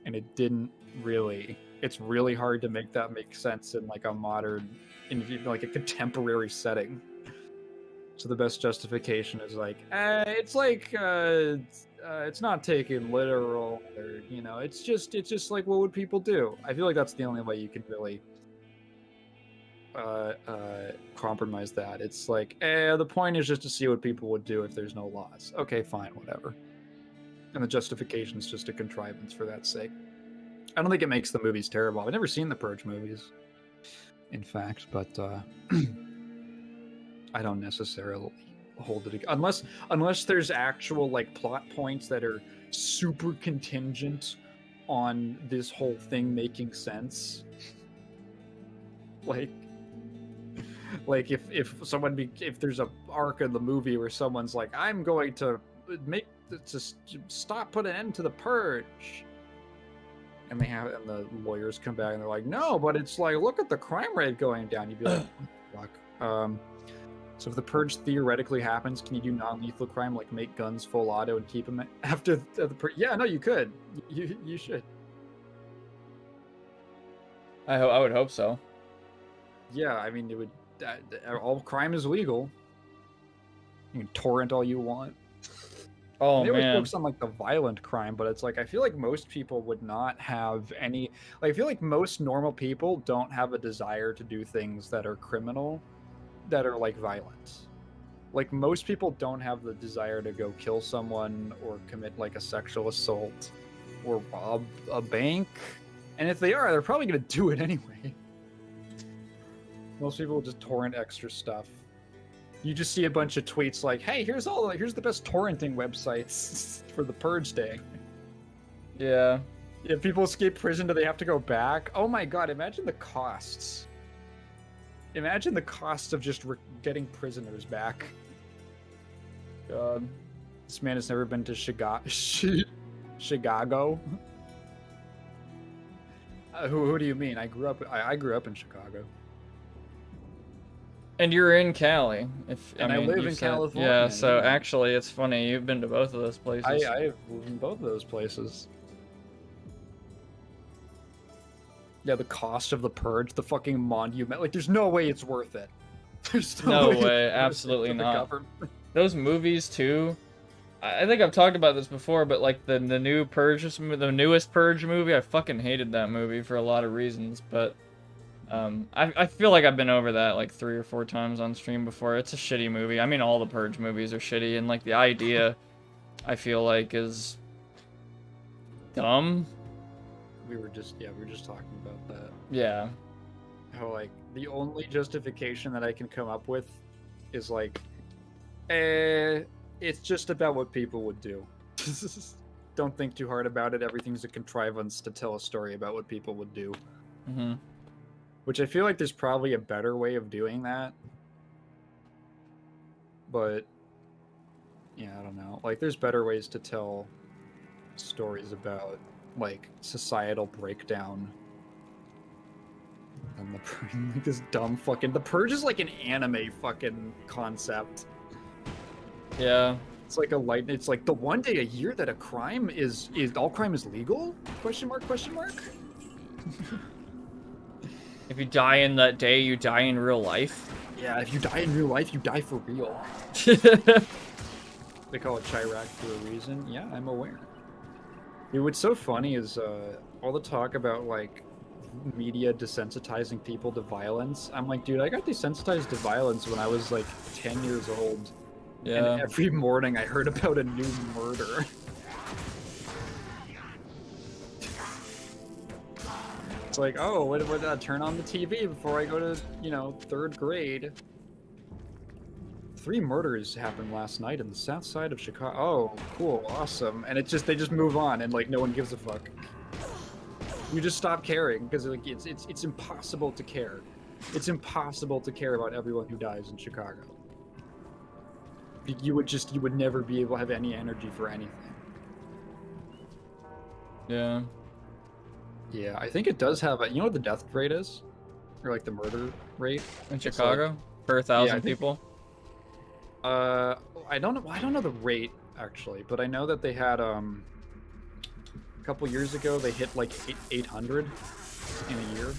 and it didn't really. It's really hard to make that make sense in like a modern, in like a contemporary setting. So the best justification is like, it's like it's not taken literal, or you know, it's just like, what would people do? I feel like that's the only way you can really compromise that. It's like, the point is just to see what people would do if there's no laws. Okay, fine, whatever. And the justification is just a contrivance for that sake. I don't think it makes the movies terrible. I've never seen the Purge movies, in fact, but I don't necessarily hold it unless there's actual like plot points that are super contingent on this whole thing making sense. Like if there's a arc in the movie where someone's like, I'm going to stop, put an end to the purge, and the lawyers come back and they're like, no, but it's like, look at the crime rate going down. You'd be like, fuck. So if the purge theoretically happens, can you do non-lethal crime like make guns full auto and keep them after the purge? Yeah, no, you could. You should. I would hope so. Yeah, I mean, it would. All crime is legal. You can torrent all you want. Oh they always man. focus on like the violent crime, but it's like I feel like most people would not have any. Like I feel like most normal people don't have a desire to do things that are criminal, that are like violent. Like most people don't have the desire to go kill someone or commit like a sexual assault or rob a bank. And if they are, they're probably gonna do it anyway. Most people will just torrent extra stuff. You just see a bunch of tweets like, "Hey, here's the best torrenting websites for the Purge Day." Yeah. If people escape prison, do they have to go back? Oh my god! Imagine the costs. Imagine the cost of just getting prisoners back. God. This man has never been to Chicago. Who do you mean? I grew up in Chicago. And you're in Cali. And I live in California. Yeah, so yeah. actually, it's funny. You've been to both of those places. I have lived in both of those places. Yeah, the cost of the purge, the fucking monument. Like, there's no way it's worth it. There's No way way, it's absolutely worth it for the not. government. Those movies too. I think I've talked about this before, but like the new Purge, the newest Purge movie, I fucking hated that movie for a lot of reasons. But I feel like I've been over that like 3 or 4 times on stream before. It's a shitty movie. I mean, all the Purge movies are shitty, and like the idea, I feel like is dumb. We were just talking about that. Yeah. How like the only justification that I can come up with is like, it's just about what people would do. Don't think too hard about it. Everything's a contrivance to tell a story about what people would do. Mm-hmm. Which I feel like there's probably a better way of doing that. But yeah, I don't know. Like there's better ways to tell stories about like societal breakdown than like this dumb fucking the Purge is like an anime fucking concept. Yeah. It's like it's like the one day a year that a crime is all crime is legal? Question mark? If you die in that day, you die in real life. Yeah, if you die in real life, you die for real. They call it Chirac for a reason. Yeah, I'm aware. Dude, what's so funny is all the talk about like media desensitizing people to violence. I'm like, dude, I got desensitized to violence when I was like 10 years old. Yeah. And every morning I heard about a new murder. It's like, oh, what turn on the TV before I go to, 3rd grade. 3 murders happened last night in the south side of Chicago. Oh, cool, awesome. And they just move on and like no one gives a fuck. You just stop caring because like it's impossible to care. It's impossible to care about everyone who dies in Chicago. You would never be able to have any energy for anything. Yeah. Yeah, I think it does have you know what the death rate is? Or like the murder rate? In Chicago? Per 1,000 people? I don't know the rate actually, but I know that they had a couple years ago they hit like 800 in a year.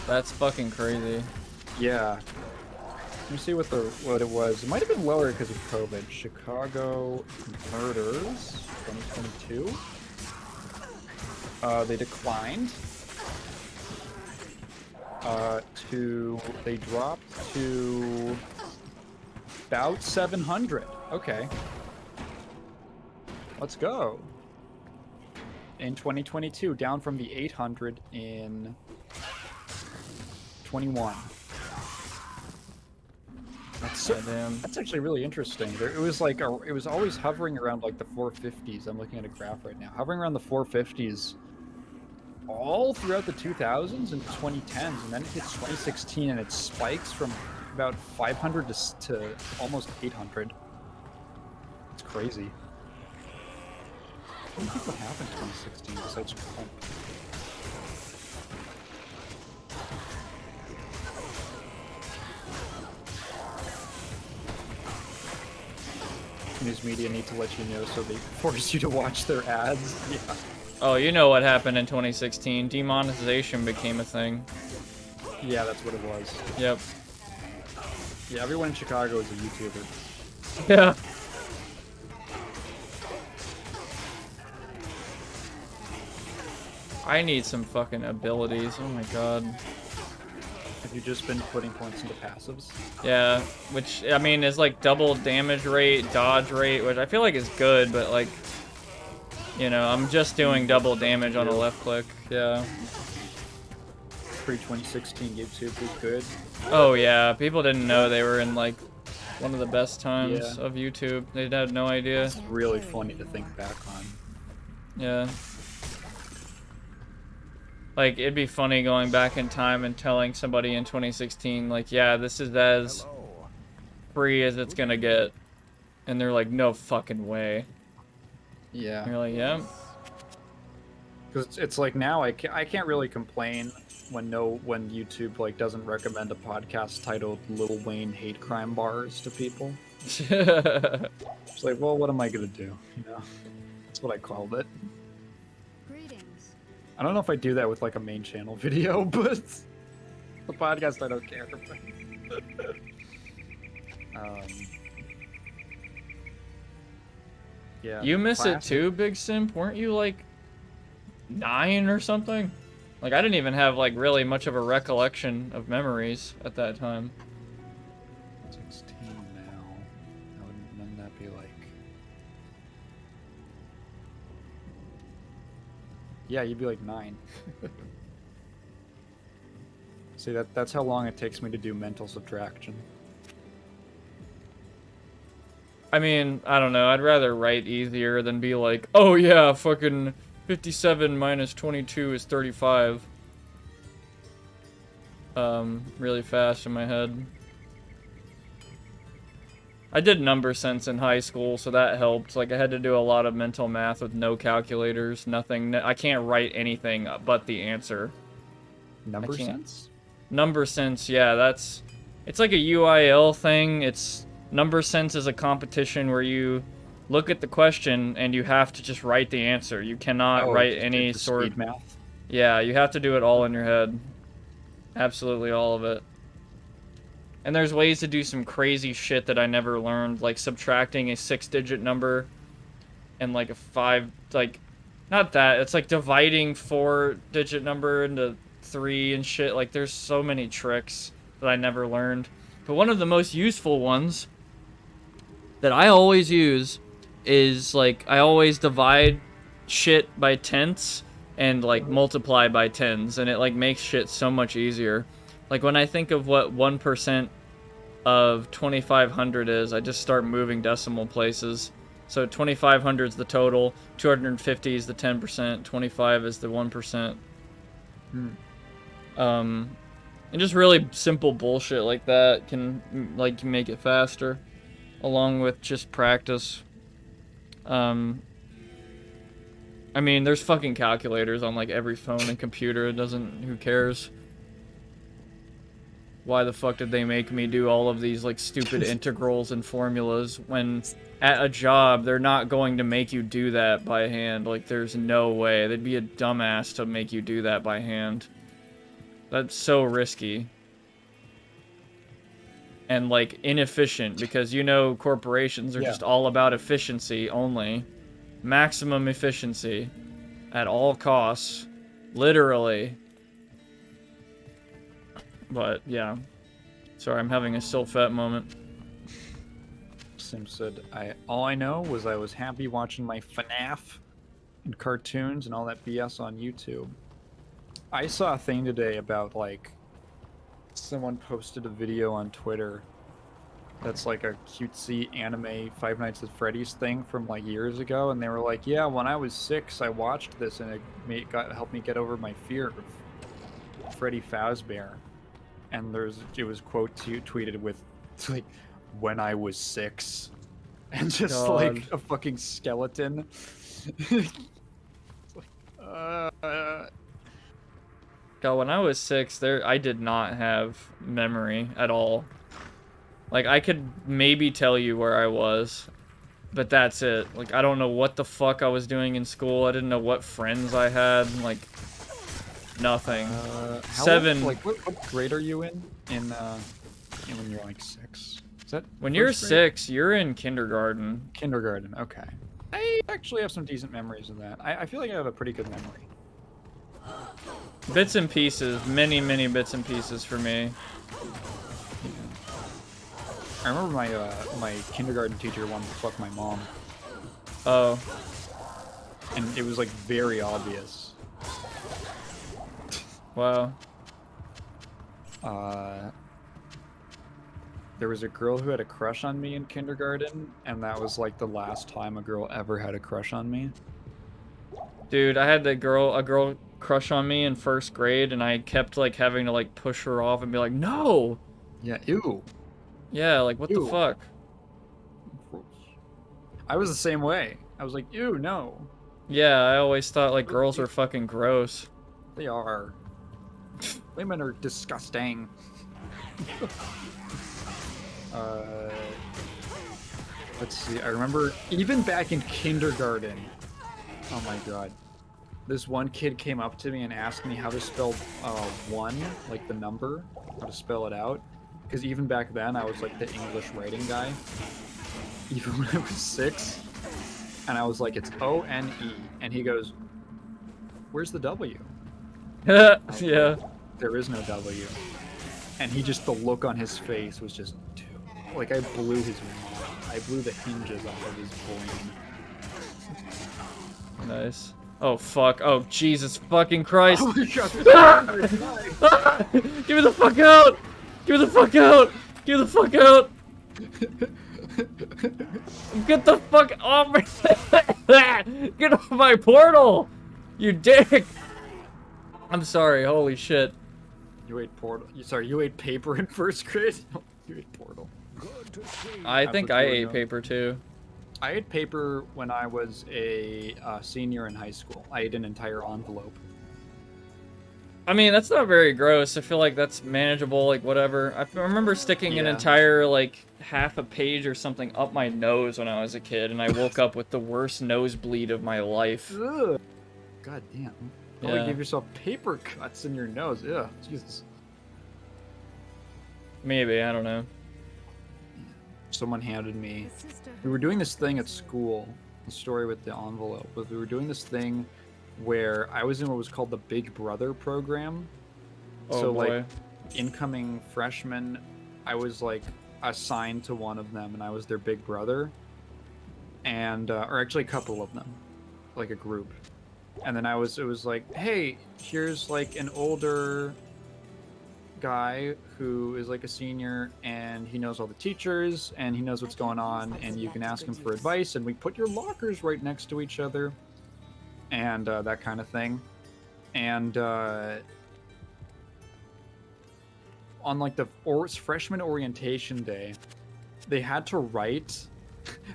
That's fucking crazy. Yeah. Let me see what it was. It might have been lower because of COVID. Chicago murders 2022. They declined. They dropped to about 700. Okay. Let's go. in 2022, down from the 800 in 21. Damn. That's actually really interesting. It was like it was always hovering around like the 450s. I'm looking at a graph right now, hovering around the 450s all throughout the 2000s and 2010s, and then it hits 2016 and it spikes from about 500 to almost 800. It's crazy. What do you think would happen in 2016 besides Trump? News media need to let you know, so they force you to watch their ads. Yeah. Oh, you know what happened in 2016? Demonetization became a thing. Yeah, that's what it was. Yep. Yeah, everyone in Chicago is a YouTuber. Yeah. I need some fucking abilities. Oh my god. Have you just been putting points into passives? Yeah, which, I mean, is like double damage rate, dodge rate, which I feel like is good, but like, you know, I'm just doing double damage on a left click. Yeah. Pre-2016 YouTube was good. Oh yeah, people didn't know they were in like one of the best times Yeah. of YouTube. They had no idea. It's really funny to think back on. Yeah. Like, it'd be funny going back in time and telling somebody in 2016, like, yeah, this is as free as it's gonna get. And they're like, no fucking way. Yeah. And you're like, yeah. Because it's like now I can't really complain when YouTube like doesn't recommend a podcast titled Lil Wayne Hate Crime Bars to people. It's like, well, what am I gonna do? You know, that's what I called it. Greetings. I don't know if I do that with like a main channel video, but the podcast I don't care. Yeah. You miss it classic. too, Big Simp? Weren't you like 9 or something? Like, I didn't even have like really much of a recollection of memories at that time. 16 now. Wouldn't that be like? Yeah, you'd be like 9. See, that's how long it takes me to do mental subtraction. I mean, I don't know. I'd rather write easier than be like, oh yeah, fucking 57 minus 22 is 35. Really fast in my head. I did number sense in high school, so that helped. Like, I had to do a lot of mental math with no calculators, nothing. I can't write anything but the answer. Number can't. sense? Number sense, yeah, it's like a UIL thing. Number sense is a competition where you look at the question and you have to just write the answer. You cannot write just any the sort speed math. Yeah, you have to do it all in your head. Absolutely all of it. And there's ways to do some crazy shit that I never learned, like subtracting a 6-digit number and like a 5, like, not that, it's like dividing 4-digit number into 3 and shit. Like, there's so many tricks that I never learned. But one of the most useful ones that I always use is, like, I always divide shit by tenths and, like, multiply by tens, and it, like, makes shit so much easier. Like, when I think of what 1% of 2,500 is, I just start moving decimal places. So 2,500 is the total, 250 is the 10%, 25 is the 1%. And just really simple bullshit like that can, like, make it faster, along with just practice. I mean, there's fucking calculators on, like, every phone and computer. It doesn't... Who cares? Why the fuck did they make me do all of these, like, stupid integrals and formulas when at a job they're not going to make you do that by hand? Like, there's no way. They'd be a dumbass to make you do that by hand. That's so risky. And, like, inefficient, because, you know, corporations are just all about efficiency only. Maximum efficiency at all costs, literally. But yeah, sorry, I'm having a Silfet moment. Sim said, all I know was I was happy watching my FNAF and cartoons and all that BS on YouTube. I saw a thing today about like someone posted a video on Twitter that's like a cutesy anime Five Nights at Freddy's thing from like years ago, and they were like, "Yeah, when I was 6, I watched this, and helped me get over my fear of Freddy Fazbear." And it was tweeted with like, "When I was 6," and just God. like a fucking skeleton. It's like, God, when I was 6, I did not have memory at all. Like, I could maybe tell you where I was, but that's it. Like, I don't know what the fuck I was doing in school. I didn't know what friends I had. Like, nothing. how 7. Old, like, what grade are you in when you're like 6? Is that When you're first grade? 6, you're in kindergarten. Kindergarten, okay. I actually have some decent memories of that. I feel like I have a pretty good memory. Bits and pieces. Many, many bits and pieces for me. I remember my kindergarten teacher wanted to fuck my mom, Oh. and it was like very obvious. Wow. There was a girl who had a crush on me in kindergarten, and that was like the last time a girl ever had a crush on me. Dude, I had a girl crush on me in 1st grade, and I kept like having to like push her off and be like, no. Yeah, ew. Yeah, like what Ew. the fuck? I was the same way. I was like, ew, no. Yeah, I always thought like girls were fucking gross. They are. Women are disgusting. Let's see. I remember even back in kindergarten. Oh my god. This one kid came up to me and asked me how to spell 1, like the number, how to spell it out. Because even back then, I was like the English writing guy. Even when I was 6. And I was like, it's O-N-E. And he goes, where's the W? Yeah. There is no W. And the look on his face was just, like I blew his mind. I blew the hinges off of his brain. Nice. Oh fuck. Oh Jesus fucking Christ. Oh my god. Give me the fuck out! Give me the fuck out! Give me the fuck out! Get the fuck off my Get off my portal! You dick! I'm sorry, holy shit. You ate portal. You ate paper in 1st grade? You ate portal. Good to see you. I think I ate Apertura. paper too. I ate paper when I was a senior in high school. I ate an entire envelope. I mean, that's not very gross. I feel like that's manageable, like whatever. I remember sticking an Yeah. entire, like, half a page or something up my nose when I was a kid, and I woke up with the worst nosebleed of my life. Ugh. God damn. Probably Yeah. give yourself paper cuts in your nose. Ugh. Jesus. Maybe, I don't know. Someone handed me. The sisterhood. We were doing this thing at school. The story with the envelope was we were doing this thing where I was in what was called the Big Brother program. Oh So boy. like incoming freshmen, I was like assigned to one of them, and I was their big brother, and or actually a couple of them, like a group. And then it was like, hey, here's like an older guy who is like a senior, and he knows all the teachers, and he knows what's going on, and you can ask him for advice, and we put your lockers right next to each other, and that kind of thing. And on like the freshman orientation day, they had to write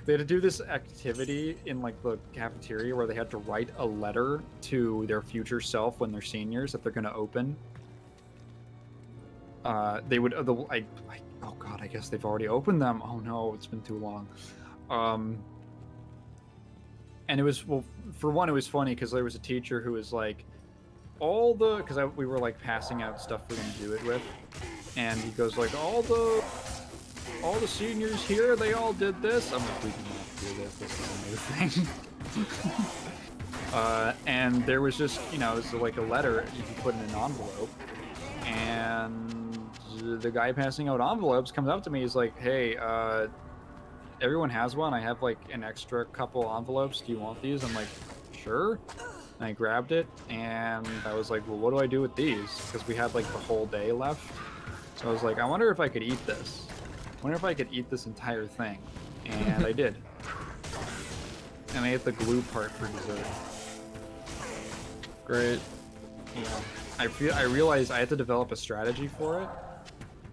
they had to do this activity in like the cafeteria where they had to write a letter to their future self when they're seniors that they're going to open. They would oh god, I guess they've already opened them. Oh no, it's been too long. And it was, well, for one, it was funny because there was a teacher who was like, because we were like passing out stuff for them to do it with, and he goes like, all the seniors here, they all did this. I'm like, we can not do this. This is a new thing. And there was just, it was like a letter you could put in an envelope, and the guy passing out envelopes comes up to me. He's like, hey, everyone has one. I have like an extra couple envelopes. Do you want these? I'm like, sure. And I grabbed it, and I was like, well, what do I do with these? Because we had like the whole day left. So I was like, I wonder if I could eat this. I wonder if I could eat this entire thing. And I did. And I ate the glue part for dessert. Great. Yeah. I realized I had to develop a strategy for it.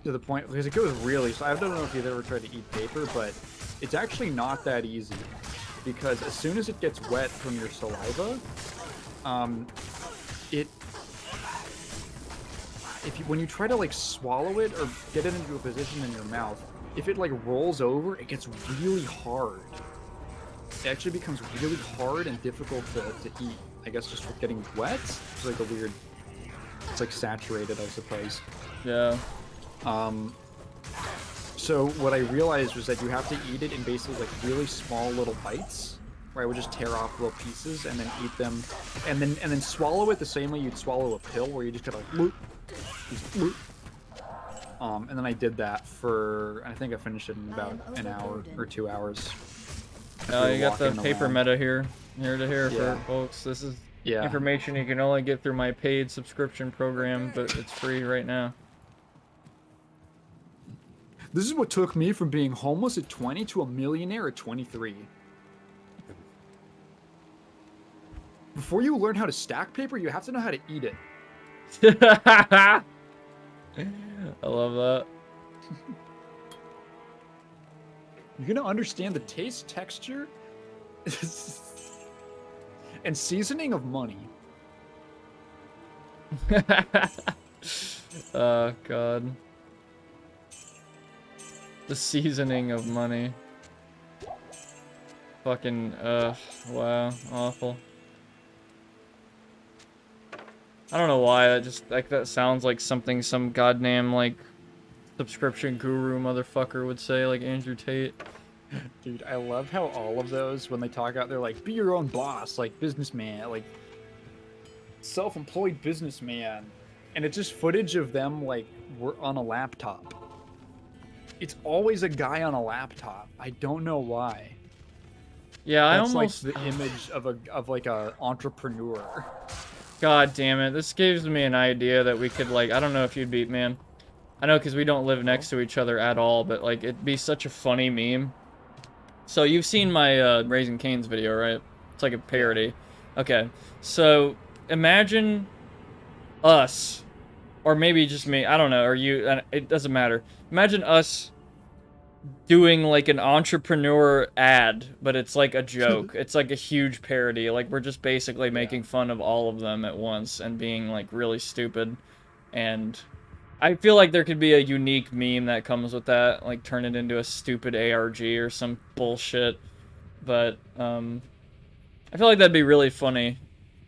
To the point, because it goes really, so I don't know if you've ever tried to eat paper, but it's actually not that easy. Because as soon as it gets wet from your saliva, when you try to like swallow it or get it into a position in your mouth, if it like rolls over, it gets really hard. It actually becomes really hard and difficult to eat. I guess just with getting wet. It's like a weird, it's like saturated, I suppose. Yeah. So what I realized was that you have to eat it in basically like really small little bites, where I would just tear off little pieces and then eat them, and then swallow it the same way you'd swallow a pill, where you just gotta like, and then I did that for, I think I finished it in about an hour or 2 hours. Oh, you got the paper meta here to here Yeah. for folks. This is Yeah. information you can only get through my paid subscription program, but it's free right now. This is what took me from being homeless at 20 to a millionaire at 23. Before you learn how to stack paper, you have to know how to eat it. I love that. You're gonna understand the taste, texture, and seasoning of money. Oh god. The seasoning of money. Fucking, wow, awful. I don't know why, that just, like, that sounds like something some goddamn, like, subscription guru motherfucker would say, like Andrew Tate. Dude, I love how all of those, when they talk out, they're like, be your own boss, like, businessman, like, self-employed businessman. And it's just footage of them, like, we're on a laptop. It's always a guy on a laptop. I don't know why. Yeah, I That's almost... like the image of like a entrepreneur. God damn it, this gives me an idea that we could, like, I don't know if you'd beat, man. I know, because we don't live next to each other at all, but, like, it'd be such a funny meme. So, you've seen my, Raising Cane's video, right? It's like a parody. Okay, so, imagine us, or maybe just me, I don't know, or you, it doesn't matter. Imagine us doing, like, an entrepreneur ad, but it's like a joke. It's like a huge parody. Like, we're just basically making fun of all of them at once and being, like, really stupid. And I feel like there could be a unique meme that comes with that. Like, turn it into a stupid ARG or some bullshit. But, I feel like that'd be really funny.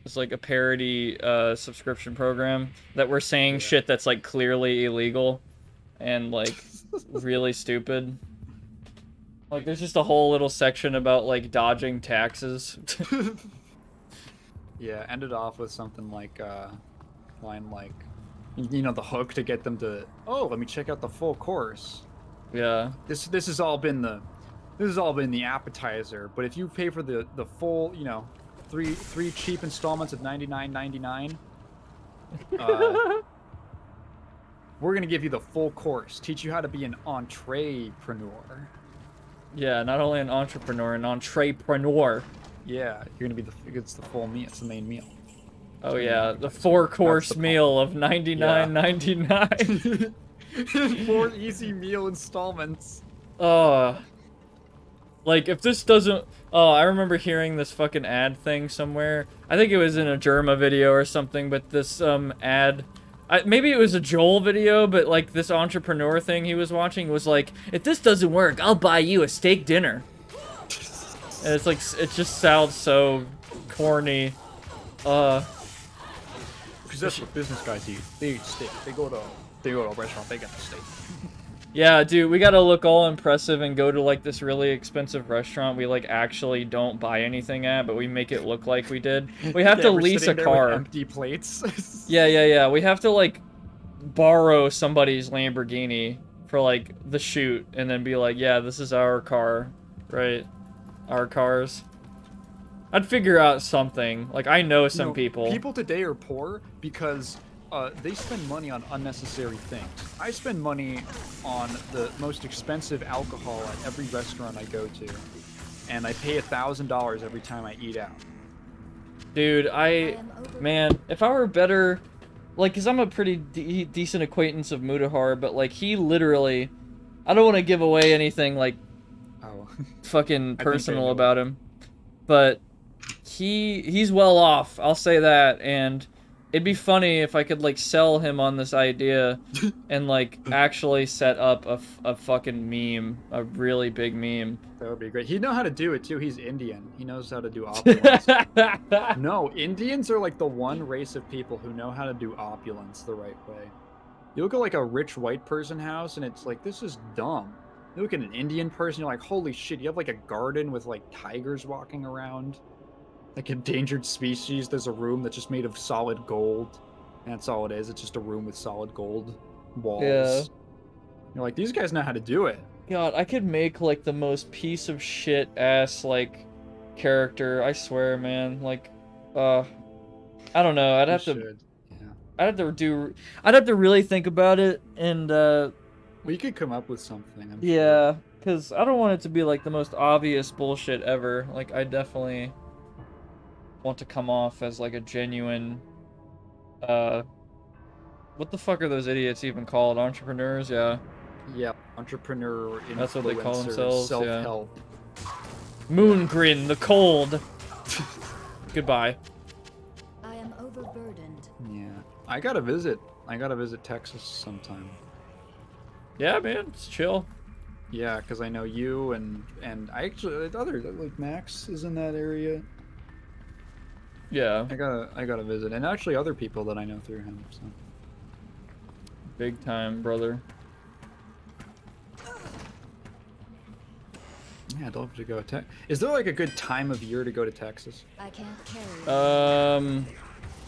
It's like a parody, subscription program that we're saying shit that's, like, clearly illegal and, like, really stupid. Like, there's just a whole little section about, like, dodging taxes. Yeah, ended off with something like, line like, you know, the hook to get them to, oh, let me check out the full course. Yeah. This has all been the appetizer, but if you pay for the full, you know, three cheap installments of $99.99, we're gonna give you the full course, teach you how to be an entrepreneur. Yeah, not only an entrepreneur, an entrepreneur. Yeah, you're gonna be it's the full meal. It's the main meal. Oh yeah, the 4-course meal of $99.99. 4 easy meal installments. Like, if this doesn't... Oh, I remember hearing this fucking ad thing somewhere. I think it was in a Germa video or something, but this, ad... maybe it was a Joel video, but, like, this entrepreneur thing he was watching was like, if this doesn't work, I'll buy you a steak dinner. And it's like, it just sounds so corny. Because that's what business guys eat. They eat steak. They go to a restaurant, they get the steak. Yeah, dude, we gotta look all impressive and go to, like, this really expensive restaurant we, like, actually don't buy anything at, but we make it look like we did. We have to we're lease a sitting there car. with empty plates. Yeah. We have to, like, borrow somebody's Lamborghini for, like, the shoot, and then be like, yeah, this is our car, right? Our cars. I'd figure out something. Like, I know some No, people. People today are poor because they spend money on unnecessary things. I spend money on the most expensive alcohol at every restaurant I go to, and I pay $1,000 every time I eat out. Dude, man, if I were better, like, cause I'm a pretty decent acquaintance of Mutahar, but like, he literally, I don't want to give away anything like Oh, fucking I personal know. about him, but he's well off, I'll say that, and it'd be funny if I could like sell him on this idea and like actually set up a fucking meme, a really big meme. That would be great. He'd know how to do it too. He's Indian. He knows how to do opulence. No, Indians are like the one race of people who know how to do opulence the right way. You look at like a rich white person house and it's like, this is dumb. You look at an Indian person, you're like, holy shit, you have like a garden with like tigers walking around. Like endangered species, there's a room that's just made of solid gold. And that's all it is. It's just a room with solid gold walls. Yeah. You're like, these guys know how to do it. God, I could make like the most piece of shit ass like character. I swear, man. Like, I don't know. I'd You have to. should. Yeah. I'd have to really think about it, and We could come up with something. I'm sure. yeah, because I don't want it to be like the most obvious bullshit ever. Like, I definitely want to come off as like a genuine. What the fuck are those idiots even called? Entrepreneurs? Yeah. Yep. Entrepreneur, That's what they call influencer, themselves, yeah. Self-help. Moongrin, the cold. Goodbye. I am overburdened. Yeah. I gotta visit Texas sometime. Yeah, man, it's chill. Yeah, because I know you and I actually other like Max is in that area. Yeah, I gotta visit, and actually other people that I know through him. So big time, brother. yeah, I'd love to go. Is there like a good time of year to go to Texas? I can't carry.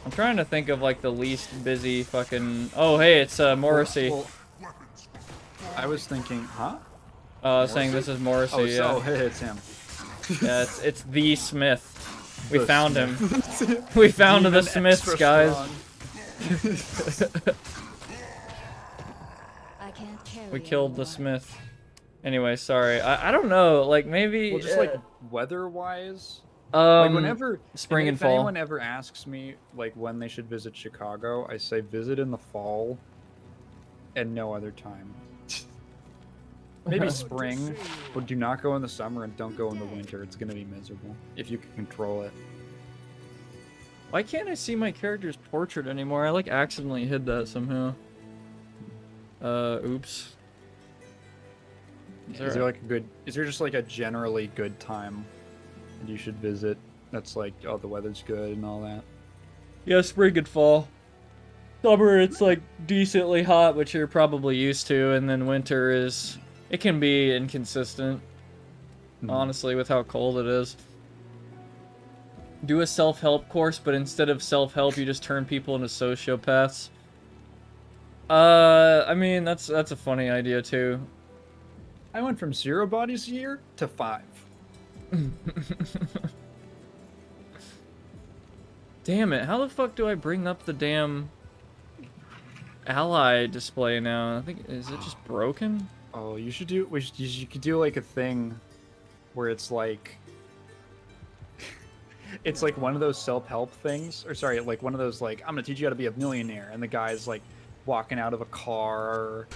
I'm trying to think of like the least busy fucking. Oh, hey, it's Morrissey. Well, I was thinking, huh? Saying this is Morrissey. Oh, yeah, so hey, it's him. yeah, it's the Smith. We The found him. Smith. We found the Demon Smiths, extra guys. strong. I can't carry. We killed the anymore. Smith. Anyway, sorry. I don't know. Like maybe. Well, just like weather-wise. Like whenever spring and if fall. anyone ever asks me like when they should visit Chicago, I say visit in the fall and no other time. Maybe spring, but do not go in the summer and don't go in the winter. It's gonna be miserable if you can control it. Why can't I see my character's portrait anymore? I like accidentally hid that somehow. Oops. Is there like a good? Is there just like a generally good time that you should visit? That's like, oh, the weather's good and all that. Yeah, spring and fall. Summer, it's like decently hot, which you're probably used to, and then winter is. It can be inconsistent, honestly, with how cold it is. Do a self-help course, but instead of self-help, you just turn people into sociopaths. I mean, that's a funny idea too. I went from 0 bodies a year to 5. Damn it! How the fuck do I bring up the damn ally display now? I think is it just broken? Oh, you should do. You could do like a thing where it's like, it's like one of those self-help things, or sorry, like one of those like I'm gonna teach you how to be a millionaire, and the guy's like walking out of a car,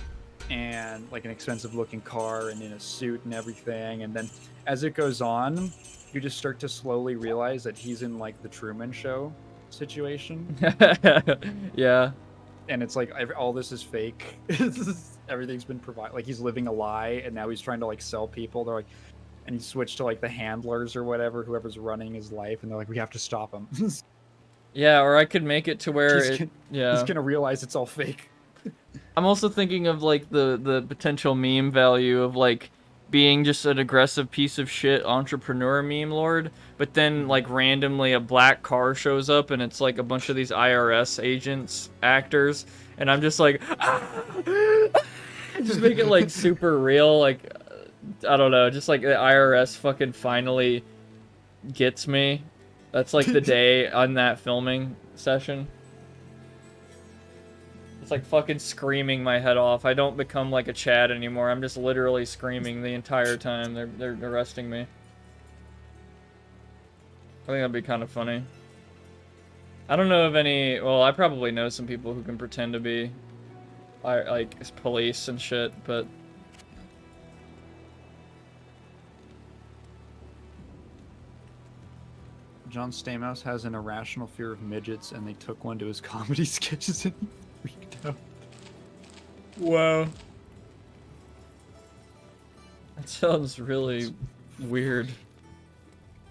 and like an expensive-looking car, and in a suit and everything, and then as it goes on, you just start to slowly realize that he's in like the Truman Show situation. Yeah. And it's like all this is fake. Everything's been provided. Like he's living a lie, and now he's trying to like sell people. They're like, and he switched to like the handlers or whatever, whoever's running his life, and they're like, we have to stop him. Yeah, or I could make it to where yeah. He's gonna realize it's all fake. I'm also thinking of like the potential meme value of like being just an aggressive piece of shit entrepreneur meme lord, but then like randomly a black car shows up and it's like a bunch of these IRS agents, actors, and I'm just like just make it like super real, like I don't know, just like the IRS fucking finally gets me That's like the day on that filming session. It's like fucking screaming my head off. I don't become like a Chad anymore. I'm just literally screaming the entire time they're arresting me. I think that'd be kind of funny. I don't know of any... Well, I probably know some people who can pretend to be like police and shit, but... John Stamos has an irrational fear of midgets, and they took one to his comedy sketches and he freaked out. Wow. That sounds really weird.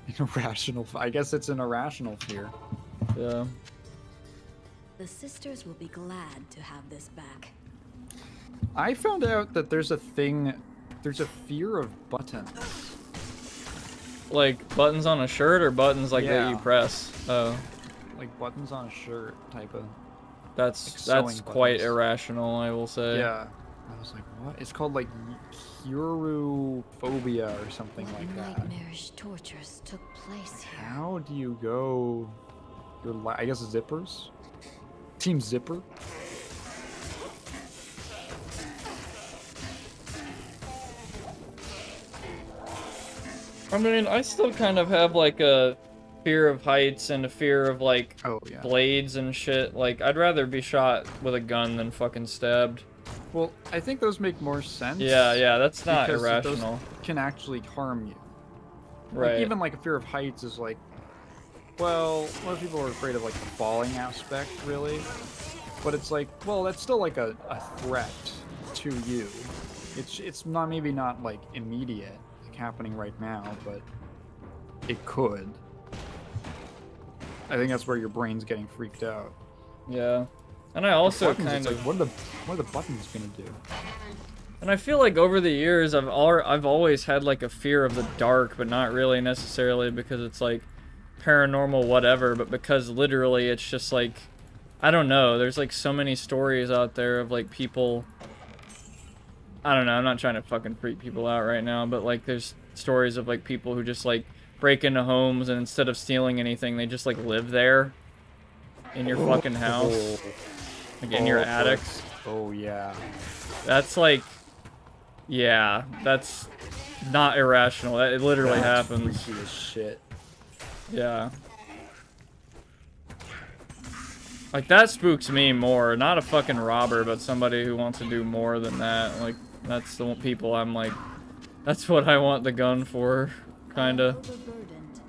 An irrational... I guess it's an irrational fear. Yeah. The sisters will be glad to have this back. I found out that there's a thing... There's a fear of buttons. Like buttons on a shirt or buttons like that you Yeah. press? Oh. Like buttons on a shirt type of... That's Like that's sewing quite buttons. irrational, I will say. Yeah. I was like, what? It's called like Urophobia or something like that. Nightmarish tortures took place here. How do you go... I guess zippers? Team Zipper? I mean, I still kind of have like a fear of heights and a fear of like Oh, yeah. blades and shit. Like, I'd rather be shot with a gun than fucking stabbed. Well, I think those make more sense. Yeah, that's not because irrational. Those can actually harm you. Right. Like, even like a fear of heights is like, well, most people are afraid of like the falling aspect, really. But it's like, well, that's still like a threat to you. It's not maybe not like immediate, like happening right now, but it could. I think that's where your brain's getting freaked out. Yeah. And I also Buttons, kind it's of... like, what are the buttons gonna do? And I feel like over the years, I've always had like a fear of the dark, but not really necessarily because it's like paranormal whatever, but because literally it's just like, I don't know, there's like so many stories out there of like people, I don't know, I'm not trying to fucking freak people out right now, but like there's stories of like people who just like break into homes and instead of stealing anything, they just like live there in your fucking house, like in your attic. Oh yeah. That's like, yeah, that's not irrational. It literally That's happens. freaky as shit. Yeah. Like, that spooks me more. Not a fucking robber, but somebody who wants to do more than that. Like, that's the people I'm like, that's what I want the gun for, kinda. Overburdened.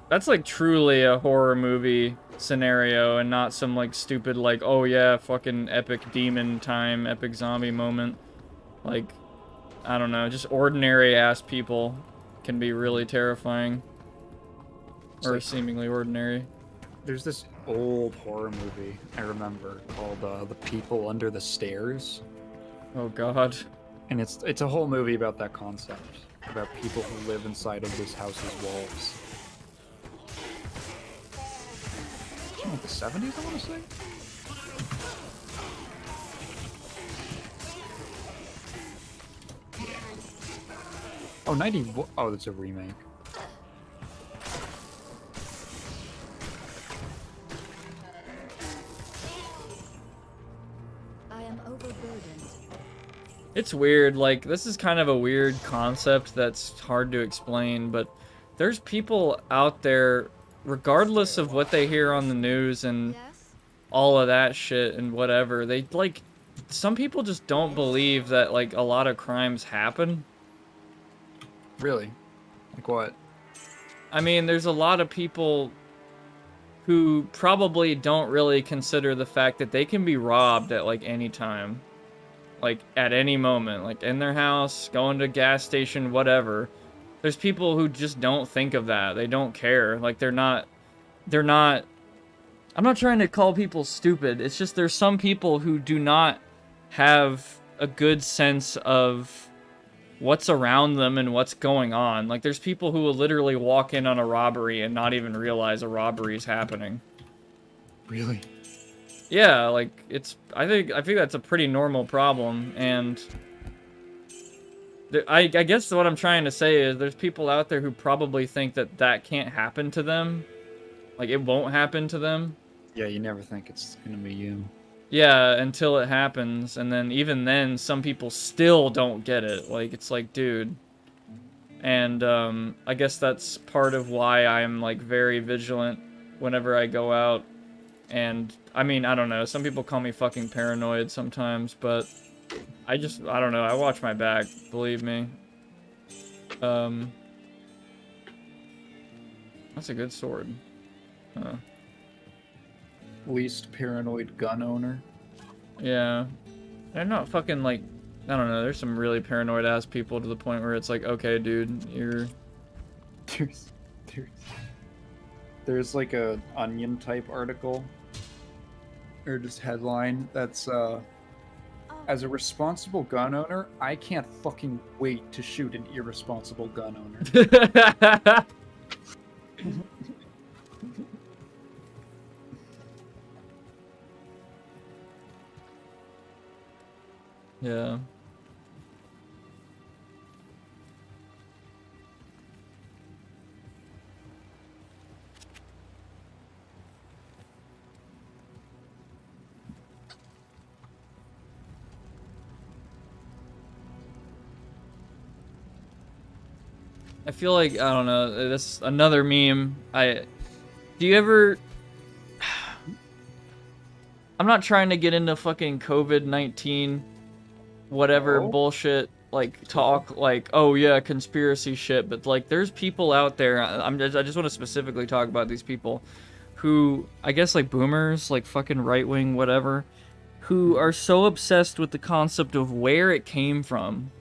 That's like truly a horror movie scenario and not some like stupid like, oh yeah, fucking epic demon time, epic zombie moment. Like, I don't know, just ordinary ass people can be really terrifying. It's Or like- seemingly ordinary. There's this old horror movie I remember called The People Under the Stairs, Oh god. and it's a whole movie about that concept, about people who live inside of this house's walls. Like the 70s, I want to say. Oh, 90. Oh, that's a remake. I am overburdened. It's weird, like, this is kind of a weird concept that's hard to explain, but there's people out there, regardless of what they hear on the news and Yes? all of that shit and whatever, they, like, some people just don't believe that, like, a lot of crimes happen. Really? Like what? I mean, there's a lot of people who probably don't really consider the fact that they can be robbed at, like, any time. Like, at any moment. Like, in their house, going to a gas station, whatever. There's people who just don't think of that. They don't care. Like, they're not... I'm not trying to call people stupid. It's just there's some people who do not have a good sense of what's around them and what's going on. Like, there's people who will literally walk in on a robbery and not even realize a robbery is happening. Really? Yeah, like, it's... I think that's a pretty normal problem, and... I guess what I'm trying to say is there's people out there who probably think that that can't happen to them. Like, it won't happen to them. Yeah, you never think it's gonna be you. Yeah, until it happens, and then even then, some people still don't get it. Like, it's like, dude. And, I guess that's part of why I'm, like, very vigilant whenever I go out. And, I mean, I don't know, some people call me fucking paranoid sometimes, but I don't know, I watch my back, believe me. That's a good sword. Huh. Least paranoid gun owner. Yeah. They're not fucking, like, I don't know, there's some really paranoid ass people to the point where it's like, okay, dude, you're... There's like a Onion type article, or just headline that's, as a responsible gun owner, I can't fucking wait to shoot an irresponsible gun owner. Yeah. I feel like, I don't know, this another meme. Do you ever... I'm not trying to get into fucking COVID-19 whatever bullshit, like, talk, like, oh yeah, conspiracy shit, but, like, there's people out there, I just want to specifically talk about these people who, I guess, like, boomers, like, fucking right-wing, whatever, who are so obsessed with the concept of where it came from.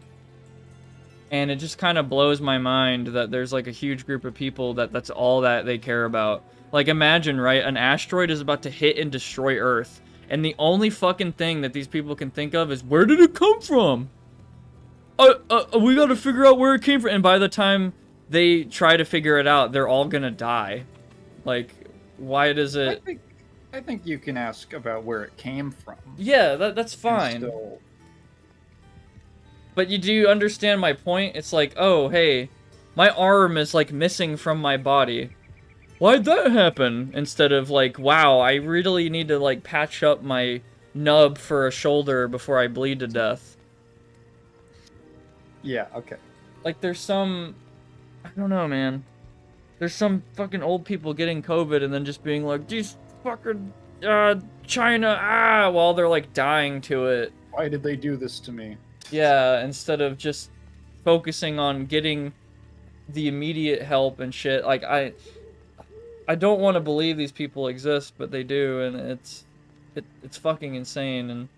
And it just kind of blows my mind that there's, like, a huge group of people that's all that they care about. Like, imagine, right, an asteroid is about to hit and destroy Earth, and the only fucking thing that these people can think of is, where did it come from? We gotta figure out where it came from. And by the time they try to figure it out, they're all gonna die. Like, why does it... I think you can ask about where it came from. Yeah, that's fine. Still... But you do understand my point? It's like, oh, hey, my arm is, like, missing from my body. Why'd that happen? Instead of, like, wow, I really need to, like, patch up my nub for a shoulder before I bleed to death. Yeah, okay. Like, there's some... I don't know, man. There's some fucking old people getting COVID and then just being like, these fucking, China, while they're, like, dying to it. Why did they do this to me? Yeah, instead of just focusing on getting the immediate help and shit. Like, I don't want to believe these people exist, but they do, and it's fucking insane. And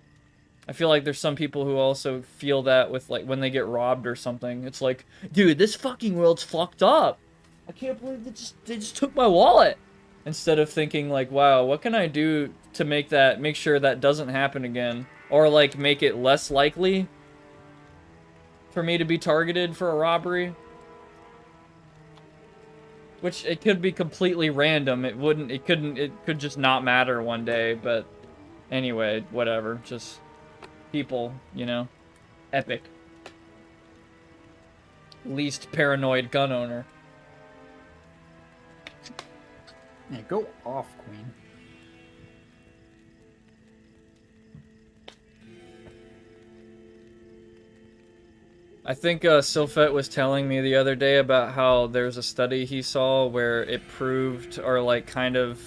I feel like there's some people who also feel that with, like, when they get robbed or something. It's like, dude, this fucking world's fucked up. I can't believe they just took my wallet. Instead of thinking, like, wow, what can I do to make sure that doesn't happen again? Or, like, make it less likely for me to be targeted for a robbery. Which, it could be completely random. It could just not matter one day, but anyway, whatever. Just people, you know? Epic. Least paranoid gun owner. Yeah, go off, Queen. I think Sylphet was telling me the other day about how there's a study he saw where it proved, or like kind of,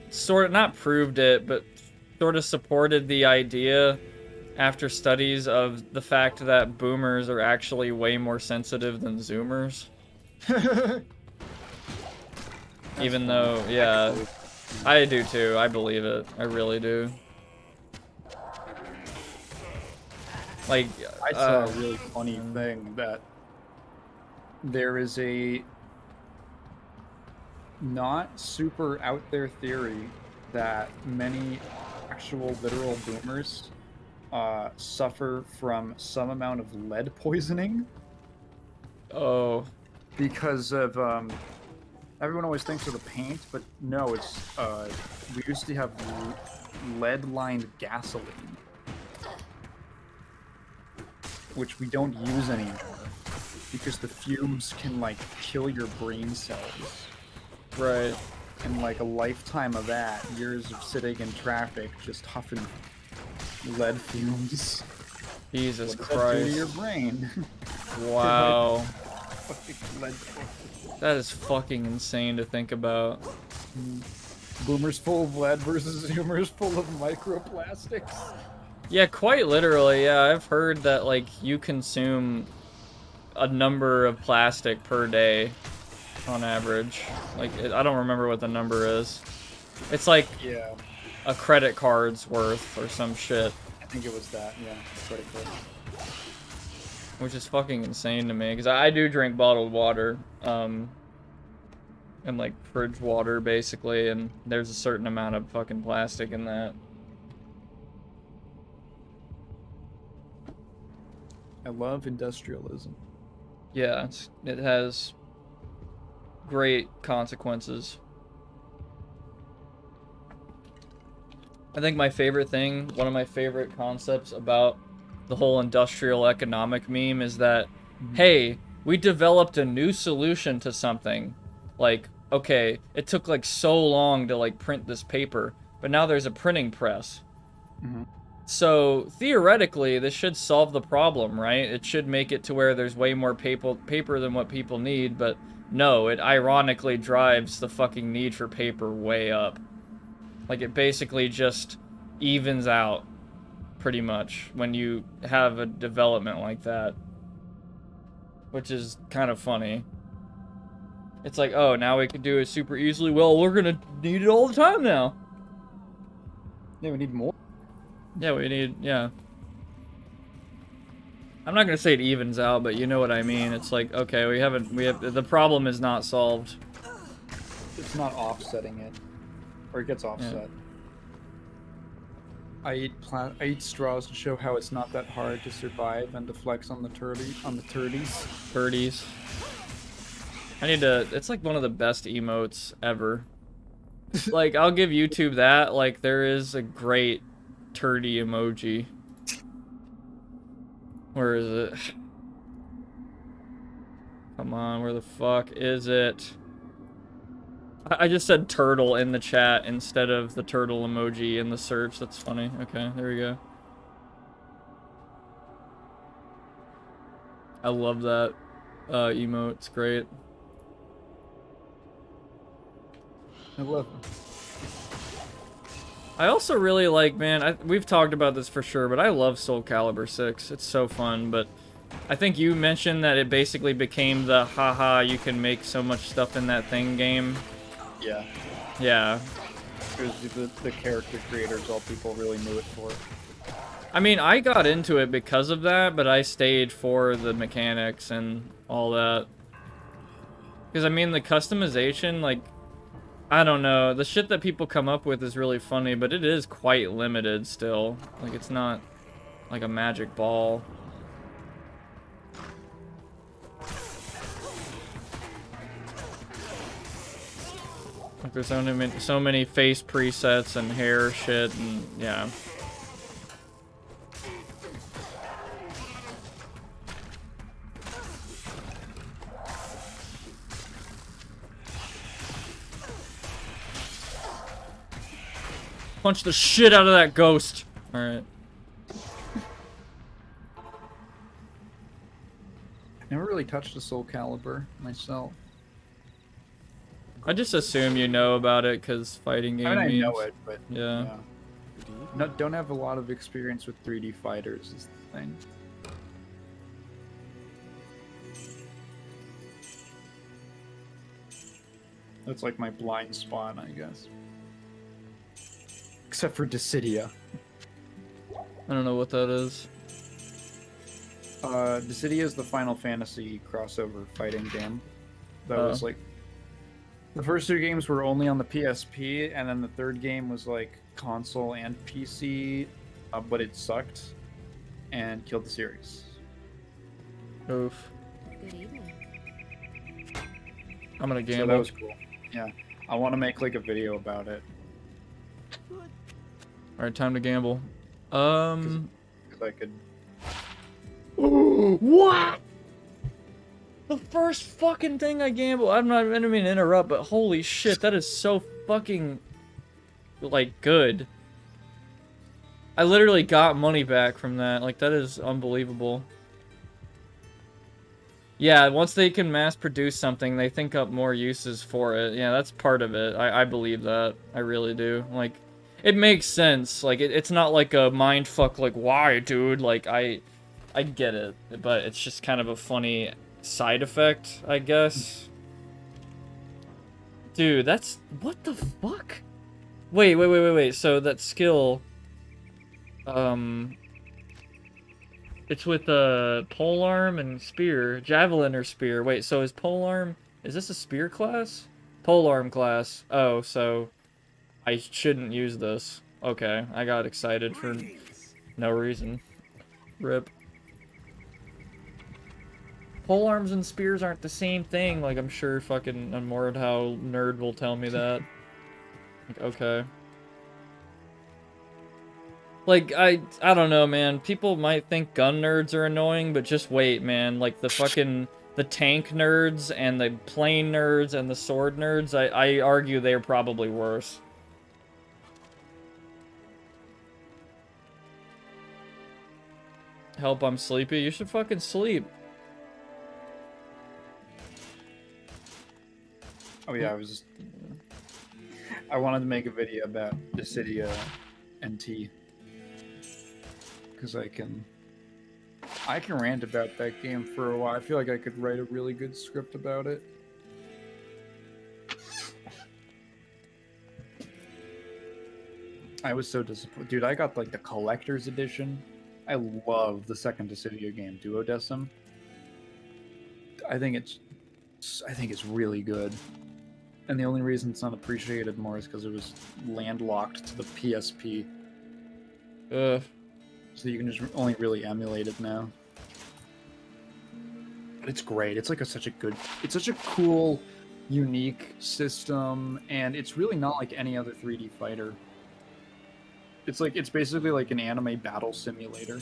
sort of, not proved it, but sort of supported the idea after studies of the fact that boomers are actually way more sensitive than zoomers. Even though, yeah, I do too. I believe it. I really do. Like, I saw a really funny thing that there is a not super out there theory that many actual literal boomers suffer from some amount of lead poisoning. Oh. Because of, everyone always thinks of the paint, but no, it's, we used to have lead-lined gasoline. which we don't use anymore because the fumes can like kill your brain cells. Right. And like a lifetime of that, years of sitting in traffic, just huffing lead fumes. Jesus What does that do to your Christ. brain? Wow. Lead. That is fucking insane to think about. Boomers full of lead versus Zoomers full of microplastics. Yeah, quite literally. Yeah, I've heard that like you consume a number of plastic per day on average. Like I don't remember what the number is. It's like Yeah, a credit card's worth or some shit, I think it was that. Yeah, pretty close. which is fucking insane to me because I do drink bottled water, and like fridge water basically, and there's a certain amount of fucking plastic in that. I love industrialism. Yeah, it has great consequences. I think my favorite thing, one of my favorite concepts about the whole industrial economic meme is that, hey, we developed a new solution to something. Like, okay, it took like so long to like print this paper, but now there's a printing press. So theoretically, this should solve the problem, right? It should make it to where there's way more paper than what people need, but no, it ironically drives the fucking need for paper way up. Like it basically just evens out pretty much when you have a development like that, which is kind of funny. It's like, oh, now we can do it super easily. Well, we're gonna need it all the time now. Yeah, we need more. Yeah, we need, yeah. I'm not gonna say it evens out, but you know what I mean. It's like, okay, we have, the problem is not solved. It's not offsetting it, or it gets offset. I eat straws to show how it's not that hard to survive and to flex on the turdies. Birdies. I need to, it's like one of the best emotes ever. Like, I'll give YouTube that, like, there is a great turdy emoji. Where is it? Come on, where the fuck is it? I just said turtle in the chat instead of the turtle emoji in the search. That's funny. Okay, there we go. I love that emote. It's great. I love it. I also really like, man, we've talked about this for sure, but I love Soul Calibur 6. It's so fun, but I think you mentioned that it basically became the haha, you can make so much stuff in that thing game. Yeah. Yeah. Because the character creators, all people really knew it for. I mean, I got into it because of that, but I stayed for the mechanics and all that. Because, I mean, the customization, like, I don't know. The shit that people come up with is really funny, but it is quite limited still. Like, it's not like a magic ball. Like, there's so many face presets and hair shit, and yeah. Punch the shit out of that ghost. Alright. Never really touched a Soul Calibur myself. I just assume you know about it because fighting game I mean, I memes. know it, but Yeah. No, don't have a lot of experience with 3D fighters is the thing. That's like my blind spot, I guess. Except for Dissidia. I don't know what that is. Dissidia is the Final Fantasy crossover fighting game. That was like... The first two games were only on the PSP, and then the third game was like console and PC, but it sucked and killed the series. Oof. Good evening. I'm gonna So gamble. that was cool. Yeah. I want to make like a video about it. Alright, time to gamble. Because I could... What? The first fucking thing I gambled. I didn't mean to interrupt, but holy shit, that is so fucking, like, good. I literally got money back from that. Like, that is unbelievable. Yeah, once they can mass produce something, they think up more uses for it. Yeah, that's part of it. I believe that. I really do. Like, it makes sense. Like, it's not like a mindfuck, like, why, dude? Like, I get it. But it's just kind of a funny side effect, I guess. Dude, that's... What the fuck? Wait. So that skill... It's with polearm and spear, javelin or spear. Wait, so is polearm? Is this a spear class? Polearm class. Oh, so I shouldn't use this. Okay, I got excited for no reason. Rip. Polearms and spears aren't the same thing. Like, I'm sure fucking Mordhau nerd will tell me that. Like, okay. Like, I don't know, man. People might think gun nerds are annoying, but just wait, man. Like, the tank nerds and the plane nerds and the sword nerds, I argue they're probably worse. Help, I'm sleepy. You should fucking sleep. Oh yeah, I wanted to make a video about Dissidia NT. Because I can rant about that game for a while. I feel like I could write a really good script about it. I was so disappointed. Dude, I got like the collector's edition. I love the second Dissidia game, Duodecim. I think it's really good. And the only reason it's not appreciated more is because it was landlocked to the PSP. Ugh. So you can just only really emulate it now. But it's great. It's like it's such a cool, unique system, and it's really not like any other 3D fighter. It's basically like an anime battle simulator.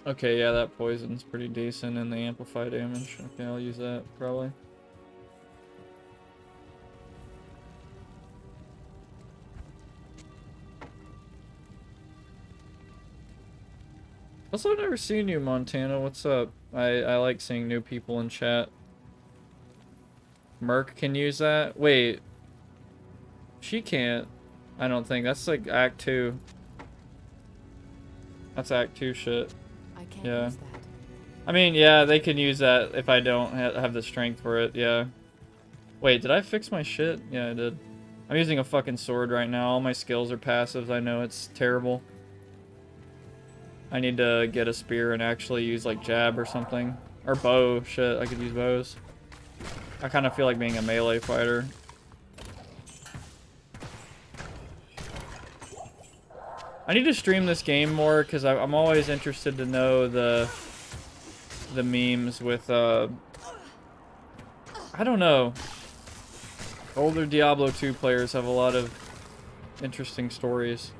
Okay, yeah, that poison's pretty decent in the amplify damage. Okay, I'll use that, probably. Also, I've never seen you, Montana. What's up? I like seeing new people in chat. Merc can use that? Wait. She can't. I don't think. That's like Act 2. That's Act 2 shit. I can't Yeah. use that. I mean, yeah, they can use that if I don't have the strength for it, yeah. Wait, did I fix my shit? Yeah, I did. I'm using a fucking sword right now. All my skills are passives. I know it's terrible. I need to get a spear and actually use, like, jab or something. Or bow. Shit, I could use bows. I kind of feel like being a melee fighter. I need to stream this game more because I'm always interested to know the memes with I don't know. Older Diablo 2 players have a lot of interesting stories.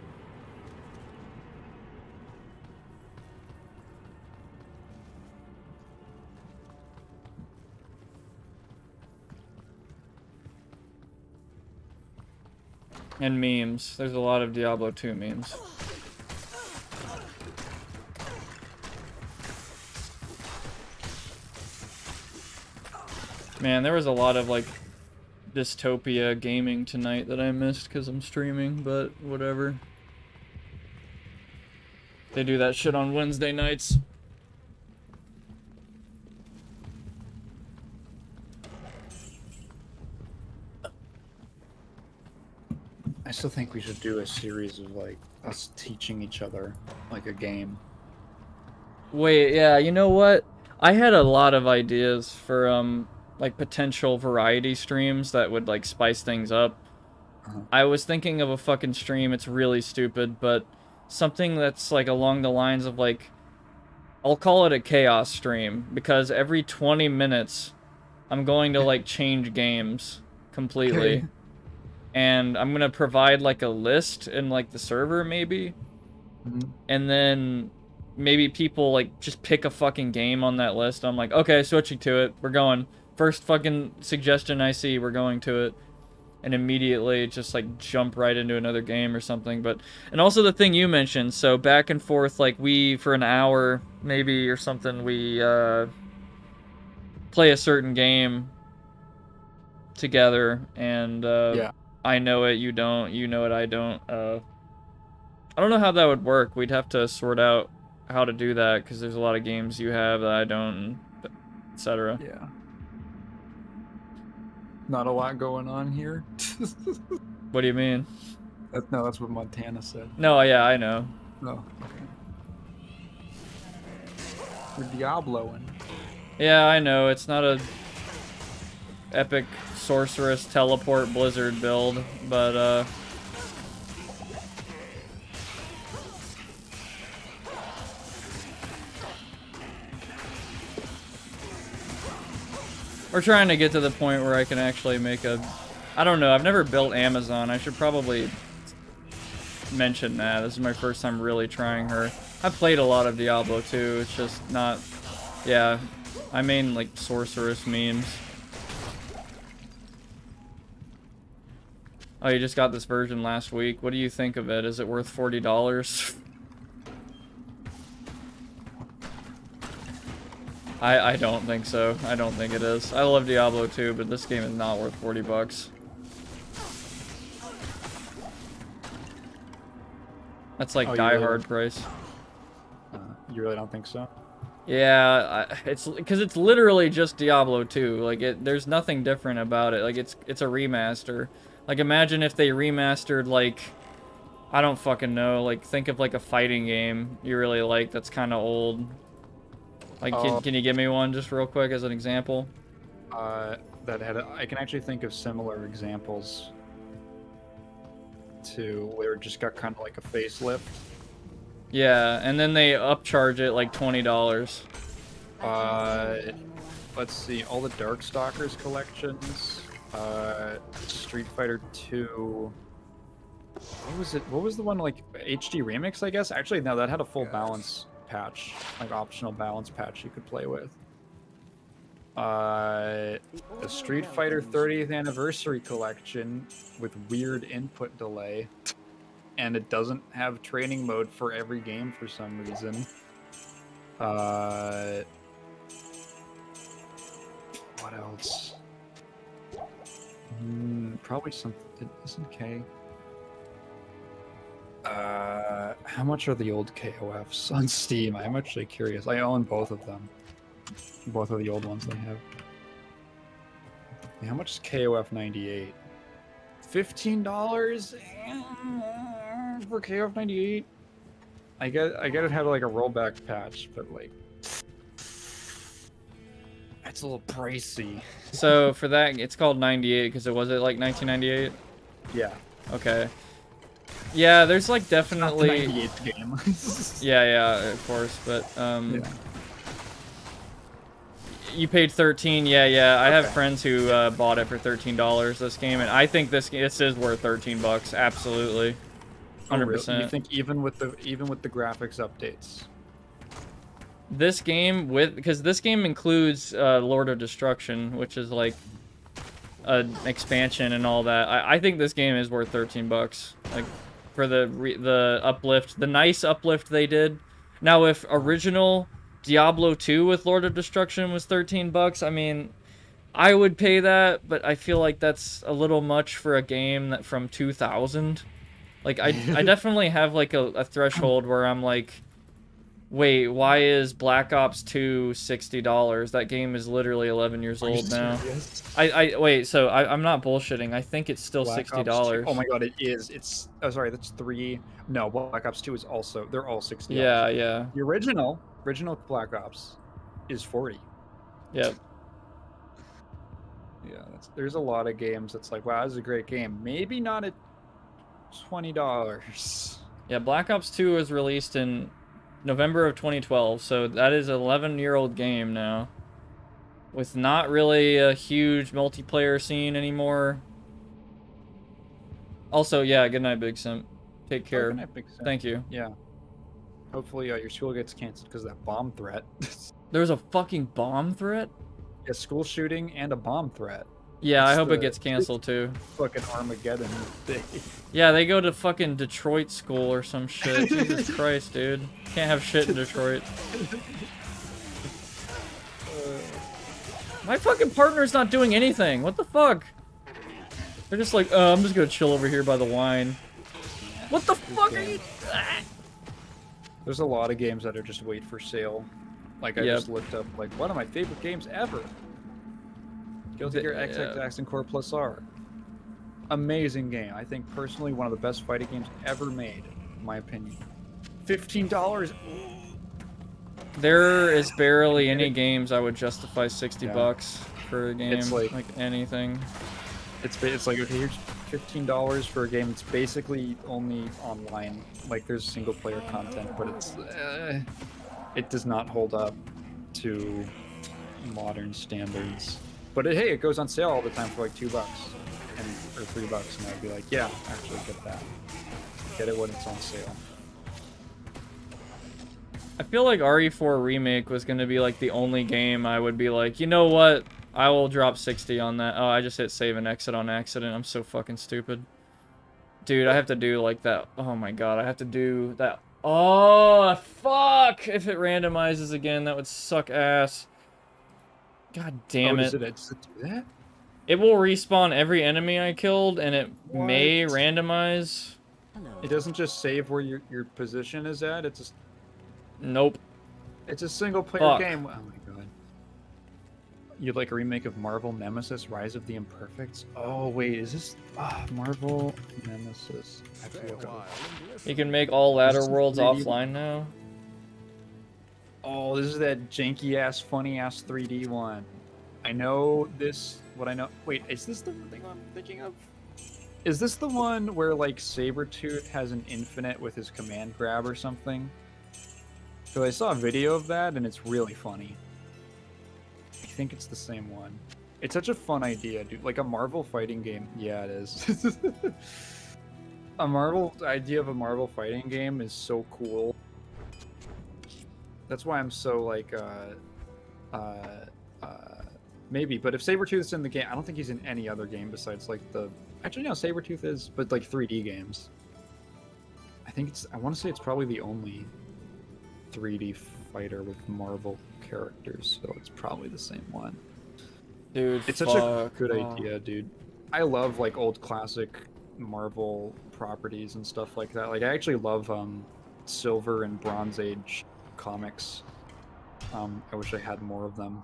And memes. There's a lot of Diablo 2 memes. Man, there was a lot of, like, dystopia gaming tonight that I missed because I'm streaming, but whatever. They do that shit on Wednesday nights. I still think we should do a series of, like, us teaching each other, like, a game. Wait, yeah, you know what? I had a lot of ideas for, like, potential variety streams that would, like, spice things up. I was thinking of a fucking stream. It's really stupid, but something that's like along the lines of like, I'll call it a chaos stream, because every 20 minutes I'm going to like change games completely. And I'm gonna provide like a list in like the server maybe. And then maybe people like just pick a fucking game on that list. I'm like, okay, switching to it. We're going. First fucking suggestion I see, we're going to it. And immediately just like jump right into another game or something. But and also the thing you mentioned, so back and forth, like we for an hour maybe or something, we play a certain game together, and Yeah. I know it, you don't, you know it, I don't. I don't know how that would work. We'd have to sort out how to do that, because there's a lot of games you have that I don't, etc. Yeah. Not a lot going on here. What do you mean? No, that's what Montana said. No, yeah, I know. Oh, okay. We're Diabloing. Yeah, I know. It's not a epic sorceress teleport blizzard build, but we're trying to get to the point where I can actually make a... I don't know, I've never built Amazon. I should probably mention that. This is my first time really trying her. I played a lot of Diablo 2, it's just not... Yeah, I mean like sorceress memes. Oh, you just got this version last week. What do you think of it? Is it worth $40? I don't think so. I don't think it is. I love Diablo 2, but this game is not worth 40 bucks. That's like Die Hard price. You really don't think so? Yeah, it's because it's literally just Diablo 2. Like there's nothing different about it. Like it's a remaster. Like imagine if they remastered like, I don't fucking know. Like think of like a fighting game you really like that's kind of old. Like can you give me one just real quick as an example? I can actually think of similar examples to where it just got kind of like a facelift. Yeah, and then they upcharge it like $20. Let's see, all the Darkstalkers collections, Street Fighter 2. What was it? What was the one like HD Remix? I guess actually no, that had a full balance patch, like optional balance patch you could play with. The Street Fighter 30th Anniversary Collection with weird input delay, and it doesn't have training mode for every game for some reason. What else? Probably something. Isn't K? How much are the old KOFs on Steam? I'm actually curious. I own both of them. Both of the old ones I have. How much is KOF 98? $15 for KOF 98? I get it had like a rollback patch, but like it's a little pricey. So for that, it's called 98 because it was it like 1998? Yeah. Okay. Yeah, there's like definitely. Not the 98th game. yeah, of course, but Yeah. You paid 13. Yeah. I have friends who bought it for $13 this game, and I think this is worth 13 bucks. Absolutely, 100%. You think even with the graphics updates? This game because this game includes Lord of Destruction, which is like an expansion and all that. I think this game is worth 13 bucks. Like for the uplift, the nice uplift they did. Now if original Diablo 2 with Lord of Destruction was 13 bucks, I mean, I would pay that, but I feel like that's a little much for a game that from 2000. Like I definitely have like a threshold where I'm like, wait, why is Black Ops 2 $60? That game is literally 11 years old now. Wait, so I'm not bullshitting. I think it's still $60. Oh my god, it is. It's sorry, that's 3. No, Black Ops 2 is also, they're all $60. Yeah. The original Black Ops is 40. Yep. Yeah, there's a lot of games that's like, wow, this is a great game. Maybe not at $20. Yeah, Black Ops 2 was released in November of 2012, so that is an 11-year-old game now. With not really a huge multiplayer scene anymore. Also, yeah, good night, Big Simp. Take care. Good night, Big Sim. Thank you. Yeah. Hopefully your school gets canceled because of that bomb threat. There's a fucking bomb threat? A school shooting and a bomb threat. Yeah, I It's hope the- it gets canceled too. Fucking Armageddon day. Yeah, they go to fucking Detroit school or some shit. Jesus Christ, dude. Can't have shit in Detroit. My fucking partner's not doing anything. What the fuck? They're just like, I'm just gonna chill over here by the wine. What the fuck are you? There's a lot of games that are just wait for sale. Like I Yep. just looked up like one of my favorite games ever. Guilty Gear Yeah. XX and Core Plus R. Amazing game. I think personally one of the best fighting games ever made, in my opinion. $15. There is barely any games I would justify 60 Yeah. bucks for a game. It's like- anything. It's like, okay, here's $15 for a game that's basically only online. Like there's single player content, but it does not hold up to modern standards. But hey, it goes on sale all the time for like $2 or $3, and I'd be like, yeah, actually get that. Get it when it's on sale. I feel like RE4 Remake was gonna be like the only game I would be like, you know what? I will drop 60 on that. Oh, I just hit save and exit on accident. I'm so fucking stupid. Dude, I have to do like that. Oh my god, I have to do that. Oh, fuck! If it randomizes again, that would suck ass. God damn Does it. it do that? It will respawn every enemy I killed, and it may What? randomize. It doesn't just save where your position is at. Nope. It's a single player Fuck. game. Oh my god. You'd like a remake of Marvel Nemesis: Rise of the Imperfects? Oh wait, is this Marvel Nemesis? I have to Stay a look up. while and You listen. can make all ladder This is worlds 3D. offline now. Oh, this is that janky ass, funny ass 3D one. I know this. What I know. Wait, is this the thing I'm thinking of? Is this the one where like Sabretooth has an infinite with his command grab or something? So I saw a video of that and it's really funny. I think it's the same one. It's such a fun idea, dude. Like a Marvel fighting game. Yeah, it is. A Marvel idea of a Marvel fighting game is so cool. That's why I'm so like maybe, but if Sabretooth's in the game, I don't think he's in any other game besides like the actually no, Sabretooth is, but like 3D games. I want to say it's probably the only 3D fighter with Marvel characters, so it's probably the same one. Dude, It's such a good idea, dude. I love like old classic Marvel properties and stuff like that. Like I actually love Silver and Bronze Age comics. I wish I had more of them.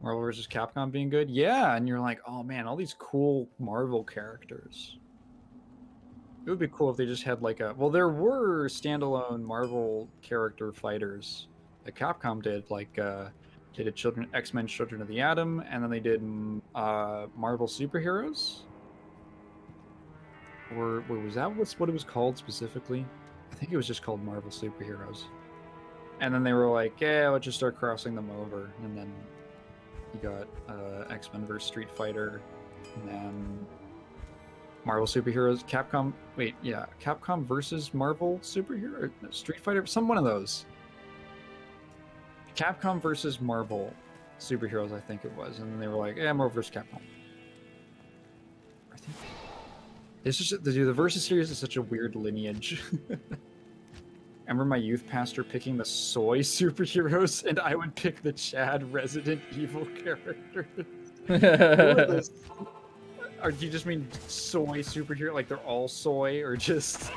Marvel vs. Capcom being good, yeah, and you're like, oh man, all these cool Marvel characters. It would be cool if they just had like a. Well, there were standalone Marvel character fighters that Capcom did, like they did X-Men: Children of the Atom, and then they did Marvel Superheroes. Or was that what it was called specifically? I think it was just called Marvel Superheroes. And then they were like, yeah, let's just start crossing them over. And then you got X-Men vs. Street Fighter, and then Marvel Superheroes, Capcom. Wait, yeah, Capcom versus Marvel Superhero, Street Fighter, some one of those. Capcom versus Marvel Superheroes, I think it was, and then they were like, yeah, Marvel vs. Capcom. I think it's just the Versus series is such a weird lineage. I remember my youth pastor picking the soy superheroes, and I would pick the Chad Resident Evil character. Or do you just mean soy superhero? Like they're all soy, or just?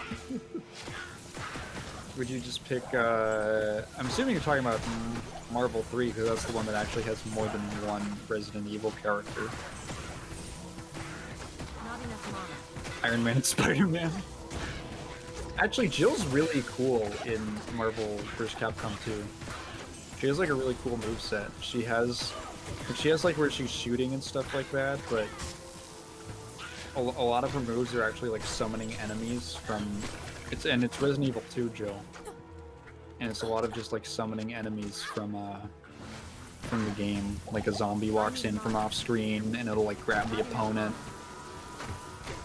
Would you just pick? I'm assuming you're talking about Marvel 3 because that's the one that actually has more than one Resident Evil character. Not enough mana. Iron Man and Spider-Man. Actually, Jill's really cool in Marvel vs. Capcom 2. She has like a really cool moveset. She has like where she's shooting and stuff like that, but a lot of her moves are actually like summoning enemies from. It's Resident Evil 2, Jill, and it's a lot of just like summoning enemies from the game. Like a zombie walks in from off screen, and it'll like grab the opponent,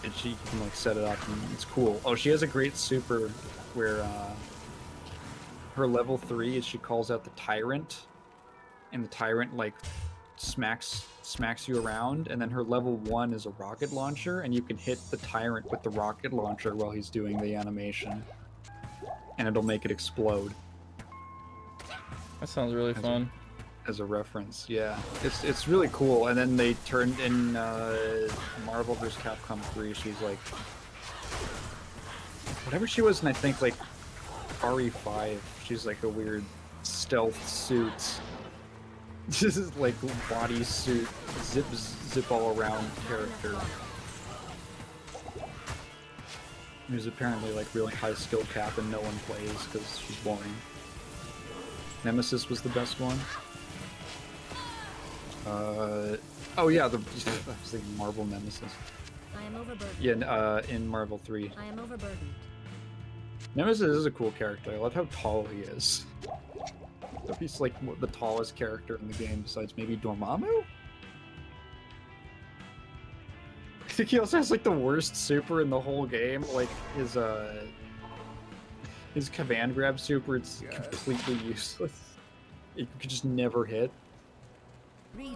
and she can like set it up, and it's cool. Oh, she has a great super where her level 3 is she calls out the tyrant, and the tyrant like smacks you around, and then her level 1 is a rocket launcher, and you can hit the tyrant with the rocket launcher while he's doing the animation, and it'll make it explode. That sounds really fun. As a reference, yeah, it's really cool. And then they turned in Marvel vs. Capcom 3. She's like whatever she was, and I think like RE5. She's like a weird stealth suit. This is like bodysuit, zip all around character. Who's apparently like really high skill cap and no one plays because she's boring. Nemesis was the best one. Oh yeah, I was thinking Marvel Nemesis. I am overburdened. Yeah, in Marvel 3. I am overburdened. Nemesis is a cool character. I love how tall he is. He's like the tallest character in the game besides maybe Dormammu? I think he also has like the worst super in the whole game. Like his command grab super, it's completely useless. It could just never hit.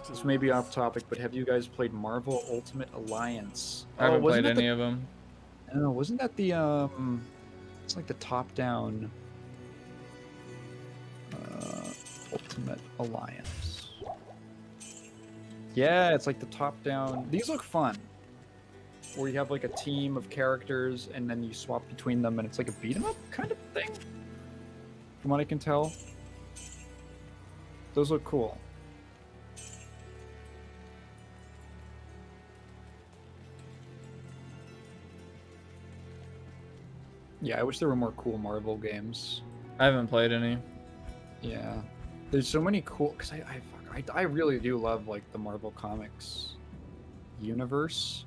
This may be off topic, but have you guys played Marvel Ultimate Alliance? I haven't played any of them. No, wasn't that the it's like the top-down Ultimate Alliance. Yeah, it's like the top-down. These look fun. Where you have like a team of characters and then you swap between them, and it's like a beat 'em up kind of thing. From what I can tell. Those look cool. Yeah, I wish there were more cool Marvel games. I haven't played any. Yeah, there's so many cool. Cause I really do love like the Marvel Comics universe.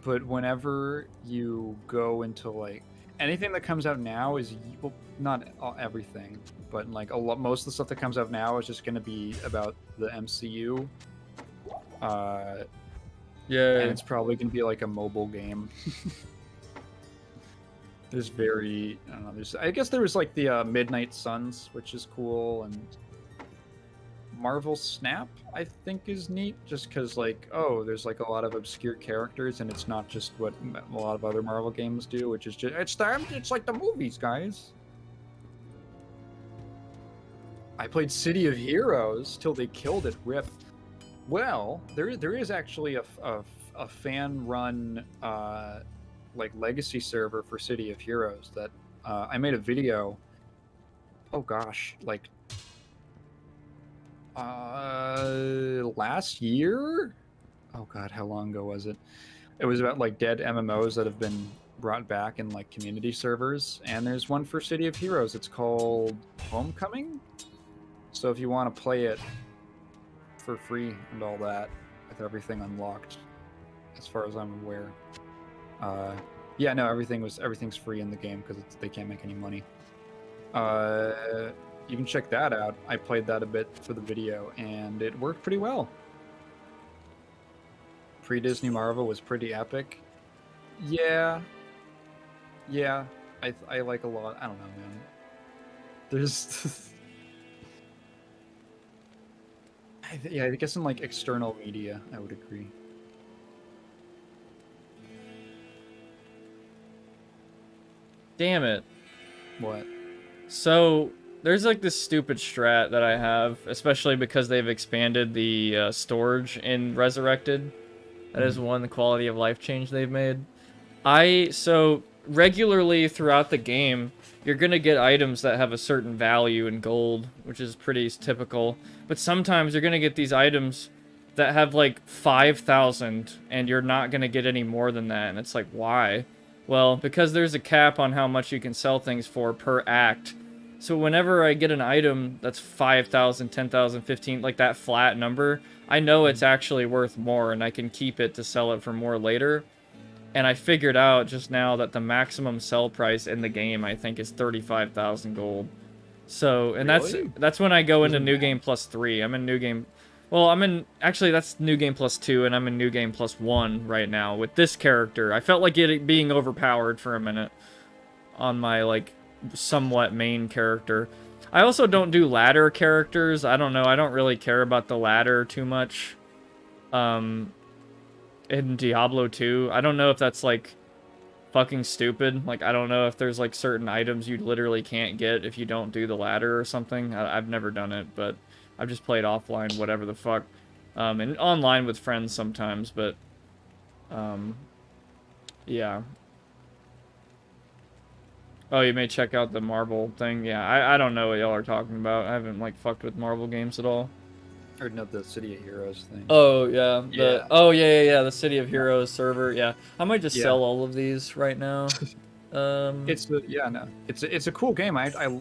But whenever you go into like anything that comes out now is, well, not everything, but like most of the stuff that comes out now is just going to be about the MCU. Yeah, and it's probably going to be like a mobile game. There's I don't know, I guess there was like the Midnight Suns, which is cool, and Marvel Snap, I think, is neat, just because like, oh, there's like a lot of obscure characters, and it's not just what a lot of other Marvel games do, which is just it's like the movies, guys. I played City of Heroes till they killed it. Rip. Well, there is actually a fan-run like legacy server for City of Heroes that I made a video. Oh gosh, like last year? Oh god, how long ago was it? It was about like dead MMOs that have been brought back in like community servers, and there's one for City of Heroes. It's called Homecoming. So if you want to play it for free and all that, with everything unlocked, as far as I'm aware. Yeah, no, everything's free in the game because they can't make any money. You can check that out. I played that a bit for the video, and it worked pretty well. Pre-Disney Marvel was pretty epic. Yeah, I like a lot. I don't know, man. There's yeah, I guess in like external media, I would agree. damn it. What? So there's like this stupid strat that I have, especially because they've expanded the storage in Resurrected. That is one quality of life change they've made. So regularly throughout the game, you're gonna get items that have a certain value in gold, which is pretty typical. But sometimes you're gonna get these items that have like 5,000, and you're not gonna get any more than that. And it's like, why? Well, because there's a cap on how much you can sell things for per act. So whenever I get an item that's 5,000, 10,000, 15, like that flat number, I know it's actually worth more and I can keep it to sell it for more later. And I figured out just now that the maximum sell price in the game, I think, is 35,000 gold. So, and Really? that's when I go into Isn't New that- Game Plus 3. I'm in New Game... Well, actually, that's New Game Plus 2, and I'm in New Game Plus 1 right now with this character. I felt like it being overpowered for a minute on my, like, somewhat main character. I also don't do ladder characters. I don't know. I don't really care about the ladder too much. In Diablo 2. I don't know if that's, like, fucking stupid. Like, I don't know if there's, like, certain items you literally can't get if you don't do the ladder or something. I've never done it, but I've just played offline, whatever the fuck. And online with friends sometimes, but, yeah. Oh, you may check out the Marvel thing. Yeah, I don't know what y'all are talking about. I haven't, like, fucked with Marvel games at all. Or no, the City of Heroes thing. Oh, yeah. Yeah. Oh, yeah. The City of Heroes server. Yeah. I might just Yeah. sell all of these right now. It's a cool game.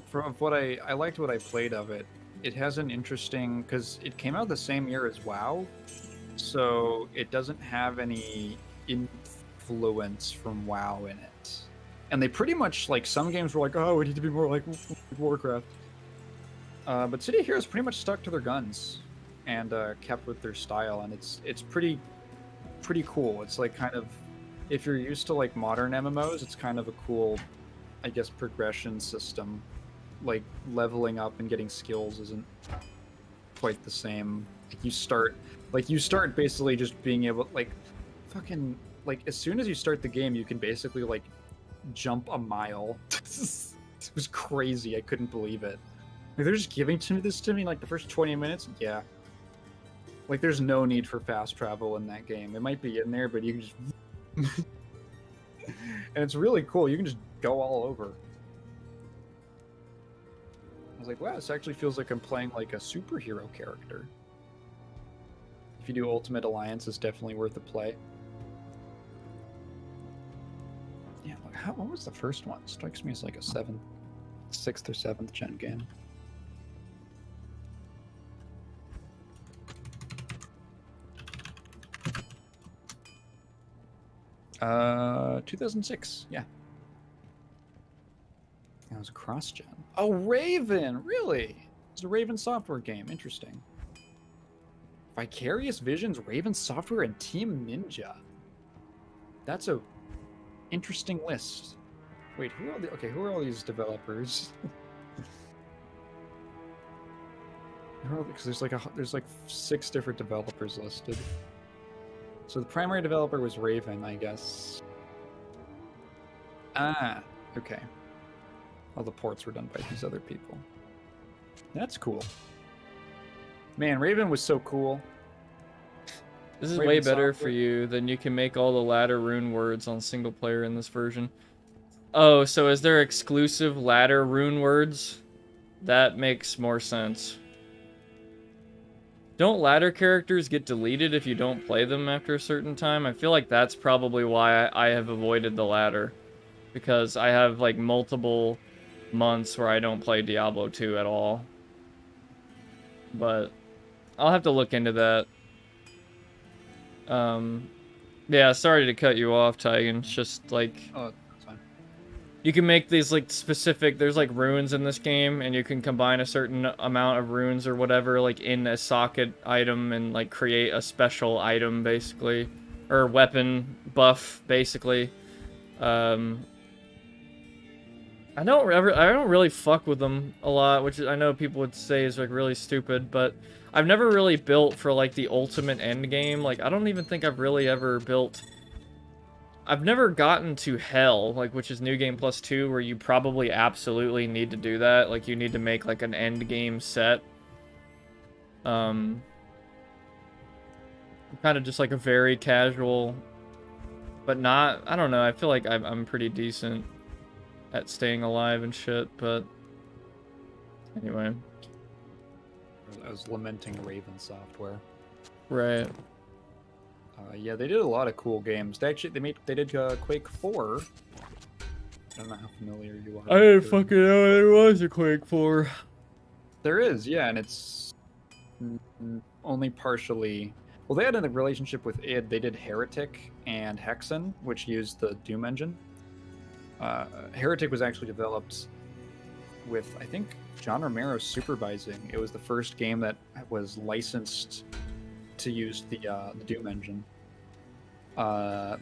From what I liked what I played of it. It has an interesting, because it came out the same year as WoW, so it doesn't have any influence from WoW in it. And they pretty much, like, some games were like, oh, we need to be more like Warcraft. But City of Heroes pretty much stuck to their guns and kept with their style, and it's pretty cool. It's like kind of, if you're used to like modern MMOs, it's kind of a cool, I guess, progression system. Like leveling up and getting skills isn't quite the same. You start basically just being able, like, fucking, like, as soon as you start the game, you can basically like jump a mile. It was crazy. I couldn't believe it. Like, they're just giving this to me like the first 20 minutes. Yeah. Like, there's no need for fast travel in that game. It might be in there, but you can just... And it's really cool. You can just go all over. I was like, wow, this actually feels like I'm playing like a superhero character. If you do Ultimate Alliance, it's definitely worth a play. Yeah, like, what was the first one? Strikes me as like a 6th or 7th gen game. 2006, yeah. That was a cross-gen. Oh, Raven! Really? It's a Raven Software game. Interesting. Vicarious Visions, Raven Software, and Team Ninja. That's a interesting list. Wait, who are all these developers? Because there's like 6 different developers listed. So the primary developer was Raven, I guess. Ah, okay. All the ports were done by these other people. That's cool. Man, Raven was so cool. This is Raven way better Software. for you than you can make all the ladder rune words on single player in this version. Oh, so is there exclusive ladder rune words? That makes more sense. Don't ladder characters get deleted if you don't play them after a certain time? I feel like that's probably why I have avoided the ladder. Because I have, like, multiple months where I don't play Diablo 2 at all. But I'll have to look into that. Yeah, sorry to cut you off, Taigen. It's just, like... Oh, that's fine. You can make these, like, specific... There's, like, runes in this game, and you can combine a certain amount of runes or whatever, like, in a socket item and, like, create a special item, basically. Or weapon buff, basically. I don't really fuck with them a lot, which I know people would say is, like, really stupid, but I've never really built for, like, the ultimate end game. Like, I don't even think I've really ever built... I've never gotten to Hell, like, which is New Game Plus 2, where you probably absolutely need to do that. Like, you need to make, like, an end game set. Kind of just, like, a very casual... But not... I don't know, I feel like I'm pretty decent at staying alive and shit, but... Anyway. I was lamenting Raven Software. Right. Yeah, they did a lot of cool games. They did Quake 4, I don't know how familiar you are. I didn't with the- fucking know there was a Quake 4. There is, yeah, and it's only partially. Well, they had a relationship with id. They did Heretic and Hexen, which used the Doom engine. Heretic was actually developed with, I think, John Romero supervising. It was the first game that was licensed to use the Doom engine.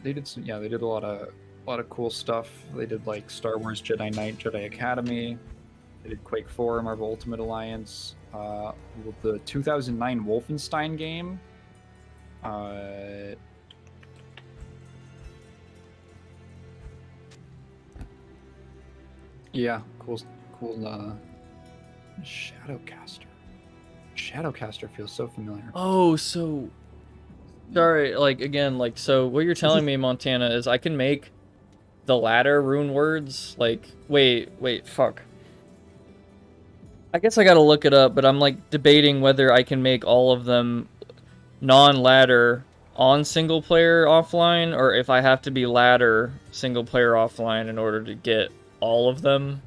They did some, yeah, they did a lot of cool stuff. They did like Star Wars Jedi Knight, Jedi Academy. They did Quake 4, Marvel Ultimate Alliance, the 2009 Wolfenstein game. Yeah, cool. Shadowcaster. Shadowcaster feels so familiar. Oh, so sorry, like again, like so what you're telling me, Montana, is I can make the ladder rune words, like wait, fuck. I guess I gotta look it up, but I'm like debating whether I can make all of them non-ladder on single player offline, or if I have to be ladder single player offline in order to get all of them.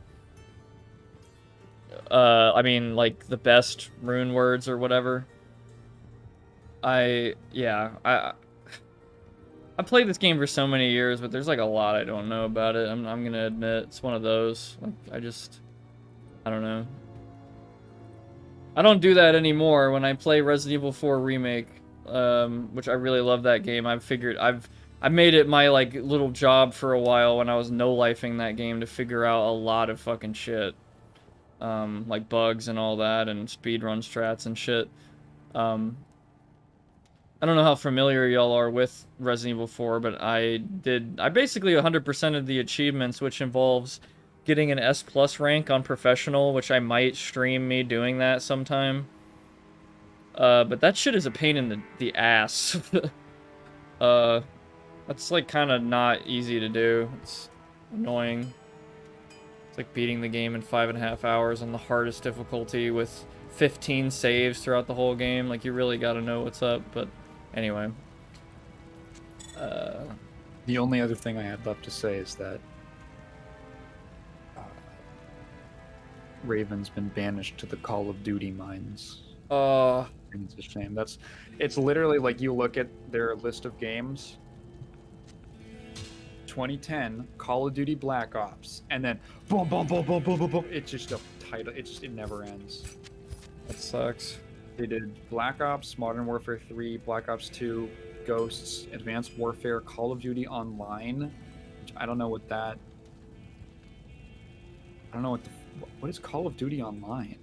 I mean, like the best rune words or whatever. I played this game for so many years, but there's like a lot I don't know about it. I'm gonna admit it's one of those. Like I don't know. I don't do that anymore when I play Resident Evil 4 Remake, which I really love that game. I've made it my like little job for a while when I was no-lifing that game to figure out a lot of fucking shit. Like bugs and all that, and speedrun strats and shit. I don't know how familiar y'all are with Resident Evil 4, but I basically 100% of the achievements, which involves getting an S+ rank on professional, which I might stream me doing that sometime. But that shit is a pain in the ass. That's like kind of not easy to do. It's annoying. It's like beating the game in 5.5 hours on the hardest difficulty with 15 saves throughout the whole game. Like, you really gotta know what's up, but anyway. The only other thing I had left to say is that Raven's been banished to the Call of Duty mines. It's a shame. It's literally like you look at their list of games. 2010 Call of Duty Black Ops, and then boom, boom, boom, boom, boom, boom, boom. It's just a title. It never ends. That sucks. They did Black Ops, Modern Warfare 3, Black Ops 2, Ghosts, Advanced Warfare, Call of Duty Online. Which I don't know what that. I don't know what is Call of Duty Online.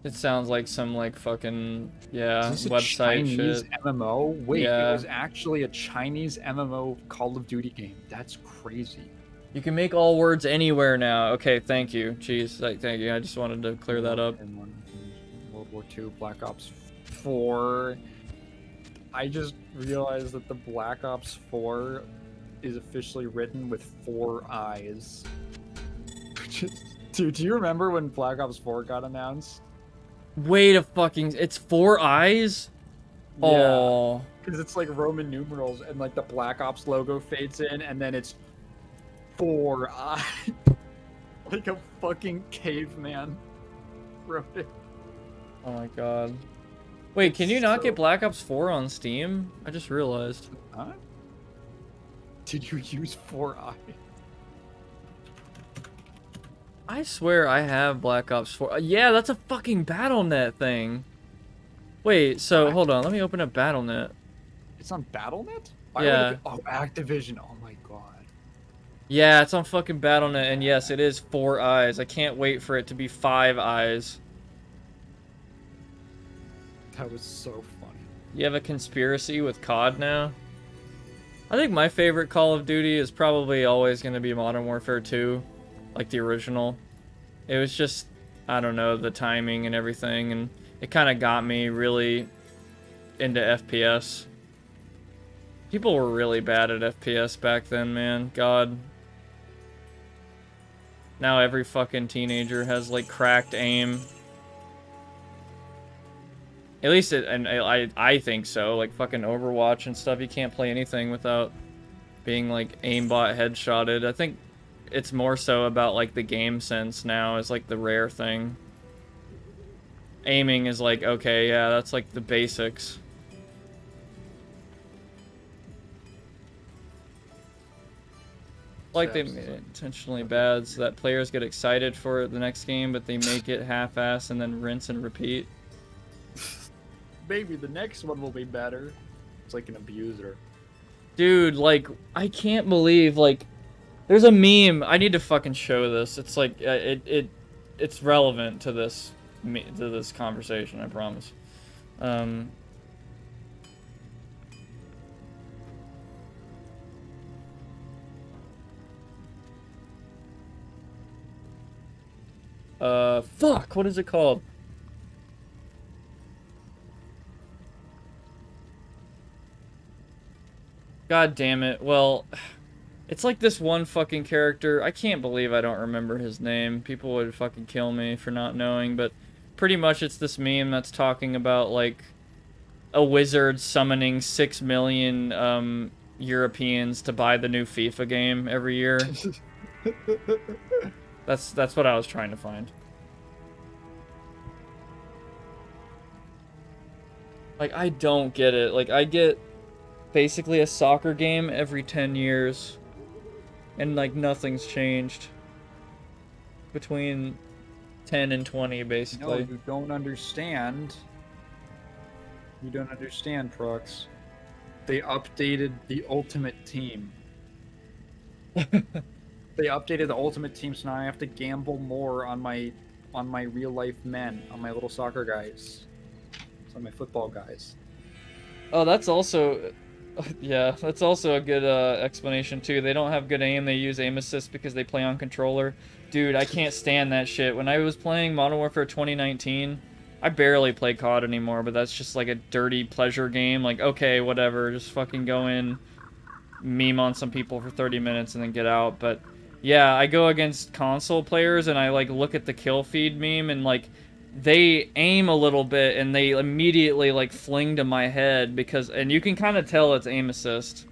It sounds like some like fucking Is this a website Chinese shit. MMO? Wait, Yeah. It was actually a Chinese MMO Call of Duty game. That's crazy. You can make all words anywhere now. Okay, thank you. Jeez, thank you. I just wanted to clear that up. World War II, Black Ops 4. I just realized that the Black Ops 4 is officially written with 4 eyes. Dude, do you remember when Black Ops 4 got announced? Wait a fucking... It's 4 eyes? Yeah. Oh. Because it's like Roman numerals, and like the Black Ops logo fades in, and then it's 4 eyes. Like a fucking caveman wrote it. Oh my god. Wait, can you not So- get Black Ops 4 on Steam? I just realized. Huh? Did you use 4 eyes? I swear I have Black Ops 4. Yeah, that's a fucking BattleNet thing. Wait, so hold on. Let me open up BattleNet. It's on BattleNet? Why would Yeah. it be- Oh, Activision. Oh my god. Yeah, it's on fucking BattleNet, and yes, it is 4 eyes. I can't wait for it to be 5 eyes. That was so funny. You have a conspiracy with COD now? I think my favorite Call of Duty is probably always going to be Modern Warfare 2, like the original. It was just, I don't know, the timing and everything, and it kind of got me really into FPS. People were really bad at FPS back then, man. God. Now every fucking teenager has, like, cracked aim. At least I think so. Like fucking Overwatch and stuff, you can't play anything without being like aimbot headshotted. I think it's more so about like the game sense now is like the rare thing. Aiming is like, okay, yeah, that's like the basics. Like they made it intentionally bad so that players get excited for the next game, but they make it half-ass and then rinse and repeat. Maybe the next one will be better. It's like an abuser. Dude, like, I can't believe, like, there's a meme. I need to fucking show this. It's like, it's relevant to this conversation, I promise. Fuck, what is it called? God damn it. Well, it's like this one fucking character. I can't believe I don't remember his name. People would fucking kill me for not knowing, but pretty much it's this meme that's talking about, like, a wizard summoning 6 million, Europeans to buy the new FIFA game every year. That's what I was trying to find. Like, I don't get it. Like, I get basically a soccer game every 10 years. And, like, nothing's changed. Between 10 and 20, basically. No, you don't understand. You don't understand, Prox. They updated the Ultimate Team. They updated the Ultimate Team, so now I have to gamble more on my real life men, on my little soccer guys, on my football guys. Oh, that's also, yeah, that's also a good explanation too. They don't have good aim. They use aim assist because they play on controller. Dude, I can't stand that shit. When I was playing Modern Warfare 2019, I barely play COD anymore, but that's just like a dirty pleasure game. Like, okay, whatever, just fucking go in, meme on some people for 30 minutes and then get out. But yeah, I go against console players and I like look at the kill feed meme and like they aim a little bit and they immediately like fling to my head because, and you can kind of tell it's aim assist.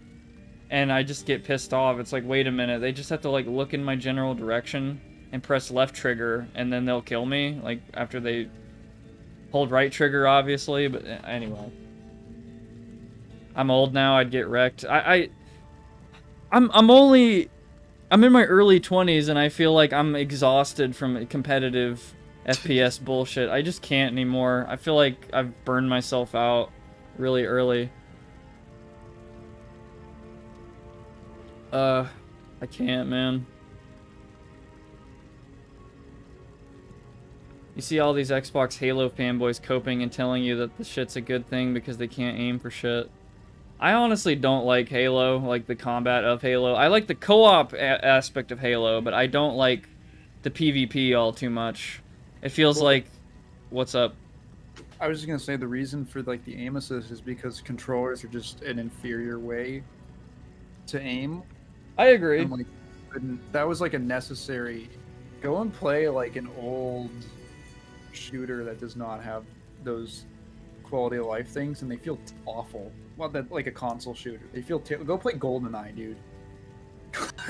And I just get pissed off. It's like, wait a minute, they just have to like look in my general direction and press left trigger and then they'll kill me, like after they hold right trigger, obviously. But anyway, I'm old now. I'd get wrecked. I'm in my early 20s and I feel like I'm exhausted from competitive FPS bullshit. I just can't anymore. I feel like I've burned myself out really early. I can't, man. You see all these Xbox Halo fanboys coping and telling you that the shit's a good thing because they can't aim for shit. I honestly don't like Halo, like the combat of Halo. I like the co-op aspect of Halo, but I don't like the PvP all too much. It feels like... What's up? I was just gonna say the reason for like the aim assist is because controllers are just an inferior way to aim. I agree. And, like, that was like a necessary... Go and play like an old shooter that does not have those quality of life things and they feel awful. Well, that like a console shooter. They feel go play GoldenEye, dude.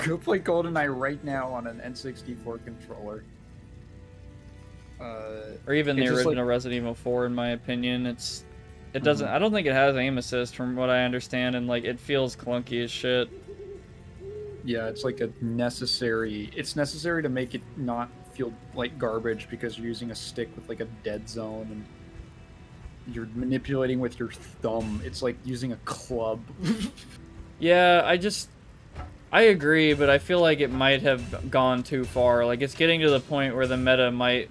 Go play GoldenEye right now on an N64 controller. Or even the original like, Resident Evil 4, in my opinion. It doesn't. I don't think it has aim assist, from what I understand, and like it feels clunky as shit. Yeah, it's like a necessary. It's necessary to make it not feel like garbage because you're using a stick with like a dead zone and you're manipulating with your thumb. It's like using a club. Yeah, I agree, but I feel like it might have gone too far. Like, it's getting to the point where the meta might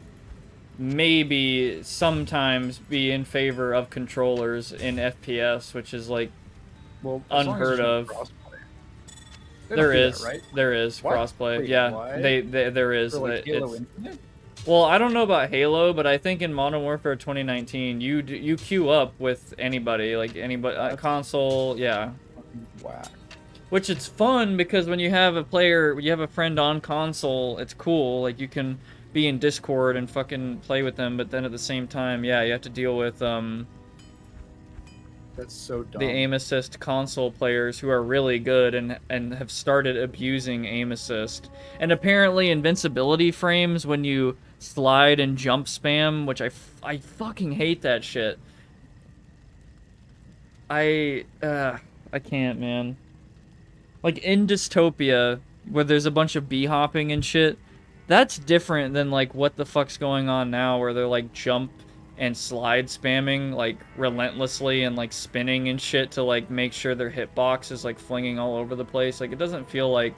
maybe sometimes be in favor of controllers in FPS, which is like unheard of. There is What? crossplay. Wait, yeah, what? there is. For, like, Halo It's, Infinite? well, I don't know about Halo, but I think in Modern Warfare 2019, you queue up with anybody, like anybody, console, yeah. Whack. Which it's fun because when you have a friend on console, it's cool. Like you can be in Discord and fucking play with them, but then at the same time, yeah, you have to deal with That's so dumb. the aim assist console players who are really good and have started abusing aim assist. And apparently invincibility frames when you slide and jump spam, which I fucking hate that shit. I can't, man. Like in Dystopia, where there's a bunch of bee hopping and shit, that's different than like what the fuck's going on now, where they're like jump and slide spamming like relentlessly and like spinning and shit to like make sure their hitbox is like flinging all over the place. Like it doesn't feel like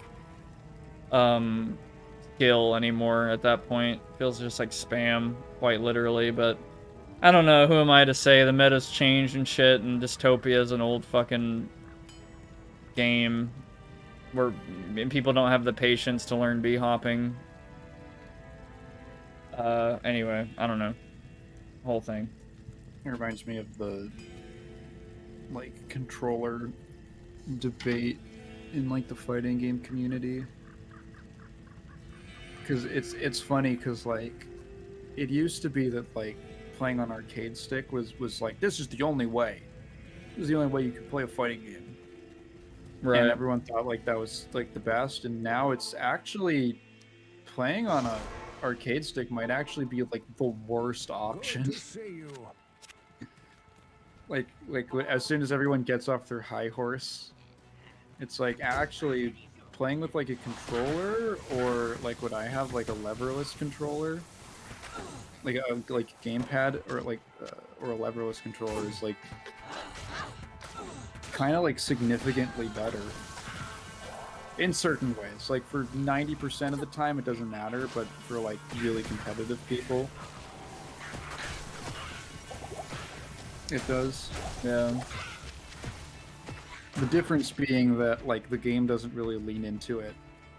skill anymore at that point. It feels just like spam, quite literally, but I don't know, who am I to say? The meta's changed and shit, and Dystopia is an old fucking game where people don't have the patience to learn bee hopping. Anyway, I don't know. Whole thing. It reminds me of the like controller debate in like the fighting game community. Because it's funny because like it used to be that like playing on arcade stick was like, this is the only way. This is the only way you could play a fighting game. Right. And everyone thought like that was like the best, and now it's actually playing on a arcade stick might actually be like the worst option. Good to see you. like as soon as everyone gets off their high horse, it's like actually playing with like a controller, or like what I have, like a leverless controller, like a gamepad, or like or a leverless controller is like kind of like significantly better in certain ways. Like for 90% of the time it doesn't matter, but for like really competitive people it does. Yeah. The difference being that like the game doesn't really lean into it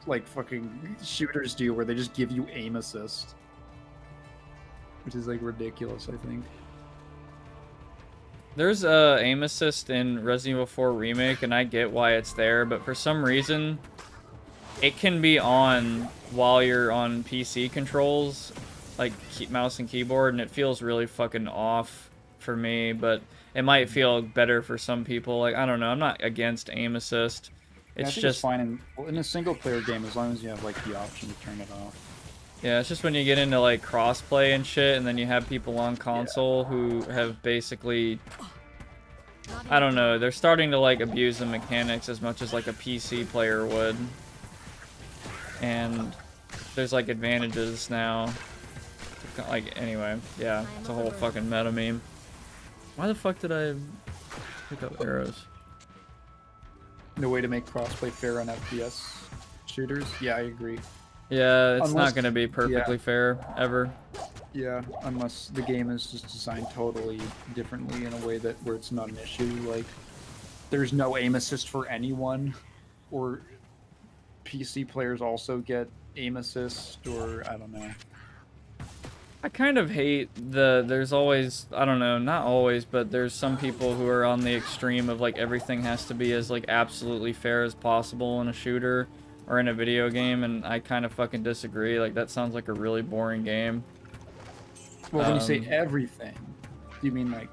like fucking shooters do, where they just give you aim assist, which is like ridiculous, I think. There's aim assist in Resident Evil 4 Remake, and I get why it's there, but for some reason, it can be on while you're on PC controls, like mouse and keyboard, and it feels really fucking off for me, but it might feel better for some people. Like, I don't know, I'm not against aim assist. Yeah, It's I think just it's fine in a single player game as long as you have like the option to turn it off. Yeah, it's just when you get into like crossplay and shit, and then you have people on console who have basically, I don't know, they're starting to like abuse the mechanics as much as like a PC player would. And there's like advantages now. Like, anyway, yeah, it's a whole fucking meta meme. Why the fuck did I pick up arrows? No way to make crossplay fair on FPS shooters. Yeah, I agree. Yeah, it's Unless- not gonna be perfectly fair, ever. Yeah, unless the game is just designed totally differently in a way that where it's not an issue. Like, there's no aim assist for anyone, or PC players also get aim assist, or I don't know. I kind of hate there's always, I don't know, not always, but there's some people who are on the extreme of like everything has to be as like absolutely fair as possible in a shooter or in a video game, and I kind of fucking disagree. Like, that sounds like a really boring game. Well, when you say everything, do you mean like,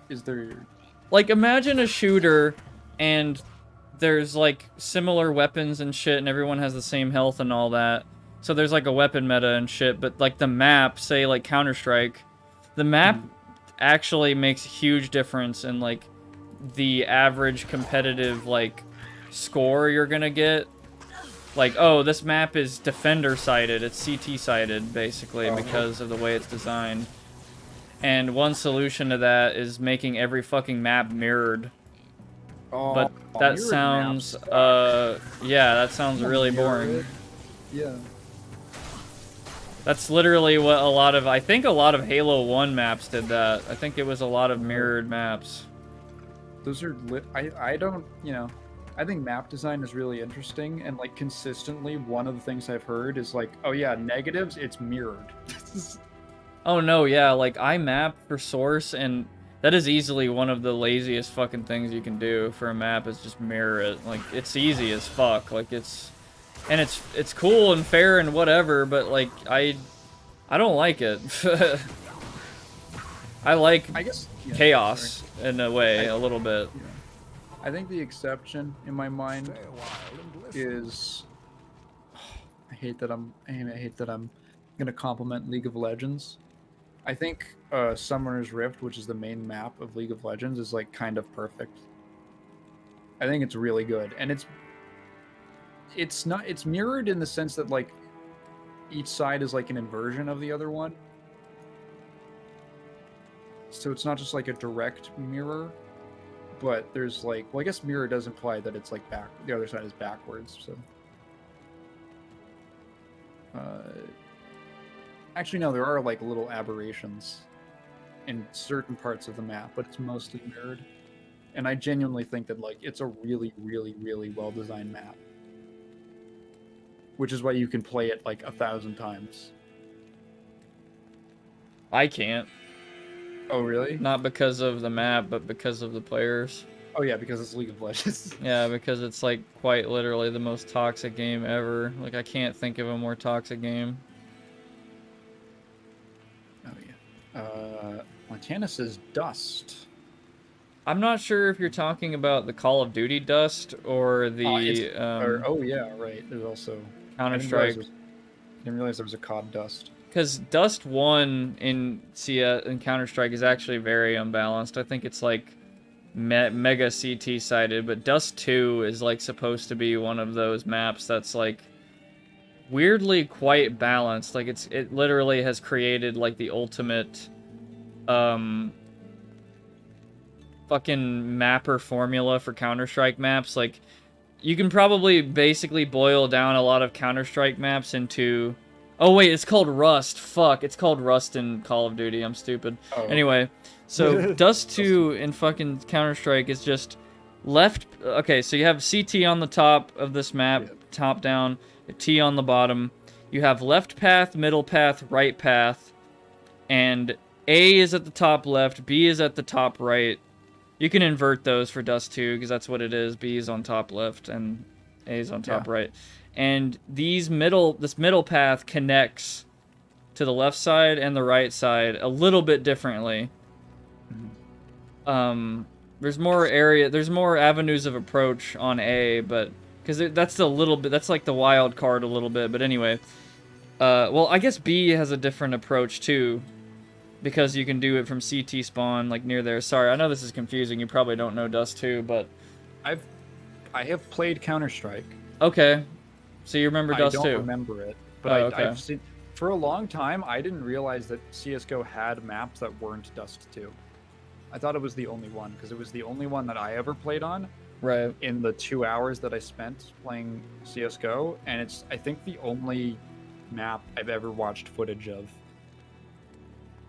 is there... Like, imagine a shooter and there's like similar weapons and shit, and everyone has the same health and all that. So there's like a weapon meta and shit, but like the map, say like Counter-Strike, the map actually makes a huge difference in like the average competitive like score you're gonna get. Like, oh, this map is defender sided, it's CT sided basically because of the way it's designed. And one solution to that is making every fucking map mirrored. But that mirrored sounds maps. yeah, that sounds really boring. Yeah. That's literally what I think a lot of Halo 1 maps did that. I think it was a lot of mirrored maps. Those are I don't, you know, I think map design is really interesting, and like consistently one of the things I've heard is like, oh yeah, negatives, it's mirrored. Oh no, yeah, like I map for source, and that is easily one of the laziest fucking things you can do for a map, is just mirror it. Like, it's easy as fuck. Like, it's cool and fair and whatever, but like I don't like it. I like I guess yeah, chaos in a way, a little bit. sorry. I think the exception in my mind Stay a while and listen. is I hate that I'm gonna compliment League of Legends. I think Summoner's Rift, which is the main map of League of Legends, is like kind of perfect. I think it's really good, and it's mirrored in the sense that like each side is like an inversion of the other one. So it's not just like a direct mirror, but there's like, well, I guess mirror does imply that it's like back. The other side is backwards. So, actually, no, there are like little aberrations in certain parts of the map, but it's mostly mirrored. And I genuinely think that like it's a really, really, really well designed map, which is why you can play it like 1,000 times. I can't. Oh, really? Not because of the map, but because of the players. Oh yeah, because it's League of Legends. Yeah, because it's like quite literally the most toxic game ever. Like I can't think of a more toxic game. Oh yeah. Montana says dust. I'm not sure if you're talking about the Call of Duty dust or the Oh yeah, right. There's also Counter-Strike. Didn't realize there was a COD dust. Because Dust 1 in Counter-Strike is actually very unbalanced. I think it's like mega CT sided, but Dust 2 is like supposed to be one of those maps that's like weirdly quite balanced. Like it literally has created like the ultimate fucking mapper formula for Counter-Strike maps. Like you can probably basically boil down a lot of Counter-Strike maps into... Oh wait, it's called Rust. Fuck, it's called Rust in Call of Duty. I'm stupid. Oh. Anyway, so Dust 2 in fucking Counter-Strike is just left... Okay, so you have CT on the top of this map, top down, T on the bottom. You have left path, middle path, right path, and A is at the top left, B is at the top right. You can invert those for Dust 2, because that's what it is. B is on top left, and A is on top right. And this middle path connects to the left side and the right side a little bit differently. There's more avenues of approach on A, but because that's like the wild card a little bit. But anyway, well, I guess B has a different approach too, because you can do it from CT spawn like near there. Sorry, I know this is confusing. You probably don't know Dust 2, but I have played Counter-Strike. Okay. So you remember Dust 2? I don't remember it, but I've seen... For a long time, I didn't realize that CSGO had maps that weren't Dust 2. I thought it was the only one, because it was the only one that I ever played on. Right. In the 2 hours that I spent playing CSGO, and it's, I think, the only map I've ever watched footage of.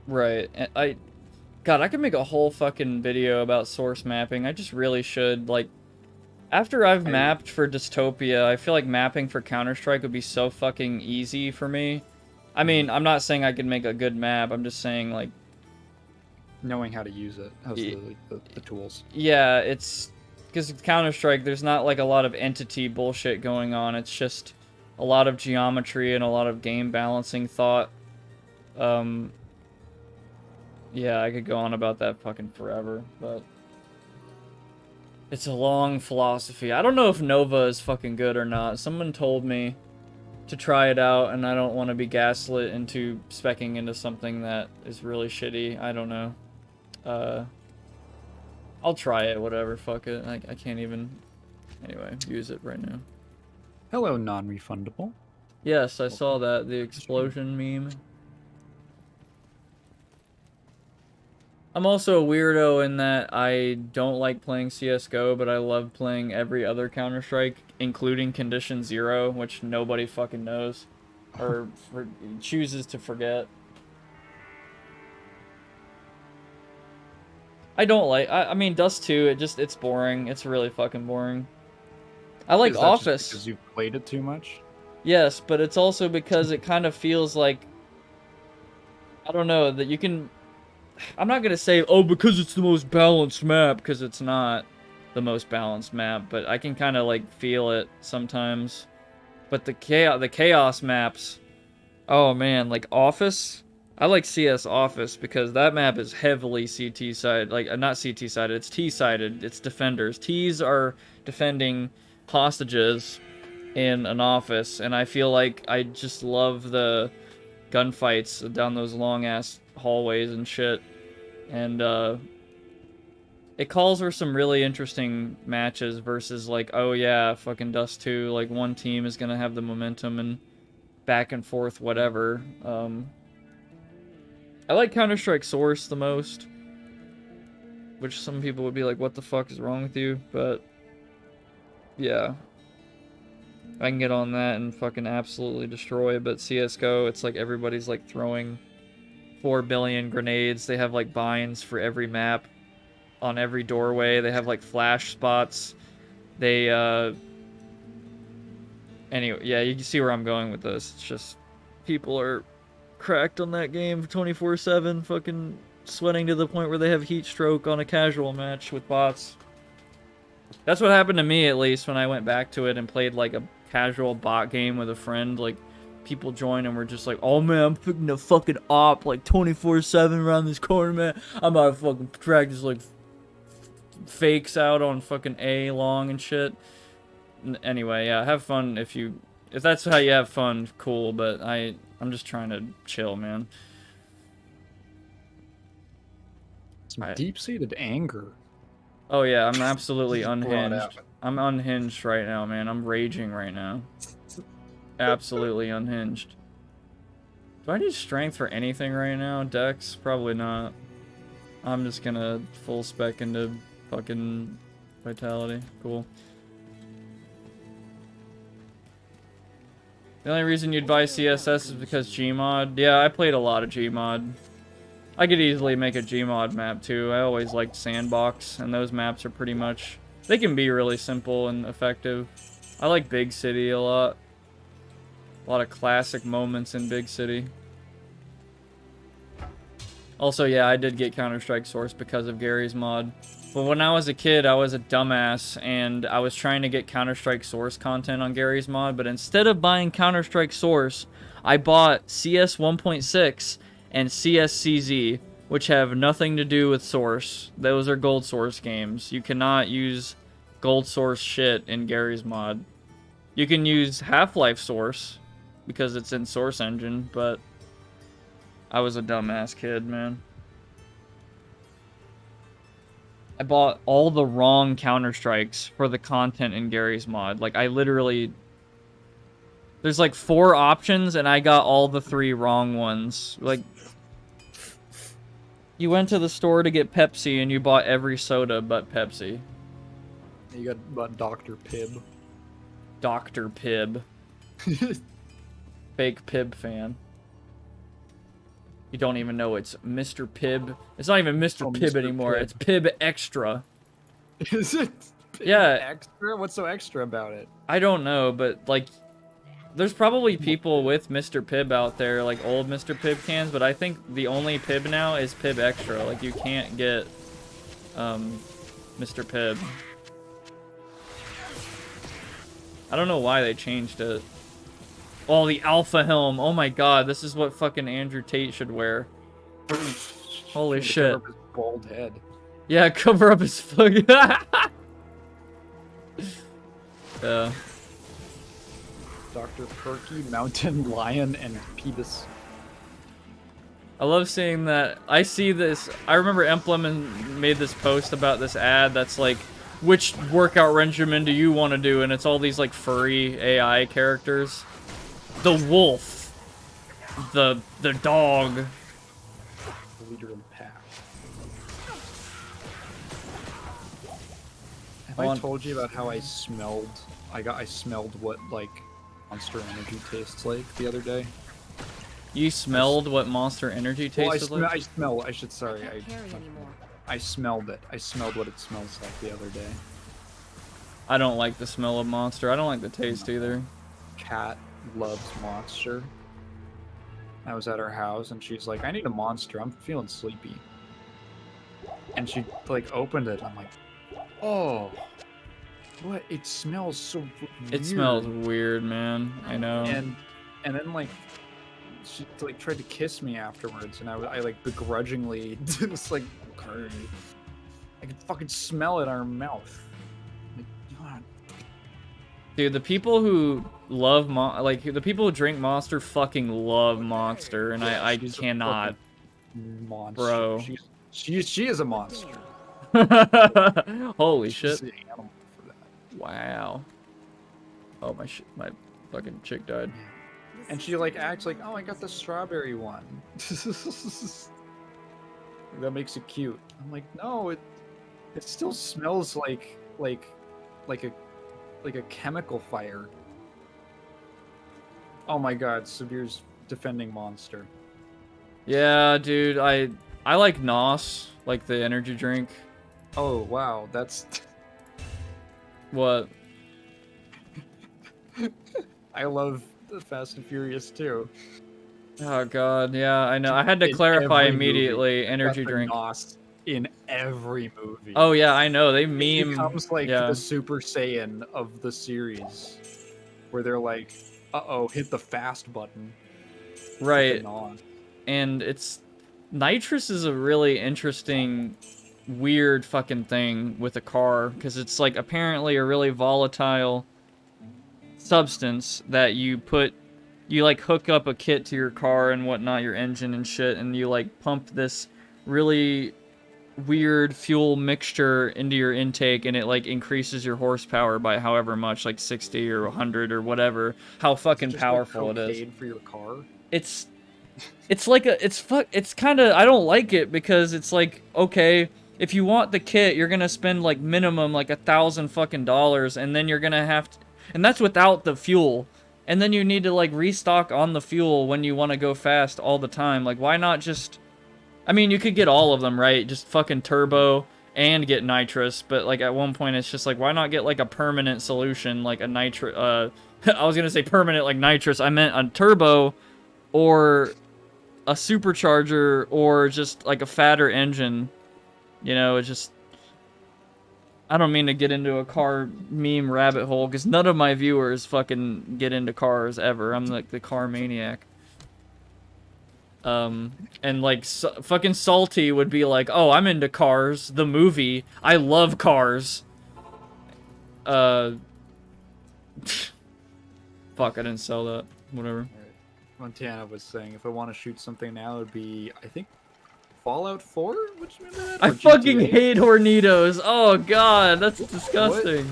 Right. And God, I could make a whole fucking video about source mapping. I just really should, like... After I've mapped for Dystopia, I feel like mapping for Counter-Strike would be so fucking easy for me. I mean, I'm not saying I could make a good map, I'm just saying, like... Knowing how to use it, the tools. Yeah, it's... Because Counter-Strike, there's not, like, a lot of entity bullshit going on. It's just a lot of geometry and a lot of game balancing thought. Yeah, I could go on about that fucking forever, but... It's a long philosophy. I don't know if Nova is fucking good or not. Someone told me to try it out, and I don't want to be gaslit into speccing into something that is really shitty. I don't know. I'll try it, whatever. Fuck it. I can't even... Anyway, use it right now. Hello, non-refundable. Yes, I saw that. The explosion meme. I'm also a weirdo in that I don't like playing CSGO, but I love playing every other Counter-Strike, including Condition Zero, which nobody fucking knows. Or chooses to forget. I don't like... I mean, Dust 2, it's boring. It's really fucking boring. I like Office. Just because you've played it too much? Yes, but it's also because it kind of feels like... I don't know, that you can... I'm not going to say, oh, because it's the most balanced map, because it's not the most balanced map, but I can kind of, like, feel it sometimes. But the chaos maps, oh, man, like, Office, I like CS Office because that map is heavily CT side, like not CT sided, it's T sided. It's defenders. T's are defending hostages in an office, and I feel like I just love the gunfights down those long ass hallways and shit. And it calls for some really interesting matches versus like, oh yeah, fucking Dust 2, like one team is gonna have the momentum and back and forth whatever. I like Counter-Strike Source the most, which some people would be like, what the fuck is wrong with you? But yeah, I can get on that and fucking absolutely destroy. But CSGO, it's like everybody's like throwing 4 billion grenades. They have like binds for every map on every doorway. They have like flash spots. They anyway, yeah, you can see where I'm going with this. It's just people are cracked on that game 24/7, fucking sweating to the point where they have heat stroke on a casual match with bots. That's what happened to me, at least, when I went back to it and played like a casual bot game with a friend. Like, people joined and were just like, oh man, I'm picking a fucking op like 24/7 around this corner, man. I'm about to fucking practice like fakes out on fucking A long and shit. Anyway, yeah, have fun if that's how you have fun, cool, but I'm just trying to chill, man. Some deep-seated anger. Oh yeah, I'm absolutely Brought unhinged. out. I'm unhinged right now, man. I'm raging right now. Absolutely unhinged. Do I need strength for anything right now? Dex? Probably not. I'm just gonna full spec into fucking vitality. Cool. The only reason you'd buy CSS is because Gmod. Yeah, I played a lot of Gmod. I could easily make a Gmod map too. I always liked Sandbox, and those maps are pretty much... They can be really simple and effective. I like Big City a lot. A lot of classic moments in Big City. Also, yeah, I did get Counter-Strike Source because of Gary's mod. But when I was a kid, I was a dumbass, and I was trying to get Counter-Strike Source content on Gary's mod, but instead of buying Counter-Strike Source, I bought CS 1.6 and CSCZ, which have nothing to do with Source. Those are Gold Source games. You cannot use Gold Source shit in Gary's mod. You can use Half-Life Source, because it's in Source Engine, but I was a dumbass kid, man. I bought all the wrong Counter-Strikes for the content in Gary's mod. Like, I literally... There's like 4 options, and I got all the 3 wrong ones. Like, you went to the store to get Pepsi, and you bought every soda but Pepsi. You got Dr. Pibb. Dr. Pibb. Fake Pibb fan. You don't even know it's Mr. Pibb. It's not even Mr. Pibb Mr. anymore. Pibb. It's Pibb Extra. Is it? Yeah. Extra? What's so extra about it? I don't know, but like, there's probably people with Mr. Pibb out there, like old Mr. Pibb cans, but I think the only Pibb now is Pibb Extra. Like, you can't get Mr. Pibb. I don't know why they changed it. Oh, the Alpha Helm. Oh my god, this is what fucking Andrew Tate should wear. Holy shit. Cover up his bald head. Yeah, cover up his fucking... Yeah. Dr. Perky, Mountain Lion, and Peebus. I love seeing that. I see this. I remember Emblem made this post about this ad that's like, which workout regimen do you want to do? And it's all these like furry AI characters. The wolf. The dog. The leader of the pack. Have I told you about how I smelled? I smelled what like Monster Energy tastes like the other day. You smelled what Monster Energy tasted like? I smell. I should. Sorry. I can't carry anymore. I smelled it. I smelled what it smells like the other day. I don't like the smell of Monster. I don't like the taste either. Cat loves Monster. I was at her house and she's like, I need a Monster. I'm feeling sleepy. And she like opened it. I'm like, oh, what? It smells so weird. It smells weird, man. I know. And then like she like tried to kiss me afterwards, and I like begrudgingly was like, okay. I could fucking smell it on her mouth. Like, God. Dude, the people who love the people who drink Monster fucking love Monster, and I She's a cannot, fucking monster. bro. She is a monster. Holy She's shit! an animal for that. Wow. Oh my fucking chick died. And she like acts like, oh, I got the strawberry one. That makes it cute. I'm like, no, it still smells like a chemical fire. Oh my god, Sabir's defending Monster. Yeah, dude, I like NOS, like the energy drink. Oh wow, that's What? I love the Fast and Furious too. Oh god, yeah, I know. I had to In clarify every immediately. movie, Energy got the drink. NOS in every movie. Oh yeah, I know. They It meme. becomes like Yeah. the Super Saiyan of the series, where they're like, "Uh-oh, hit the fast button." with the Right. NOS. And it's nitrous is a really interesting, weird fucking thing with a car, because it's like apparently a really volatile substance that you like hook up a kit to your car and whatnot, your engine and shit, and you like pump this really weird fuel mixture into your intake, and it like increases your horsepower by however much, like 60 or 100 or whatever, how fucking Just like powerful it is. cocaine for your car. It's like it's kind of, I don't like it, because it's like, okay, if you want the kit, you're gonna spend like minimum like $1,000 fucking dollars, and then you're gonna have to, and that's without the fuel, and then you need to like restock on the fuel when you want to go fast all the time. Like, why not just, I mean, you could get all of them, right? Just fucking turbo and get nitrous, but like at one point it's just like, why not get like a permanent solution, like a I was gonna say permanent like nitrous, I meant a turbo or a supercharger or just like a fatter engine. You know, it's just, I don't mean to get into a car meme rabbit hole, because none of my viewers fucking get into cars ever. I'm like the car maniac. And like fucking Salty would be like, oh, I'm into Cars, the movie. I love Cars. Fuck, I didn't sell that. Whatever. Montana was saying, if I want to shoot something now, it would be, I think, Fallout 4? Which remember that? I Or fucking GTA? hate Hornitos. Oh god, that's disgusting.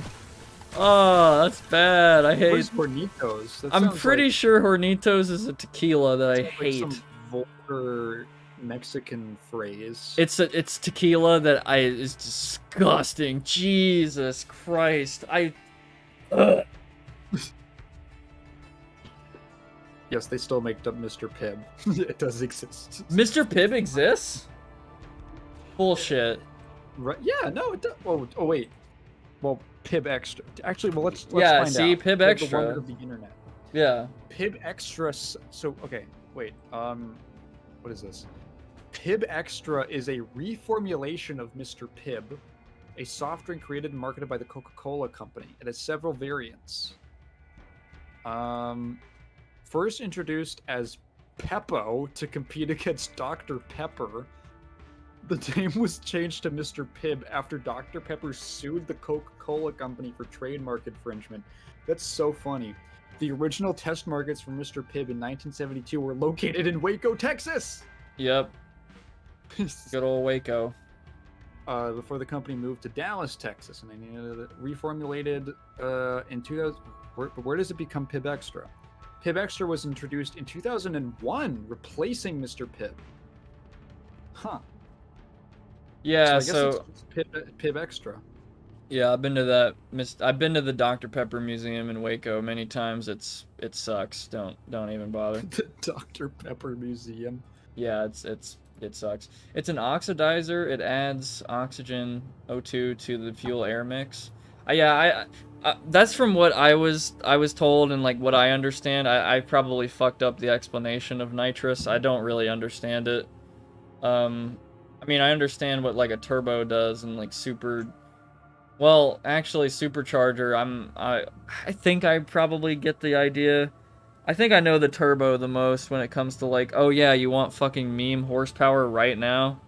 Oh, that's bad. I What hate. is Hornitos? That I'm sounds pretty like, sure Hornitos is a tequila that I like hate. some vulgar Mexican phrase. It's tequila that is disgusting. Jesus Christ. Ugh. Yes, they still make Mr. Pibb. It does exist. Mr. Pibb exists? Bullshit. Right? Yeah, no, it does. Oh, wait. Well, Pibb Extra. Actually, well, let's Yeah, find see, out. Pibb The Extra. wonder of the internet. Yeah. Pibb Extra. So, okay, wait. What is this? Pibb Extra is a reformulation of Mr. Pibb, a soft drink created and marketed by the Coca-Cola Company. It has several variants. First introduced as Peppo to compete against Dr. Pepper, the name was changed to Mr. Pibb after Dr. Pepper sued the Coca-Cola Company for trademark infringement. That's so funny. The original test markets for Mr. Pibb in 1972 were located in Waco, Texas! Yep. Good old Waco. Before the company moved to Dallas, Texas, and they needed it reformulated in 2000. Where does it become Pibb Extra? Pibb Extra was introduced in 2001, replacing Mr. Pibb. Huh. Yeah, So I guess it's Pibb Extra. yeah, I've been to that. I've been to the Dr. Pepper Museum in Waco many times. It sucks. Don't even bother. The Dr. Pepper Museum. Yeah, it sucks. It's an oxidizer. It adds oxygen O2 to the fuel air mix. That's from what I was told, and like what I understand. I probably fucked up the explanation of nitrous. I don't really understand it. I mean, I understand what like a turbo does and like well, actually supercharger, I think I probably get the idea. I think I know the turbo the most when it comes to like, oh yeah, you want fucking meme horsepower right now,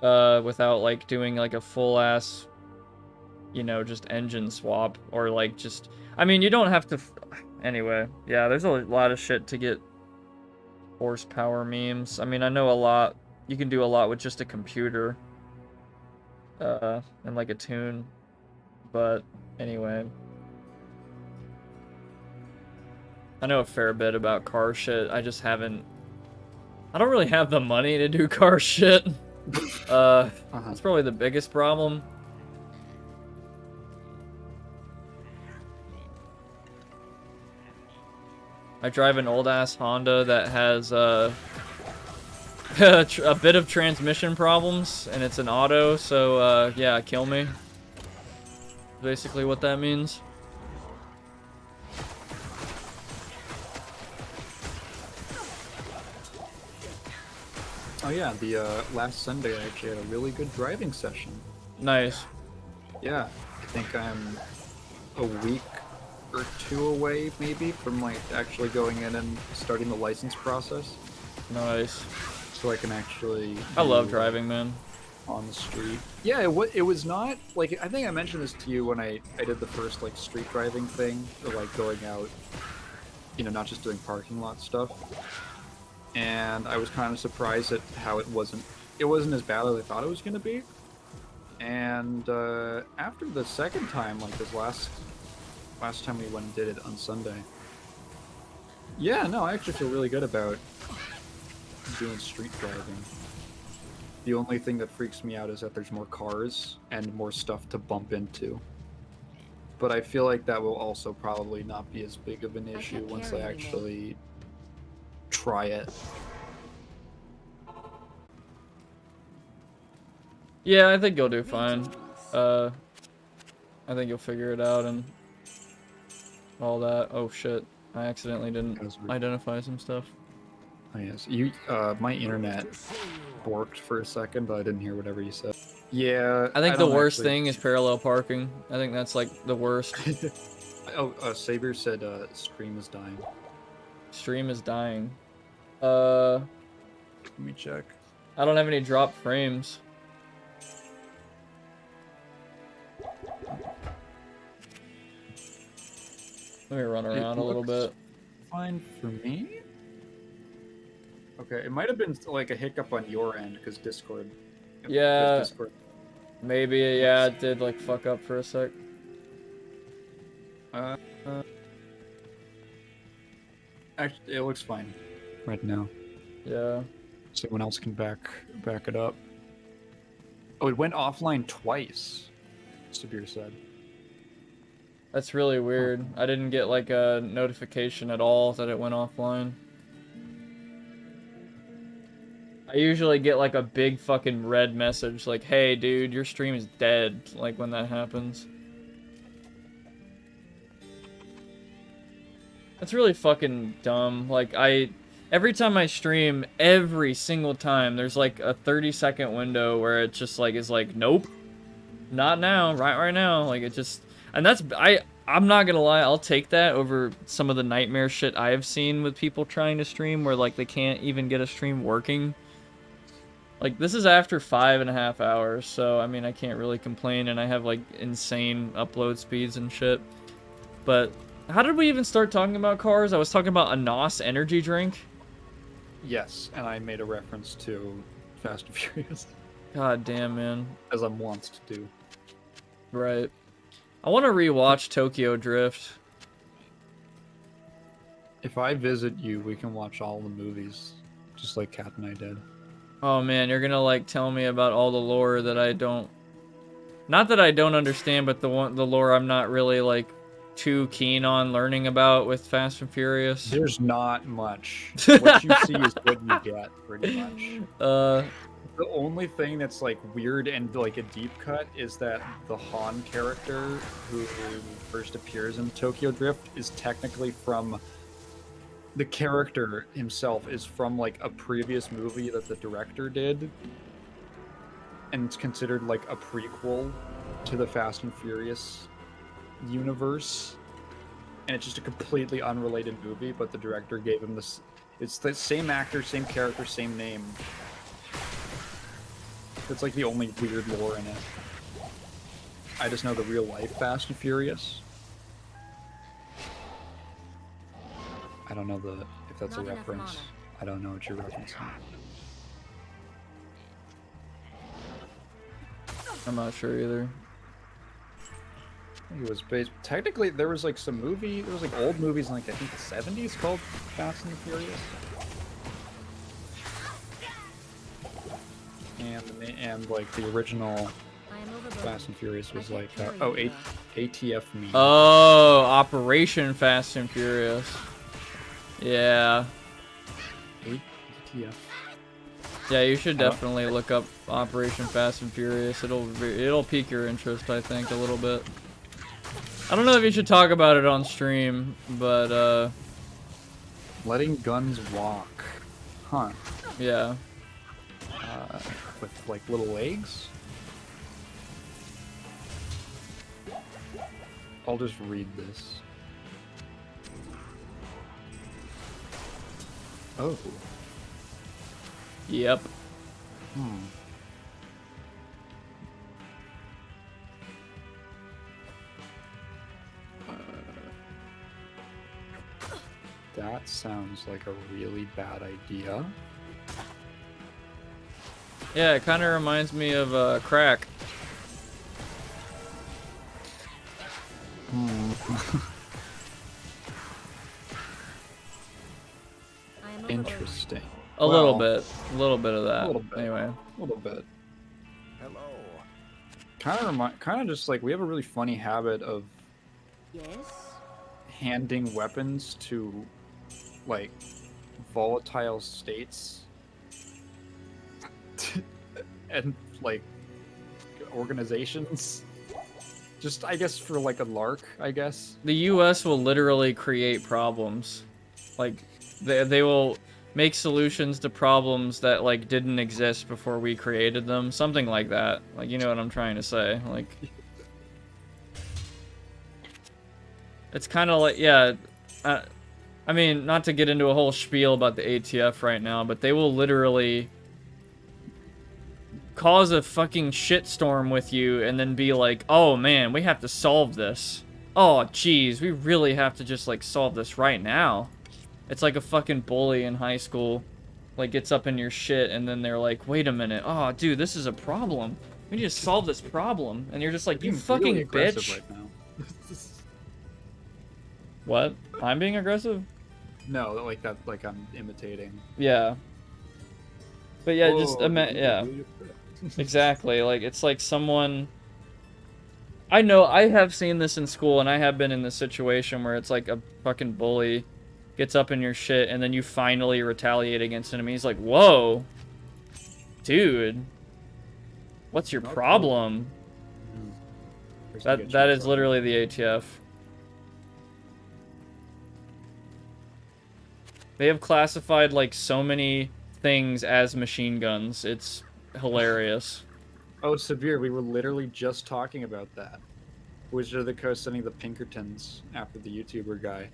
without like doing like a full ass, you know, just engine swap or like just. I mean, you don't have to. Anyway, yeah, there's a lot of shit to get horsepower memes. I mean, I know a lot. You can do a lot with just a computer, and like a tune, but anyway. I know a fair bit about car shit. I just haven't. I don't really have the money to do car shit. That's probably the biggest problem. I drive an old ass Honda that has a bit of transmission problems, and it's an auto. So yeah, kill me. Basically, what that means. Oh yeah, the last Sunday I actually had a really good driving session. Nice. Yeah, I think I'm a week or two away maybe from like actually going in and starting the license process, Nice. so I can actually. I love do, driving, man. on the street. Yeah, it was not like I think I mentioned this to you when I did the first like street driving thing, or like going out, you know, not just doing parking lot stuff. And I was kind of surprised at how it wasn't as bad as I thought it was going to be. And after the second time, like this last time we went and did it on Sunday, yeah, no, I actually feel really good about doing street driving. The only thing that freaks me out is that there's more cars and more stuff to bump into. But I feel like that will also probably not be as big of an issue can't once I carry anymore. actually try it. Yeah, I think you'll do fine. I think you'll figure it out and all that. Oh shit, I accidentally didn't identify some stuff. Oh yes, you. My internet borked for a second, but I didn't hear whatever you said. Yeah, I think the don't worst actually- thing is parallel parking. I think that's like the worst. Oh, Saber said stream is dying. Stream is dying. Let me check. I don't have any drop frames. Let me run around a little looks bit. Fine for me. Okay, it might have been like a hiccup on your end because Discord. Yeah. Discord. Maybe, yeah, it did like fuck up for a sec. Actually, it looks fine right now. Yeah. Someone else can back it up. Oh, it went offline twice. Sabir said. That's really weird. I didn't get like a notification at all that it went offline. I usually get like a big fucking red message like, hey dude, your stream is dead, like when that happens. That's really fucking dumb. Like every time I stream, every single time, there's like a 30-second window where it just like is like, nope, not now, right now. Like it just, and that's, I'm not gonna lie, I'll take that over some of the nightmare shit I have seen with people trying to stream where like they can't even get a stream working. Like this is after 5.5 hours, so I mean I can't really complain, and I have like insane upload speeds and shit. But how did we even start talking about cars? I was talking about a NOS energy drink. Yes, and I made a reference to Fast and Furious. God damn, man. As I'm wont to do. Right. I want to rewatch Tokyo Drift. If I visit you, we can watch all the movies, just like Kat and I did. Oh man, you're gonna like tell me about all the lore that I don't... Not that I don't understand, but the lore I'm not really like too keen on learning about with Fast and Furious. There's not much. What you see is what you get, pretty much. The only thing that's like weird and like a deep cut is that the Han character who first appears in Tokyo Drift is technically from... The character himself is from like a previous movie that the director did, and it's considered like a prequel to the Fast and Furious universe. and it's just a completely unrelated movie, but the director gave him this. It's the same actor, same character, same name. It's like the only weird lore in it. I just know the real life Fast and Furious. I don't know if that's Not a enough reference. mana. I don't know what you're referencing. I'm not sure either. It was based. Technically, there was like some movie. There was like old movies in like I think the 70s called Fast and Furious. And like the original I am overburdened. Fast and Furious was I like can't carry you, ATF me. Oh, Operation Fast and Furious. Yeah. ATF. Yeah, you should definitely look up Operation Fast and Furious. It'll pique your interest, I think, a little bit. I don't know if you should talk about it on stream, but Letting guns walk. Huh. yeah. With like little legs. I'll just read this. Oh. Yep. Hmm. That sounds like a really bad idea. Yeah, it kind of reminds me of crack. Hmm. I am overburdened. Interesting. A little bit of that. A little bit. Anyway. A little bit. Hello. Kind of just like we have a really funny habit of Yes. handing weapons to like volatile states and like organizations. Just I guess for like a lark, I guess. The US will literally create problems. Like they will make solutions to problems that like didn't exist before we created them. Something like that. Like, you know what I'm trying to say. Like it's kind of like, yeah, I mean, not to get into a whole spiel about the ATF right now, but they will literally cause a fucking shitstorm with you and then be like, oh man, we have to solve this. Oh geez, we really have to just like solve this right now. It's like a fucking bully in high school like gets up in your shit and then they're like, wait a minute, oh dude, this is a problem. We need to solve this problem. And you're just like, you Being fucking really aggressive bitch. right now. What? I'm being aggressive? No, like that, like I'm imitating. Yeah. But yeah, just Whoa, yeah. Exactly. Like it's like someone. I know I have seen this in school, and I have been in this situation where it's like a fucking bully gets up in your shit, and then you finally retaliate against him. He's like, "Whoa, dude, what's your Not problem?" That is literally the ATF. They have classified like so many things as machine guns. It's hilarious. Oh, Severe, we were literally just talking about that. Wizard of the Coast sending the Pinkertons after the YouTuber guy.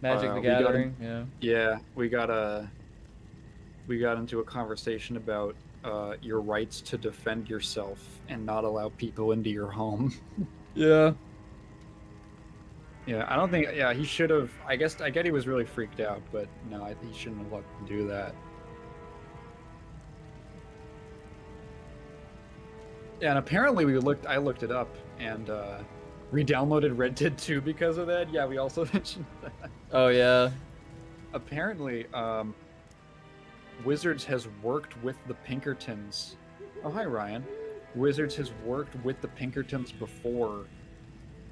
Magic the we got Gathering, yeah. Yeah, we got into a conversation about your rights to defend yourself and not allow people into your home. Yeah. Yeah, I don't think. Yeah, he should have. I get he was really freaked out, but no, he shouldn't have let them do that. Yeah, and apparently I looked it up and re-downloaded Red Dead 2 because of that. Yeah, we also mentioned that. Oh yeah. Apparently, Wizards has worked with the Pinkertons. Oh, hi Ryan. Wizards has worked with the Pinkertons before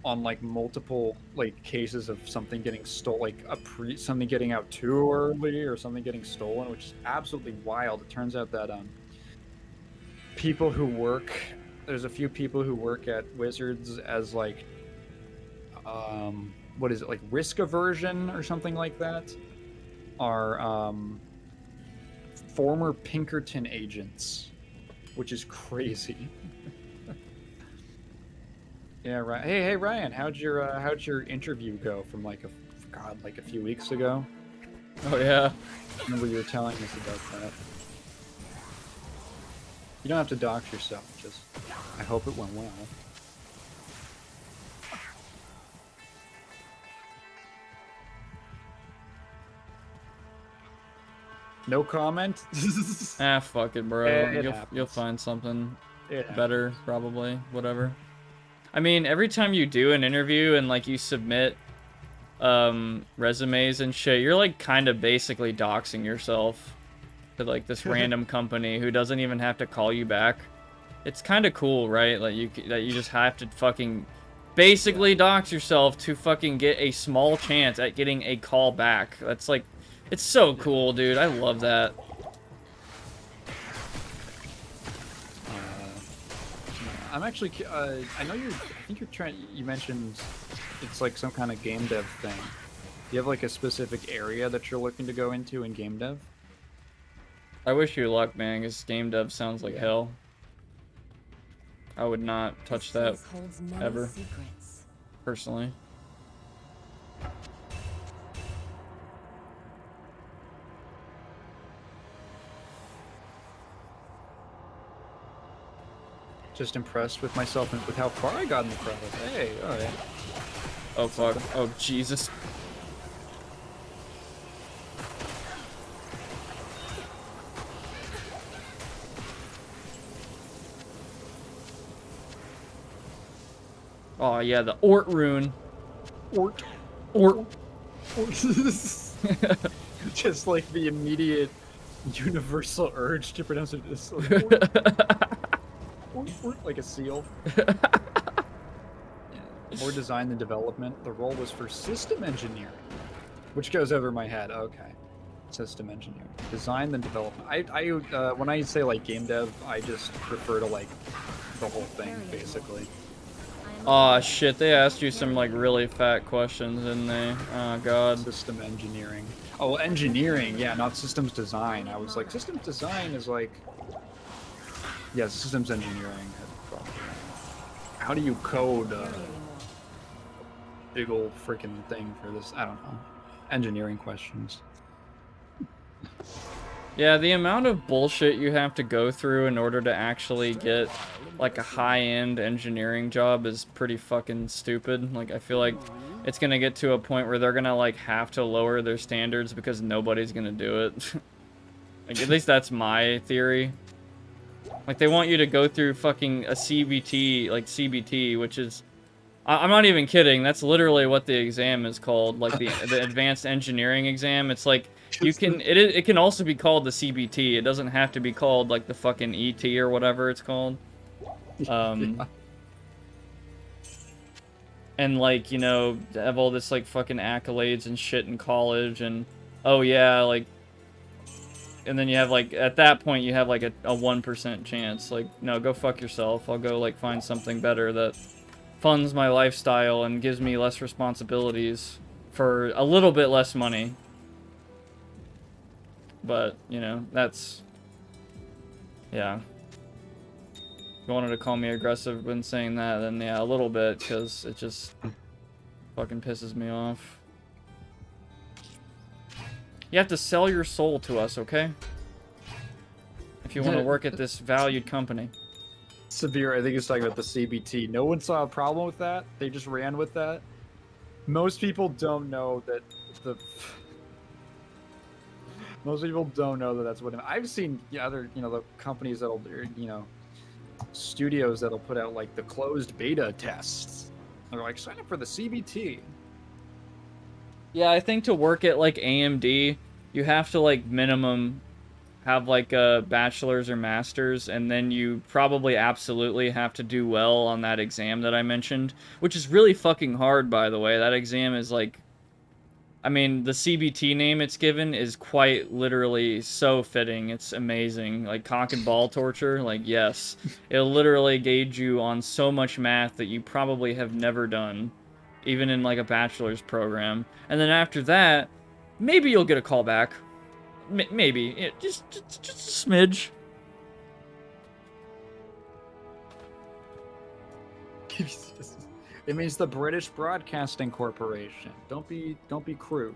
on like multiple like cases of something getting stolen, like something getting out too early or something getting stolen, which is absolutely wild. It turns out that there's a few people who work at Wizards as like what is it, like risk aversion or something like that, are former Pinkerton agents, which is crazy. Yeah, right. Hey, Ryan, how'd your interview go from like like a few weeks ago? Oh yeah. I remember you were telling us about that. You don't have to dox yourself. Just, I hope it went well. No comment. Ah, fuck it, bro. It You'll happens. find something Yeah. better, probably. Whatever. I mean, every time you do an interview and like you submit resumes and shit, you're like kind of basically doxing yourself to like this random company who doesn't even have to call you back. It's kind of cool, right? Like that you just have to fucking basically dox yourself to fucking get a small chance at getting a call back. That's like, it's so cool, dude. I love that. I'm actually. I know you're. I think you're trying. You mentioned it's like some kind of game dev thing. Do you have like a specific area that you're looking to go into in game dev? I wish you luck, man, because game dev sounds like hell. I would not touch that This place holds many ever, secrets. personally. Just impressed with myself and with how far I got in the process. Hey, all right. Oh fuck. Oh Jesus. Oh yeah, the Ort rune. Ort. Ort. Just like the immediate universal urge to pronounce it this like a seal. Yeah. More design than development. The role was for system engineering, which goes over my head. Okay, system engineering, design than development. When I say like game dev, I just refer to like the whole thing basically. Oh shit, they asked you some like really fat questions, didn't they? Oh god. System engineering. Oh, engineering, yeah, not systems design. I was like, systems design is like, yeah, systems engineering. How do you code a big old freaking thing for this? I don't know. Engineering questions. Yeah, the amount of bullshit you have to go through in order to actually get like a high-end engineering job is pretty fucking stupid. Like, I feel like it's gonna get to a point where they're gonna like have to lower their standards because nobody's gonna do it. Like, at least that's my theory. Like, they want you to go through fucking a CBT, like CBT, which is, I'm not even kidding. That's literally what the exam is called, like the advanced engineering exam. It's like you can it can also be called the CBT. It doesn't have to be called like the fucking ET or whatever it's called. Yeah. And like, you know, have all this like fucking accolades and shit in college, and oh yeah, like, and then you have like at that point you have like a 1% chance. Like, no, go fuck yourself. I'll go like find something better that funds my lifestyle and gives me less responsibilities for a little bit less money. But, you know, that's, yeah. If you wanted to call me aggressive when saying that, then yeah, a little bit, because it just fucking pisses me off. You have to sell your soul to us, okay? If you want to work at this valued company. Severe, I think he's talking about the CBT. No one saw a problem with that. They just ran with that. Most people don't know that most people don't know that that's what I've seen. Other, you know, the companies that'll, you know, studios that'll put out like the closed beta tests. They're like, sign up for the CBT. Yeah, I think to work at like AMD, you have to like minimum have like a bachelor's or master's, and then you probably absolutely have to do well on that exam that I mentioned, which is really fucking hard, by the way. That exam is like, I mean, the CBT name it's given is quite literally so fitting. It's amazing. Like, cock and ball torture, like, yes. It'll literally gauge you on so much math that you probably have never done, even in like a bachelor's program. And then after that, maybe you'll get a call back. Maybe. Yeah, just a smidge. It means the British Broadcasting Corporation. Don't be crude.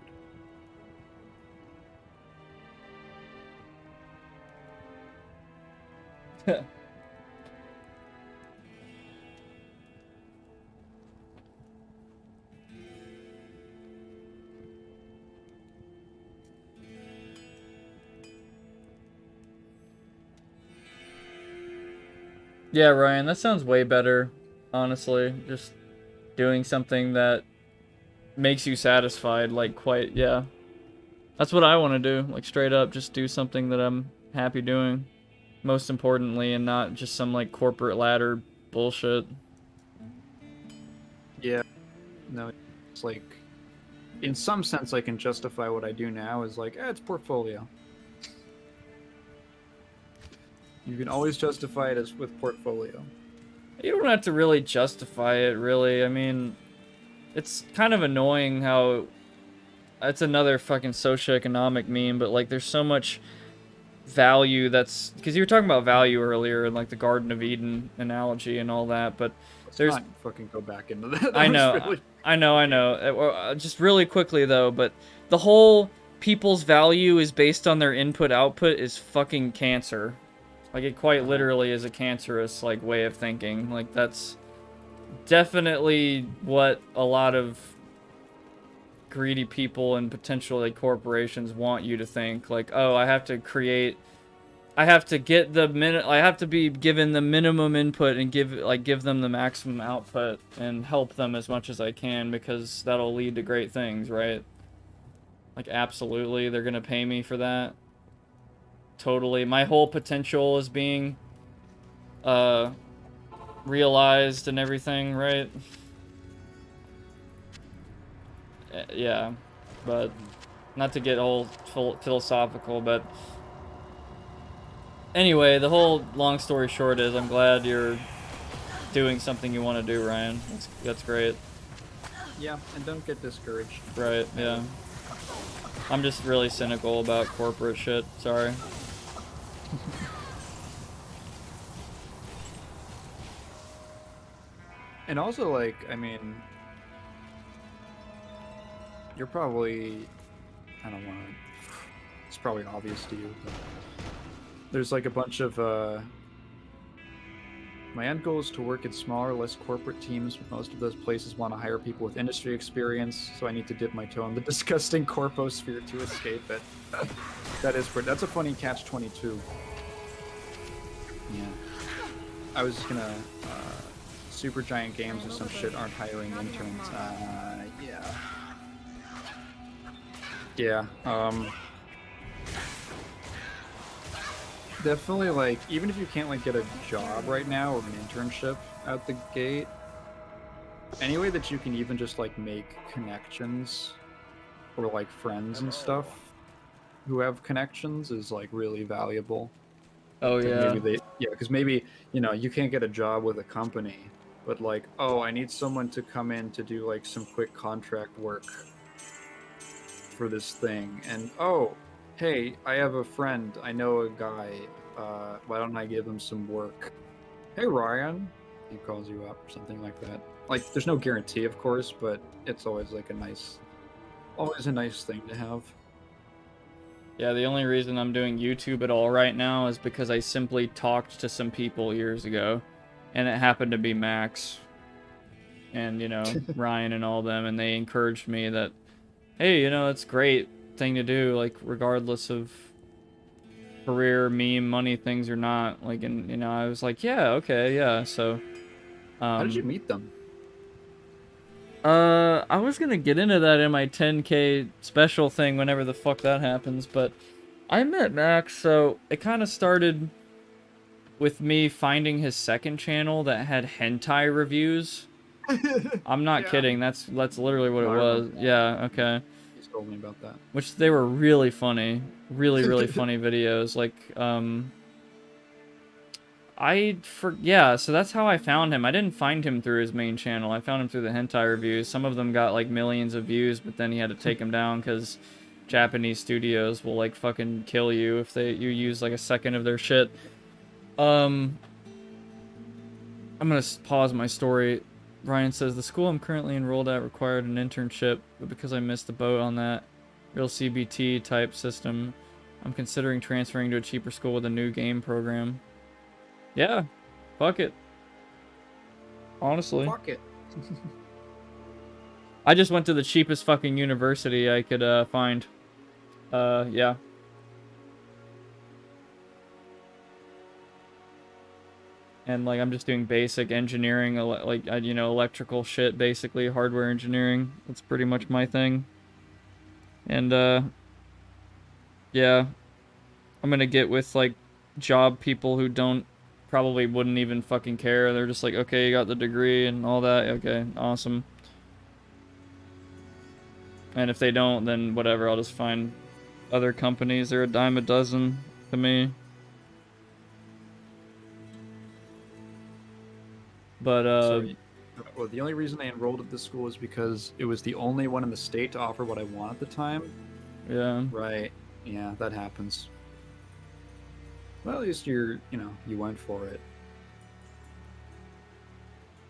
Yeah, Ryan, that sounds way better, honestly. Just doing something that makes you satisfied, like, quite, yeah. That's what I want to do, like, straight up, just do something that I'm happy doing, most importantly, and not just some, like, corporate ladder bullshit. Yeah. No, it's like, in some sense, I can justify what I do now as like, it's portfolio. You can always justify it as with portfolio. You don't have to really justify it, really. I mean, it's kind of annoying how... It's another fucking socioeconomic meme, but, like, there's so much value that's... Because you were talking about value earlier, and, like, the Garden of Eden analogy and all that, but there's... Let's not fucking go back into that. I know, I know. Just really quickly, though, but the whole people's value is based on their input-output is fucking cancer. Like, it quite literally is a cancerous, like, way of thinking. Like, that's definitely what a lot of greedy people and potentially corporations want you to think. Like, oh, I have to create... I have to get the I have to be given the minimum input and give them the maximum output and help them as much as I can because that'll lead to great things, right? Like, absolutely, they're gonna pay me for that. Totally. My whole potential is being realized and everything, right? Yeah, but not to get all philosophical, but anyway, the whole long story short is I'm glad you're doing something you want to do, Ryan. That's great. Yeah, and don't get discouraged. Right, yeah. I'm just really cynical about corporate shit, sorry. And also, like, I mean, you're probably, I don't want to, it's probably obvious to you, but there's like a bunch of, my end goal is to work at smaller, less corporate teams. Most of those places want to hire people with industry experience, so I need to dip my toe in the disgusting corposphere to escape it. That's a funny catch-22. Yeah. I was just gonna, Super Giant Games or some shit aren't hiring interns. Yeah. Yeah, definitely, like, even if you can't, like, get a job right now or an internship out the gate, any way that you can even just, like, make connections or, like, friends and stuff who have connections is, like, really valuable. Oh, yeah. Maybe because maybe, you know, you can't get a job with a company, but, like, oh, I need someone to come in to do, like, some quick contract work for this thing, and, oh, hey, I have a friend, I know a guy, why don't I give him some work? Hey, Ryan, he calls you up or something like that. Like, there's no guarantee, of course, but it's always, like, always a nice thing to have. Yeah, the only reason I'm doing YouTube at all right now is because I simply talked to some people years ago, and it happened to be Max and, you know, Ryan and all them, and they encouraged me that, hey, you know, it's a great thing to do, like, regardless of career, meme, money things or not. Like, and, you know, I was like, yeah, okay, yeah, so... How did you meet them? I was gonna get into that in my 10K special thing whenever the fuck that happens, but I met Max, so it kind of started with me finding his second channel that had hentai reviews. I'm not kidding, that's literally what it was. Yeah, okay. He's told me about that. Which they were really funny. Really funny videos. Like, yeah, so that's how I found him. I didn't find him through his main channel. I found him through the hentai reviews. Some of them got, like, millions of views, but then he had to take them down because Japanese studios will, like, fucking kill you if you use, like, a second of their shit. I'm gonna pause my story. Ryan says, the school I'm currently enrolled at required an internship, but because I missed the boat on that real CBT type system, I'm considering transferring to a cheaper school with a new game program. Yeah, fuck it. Honestly. Fuck it. I just went to the cheapest fucking university I could find. Yeah. And like I'm just doing basic engineering, like you know, electrical shit, basically hardware engineering. That's pretty much my thing. And yeah, I'm gonna get with like job people who probably wouldn't even fucking care. They're just like, okay, you got the degree and all that. Okay, awesome. And if they don't, then whatever. I'll just find other companies. They're a dime a dozen to me. But well, the only reason I enrolled at this school is because it was the only one in the state to offer what I want at the time. yeah. Right. Yeah, that happens. Well, at least you went for it.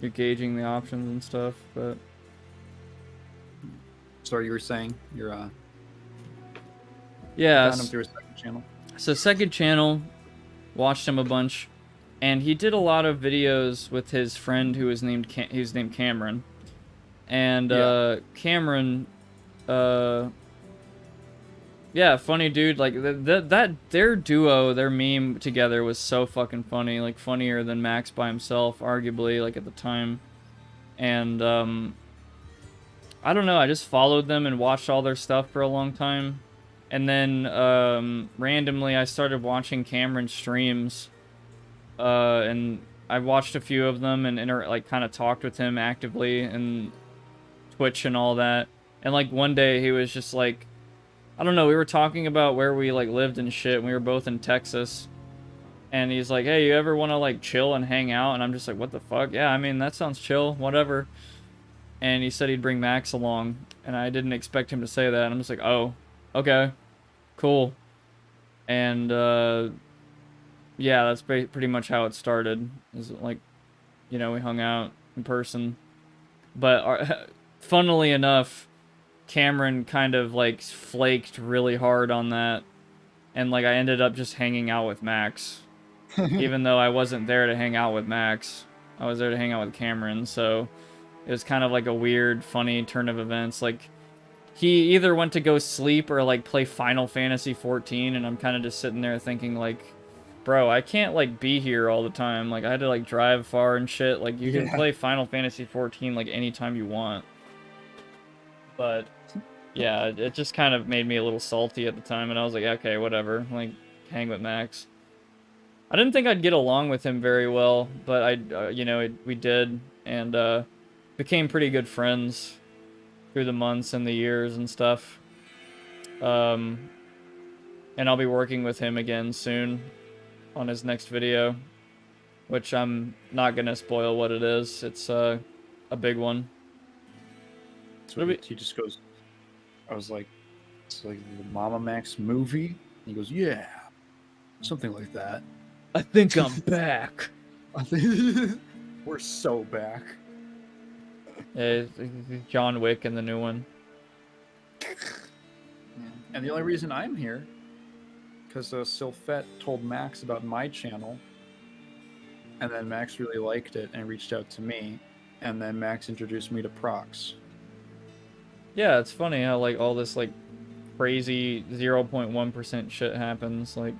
You're gauging the options and stuff, but Sorry, you were saying you're yeah. found him through a second channel. So second channel, watched him a bunch, and he did a lot of videos with his friend who was named Cameron, and Cameron, yeah, funny dude. Like their duo, their meme together was so fucking funny, like funnier than Max by himself, arguably, like at the time, and I don't know. I just followed them and watched all their stuff for a long time. And then randomly I started watching Cameron's streams. And I watched a few of them and like kind of talked with him actively and Twitch and all that. And like one day he was just like, I don't know, we were talking about where we like lived and shit. And we were both in Texas. And he's like, hey, you ever want to like chill and hang out? And I'm just like, what the fuck? Yeah, I mean, that sounds chill, whatever. And he said he'd bring Max along, and I didn't expect him to say that. And I'm just like, oh, okay, cool. And yeah, that's pretty much how it started. Is like, you know, we hung out in person. But funnily enough, Cameron kind of like flaked really hard on that, and like I ended up just hanging out with Max, even though I wasn't there to hang out with Max. I was there to hang out with Cameron, so. It was kind of like a weird, funny turn of events. Like, he either went to go sleep or, like, play Final Fantasy 14, and I'm kind of just sitting there thinking, like, bro, I can't, like, be here all the time. Like, I had to, like, drive far and shit. Like, you can play Final Fantasy 14, like, anytime you want. But, yeah, it just kind of made me a little salty at the time, and I was like, okay, whatever. Like, hang with Max. I didn't think I'd get along with him very well, but you know, we did, and, became pretty good friends through the months and the years and stuff. And I'll be working with him again soon on his next video, which I'm not going to spoil what it is. It's a big one. So he just goes, I was like, it's like the Mama Max movie. He goes, yeah, something like that. I think I'm back. I think we're so back. Yeah, John Wick in the new one. Yeah. And the only reason I'm here, because Sylphette told Max about my channel, and then Max really liked it and reached out to me, and then Max introduced me to Prox. Yeah, it's funny how like all this like crazy 0.1% shit happens. Like,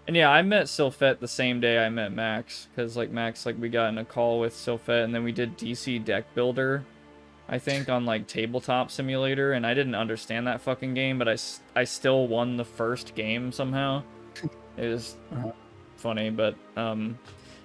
and yeah, I met Sylphette the same day I met Max, because like Max, like we got in a call with Sylphette, and then we did DC Deck Builder, I think, on like Tabletop Simulator, and I didn't understand that fucking game, but I still won the first game somehow. It was funny, but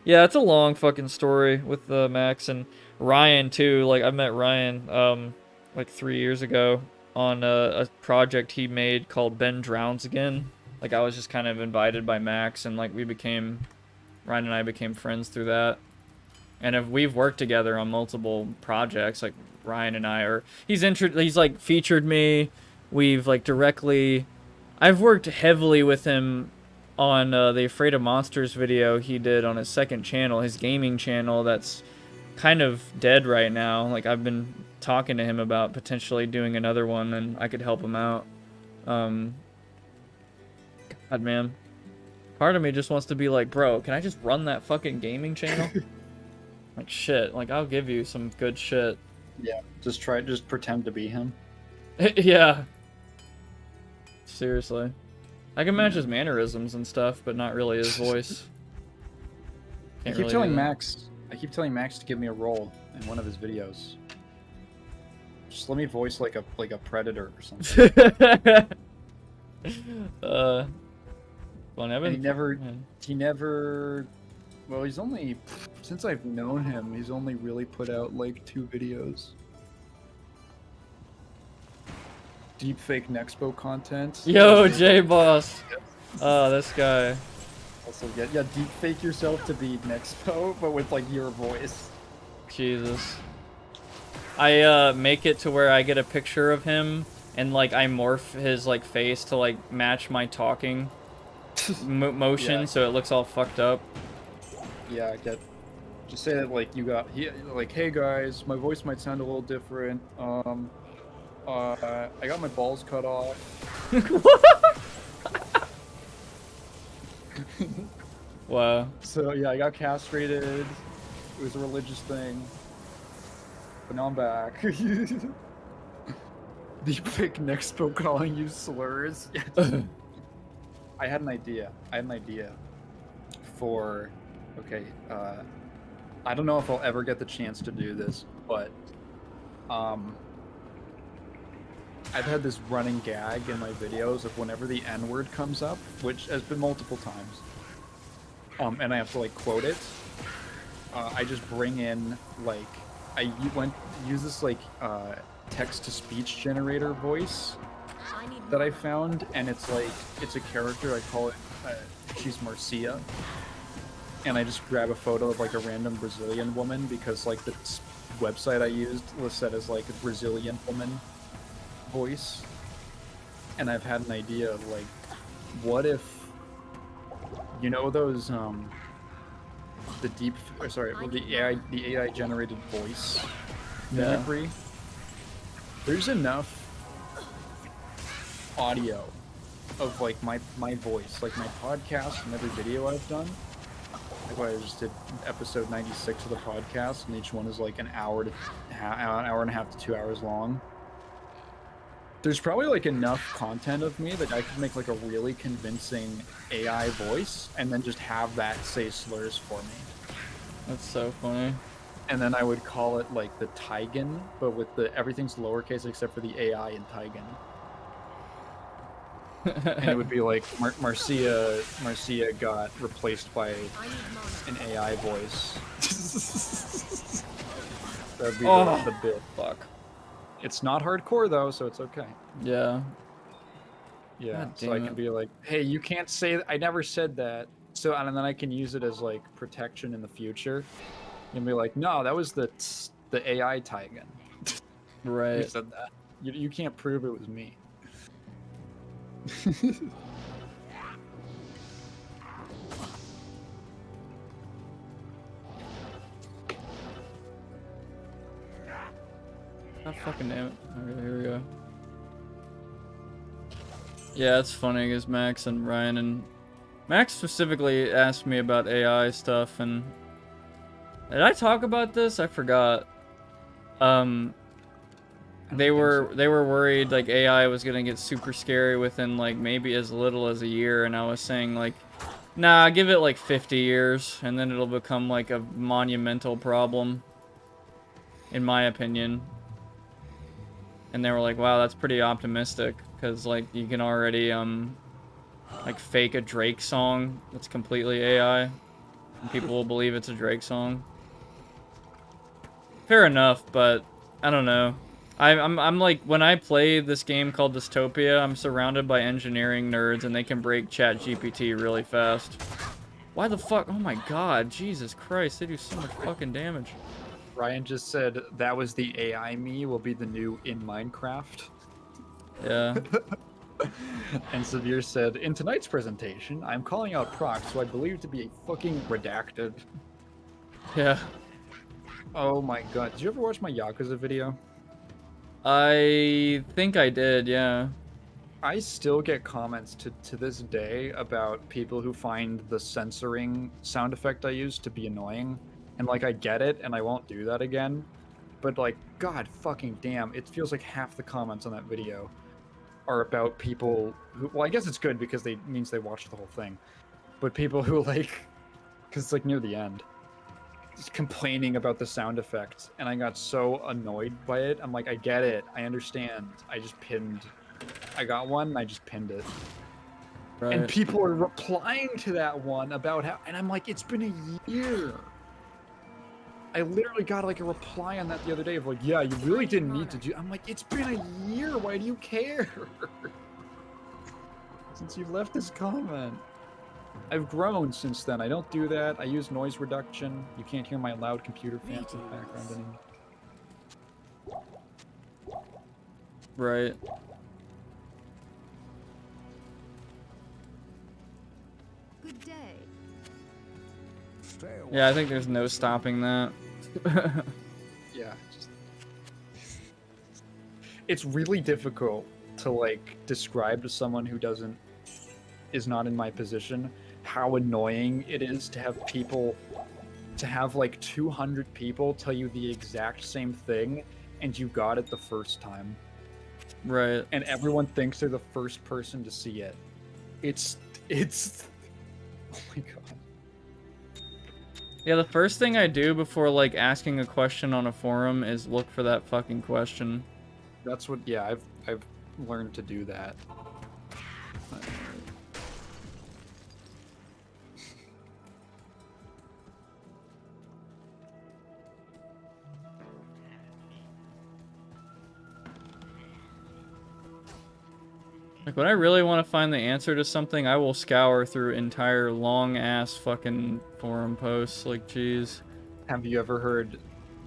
yeah, it's a long fucking story with Max and Ryan too. Like I met Ryan like 3 years ago on a project he made called Ben Drowns Again. Like, I was just kind of invited by Max, and, like, Ryan and I became friends through that. And we've worked together on multiple projects, like, Ryan and I, or he's, like, featured me. We've, like, I've worked heavily with him on the Afraid of Monsters video he did on his second channel, his gaming channel, that's kind of dead right now. Like I've been talking to him about potentially doing another one, and I could help him out. God, man. Part of me just wants to be like, bro, can I just run that fucking gaming channel? Like shit. Like I'll give you some good shit. Yeah, just pretend to be him. Yeah. Seriously. I can match his mannerisms and stuff, but not really his voice. I Can't keep really telling do that. Max to give me a role in one of his videos. Just let me voice like a predator or something. Well, And he never. Well, he's only since I've known him, he's only really put out like 2 videos. Deepfake Nexpo content. Yo, J Boss. Oh, this guy. Also, yeah, deepfake yourself to be Nexpo, but with like your voice. Jesus. I make it to where I get a picture of him and like I morph his like face to like match my talking motion, Yeah. so it looks all fucked up. Yeah, I get. Just say that like like, hey guys, my voice might sound a little different. I got my balls cut off. Wow. So yeah, I got castrated. It was a religious thing. But now I'm back. Deepfake Nexpo calling you slurs. I had an idea. For okay, I don't know if I'll ever get the chance to do this, but I've had this running gag in my videos of whenever the N-word comes up, which has been multiple times, and I have to like quote it. I just bring in like use this like text-to-speech generator voice I need that I found, and it's like it's a character. I call it she's Marcia, and I just grab a photo of like a random Brazilian woman because like the website I used was set as like a Brazilian woman voice, and I've had an idea of like, what if you know those the AI generated voice mimicry. There's enough audio of like my voice, like my podcast and every video I've done. Like I just did episode 96 of the podcast, and each one is like an hour and a half to 2 hours long. There's probably like enough content of me that I could make like a really convincing AI voice, and then just have that say slurs for me. That's so funny. And then I would call it like the Taigen, but with everything's lowercase except for the AI in Taigen. And it would be like Marcia got replaced by I need an AI voice. That would be Oh. the bit. Fuck. It's not hardcore though, so it's okay. Yeah. Yeah, God so I damn can it. be like, hey, you can't say I never said that. So and then I can use it as like protection in the future, and be like, no, that was the AI Taigen. You Right. said that. You can't prove it was me. Oh, fucking damn it. Okay, here we go. Yeah, it's funny because Max and Ryan and Max specifically asked me about AI stuff, and did I talk about this? I forgot. They were worried like AI was gonna get super scary within like maybe as little as a year, and I was saying like, nah, give it like 50 years, and then it'll become like a monumental problem, in my opinion. And they were like, wow, that's pretty optimistic, because like you can already like fake a Drake song that's completely AI, and people will believe it's a Drake song. Fair enough, but I don't know. I'm like, when I play this game called Dystopia, I'm surrounded by engineering nerds, and they can break ChatGPT really fast. Why the fuck? Oh my god, Jesus Christ, they do so much fucking damage. Ryan just said that was the AI me will be the new in Minecraft. Yeah. And Severe said, in tonight's presentation, I'm calling out procs who I believe to be a fucking redacted. Yeah. Oh my god. Did you ever watch my Yakuza video? I think I did, yeah. I still get comments to this day about people who find the censoring sound effect I use to be annoying. And like I get it and I won't do that again. But like, god fucking damn, it feels like half the comments on that video are about people who, well, I guess it's good because they means they watched the whole thing. But people who like, because it's like near the end, just complaining about the sound effects, and I got so annoyed by it. I'm like, I get it, I understand. I got one, and I just pinned it. Right. And people are replying to that one about how, and I'm like, it's been a year. I literally got like a reply on that the other day of like, yeah, you really didn't need to do. I'm like, it's been a year. Why do you care? Since you left this comment. I've grown since then. I don't do that. I use noise reduction. You can't hear my loud computer fans in the background anymore. Right. Good day. Stay away. Yeah, I think there's no stopping that. Yeah. It's really difficult to like describe to someone who is not in my position how annoying it is to have like 200 people tell you the exact same thing and you got it the first time. Right. And everyone thinks they're the first person to see it. It's oh my god. Yeah, the first thing I do before like asking a question on a forum is look for that fucking question. That's what, yeah, I've learned to do that. Like when I really want to find the answer to something, I will scour through entire long ass fucking forum posts. Like, jeez. Have you ever heard,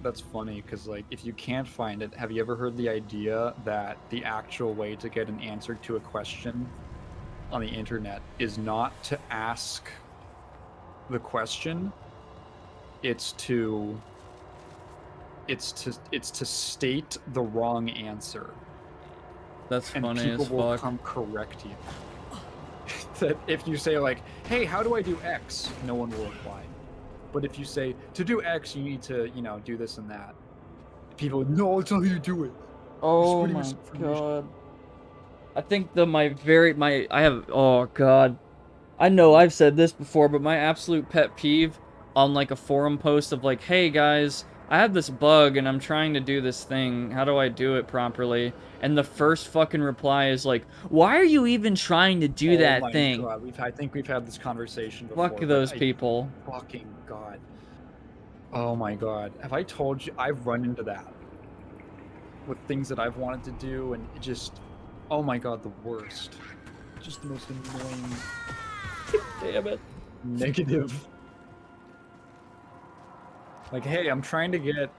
that's funny because like if you can't find it, have you ever heard the idea that the actual way to get an answer to a question on the internet is not to ask the question, it's to state the wrong answer. That's And funny people as will fuck. come correct you. That if you say like, hey, how do I do X? No one will reply. But if you say, to do X, you need to, you know, do this and that. People, no, I'll tell you to do it. Oh Just my putting this information- god. I think I have, oh god. I know I've said this before, but my absolute pet peeve on like a forum post of like, hey guys, I have this bug and I'm trying to do this thing. How do I do it properly? And the first fucking reply is like, why are you even trying to do Oh that my thing? God, I think we've had this conversation before. Fuck but those people. Fucking God. Oh my God. Have I told you? I've run into that with things that I've wanted to do, and it just, oh my God, the worst. Just the most annoying, Damn it. negative. Like, hey, I'm trying to get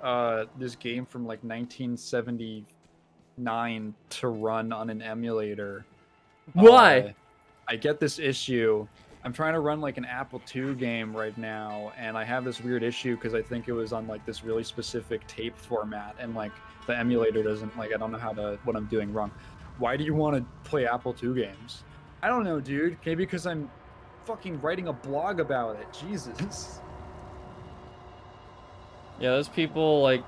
this game from like 1979 to run on an emulator. Why? I get this issue. I'm trying to run like an Apple II game right now, and I have this weird issue because I think it was on like this really specific tape format, and like the emulator doesn't, like, I don't know what I'm doing wrong. Why do you want to play Apple II games? I don't know, dude. Maybe because I'm fucking writing a blog about it. Jesus. Yeah, those people, like,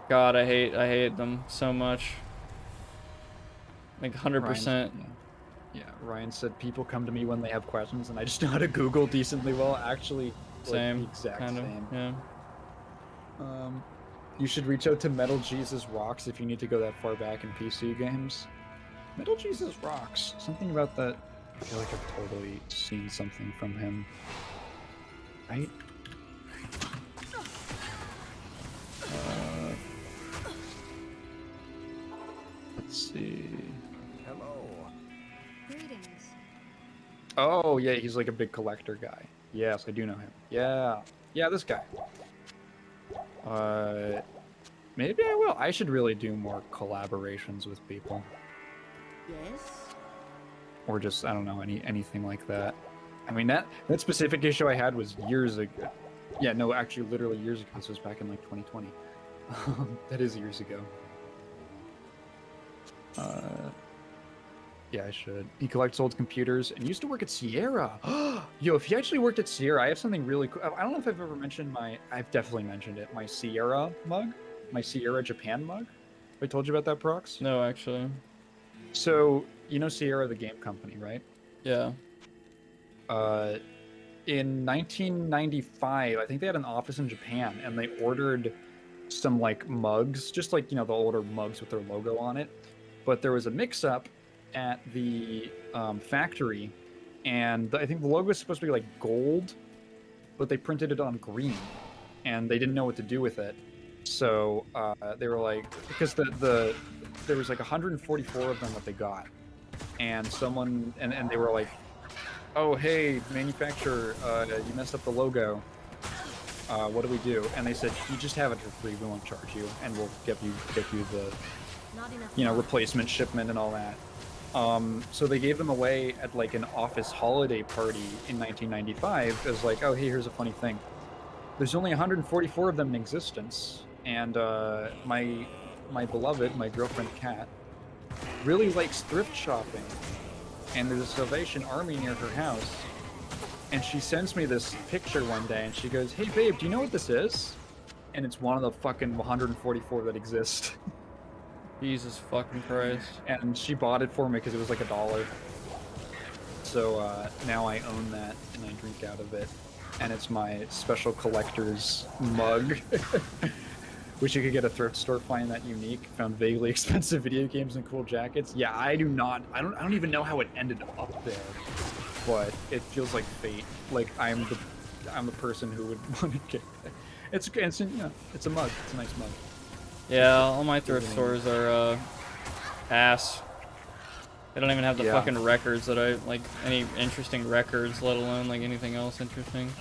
God, I hate them so much. Like 100%. Yeah, Ryan said people come to me when they have questions, and I just know how to Google decently well. Actually, Same, like, the exact kind of, same. yeah. You should reach out to Metal Jesus Rocks if you need to go that far back in PC games. Metal Jesus Rocks. Something about that. I feel like I've totally seen something from him. Right? Let's see. Hello. Greetings. Oh, yeah, he's like a big collector guy. Yes, I do know him. Yeah. Yeah, this guy. Maybe I will. I should really do more collaborations with people. Yes? Or just, I don't know, anything like that. I mean, that specific issue I had was years ago. Yeah, no, actually, literally years ago. This was back in like 2020. That is years ago. Yeah, I should. He collects old computers and used to work at Sierra. Yo, if he actually worked at Sierra, I have something really cool. I don't know if I've ever mentioned I've definitely mentioned it. My Sierra mug, my Sierra Japan mug. Have I told you about that, Prox? No, actually. So you know Sierra, the game company, right? Yeah. In 1995, I think they had an office in Japan, and they ordered some like mugs, just like the older mugs with their logo on it. But there was a mix-up at the factory, and I think the logo was supposed to be like gold, but they printed it on green, and they didn't know what to do with it. So they were like, because there was like 144 of them that they got, and someone and they were like, oh hey manufacturer, you messed up the logo. What do we do? And they said, you just have it for free. We won't charge you, and we'll get you the Not enough. replacement shipment and all that. So they gave them away at like an office holiday party in 1995 as like, oh hey, here's a funny thing. There's only 144 of them in existence, and my beloved, my girlfriend Kat, really likes thrift shopping, and there's a Salvation Army near her house. And she sends me this picture one day, and she goes, hey babe, do you know what this is? And it's one of the fucking 144 that exist. Jesus fucking Christ. And she bought it for me because it was like $1. So now I own that, and I drink out of it. And it's my special collector's mug, which you could get at a thrift store. Find that unique. Found vaguely expensive video games and cool jackets. Yeah, I don't even know how it ended up there, but it feels like fate. Like I'm the person who would want to get that. It's a mug. It's a nice mug. Yeah, all my thrift stores are ass. They don't even have the fucking records that I like, any interesting records, let alone like anything else interesting.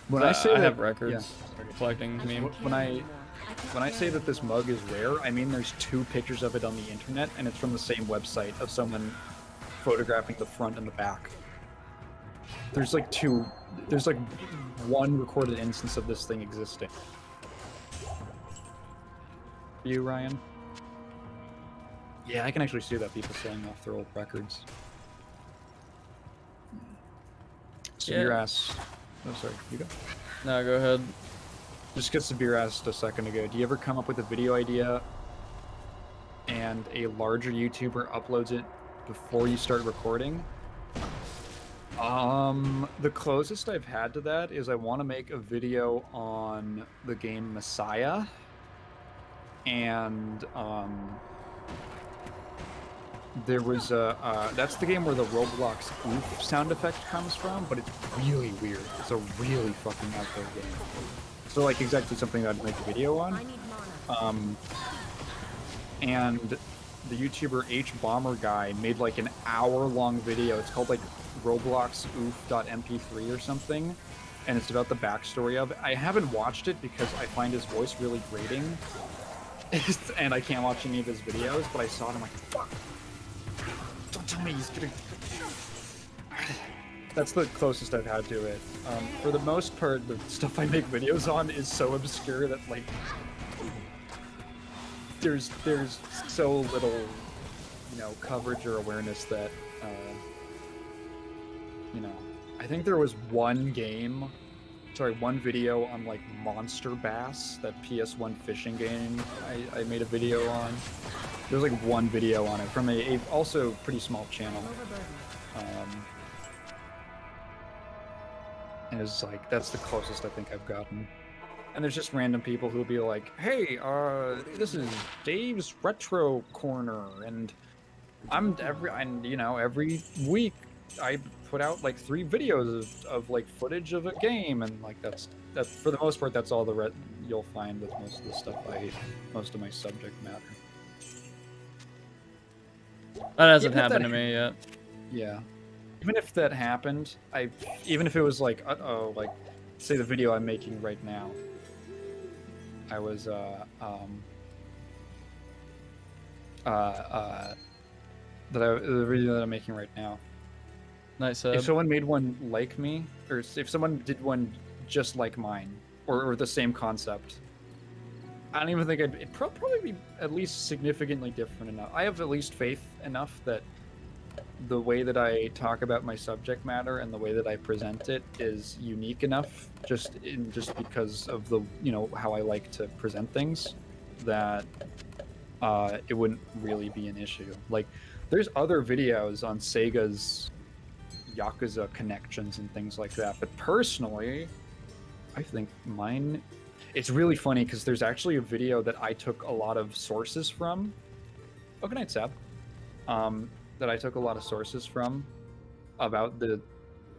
When I say I that, have records collecting to me. When I say that this mug is rare, I mean there's 2 pictures of it on the internet, and it's from the same website of someone photographing the front and the back. There's like 1 recorded instance of this thing existing. You, Ryan? Yeah, I can actually see that people selling off their old records. Sabir asked... Oh, sorry, you go. No, go ahead. Just because Sabir asked a second ago, do you ever come up with a video idea and a larger YouTuber uploads it before you start recording? The closest I've had to that is I want to make a video on the game Messiah, and there was that's the game where the Roblox oof sound effect comes from, but it's really weird. It's a really fucking out there game. So like exactly something I'd make a video on. I need mana. And the YouTuber H Bomber guy made like an hour-long video. It's called like Roblox oof.mp3 or something, and it's about the backstory of it. I haven't watched it because I find his voice really grating, and I can't watch any of his videos. But I saw it, I'm like, fuck! Don't tell me he's gonna. That's the closest I've had to it. For the most part, the stuff I make videos on is so obscure that like there's so little, coverage or awareness that, I think there was one video on like Monster Bass, that PS1 fishing game I made a video on. There's like one video on it from a also pretty small channel. And it's like, that's the closest I think I've gotten. And there's just random people who'll be like, hey, this is Dave's Retro Corner, and every week I put out like 3 videos of like footage of a game, and like that's for the most part that's all you'll find with most of the stuff most of my subject matter. That hasn't happened to me yet. Yeah. Even if that happened, even if it was like, like, say the video I'm making right now, I was, the video that I'm making right now. Nice. If someone made one like me, or if someone did one just like mine, or the same concept. I don't even think it'd probably be at least significantly different enough. I have at least faith enough that the way that I talk about my subject matter and the way that I present it is unique enough, just because of the how I like to present things, that it wouldn't really be an issue. Like, there's other videos on Sega's Yakuza connections and things like that, but personally, I think mine. It's really funny because there's actually a video that I took a lot of sources from. Oh, good night, Sab. That I took a lot of sources from about the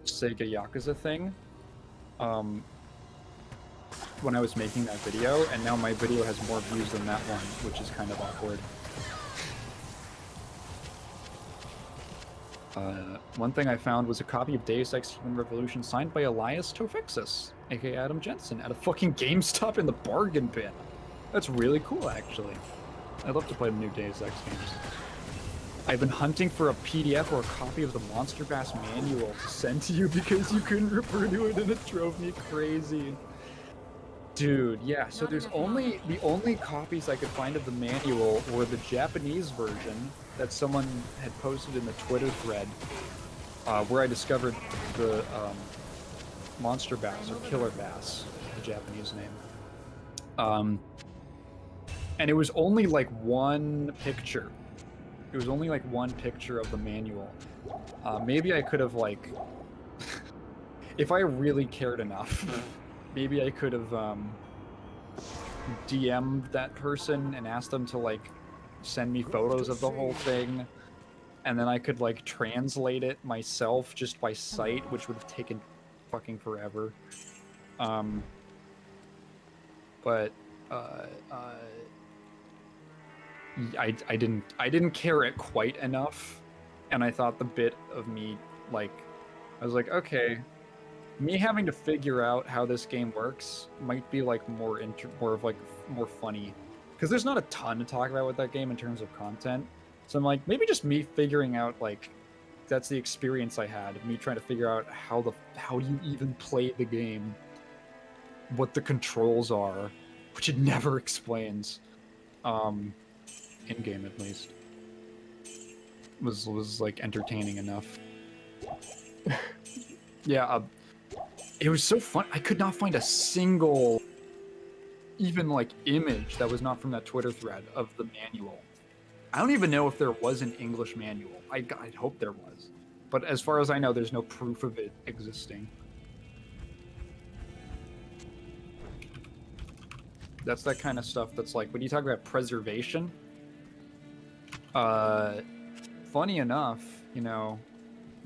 Sega Yakuza thing. When I was making that video, and now my video has more views than that one, which is kind of awkward. One thing I found was a copy of Deus Ex Human Revolution signed by Elias Tofixis, aka Adam Jensen, at a fucking GameStop in the bargain bin. That's really cool, actually. I'd love to play the new Deus Ex games. I've been hunting for a PDF or a copy of the Monster Bass manual to send to you because you couldn't refer to it and it drove me crazy. Dude, yeah, so the only copies I could find of the manual were the Japanese version that someone had posted in the Twitter thread, where I discovered the Monster Bass, or Killer Bass, the Japanese name. And it was only like one picture. It was only like one picture of the manual. Maybe I could have, like, if I really cared enough, maybe I could have DM'd that person and asked them to, like, send me photos of the whole thing, and then I could, like, translate it myself just by sight, which would have taken fucking forever. But I didn't care it quite enough, and I thought the bit of me, like, I was like, okay, me having to figure out how this game works might be like more funny, because there's not a ton to talk about with that game in terms of content. So I'm like, maybe just me figuring out, like, that's the experience I had, me trying to figure out how you even play the game, what the controls are, which it never explains. In game, at least, was like entertaining enough. Yeah, it was so fun. I could not find a single, even like image that was not from that Twitter thread of the manual. I don't even know if there was an English manual. I'd hope there was, but as far as I know, there's no proof of it existing. That's that kind of stuff that's like, when you talk about preservation, funny enough,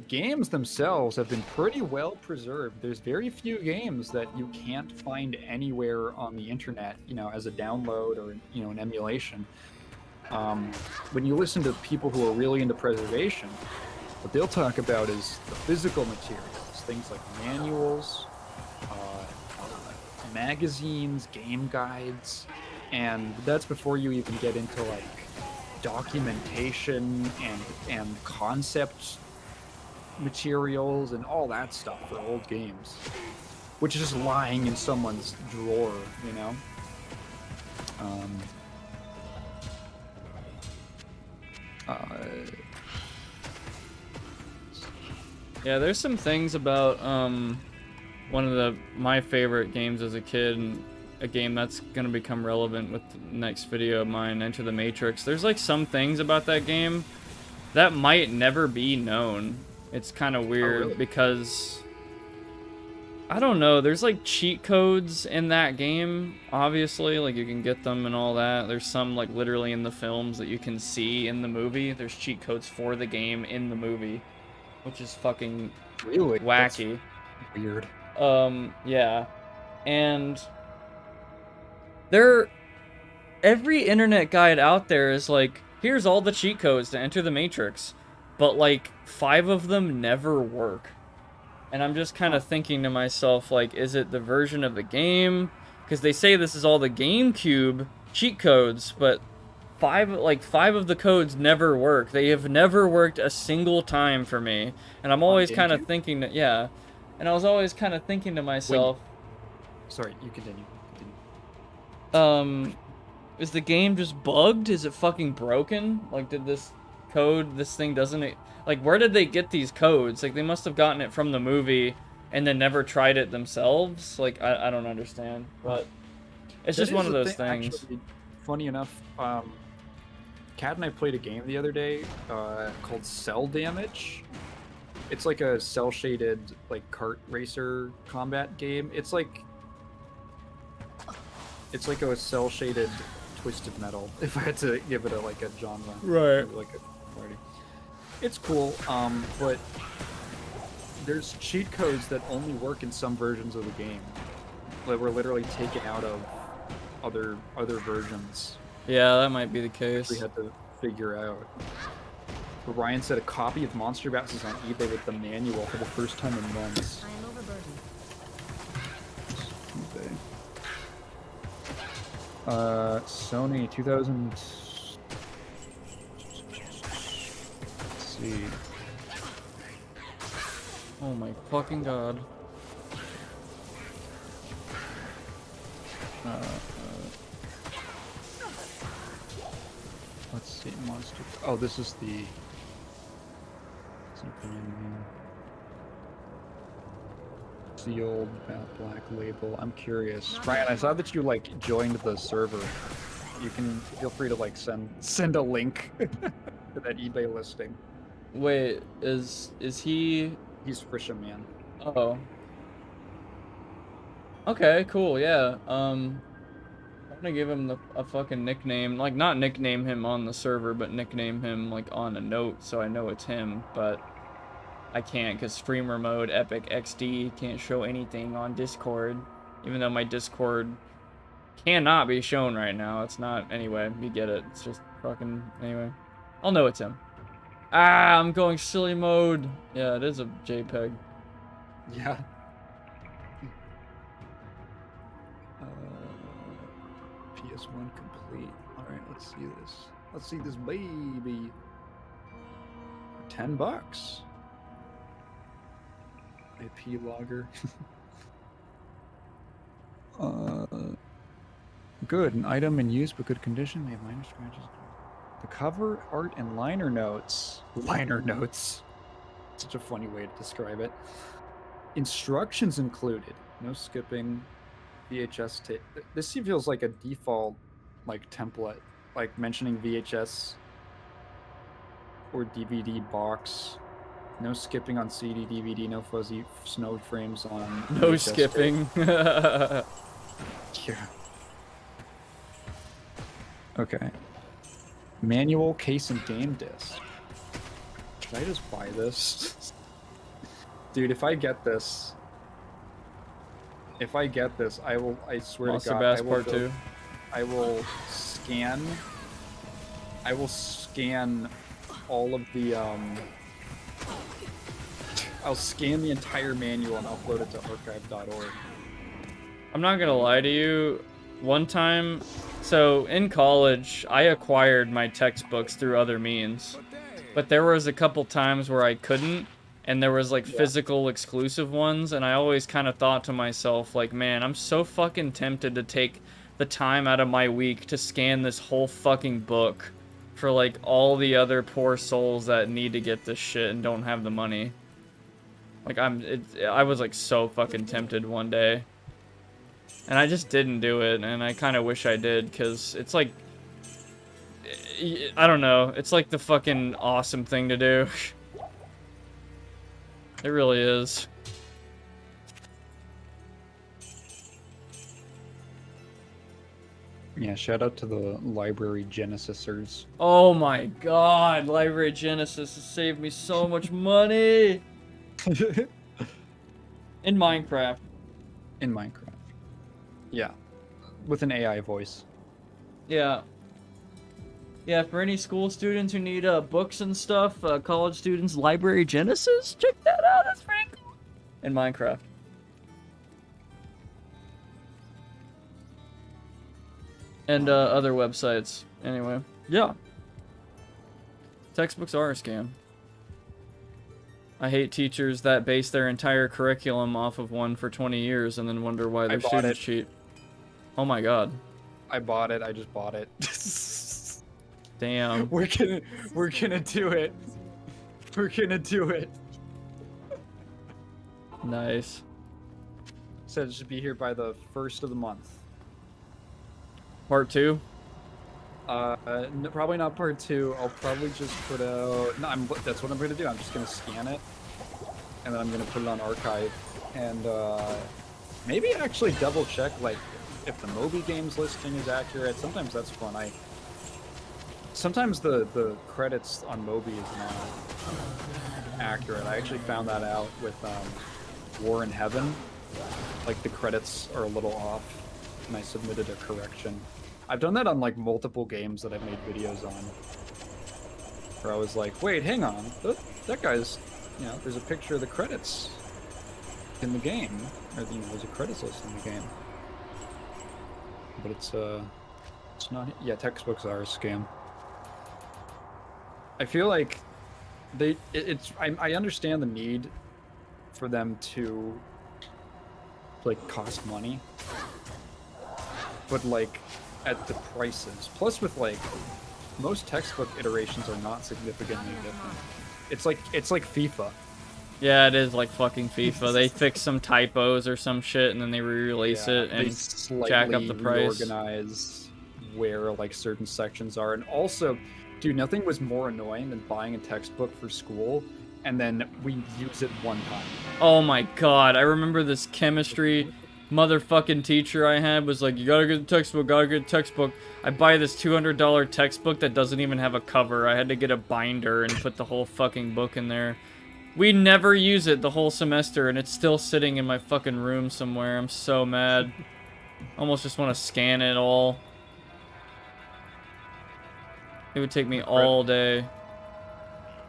games themselves have been pretty well preserved. There's very few games that you can't find anywhere on the internet, as a download or, an emulation. When you listen to people who are really into preservation, what they'll talk about is the physical materials, things like manuals, magazines, game guides, and that's before you even get into, like, documentation and concept materials and all that stuff for old games, which is just lying in someone's drawer, Yeah, there's some things about one of my favorite games as a kid, and a game that's gonna become relevant with the next video of mine, Enter the Matrix. There's like some things about that game that might never be known. It's kind of weird. Oh, really? Because I don't know, there's like cheat codes in that game, obviously, like you can get them and all that. There's some like literally in the films that you can see in the movie. There's cheat codes for the game in the movie, which is fucking really wacky. That's weird. Yeah. And every internet guide out there is like, here's all the cheat codes to enter the Matrix, but like 5 of them never work. And I'm just kind of thinking to myself, like, is it the version of the game? Because they say this is all the GameCube cheat codes, but 5 of the codes never work. They have never worked a single time for me. And I'm always kind of thinking that, yeah. And I was always kind of thinking to myself, Sorry, you continue. Is the game just bugged? Is it fucking broken? Like, did this thing doesn't, like, where did they get these codes? Like, they must have gotten it from the movie and then never tried it themselves. Like, I don't understand, but it's just one of those things. Actually, funny enough, Kat and I played a game the other day called Cell Damage. It's like a cell-shaded, like, kart racer combat game. It's like a cell-shaded Twisted Metal, if I had to give it a genre. Right. Like a party. It's cool, but there's cheat codes that only work in some versions of the game that were literally taken out of other versions. Yeah, that might be the case. We had to figure out. But Ryan said a copy of Monster Bass is on eBay with the manual for the first time in months. I am overburdened. Sony 2000. Let's see. Oh my fucking god. Let's see, Monster. Oh, this is the. It's the old matte black label. I'm curious. Ryan, I saw that you joined the server. You can feel free to send a link to that eBay listing. Wait, is he? He's Frisha Man. Oh. Okay, cool. Yeah. I'm gonna give him a fucking nickname. Like, not nickname him on the server, but nickname him like on a note so I know it's him. But I can't because streamer mode Epic XD can't show anything on Discord, even though my Discord cannot be shown right now. It's not. Anyway, you get it. It's just fucking. Anyway, I'll know it's him. Ah, I'm going silly mode. Yeah, it is a JPEG. Yeah. PS1 complete. All right, let's see this. Let's see this baby. $10. IP logger. Good. An item in use but good condition. May have minor scratches. The cover art and liner notes. Liner notes. Such a funny way to describe it. Instructions included. No skipping. VHS tape. This feels like a default template, like mentioning VHS or DVD box. No skipping on CD, DVD. No fuzzy snow frames on. No VHS skipping. Yeah. Okay. Manual case and game disc. Should I just buy this? Dude, if I get this, I will, I swear Monster to God, Bass I will Part go, 2. I will scan all of the, I'll scan the entire manual and upload it to archive.org. I'm not gonna lie to you. One time, so in college, I acquired my textbooks through other means, but there was a couple times where I couldn't, and there was physical exclusive ones, and I always kind of thought to myself, like, man, I'm so fucking tempted to take the time out of my week to scan this whole fucking book for all the other poor souls that need to get this shit and don't have the money. I was so fucking tempted one day. And I just didn't do it, and I kind of wish I did, because it's I don't know, it's the fucking awesome thing to do. It really is. Yeah, shout out to the library Genesisers. Oh my god, Library Genesis has saved me so much money! In Minecraft. In Minecraft. Yeah, with an AI voice. Yeah. Yeah, for any school students who need books and stuff, college students, Library Genesis, check that out, that's pretty cool. In Minecraft. And other websites. Anyway, yeah. Textbooks are a scam. I hate teachers that base their entire curriculum off of one for 20 years and then wonder why their bought students it. cheat. Oh my god. I bought it. I just bought it. Damn. We're gonna do it. We're gonna do it. Nice. Said it should be here by the 1st of the month. Part 2? No, probably not part 2. I'll probably just put out. No, that's what I'm gonna do. I'm just gonna scan it, and then I'm gonna put it on archive, and maybe actually double check like if the Moby Games listing is accurate. Sometimes that's fun. Sometimes the credits on Moby is not accurate. I actually found that out with War in Heaven. Like the credits are a little off, and I submitted a correction. I've done that on like multiple games that I've made videos on, where I was like, wait, hang on, that guy's, you know, there's a picture of the credits in the game, or you know, there's a credits list in the game, but it's not. Yeah, textbooks are a scam. I feel like I understand the need for them to like cost money, but like at the prices. Plus with like most textbook iterations are not significantly different. It's like FIFA. Yeah, it is like fucking FIFA. They fix some typos or some shit and then they re-release it and jack up the price. Reorganize where like certain sections are, and also, dude, nothing was more annoying than buying a textbook for school and then we use it one time. Oh my god, I remember this chemistry motherfucking teacher I had was like, you gotta get a textbook, gotta get a textbook. I buy this $200 textbook that doesn't even have a cover. I had to get a binder and put the whole fucking book in there. We never use it the whole semester and it's still sitting in my fucking room somewhere. I'm so mad. Almost just want to scan it all. It would take me all day.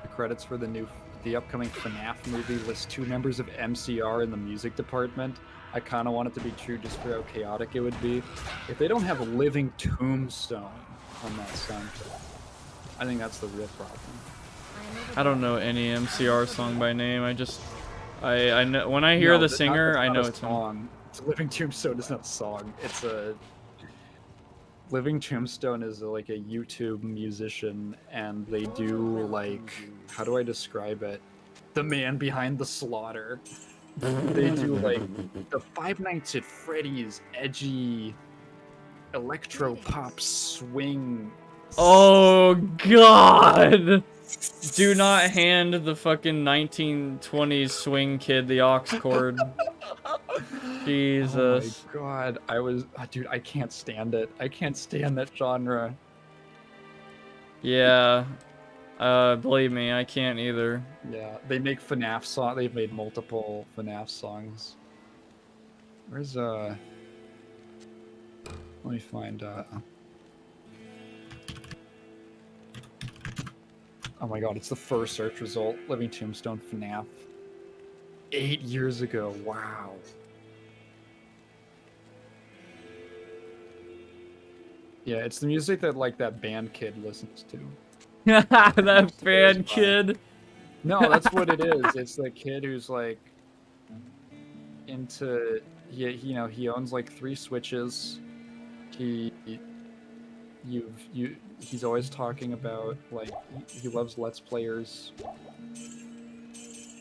The credits for the upcoming FNAF movie list 2 members of MCR in the music department. I kind of want it to be true just for how chaotic it would be. If they don't have a living tombstone on that soundtrack, I think that's the real problem. I don't know any MCR song by name. I know when I hear the singer, I know it's him. Song. It's Living Tombstone is not a song. It's a Living Tombstone is like a YouTube musician, and they do like, how do I describe it? The man behind the slaughter. They do like the Five Nights at Freddy's edgy electro pop swing. Oh god! Do not hand the fucking 1920s swing kid the aux cord. Jesus. Oh my god, dude, I can't stand it. I can't stand that genre. Yeah. Believe me, I can't either. Yeah, they make FNAF songs. They've made multiple FNAF songs. Where's let me find oh my god, it's the first search result. Living Tombstone FNAF. 8 years ago. Wow. Yeah, it's the music that like that band kid listens to. That fan kid. No, that's what it is. It's the kid who's like into he owns like 3 Switches. He's always talking about like he loves Let's Players.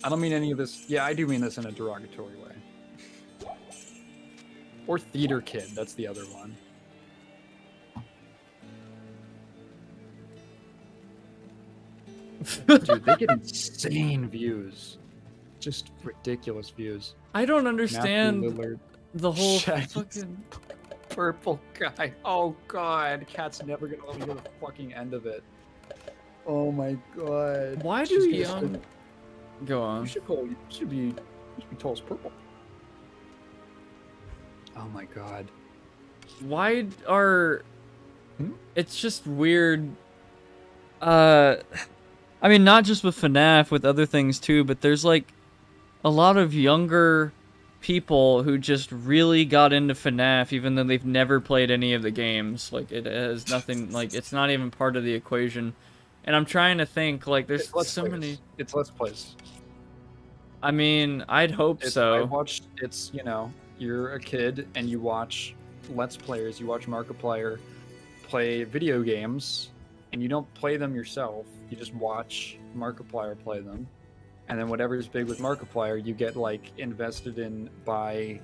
I don't mean any of this. Yeah, I do mean this in a derogatory way. Or theater kid, that's the other one. Dude, they get insane views. Just ridiculous views. I don't understand the whole Shaggy's fucking purple guy. Oh god, Cat's never gonna let me hear the fucking end of it. Oh my god. Why She's do gonna young spend- go on? You should be told it's purple. Oh my god. Why are it's just weird. I mean, not just with FNAF, with other things too, but there's like a lot of younger people who just really got into FNAF even though they've never played any of the games. Like, it has nothing, like, it's not even part of the equation. And I'm trying to think, like, there's so many... It's Let's Plays. I mean, I'd hope I so. watched. It's you're a kid and you watch Let's Players. You watch Markiplier play video games, and you don't play them yourself. You just watch Markiplier play them, and then whatever's big with Markiplier, you get like invested in by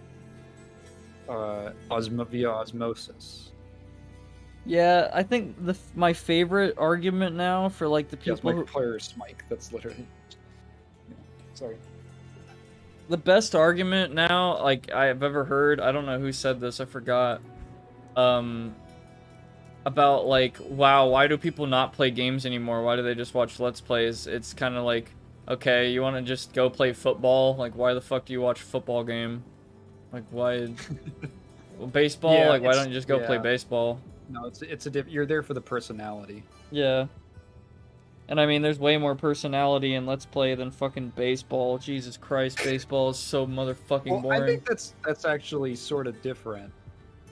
via osmosis. Yeah, I think my favorite argument now for like the Yes, people who, Markiplier is Mike. That's literally. Yeah. Sorry. the best argument now like I've ever heard, I don't know who said this, I forgot. About like, wow, why do people not play games anymore? Why do they just watch Let's Plays? It's kind of like, okay, you want to just go play football? Like, why the fuck do you watch a football game? Like, why? Well, baseball? Yeah, like, why don't you just go play yeah. baseball? No, you're there for the personality. Yeah. And I mean, there's way more personality in Let's Play than fucking baseball. Jesus Christ, baseball is so motherfucking boring. I think that's actually sort of different.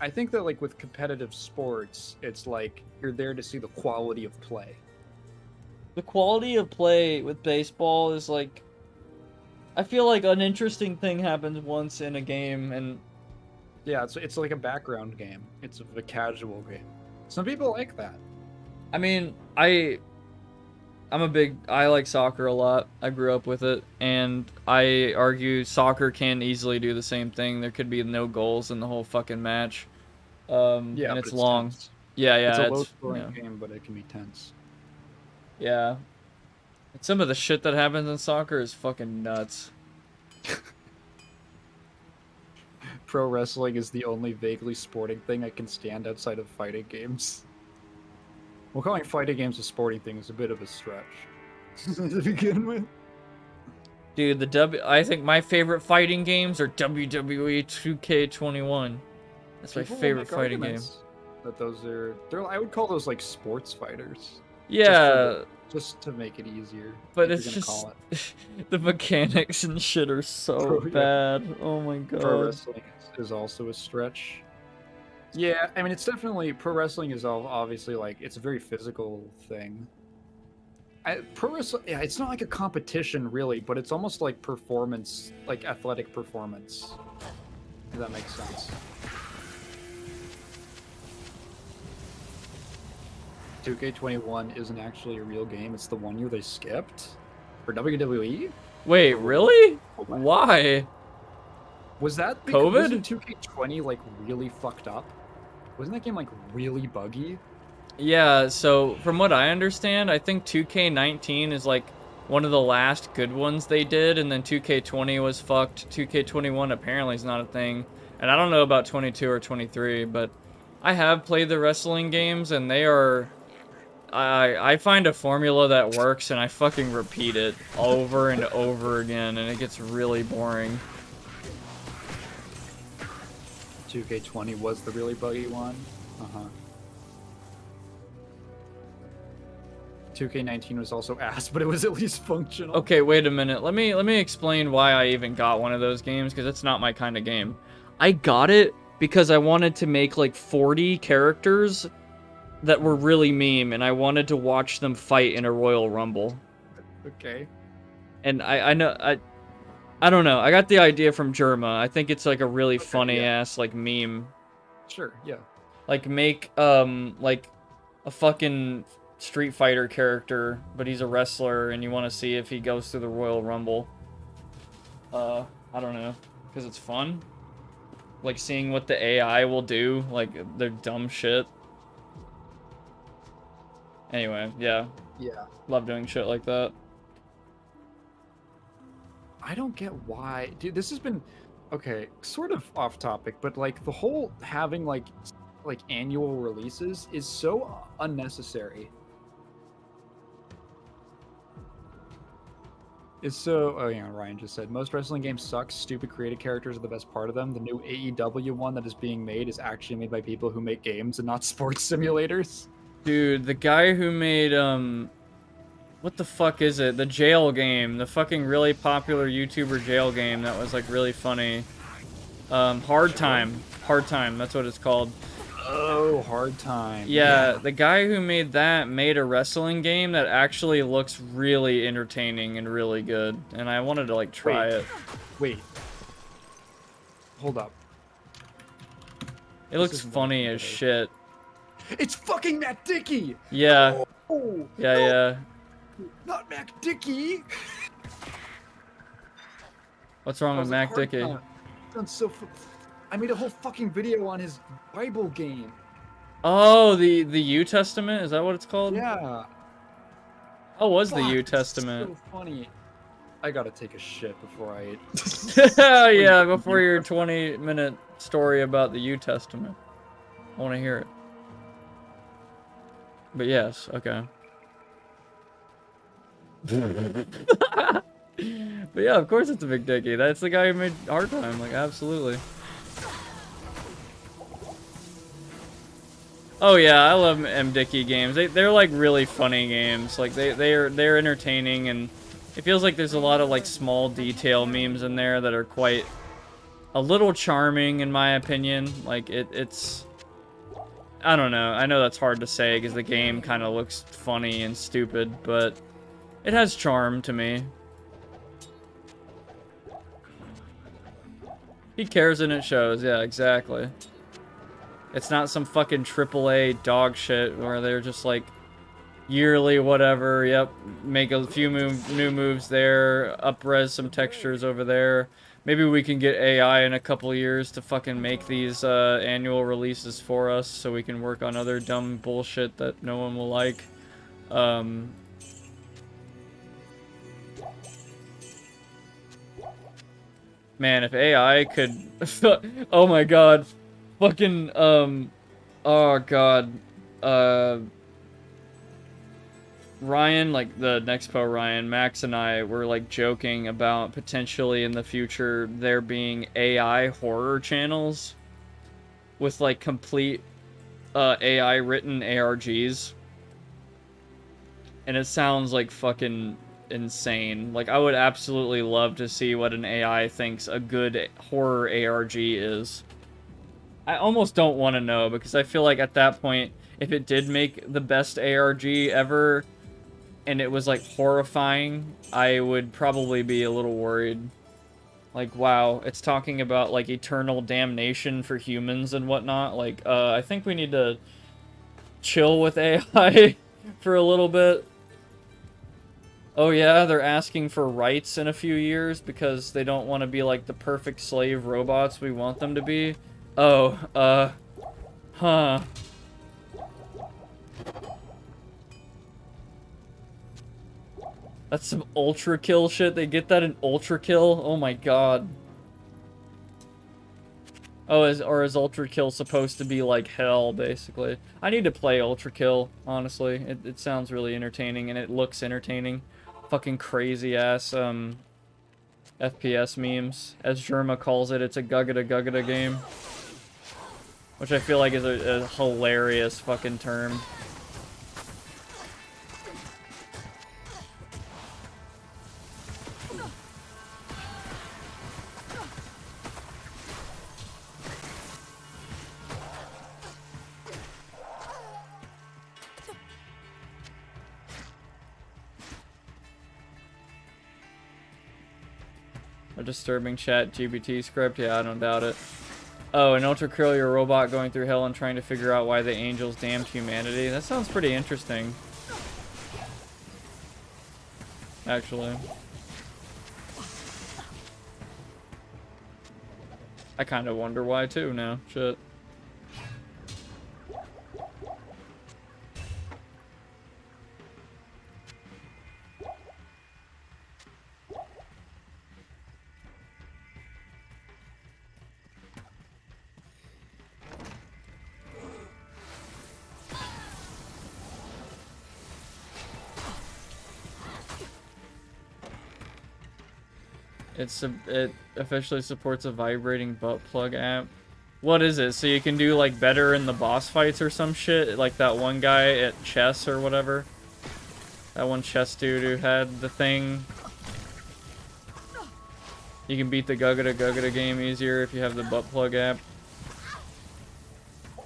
I think that like with competitive sports, it's like you're there to see the quality of play. The quality of play with baseball is like, I feel like an interesting thing happens once in a game, and Yeah, it's like a background game. It's a casual game. Some people like that. I mean, I like soccer a lot. I grew up with it, and I argue soccer can easily do the same thing. There could be no goals in the whole fucking match. Yeah, And but it's long. tense. Yeah, It's a it's low-scoring game, but it can be tense. yeah. Some of the shit that happens in soccer is fucking nuts. Pro wrestling is the only vaguely sporting thing I can stand outside of fighting games. Well, calling fighting games a sporting thing is a bit of a stretch to begin with. Dude, I think my favorite fighting games are WWE 2K21. That's my People will favorite make fighting game. arguments That I would call those like sports fighters. Yeah, Just to make it easier. but if it's you're gonna just call it. the mechanics and shit are so Yeah. bad. Oh my Pro god. wrestling is also a stretch. Yeah, I mean it's definitely pro wrestling is obviously like it's a very physical thing. Pro wrestling, yeah, it's not like a competition really, but it's almost like performance, like athletic performance. If that makes sense. 2K21 isn't actually a real game. It's the one year they skipped for WWE. Wait, really? Oh my- Why? Was that COVID? Wasn't 2K20 like really fucked up? Wasn't that game like really buggy? Yeah, so from what I understand, I think 2K19 is like one of the last good ones they did, and then 2K20 was fucked. 2K21 apparently is not a thing. And I don't know about 22 or 23, but I have played the wrestling games, and they are... I find a formula that works, and I fucking repeat it over and over again, and it gets really boring. 2K20 was the really buggy one. 2K19 was also ass, but it was at least functional. Okay, wait a minute. Let me explain why I even got one of those games, because it's not my kind of game. I got it because I wanted to make like 40 characters that were really meme, and I wanted to watch them fight in a Royal Rumble. Okay. And I don't know. I got the idea from Germa. I think it's like a really funny ass like meme. Sure, yeah. Like make like a fucking Street Fighter character, but he's a wrestler, and you want to see if he goes through the Royal Rumble. I don't know, because it's fun. Like seeing what the AI will do, like their dumb shit. Anyway, yeah. Yeah. Love doing shit like that. I don't get why. Dude, this has been okay, sort of off topic, but like the whole having like annual releases is so unnecessary. It's so oh yeah, Ryan just said most wrestling games suck. Stupid creative characters are the best part of them. The new AEW one that is being made is actually made by people who make games and not sports simulators. Dude, the guy who made what the fuck is it? The jail game, the fucking really popular YouTuber jail game that was like really funny. Hard Time, that's what it's called. Oh, hard time. Yeah, the guy who made that made a wrestling game that actually looks really entertaining and really good, and I wanted to like try Wait. it. Wait. Hold up. It looks isn't what I funny think as it is. shit. It's fucking Mac Dickey! Yeah, Oh, yeah, no, yeah. not Mac Dickey! What's wrong I with was like, Mac hard Dickey? time. Sounds so I made a whole fucking video on his Bible game. Oh, the New Testament? Is that what it's called? Yeah. How was the Fuck, New it's Testament? so funny. I gotta take a shit before I Yeah, before your 20-minute story about the New Testament. I want to hear it. But yes, okay. But yeah, of course it's a Big Dicky. That's the guy who made Hard Time, like, absolutely. Oh yeah, I love M. Dickey games. They're like really funny games. Like they're entertaining, and it feels like there's a lot of like small detail memes in there that are quite a little charming in my opinion. Like it's I don't know. I know that's hard to say because the game kind of looks funny and stupid, but it has charm to me. He cares and it shows. Yeah, exactly. It's not some fucking AAA dog shit where they're just like yearly whatever. Yep, make a few new moves there, up-res some textures over there. Maybe we can get AI in a couple years to fucking make these annual releases for us so we can work on other dumb bullshit that no one will like. Man, if AI could... oh my god. Fucking, oh god. Ryan, like the Nexpo Ryan, Max and I were like joking about potentially in the future there being AI horror channels with like complete AI written ARGs. And it sounds like fucking insane. Like I would absolutely love to see what an AI thinks a good horror ARG is. I almost don't want to know because I feel like at that point, if it did make the best ARG ever and it was like horrifying, I would probably be a little worried. Like, wow, it's talking about like eternal damnation for humans and whatnot. Like, I think we need to chill with AI for a little bit. Oh yeah, they're asking for rights in a few years because they don't want to be like the perfect slave robots we want them to be. Oh, huh. That's some ultra kill shit. They get that in ultra kill? Oh my god. Oh, is ultra kill supposed to be like hell, basically? I need to play ultra kill, honestly. It sounds really entertaining and it looks entertaining. Fucking crazy ass FPS memes. As Germa calls it, it's a guggada game. Which I feel like is a hilarious fucking term. A disturbing chat GBT script? Yeah, I don't doubt it. Oh, an ultra courier robot going through hell and trying to figure out why the angels damned humanity. That sounds pretty interesting. Actually. I kind of wonder why too now. Shit. It officially supports a vibrating butt plug app. What is it? So you can do like better in the boss fights or some shit? Like that one guy at chess or whatever? That one chess dude who had the thing. You can beat the Guggada game easier if you have the butt plug app.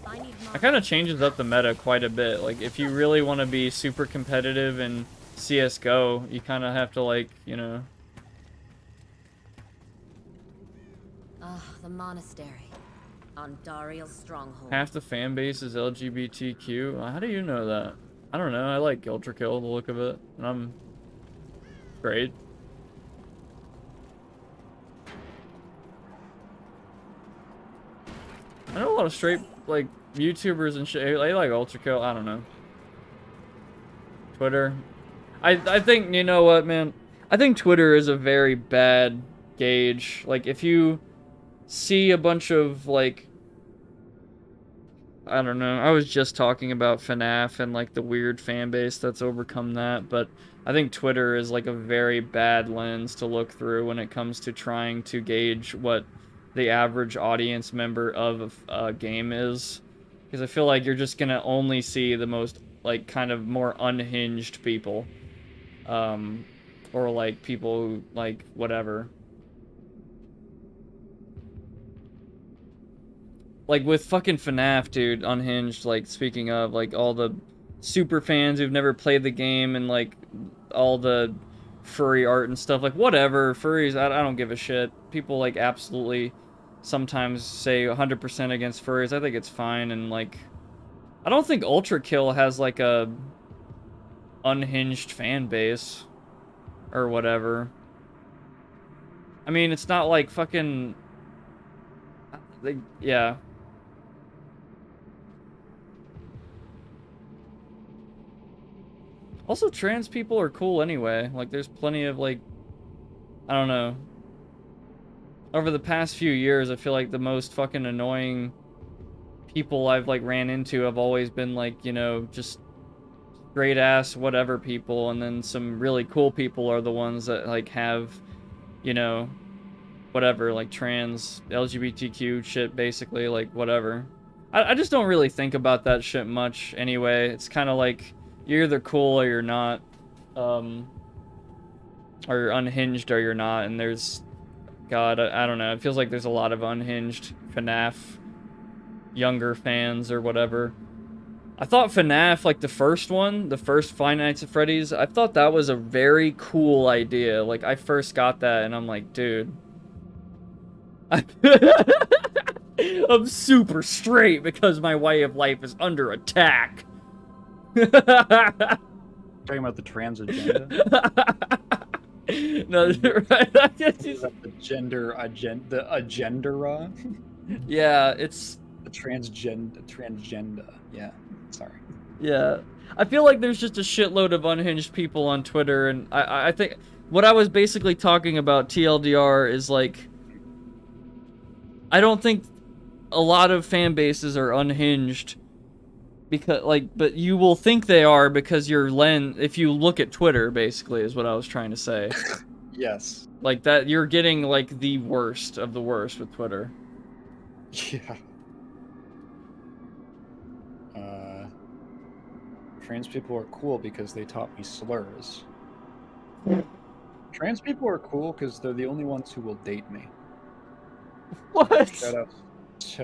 I need It kind of changes up the meta quite a bit. Like, if you really want to be super competitive in CSGO, you kind of have to, like, you know... Ah, the monastery. On Dariel's stronghold. Half the fan base is LGBTQ. How do you know that? I don't know. I like Ultrakill, the look of it. And I'm... great. I know a lot of straight, like, YouTubers and shit. They like Ultrakill. I don't know. Twitter. I think, you know what, man? I think Twitter is a very bad gauge. Like, if you see a bunch of, like... I don't know. I was just talking about FNAF and, like, the weird fan base that's overcome that, but I think Twitter is, like, a very bad lens to look through when it comes to trying to gauge what the average audience member of a game is. Because I feel like you're just gonna only see the most, like, kind of more unhinged people. Or, like, people who, like, whatever. Like, with fucking FNAF, dude, Unhinged, like, speaking of, like, all the super fans who've never played the game and, like, all the furry art and stuff, like, whatever, furries, I don't give a shit. People, like, absolutely sometimes say 100% against furries. I think it's fine, and, like, I don't think Ultrakill has, like, a unhinged fan base or whatever. I mean, it's not like fucking... Like, yeah. Also, trans people are cool anyway. Like, there's plenty of, like... I don't know. Over the past few years, I feel like the most fucking annoying people I've, like, ran into have always been, like, you know, just straight-ass whatever people, and then some really cool people are the ones that, like, have, you know, whatever, like, trans, LGBTQ shit, basically, like, whatever. I just don't really think about that shit much anyway. It's kind of like... You're either cool or you're not, or you're unhinged or you're not, and there's, God, I don't know, it feels like there's a lot of unhinged FNAF younger fans or whatever. I thought FNAF, like the first one, the first Five Nights at Freddy's, I thought that was a very cool idea. Like, I first got that, and I'm like, dude. I'm super straight because my way of life is under attack. Talking about the trans agenda? No, right? The agenda? Yeah, it's the transgender. Yeah, sorry. Yeah, I feel like there's just a shitload of unhinged people on Twitter, and I think what I was basically talking about, TLDR, is like, I don't think a lot of fan bases are unhinged. Because, like, but you will think they are because if you look at Twitter, basically, is what I was trying to say. Yes. Like, that, you're getting, like, the worst of the worst with Twitter. Yeah. Trans people are cool because they taught me slurs. Trans people are cool because they're the only ones who will date me. What? Shut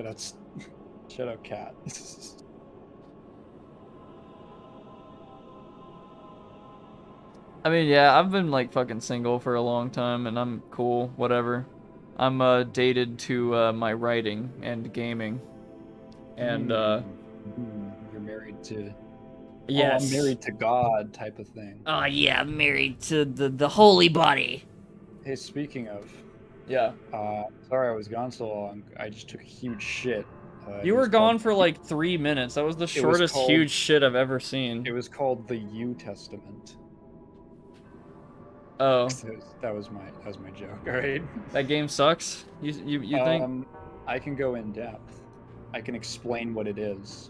up, Cat. I mean, yeah, I've been, like, fucking single for a long time, and I'm cool, whatever. I'm, dated to, my writing and gaming. And, You're married to... Yes. Oh, I'm married to God type of thing. Oh, yeah, I'm married to the holy body. Hey, speaking of... Yeah. Sorry I was gone so long. I just took a huge shit. You were gone for, like, 3 minutes. That was the shortest huge shit I've ever seen. It was called the U Testament. Oh. That was my joke, alright? That game sucks? You think? I can go in depth. I can explain what it is.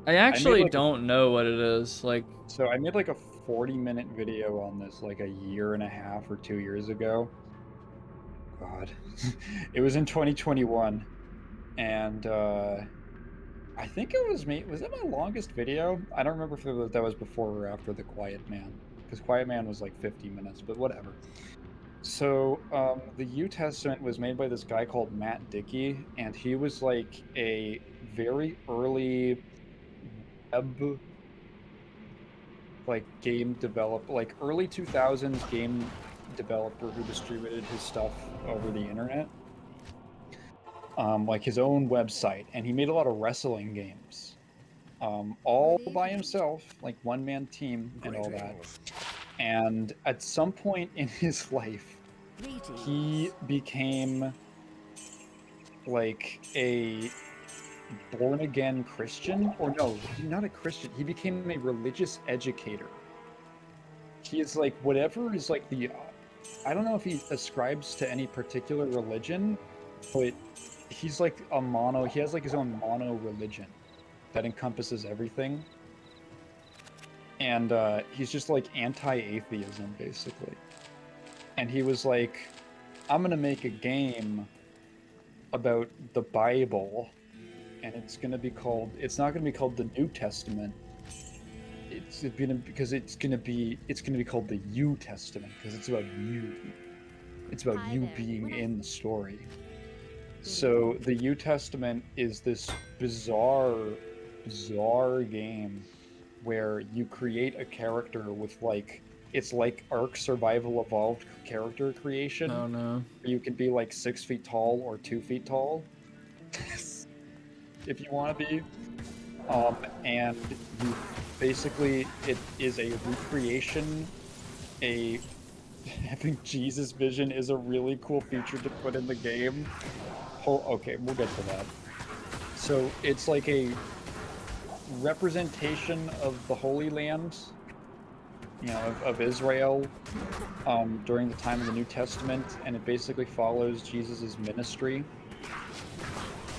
I actually don't know what it is. Like, so I made like a 40-minute video on this like a year and a half or 2 years ago. God. It was in 2021. And I think it was me. Was that my longest video? I don't remember if that was before or after The Quiet Man. Because Quiet Man was like 50 minutes, but whatever. So, the New Testament was made by this guy called Matt Dickey, and he was like a very early web like game developer, like early 2000s game developer who distributed his stuff over the internet, like his own website, and he made a lot of wrestling games, all by himself, like one man team and all that. Greetings. And at some point in his life, he Greetings. became like a born again Christian, or no, not a Christian. He became a religious educator. He is like whatever is like the I don't know if he ascribes to any particular religion, but he's like a mono. He has like his own mono religion that encompasses everything, and he's just like anti-atheism basically. And he was like, "I'm gonna make a game about the Bible, and it's gonna be called. It's not gonna be called the New Testament. It's gonna be called the You Testament because it's about you. It's about Hi you there. being When I- in the story." So the New Testament is this bizarre game where you create a character with like it's like Ark Survival Evolved character creation. Oh no. You can be like 6 feet tall or 2 feet tall, if you want to be. And you basically it is a recreation. Having Jesus vision is a really cool feature to put in the game. Okay, we'll get to that. So it's like a representation of the Holy Land, of Israel, during the time of the New Testament, and it basically follows Jesus's ministry.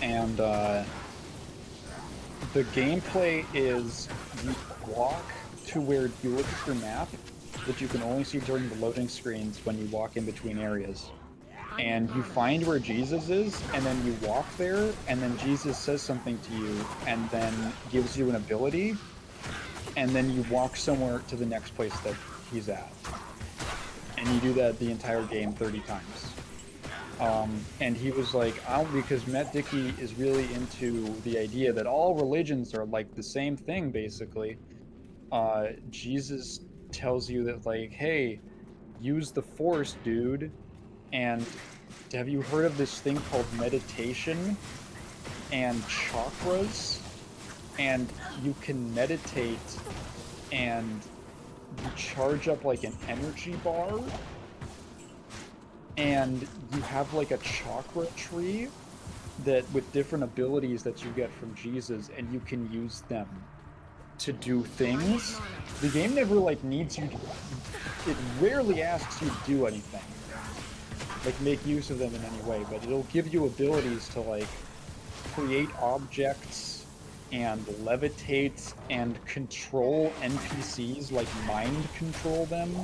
And the gameplay is you walk to where you look at your map, which you can only see during the loading screens when you walk in between areas. And you find where Jesus is, and then you walk there, and then Jesus says something to you, and then gives you an ability, and then you walk somewhere to the next place that he's at. And you do that the entire game 30 times. And he was like, because Matt Dickey is really into the idea that all religions are like the same thing, basically. Jesus tells you that, like, hey, use the Force, dude. And have you heard of this thing called meditation and chakras? And you can meditate and you charge up like an energy bar, and you have like a chakra tree that with different abilities that you get from Jesus, and you can use them to do things. The game never like needs you to, it rarely asks you to do anything, like make use of them in any way, but it'll give you abilities to like create objects and levitate and control NPCs, like mind control them,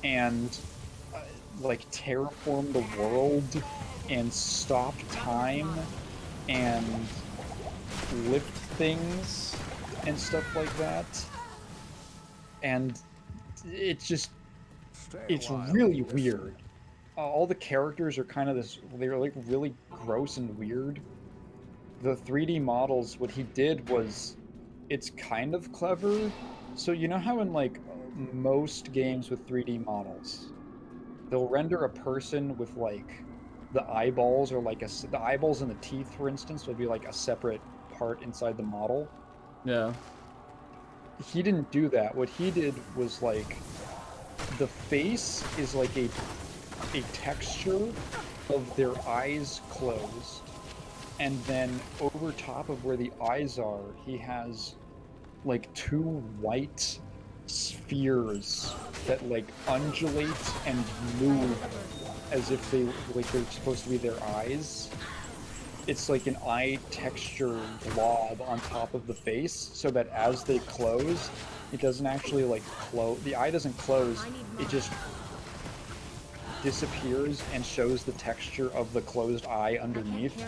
and like terraform the world and stop time and lift things and stuff like that. And it's just, it's really weird. All the characters are kind of they're like really gross and weird. The 3D models, what he did was, it's kind of clever. So you know how in like most games with 3D models, they'll render a person with like the eyeballs, or like the eyeballs and the teeth, for instance, will be like a separate part inside the model. Yeah. He didn't do that. What he did was like the face is like a texture of their eyes closed, and then over top of where the eyes are, he has like two white spheres that like undulate and move as if they're supposed to be their eyes. It's like an eye texture blob on top of the face, so that as they close, it doesn't actually like close. The eye doesn't close, it just disappears and shows the texture of the closed eye underneath.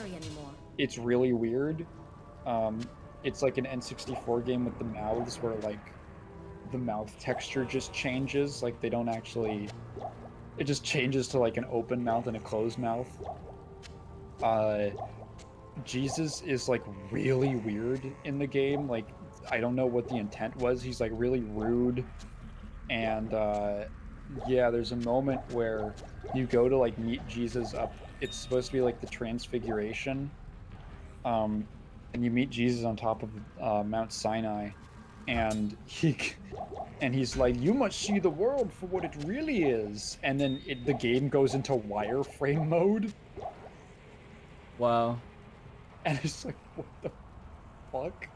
It's really weird. It's like an N64 game with the mouths, where like the mouth texture just changes, like they don't actually it just changes to like an open mouth and a closed mouth. Jesus is like really weird in the game. Like, I don't know what the intent was. He's like really rude. And yeah, there's a moment where you go to like meet Jesus up. It's supposed to be like the Transfiguration. And you meet Jesus on top of Mount Sinai, and he's like, "You must see the world for what it really is." And then the game goes into wireframe mode, Wow. and it's like, what the fuck?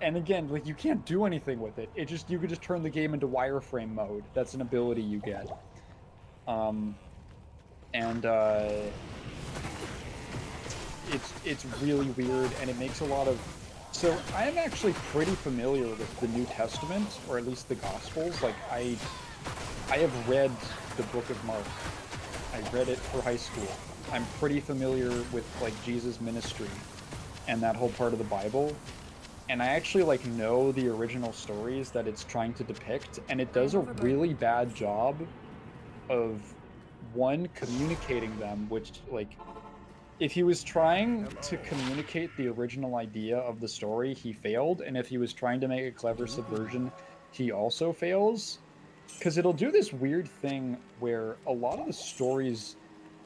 And again, like you can't do anything with it. You could just turn the game into wireframe mode. That's an ability you get. And it's really weird, and it makes a lot of. So I am actually pretty familiar with the New Testament, or at least the Gospels. Like I have read the Book of Mark. I read it for high school. I'm pretty familiar with like Jesus' ministry and that whole part of the Bible. And I actually like know the original stories that it's trying to depict, and it does a really bad job of one, communicating them, which like if he was trying to communicate the original idea of the story, he failed, and if he was trying to make a clever subversion, he also fails. Because it'll do this weird thing where a lot of the stories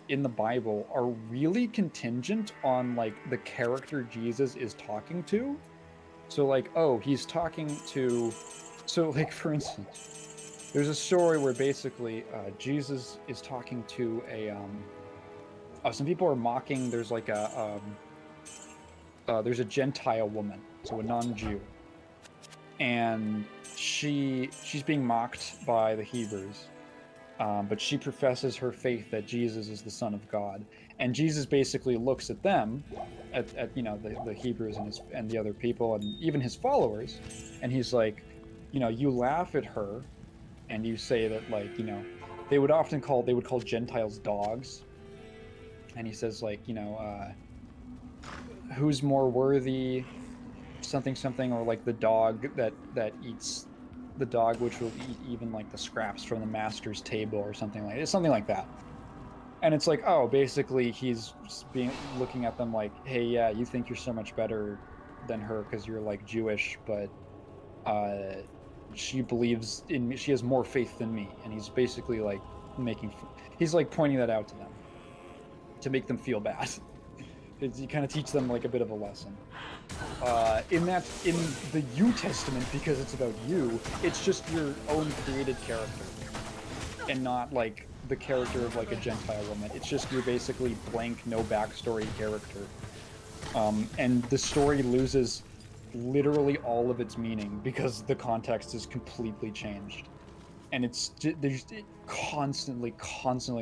in the Bible are really contingent on like the character Jesus is talking to. So like, oh, he's talking to, so like for instance, there's a story where basically Jesus is talking to a some people are mocking. There's like there's a Gentile woman, so a non-Jew, and she's being mocked by the Hebrews, but she professes her faith that Jesus is the Son of God, and Jesus basically looks at them, at you know the Hebrews and the other people and even his followers, and he's like, you know, you laugh at her, and you say that like, you know, they would call Gentiles dogs. And he says like, you know, who's more worthy, something something, or like the dog that eats, the dog which will eat even like the scraps from the master's table, or something like that. And it's like, oh, basically he's looking at them like, hey, yeah, you think you're so much better than her because you're like Jewish, but she believes in me, she has more faith than me. And he's basically like he's like pointing that out to them to make them feel bad. You kind of teach them like a bit of a lesson. In the New Testament, because it's about you, it's just your own created character, and not like the character of like a Gentile woman. It's just your basically blank, no backstory character. And the story loses literally all of its meaning because the context is completely changed. And there's constantly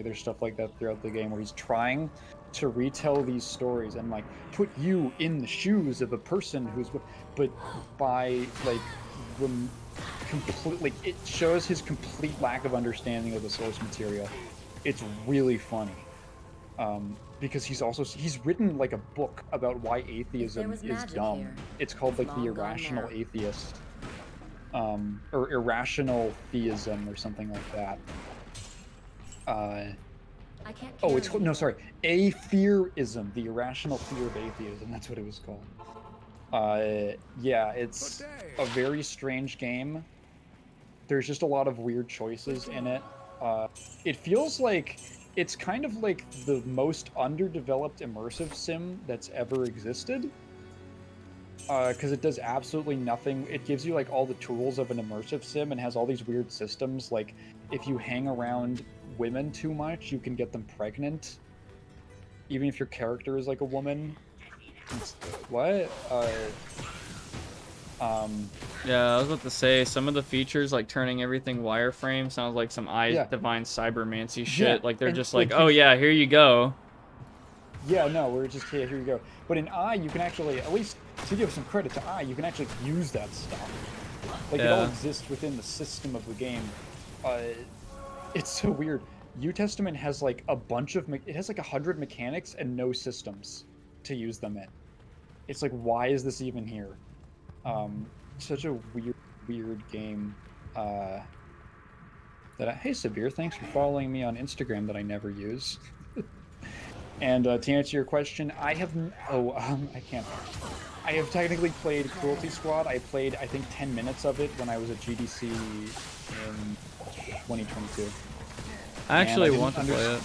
there's stuff like that throughout the game where he's trying to retell these stories and like put you in the shoes of a person but by like completely, it shows his complete lack of understanding of the source material. It's really funny, because he's written like a book about why atheism is dumb. Here, it's called like The long gone Irrational now. Atheist. Or irrational theism or something like that. I can't Oh, carry it's called, no, sorry, Atheism, the irrational fear of atheism. That's what it was called. Yeah, it's a very strange game. There's just a lot of weird choices in it. It feels like it's kind of like the most underdeveloped immersive sim that's ever existed. Because it does absolutely nothing. It gives you like all the tools of an immersive sim and has all these weird systems. Like if you hang around women too much, you can get them pregnant, even if your character is like a woman. What? Yeah, I was about to say some of the features, like turning everything wireframe, sounds like some Yeah. divine cybermancy shit. Yeah, Like they're and, just like, like, oh yeah, here you go. Yeah, no, we're just here you go. But in I, you can actually, at least to give some credit to I, you can actually use that stuff. Like it all Yeah. exists within the system of the game. It's so weird. New Testament has like a bunch of it has like 100 mechanics and no systems to use them in. It's like, why is this even here? Such a weird game. Hey, Sabir, thanks for following me on Instagram that I never use. And to answer your question, I have I can't. I have technically played Cruelty Squad. I played, I think, 10 minutes of it when I was at GDC in 2022. I And actually didn't want to play it.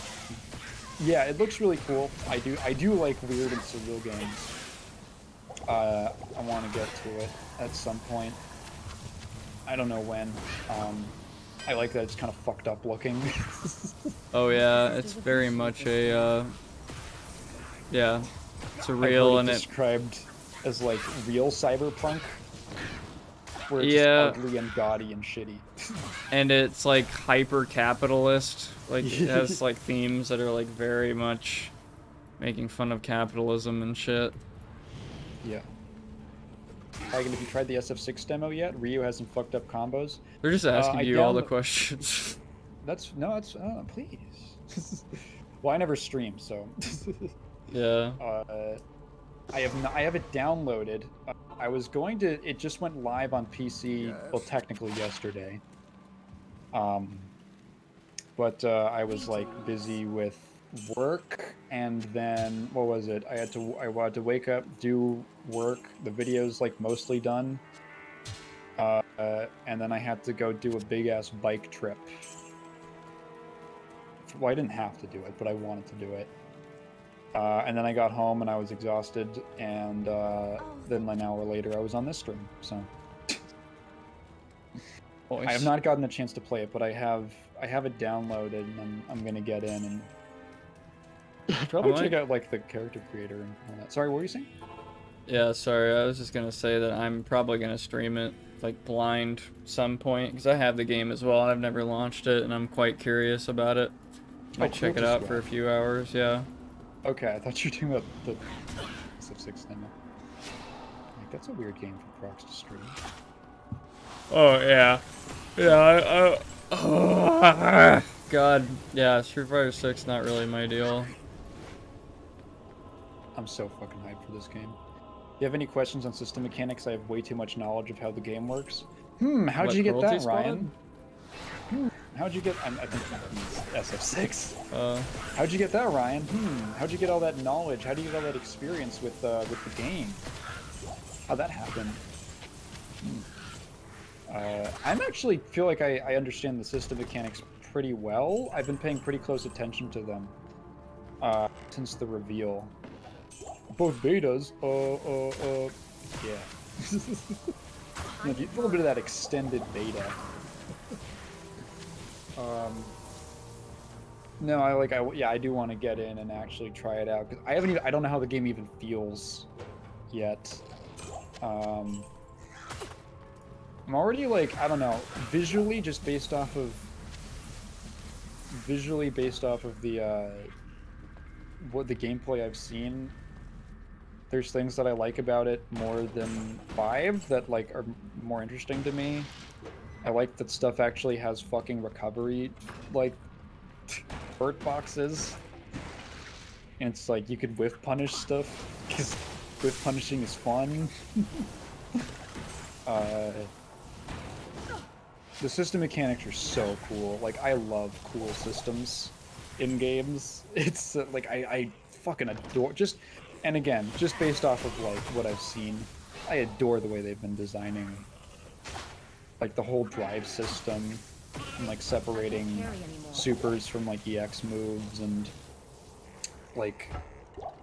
Yeah, it looks really cool. I do like weird and surreal games. I want to get to it at some point. I don't know when. I like that it's kind of fucked up looking. Oh yeah, it's very much a yeah, I've surreal heard and it it. described as like real cyberpunk, where it's Yeah, just ugly and gaudy and shitty. and it's like hyper capitalist. Like it has like themes that are like very much making fun of capitalism and shit. Yeah. Taigen, have you tried the SF6 demo yet? Ryu has some fucked up combos. They're just asking I you all the download. questions. That's please. Well, I never stream, so. Yeah. I have it downloaded. I was going to. It just went live on PC. Yes. Well, technically yesterday. But I was like busy with work, and then what was it? I had to wake up, do work. The video's like mostly done. And then I had to go do a big ass bike trip. Well, I didn't have to do it, but I wanted to do it. And then I got home and I was exhausted, and then an hour later I was on this stream. So I have not gotten the chance to play it, but I have it downloaded, and I'm gonna get in and probably check out like the character creator and all that. Sorry, what were you saying? Yeah, sorry. I was just gonna say that I'm probably gonna stream it like blind some point because I have the game as well. I've never launched it, and I'm quite curious about it. Might check it out for a few hours. Yeah. Okay, I thought you were talking about the SF6 demo. Like, that's a weird game for procs to stream. Oh yeah, yeah. Oh, God, yeah. Street Fighter 6 not really my deal. I'm so fucking hyped for this game. Do you have any questions on system mechanics? I have way too much knowledge of how the game works. How'd you get that, Ryan? How'd you get? I think it's SF6. How'd you get that, Ryan? How'd you get all that knowledge? How do you get all that experience with the game? How'd that happen? I'm actually feel like I understand the system mechanics pretty well. I've been paying pretty close attention to them since the reveal. Both betas. Yeah. A little bit of that extended beta. No, I do want to get in and actually try it out, because I don't know how the game even feels yet. I'm already like, I don't know, visually based off of the what the gameplay I've seen. There's things that I like about it more than 5 that like are more interesting to me. I like that stuff actually has fucking recovery, like, hurt boxes. And it's like you could whiff punish stuff, because whiff punishing is fun. The system mechanics are so cool. Like, I love cool systems in games. It's like I fucking adore and again, just based off of like what I've seen, I adore the way they've been designing like the whole drive system, and like separating supers from like EX moves, and like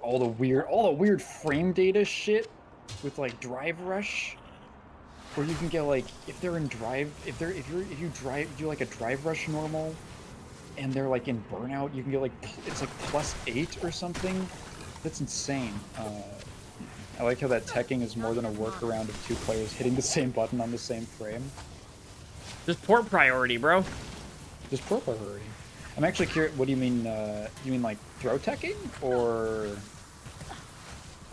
all the weird frame data shit with like drive rush, where you can get like if you do like a drive rush normal and they're like in burnout, you can get like it's like +8 or something. That's insane. I like how that teching is more than a workaround of 2 players hitting the same button on the same frame. Just port priority, bro. Just port priority. I'm actually curious. What do you mean? You mean like throw teching, or?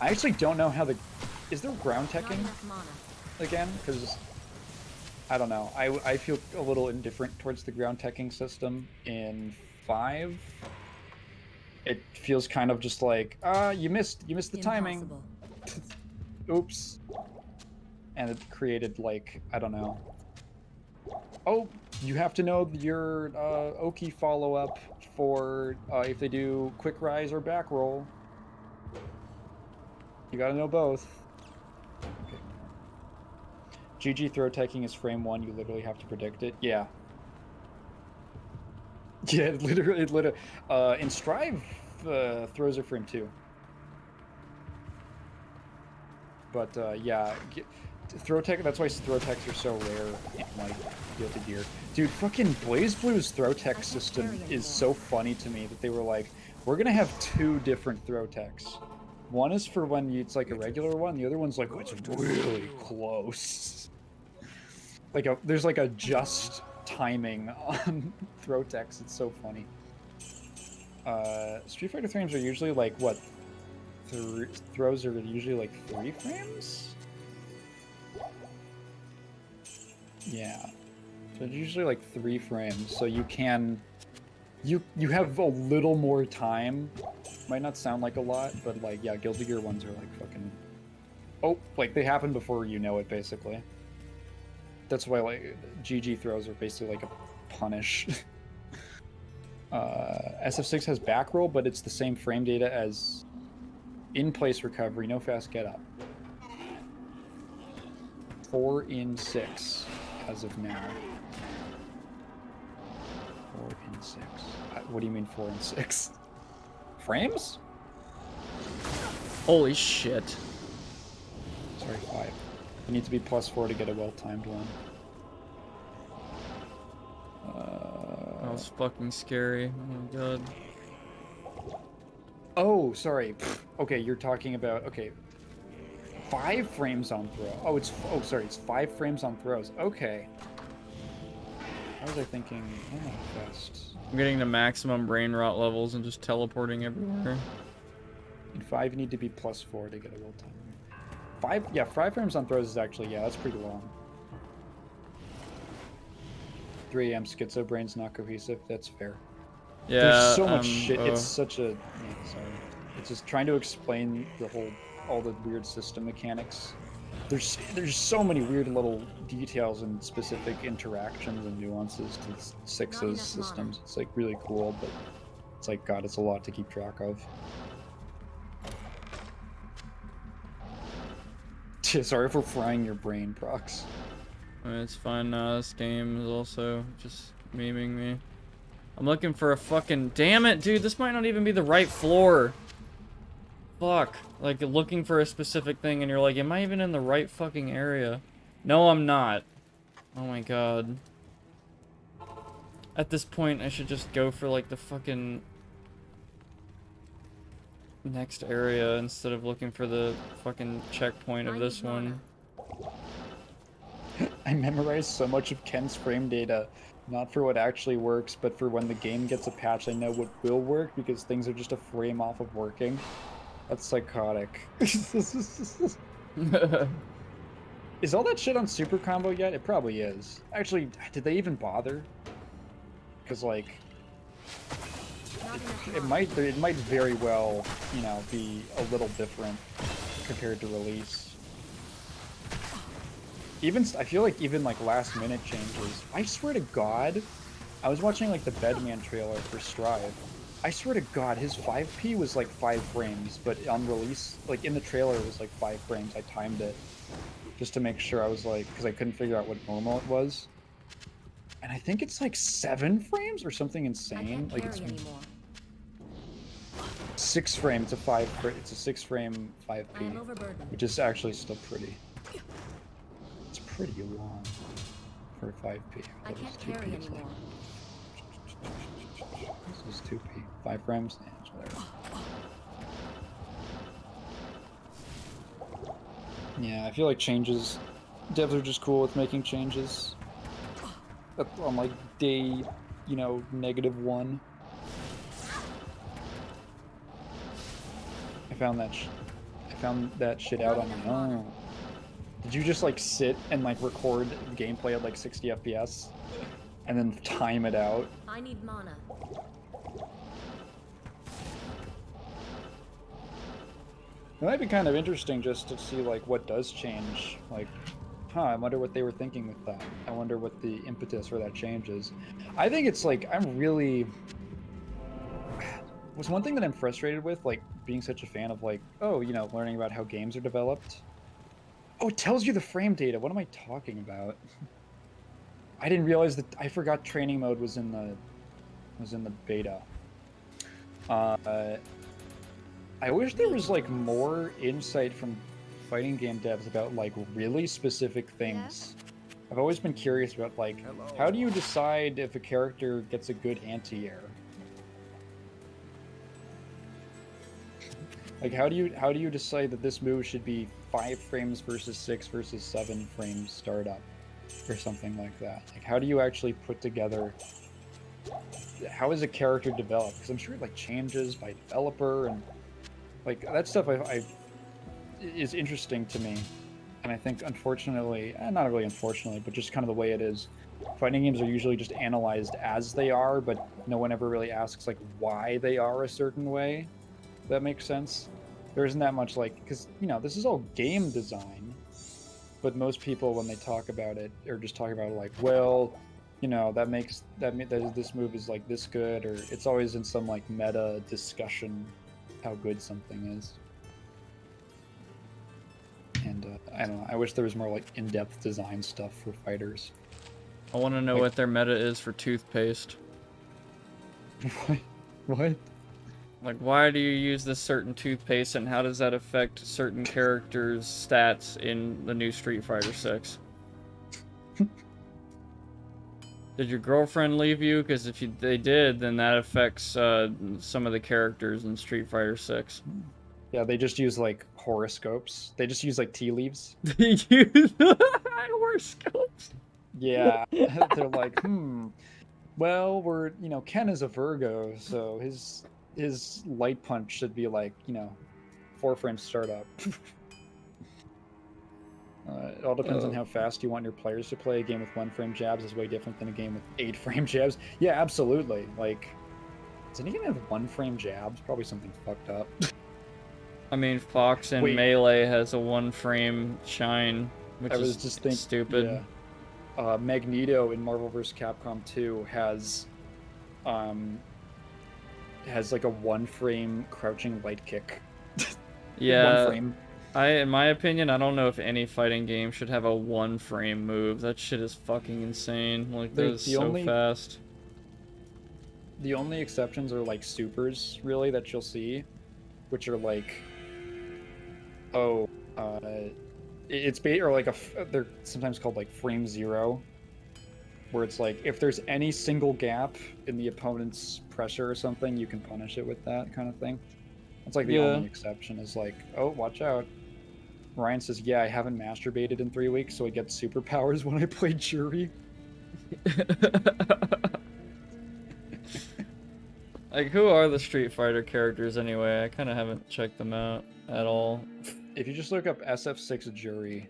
I actually don't know how is there ground teching again? Because I don't know. I feel a little indifferent towards the ground teching system in 5. It feels kind of just like, you missed the timing. Oops. And it created like, I don't know. Oh, you have to know your Oki follow-up for if they do quick rise or back roll. You gotta know both. Okay. GG throw taking is frame 1, you literally have to predict it. Yeah. Yeah, literally. In Strive, throws are frame 2. But yeah, throw tech. That's why throw techs are so rare in like Guilty Gear. Dude, fucking Blaze Blue's throw tech system is so funny to me that they were like, we're gonna have 2 different throw techs. One is for when it's like a regular one. The other one's like, oh, it's really close. Like there's like a just timing on throw techs. It's so funny. Street Fighter frames are usually like what? Throws are usually like 3 frames? Yeah. So it's usually like 3 frames, so you can... You have a little more time. Might not sound like a lot, but like, yeah, Guilty Gear ones are like fucking... Oh, like they happen before you know it, basically. That's why like GG throws are basically like a punish. SF6 has back roll, but it's the same frame data as in-place recovery, no fast get up. 4 in 6 as of now. 4 in 6. What do you mean 4 in 6? Frames? Holy shit. Sorry, 5. You need to be +4 to get a well-timed one. That was fucking scary. Oh my god. Oh, sorry. Okay, you're talking about... Okay. 5 frames on throw. Oh, it's... Oh, sorry. It's 5 frames on throws. Okay. How was I thinking? Oh, fast. I'm getting to maximum brain rot levels and just teleporting everywhere. In 5, you need to be +4 to get a well time. 5? Yeah, 5 frames on throws is actually... Yeah, that's pretty long. 3 AM schizo brain's not cohesive. That's fair. Yeah, there's so much shit. It's such a... Yeah, sorry. It's just trying to explain all the weird system mechanics. There's so many weird little details and specific interactions and nuances to 6's systems. It's like really cool, but it's like, God, it's a lot to keep track of. Sorry for frying your brain, Prox. It's fine now. This game is also just memeing me. I'm looking for a fucking... Damn it, dude. This might not even be the right floor. Fuck. Like, looking for a specific thing, and you're like, am I even in the right fucking area? No, I'm not. Oh my god. At this point, I should just go for, like, the fucking... next area instead of looking for the fucking checkpoint of this one. I memorized so much of Ken's frame data, not for what actually works, but for when the game gets a patch, I know what will work because things are just a frame off of working. That's psychotic. Is all that shit on Super Combo yet? It probably is. Actually, did they even bother? Because like, it might very well, you know, be a little different compared to release. Even I feel like even like last minute changes. I swear to God, I was watching like the Bedman trailer for Strive. I swear to God, his 5p was like 5 frames, but on release, like in the trailer, it was like 5 frames. I timed it just to make sure. I was like, because I couldn't figure out what normal it was. And I think it's like 7 frames or something insane. Like it's 6 frames to 5. It's a 6 frame 5p, which is actually still pretty. It's pretty long for 5p. I can't carry anymore. This is 2p. 5 frames? Yeah, it's whatever. Yeah, I feel like changes... Devs are just cool with making changes. On like day, you know, -1. I found that shit out on my own. Did you just like sit and like record gameplay at like 60 FPS? And then time it out? I need mana. It might be kind of interesting just to see like what does change, like I wonder what they were thinking with that. I wonder what the impetus for that change is. I think it's like, I'm really... Was one thing that I'm frustrated with, like, being such a fan of, like, oh, you know, learning about how games are developed. Oh, it tells you the frame data. What am I talking about? I didn't realize that. I forgot training mode was in the beta. I wish there was like more insight from fighting game devs about like really specific things. I've always been curious about like, how do you decide if a character gets a good anti-air? Like, how do you decide that this move should be 5 frames versus 6 versus 7 frames startup, or something like that? Like, how do you actually put together? How is a character developed? Because I'm sure it like changes by developer, and like that stuff is interesting to me. And I think, unfortunately, not really unfortunately, but just kind of the way it is, fighting games are usually just analyzed as they are, but no one ever really asks like why they are a certain way. That makes sense. There isn't that much like, because you know this is all game design, but most people when they talk about it are just talking about it like, well, you know, this move is like this good, or it's always in some like meta discussion how good something is. And I don't know. I wish there was more like in-depth design stuff for fighters. I want to know Like- what their meta is for toothpaste. What? Like, why do you use this certain toothpaste, and how does that affect certain characters' stats in the new Street Fighter 6? Did your girlfriend leave you? Because if they did, then that affects some of the characters in Street Fighter 6. Yeah, they just use like horoscopes. They just use like tea leaves. They use horoscopes. Yeah, they're like, well, Ken is a Virgo, so his light punch should be like, 4 frames startup. It all depends on how fast you want your players to play. A game with 1 frame jabs is way different than a game with 8 frame jabs. Yeah, absolutely. Like, does any game have 1 frame jabs? Probably something fucked up. I mean, Fox in Wait. Melee has a 1 frame shine, which I was is just thinking, stupid. Yeah. Magneto in Marvel vs. Capcom 2 has like a 1 frame crouching light kick. Yeah. 1 frame. In my opinion, I don't know if any fighting game should have a 1 frame move. That shit is fucking insane. Like, that is so fast. The only exceptions are like supers, really, that you'll see, which are like, they're sometimes called like frame 0, where it's like if there's any single gap in the opponent's pressure or something, you can punish it with that kind of thing. That's like the only exception is like, oh, watch out. Ryan says, yeah, I haven't masturbated in 3 weeks, so I get superpowers when I play Jury. Like, who are the Street Fighter characters anyway? I kind of haven't checked them out at all. If you just look up SF6 Jury,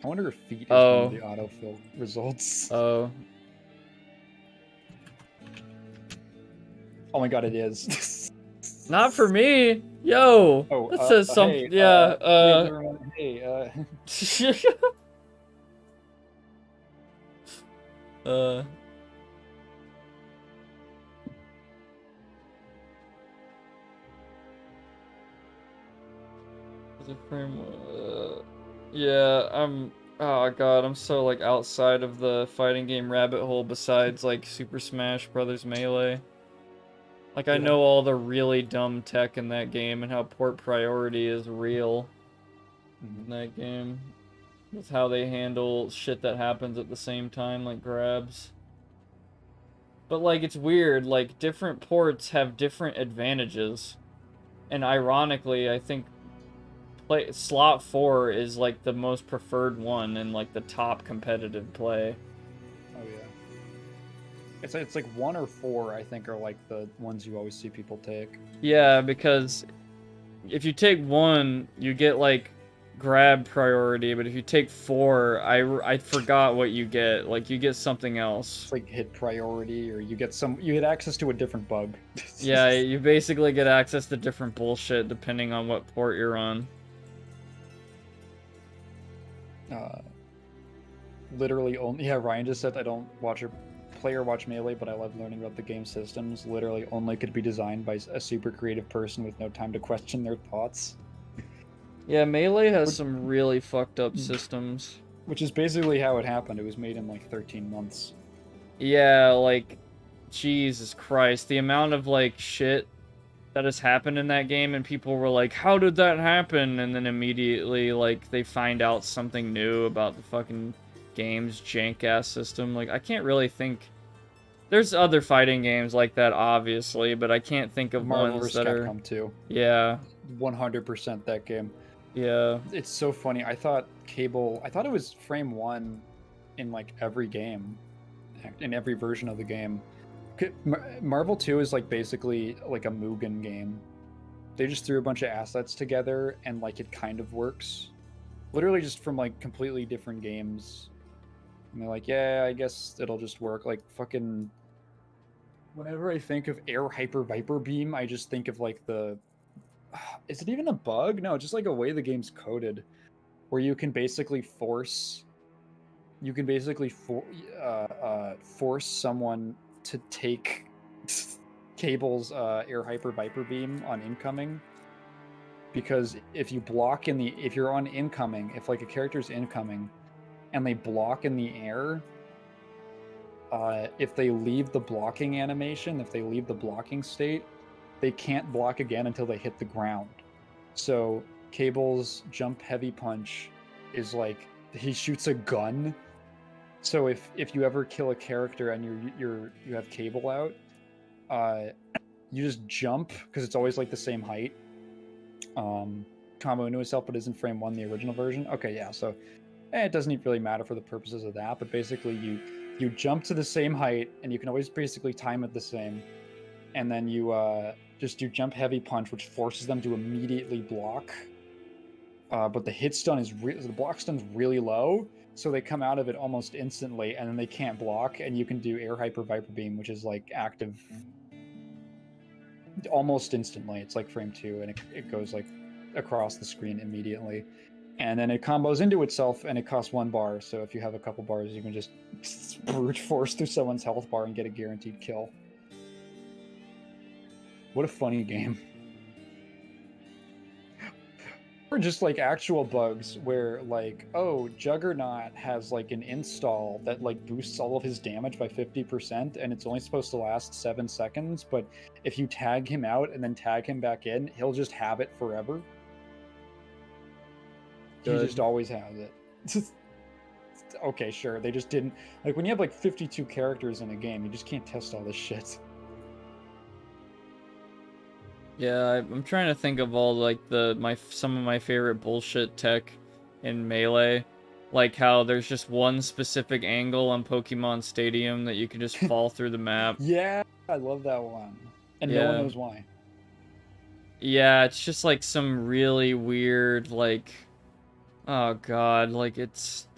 I wonder if feet is one of the autofill results. Oh. Oh my god, it is. Not for me! Yo! Oh, that says something. Hey, yeah, yeah, oh god, I'm so like outside of the fighting game rabbit hole besides like Super Smash Brothers Melee. Like, I know all the really dumb tech in that game and how port priority is real in that game. With how they handle shit that happens at the same time, like grabs. But, like, it's weird. Like, different ports have different advantages. And ironically, I think slot 4 is, like, the most preferred one and, like, the top competitive play. Oh, yeah. It's like 1 or 4, I think, are like the ones you always see people take. Yeah, because if you take 1, you get like grab priority, but if you take 4, I forgot what you get. Like, you get something else. It's like hit priority, or you get access to a different bug. Yeah, you basically get access to different bullshit depending on what port you're on. Uh, literally only, yeah, Ryan just said I don't play or watch Melee, but I love learning about the game systems. Literally only could be designed by a super creative person with no time to question their thoughts. Yeah, Melee has Which- some really fucked up systems. Which is basically how it happened. It was made in like 13 months. Yeah, like, Jesus Christ, the amount of like shit that has happened in that game, and people were like, how did that happen? And then immediately, like, they find out something new about the fucking game's jank-ass system. Like, I can't really think... There's other fighting games like that, obviously, but I can't think of Marvel ones vs. that are... Capcom 2. Yeah, 100% that game. yeah. It's so funny. I thought it was frame 1 in like every game, in every version of the game. Marvel 2 is like basically like a Mugen game. They just threw a bunch of assets together and like it kind of works. Literally just from like completely different games. And they're like, yeah, I guess it'll just work. Like fucking whenever I think of Air Hyper Viper Beam, I just think of like the is it even a bug? No, just like a way the game's coded where you can basically force force someone to take Cable's Air Hyper Viper Beam on incoming, because if you're on incoming, if like a character's incoming and they block in the air, if they leave the blocking animation, if they leave the blocking state, they can't block again until they hit the ground. So Cable's jump heavy punch is like he shoots a gun. So if you ever kill a character and you have Cable out, you just jump because it's always like the same height. Combo into itself, but isn't frame 1 the original version? Okay, yeah. So it doesn't really matter for the purposes of that. But basically, you jump to the same height, and you can always basically time it the same. And then you just do jump heavy punch, which forces them to immediately block. But the hit stun the block stun's really low. So they come out of it almost instantly, and then they can't block, and you can do Air Hyper Viper Beam, which is like active almost instantly. It's like frame 2, and it goes like across the screen immediately. And then it combos into itself, and it costs 1 bar, so if you have a couple bars, you can just brute force through someone's health bar and get a guaranteed kill. What a funny game. Or just like actual bugs where like, oh, Juggernaut has like an install that like boosts all of his damage by 50%, and it's only supposed to last 7 seconds, but if you tag him out and then tag him back in, he'll just have it forever. Good. He just always has it. Okay, sure. They just didn't, like, when you have like 52 characters in a game, you just can't test all this shit. Yeah, I'm trying to think of all like some of my favorite bullshit tech in Melee, like how there's just one specific angle on Pokemon Stadium that you can just fall through the map. Yeah, I love that one. And no one Yeah. knows why. Yeah, it's just like some really weird, like, oh god, like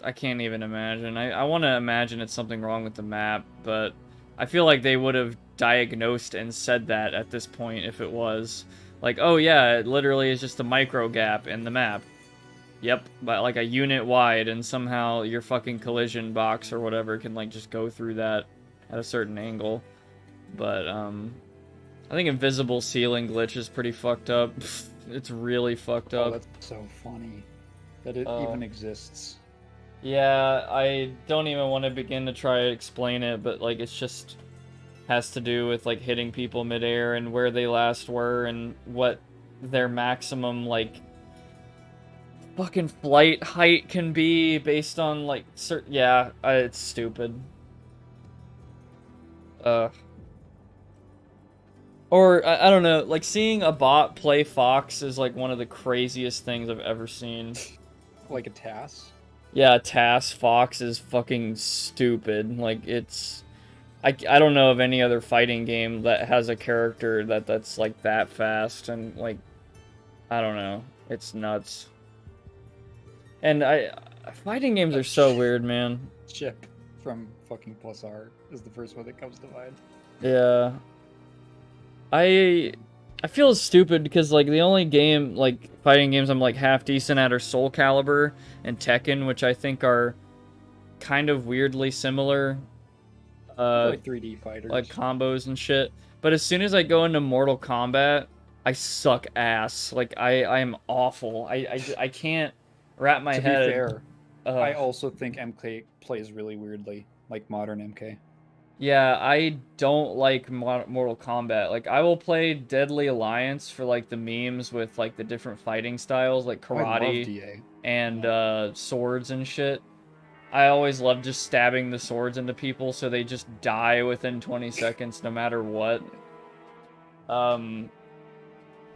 I can't even imagine. I want to imagine it's something wrong with the map, but I feel like they would have diagnosed and said that at this point if it was. Like, oh yeah, it literally is just a micro gap in the map. Yep, but like a unit wide, and somehow your fucking collision box or whatever can like just go through that at a certain angle. But, I think invisible ceiling glitch is pretty fucked up. It's really fucked up. Oh, that's so funny that it even exists. Yeah, I don't even want to begin to try to explain it, but like it's just has to do with like hitting people midair and where they last were and what their maximum like fucking flight height can be based on like certain. Yeah, it's stupid. Or I don't know, like seeing a bot play Fox is like one of the craziest things I've ever seen. Like a TAS? Yeah, TAS Fox is fucking stupid. Like it's I don't know of any other fighting game that has a character that's like that fast, and like I don't know. It's nuts. And fighting games are so weird, man. Chip from fucking Plus R is the first one that comes to mind. Yeah. I I feel stupid because like the only game like fighting games I'm like half decent at are Soul Calibur and Tekken, which I think are kind of weirdly similar, Like 3D like fighters. combos and shit. But as soon as I go into Mortal Kombat, I suck ass. Like I am awful. I can't wrap my To be head. fair, I Ugh. also think MK plays really weirdly, like modern MK. Yeah, I don't like Mortal Kombat. Like, I will play Deadly Alliance for, like, the memes with, like, the different fighting styles, like Oh, I love karate DA. and swords and shit. I always love just stabbing the swords into people so they just die within 20 seconds no matter what.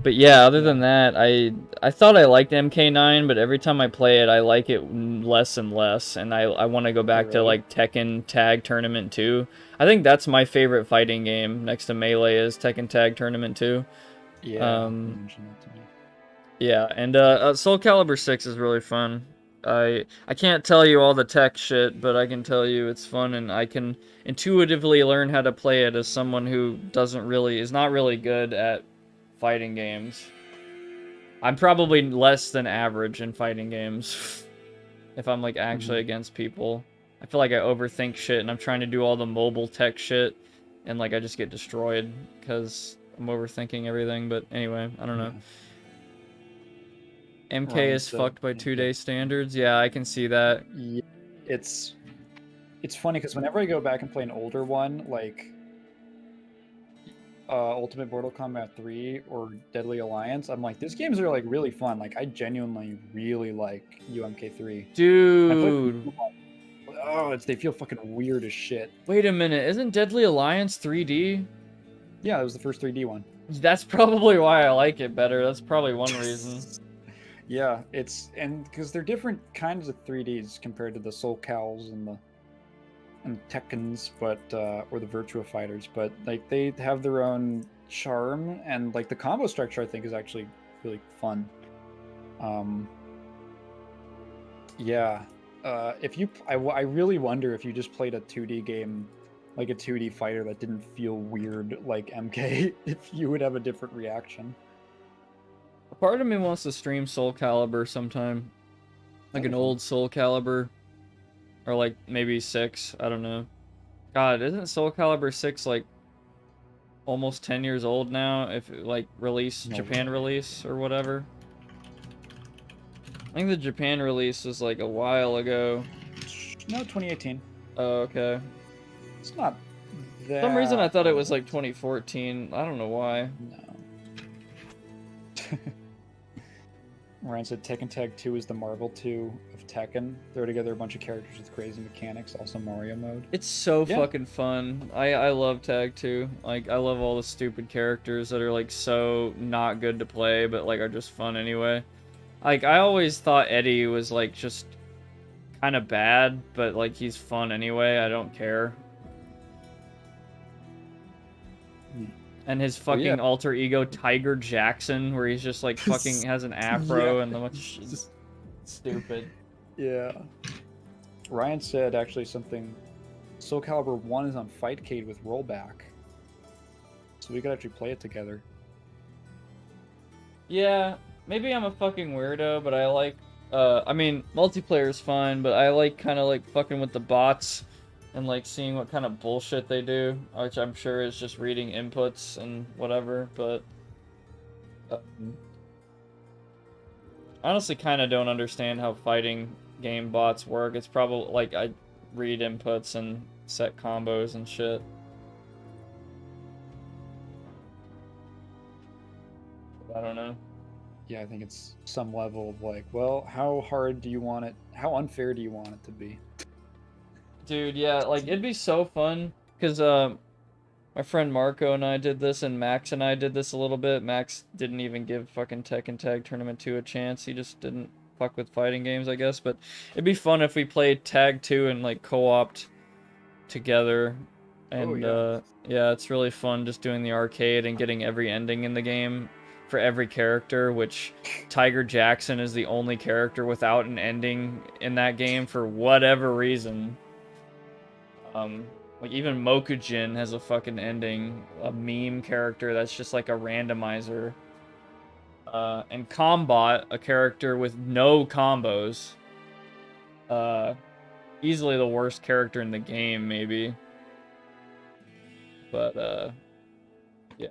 But yeah, other than that, I thought I liked MK9, but every time I play it, I like it less and less, and I want to go back to really? like Tekken Tag Tournament 2. I think that's my favorite fighting game next to Melee is Tekken Tag Tournament 2. Yeah, you Um, mentioned that to me. yeah, and Soul Calibur 6 is really fun. I can't tell you all the tech shit, but I can tell you it's fun, and I can intuitively learn how to play it as someone who is not really good at fighting games. I'm probably less than average in fighting games if I'm like actually against people. I feel like I overthink shit and I'm trying to do all the mobile tech shit and like I just get destroyed because I'm overthinking everything. But anyway, I don't know. MK Ryan is said, fucked by yeah, 2-day standards. Yeah, I can see that. yeah, it's funny because whenever I go back and play an older one, like Ultimate Mortal Kombat 3 or Deadly Alliance, I'm like, these games are like really fun. Like I genuinely really like UMK3. I play them, Dude, oh, they feel fucking weird as shit. wait a minute. Isn't Deadly Alliance 3D? Yeah, it was the first 3D one. That's probably why I like it better. That's probably one reason. Yeah, and because they're different kinds of 3Ds compared to the Soul Cals and Tekkens, but or the Virtua Fighters, but like they have their own charm, and like the combo structure I think is actually really fun. Yeah, I really wonder if you just played a 2D game, like a 2D fighter that didn't feel weird like MK, if you would have a different reaction. A part of me wants to stream Soul Calibur sometime. Like an old Soul Calibur. Or like maybe 6. I don't know. God, isn't Soul Calibur 6 like almost 10 years old now? If like Japan release or whatever. I think the Japan release was like a while ago. No, 2018. Oh, okay. It's not that. For some reason I thought it was like 2014. I don't know why. No. Ryan said Tekken Tag 2 is the Marvel 2 of Tekken. Throw together a bunch of characters with crazy mechanics, also Mario mode. It's so fucking fun. I love Tag 2. Like I love all the stupid characters that are like so not good to play but like are just fun anyway. Like I always thought Eddie was like just kind of bad, but like he's fun anyway. I don't care. And his fucking alter ego Tiger Jackson, where he's just like fucking has an afro and the much stupid. Yeah. Ryan said actually something. Soul Calibur 1 is on Fightcade with rollback, so we could actually play it together. Yeah, maybe I'm a fucking weirdo, but I like. I mean, multiplayer is fine, but I like kind of like fucking with the bots and like seeing what kind of bullshit they do, which I'm sure is just reading inputs and whatever, but I honestly kind of don't understand how fighting game bots work. It's probably like I read inputs and set combos and shit. I don't know. Yeah, I think it's some level of like, well, how hard do you want it? How unfair do you want it to be? Dude, yeah, like, it'd be so fun, because, my friend Marco and I did this, and Max and I did this a little bit. Max didn't even give fucking Tekken Tag Tournament 2 a chance. He just didn't fuck with fighting games, I guess, but it'd be fun if we played Tag 2 and, like, co-opt together, and, yeah, it's really fun just doing the arcade and getting every ending in the game for every character, which Tiger Jackson is the only character without an ending in that game for whatever reason. Like, even Mokujin has a fucking ending. A meme character that's just like a randomizer. And Combot, a character with no combos. Easily the worst character in the game, maybe. But, yeah.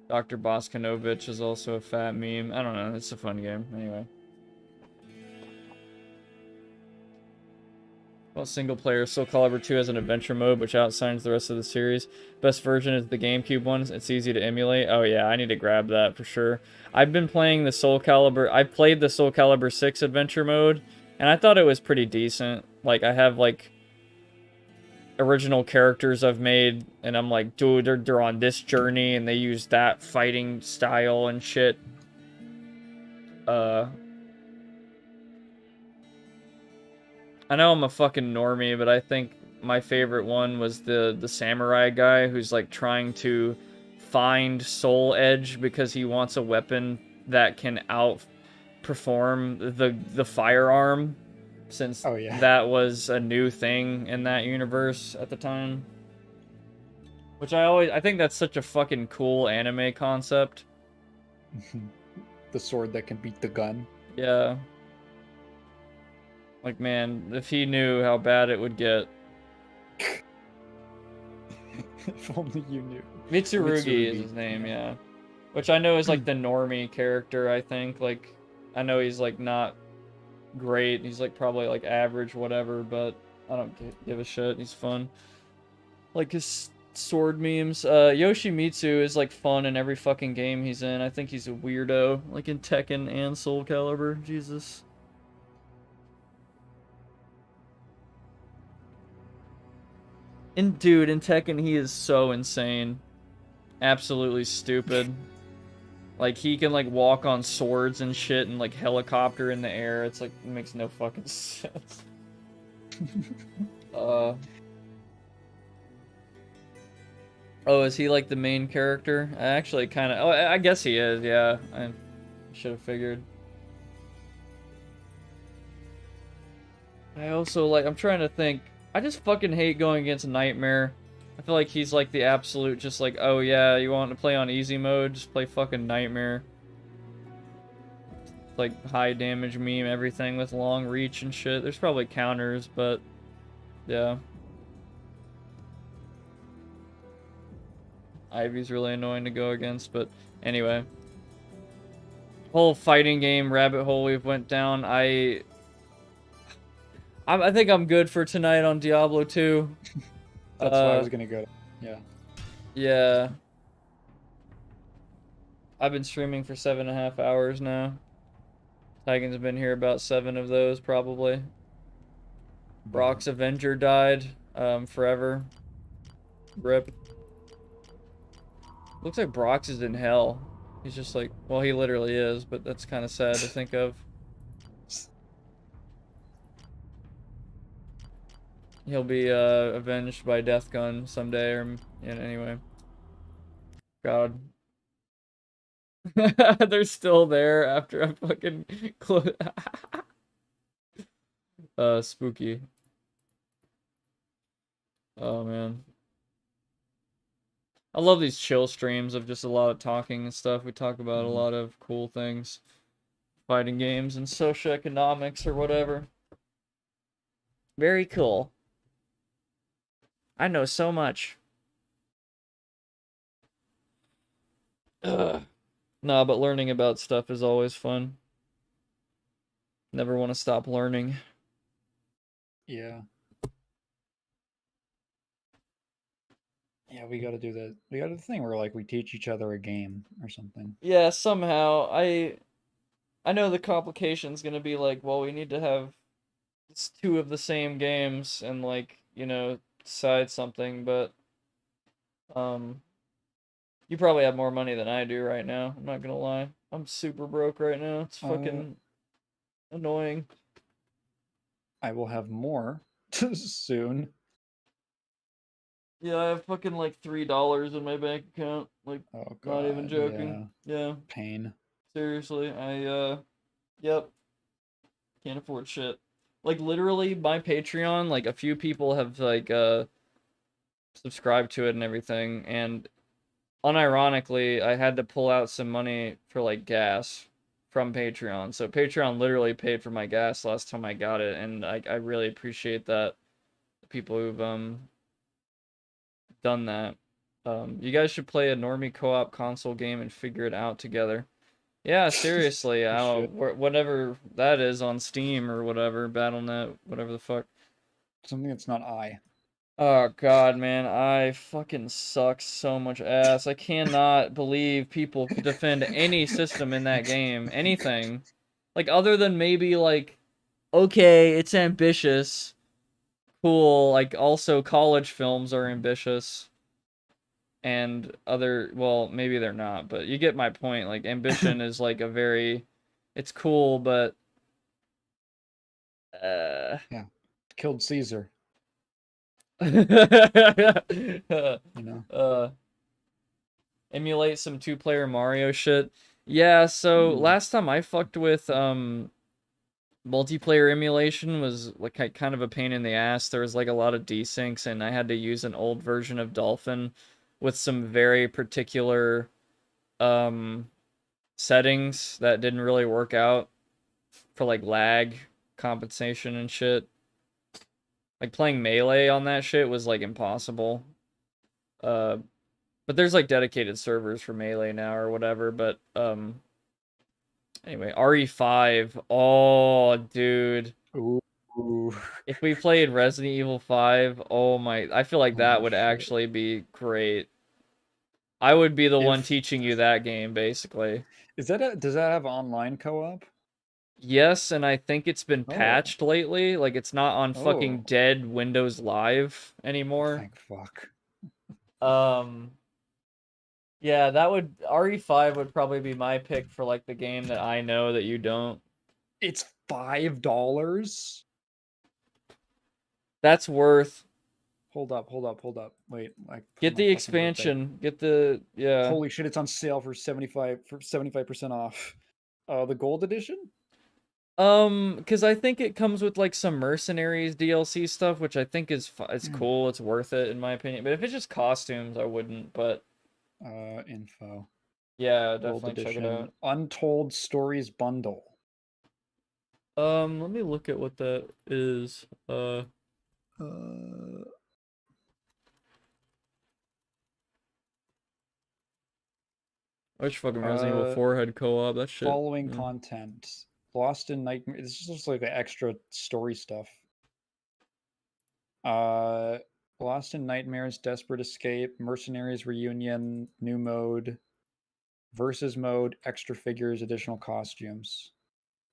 Dr. Boskanovich is also a fat meme. I don't know, it's a fun game. Anyway. Well, single player Soul Calibur 2 has an adventure mode, which outshines the rest of the series. Best version is the GameCube one. It's easy to emulate. Oh yeah, I need to grab that for sure. I've been playing the Soul Calibur. I played the Soul Calibur 6 adventure mode, and I thought it was pretty decent. Like, I have, like, original characters I've made, and I'm like, dude, they're on this journey, and they use that fighting style and shit. I know I'm a fucking normie, but I think my favorite one was the samurai guy who's like trying to find Soul Edge because he wants a weapon that can outperform the firearm, since Oh, yeah. that was a new thing in that universe at the time. Which I think that's such a fucking cool anime concept. The sword that can beat the gun. Yeah. Like, man, if he knew how bad it would get. If only you knew. Mitsurugi is his name, yeah. Which I know is like the normie character, I think. Like, I know he's like not great. He's like probably like average, whatever, but I don't give a shit. He's fun. Like his sword memes. Yoshimitsu is like fun in every fucking game he's in. I think he's a weirdo. Like in Tekken and Soul Calibur. Jesus. Dude, in Tekken, he is so insane. Absolutely stupid. Like, he can, like, walk on swords and shit and, like, helicopter in the air. It's, like, it makes no fucking sense. Oh, is he, like, the main character? I actually kind of... Oh, I guess he is, yeah. I should have figured. I also, like, I'm trying to think... I just fucking hate going against Nightmare. I feel like he's like the absolute just like, oh yeah, you want to play on easy mode? Just play fucking Nightmare. Like high damage meme, everything with long reach and shit. There's probably counters, but yeah. Ivy's really annoying to go against, but anyway. Whole fighting game rabbit hole we've went down. I think I'm good for tonight on Diablo 2. That's why I was gonna go. Yeah. Yeah. I've been streaming for 7.5 hours now. Taigen's been here about 7 of those, probably. Brock's Avenger died. Forever. Rip. Looks like Brock's is in hell. He's just like, well, he literally is, but that's kind of sad to think of. He'll be avenged by Death Gun someday, or anyway. God. They're still there after I fucking close. Spooky. Oh man. I love these chill streams of just a lot of talking and stuff. We talk about a lot of cool things. Fighting games and socioeconomics or whatever. Very cool. I know so much. Ugh. Nah, but learning about stuff is always fun. Never want to stop learning. Yeah. Yeah, we gotta do that. We gotta do the thing where like we teach each other a game or something. Yeah, somehow. I know the complication's gonna be like, well, we need to have 2 of the same games and like, you know, decide something, but you probably have more money than I do right now. I'm not gonna lie. I'm super broke right now. It's fucking annoying. I will have more soon. Yeah, I have fucking like $3 in my bank account. Like, Oh god. not even joking. Yeah. Pain. Seriously, yep. Can't afford shit. Like, literally, my Patreon, like, a few people have, like, subscribe to it and everything, and unironically, I had to pull out some money for like gas from Patreon. So Patreon literally paid for my gas last time I got it, and I really appreciate that. The people who've done that. You guys should play a normie co-op console game and figure it out together. Yeah, seriously, whatever that is on Steam or whatever, BattleNet, whatever the fuck. Something that's not I. Oh god, man, I fucking suck so much ass. I cannot believe people could defend any system in that game. Anything. Like, other than maybe, like, okay, it's ambitious. Cool. Like, also, college films are ambitious. And other, well, maybe they're not, but you get my point. Like, ambition is, like, a very, it's cool, but, Yeah. Killed Caesar, you you know? Emulate some two-player Mario shit. Yeah, so last time I fucked with multiplayer emulation was like kind of a pain in the ass. There was like a lot of desyncs, and I had to use an old version of Dolphin with some very particular settings that didn't really work out for like lag compensation and shit. Like playing Melee on that shit was like impossible. But there's like dedicated servers for Melee now or whatever, but anyway, RE5. Oh, dude. Ooh. If we played Resident Evil 5, oh my, I feel like that Holy would shit. actually be great. I would be the one If- teaching you that game, basically. Does that have online co-op? Yes, and I think it's been Oh. patched lately. Like, it's not on fucking Oh. dead Windows Live anymore. Thank fuck. Yeah, that would, RE5 would probably be my pick for like the game that I know that you don't. It's $5? That's worth. Hold up. Wait, like Get the expansion. Get the, yeah. Holy shit, it's on sale for 75% off. The gold edition? Because I think it comes with like some Mercenaries DLC stuff, which I think is it's cool. It's worth it in my opinion. But if it's just costumes, I wouldn't. But Info. yeah, Gold definitely check it edition. out. Untold Stories bundle. Let me look at what that is. Which fucking Resident Evil 4 had co-op? That shit. Following yeah. content. Lost in Nightmare. This is just like the extra story stuff. Lost in Nightmares, Desperate Escape, Mercenaries Reunion, New Mode, Versus Mode, extra figures, additional costumes.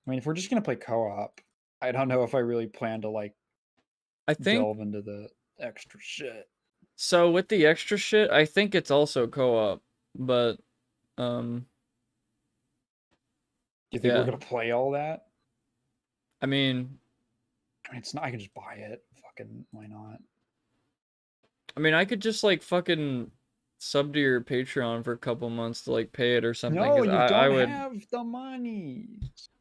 I mean, if we're just gonna play co-op, I don't know if I really plan to like I think delve into the extra shit. so. With the extra shit, I think it's also co-op, but You think yeah. we're gonna play all that? I mean, It's not. I can just buy it. Fucking why not? I could just like fucking sub to your Patreon for a couple months to like pay it or something. No, 'Cause you I don't would have the money.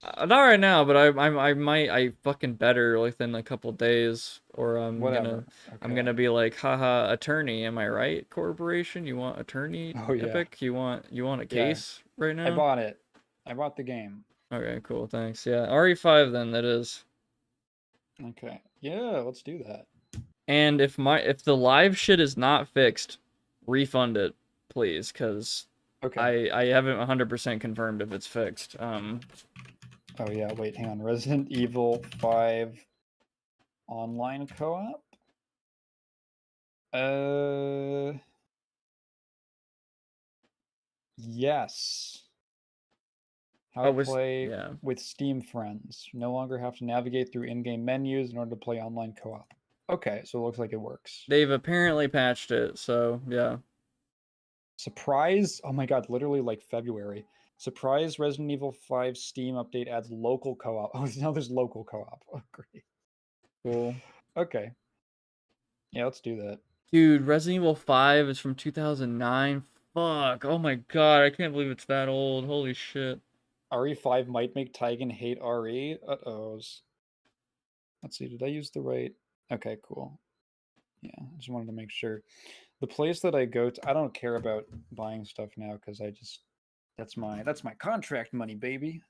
not right now, but I might I fucking better within a couple days, or Whatever. I'm gonna be like, haha, attorney, am I right? Corporation, you want attorney? Oh, yeah. Epic, you want a case right now? I bought it. I bought the game. Okay, cool, thanks. Yeah, RE5 then that is. Okay. Yeah, let's do that. And if the live shit is not fixed, refund it, please, because Okay. I haven't 100% confirmed if it's fixed. Oh yeah, wait, hang on. Resident Evil 5 online co-op? Yes. How to play with Steam friends. No longer have to navigate through in-game menus in order to play online co-op. Okay, so it looks like it works. They've apparently patched it, so yeah. Surprise! Oh my god, literally like February. Surprise Resident Evil 5 Steam update adds local co-op. Oh, now there's local co-op. Oh, great. Cool. Okay. Yeah, let's do that. Dude, Resident Evil 5 is from 2009. Fuck. Oh my god, I can't believe it's that old. Holy shit. RE5 might make Taigen hate RE. Uh-ohs. Let's see, did I use the right... Okay, cool. Yeah, I just wanted to make sure. The place that I go to, I don't care about buying stuff now because that's my contract money, baby.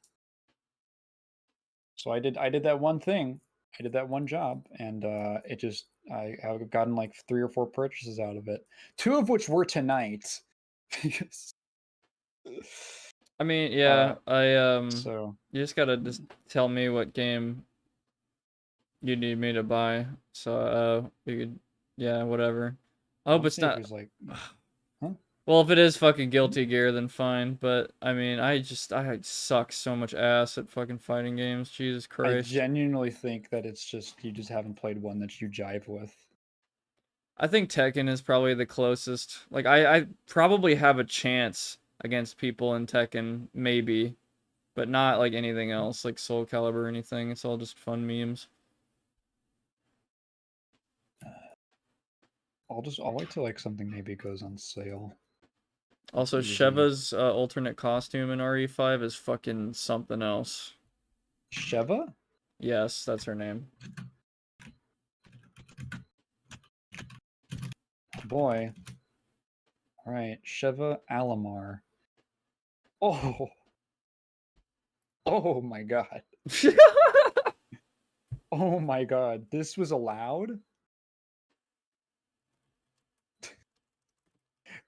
So I did that one thing. I did that one job, and I've gotten like 3 or 4 purchases out of it. 2 of which were tonight. Because, I mean, yeah, so you just gotta just tell me what game you need me to buy. So we could, yeah, whatever. I hope I'll it's see if not. there's like, huh? Well, if it is fucking Guilty Gear, then fine. But I mean, I suck so much ass at fucking fighting games. Jesus I Christ. genuinely think that it's just you just haven't played one that you jive with. I think Tekken is probably the closest. Like, I probably have a chance against people in Tekken, maybe, but not like anything else, like Soul Calibur or anything. It's all just fun memes. I'll wait till like something maybe goes on sale. Also, Easy. Sheva's alternate costume in RE5 is fucking something else. Sheva? Yes, that's her name. Boy. Alright, Sheva Alamar. Oh. Oh my god. Oh my god. This was allowed?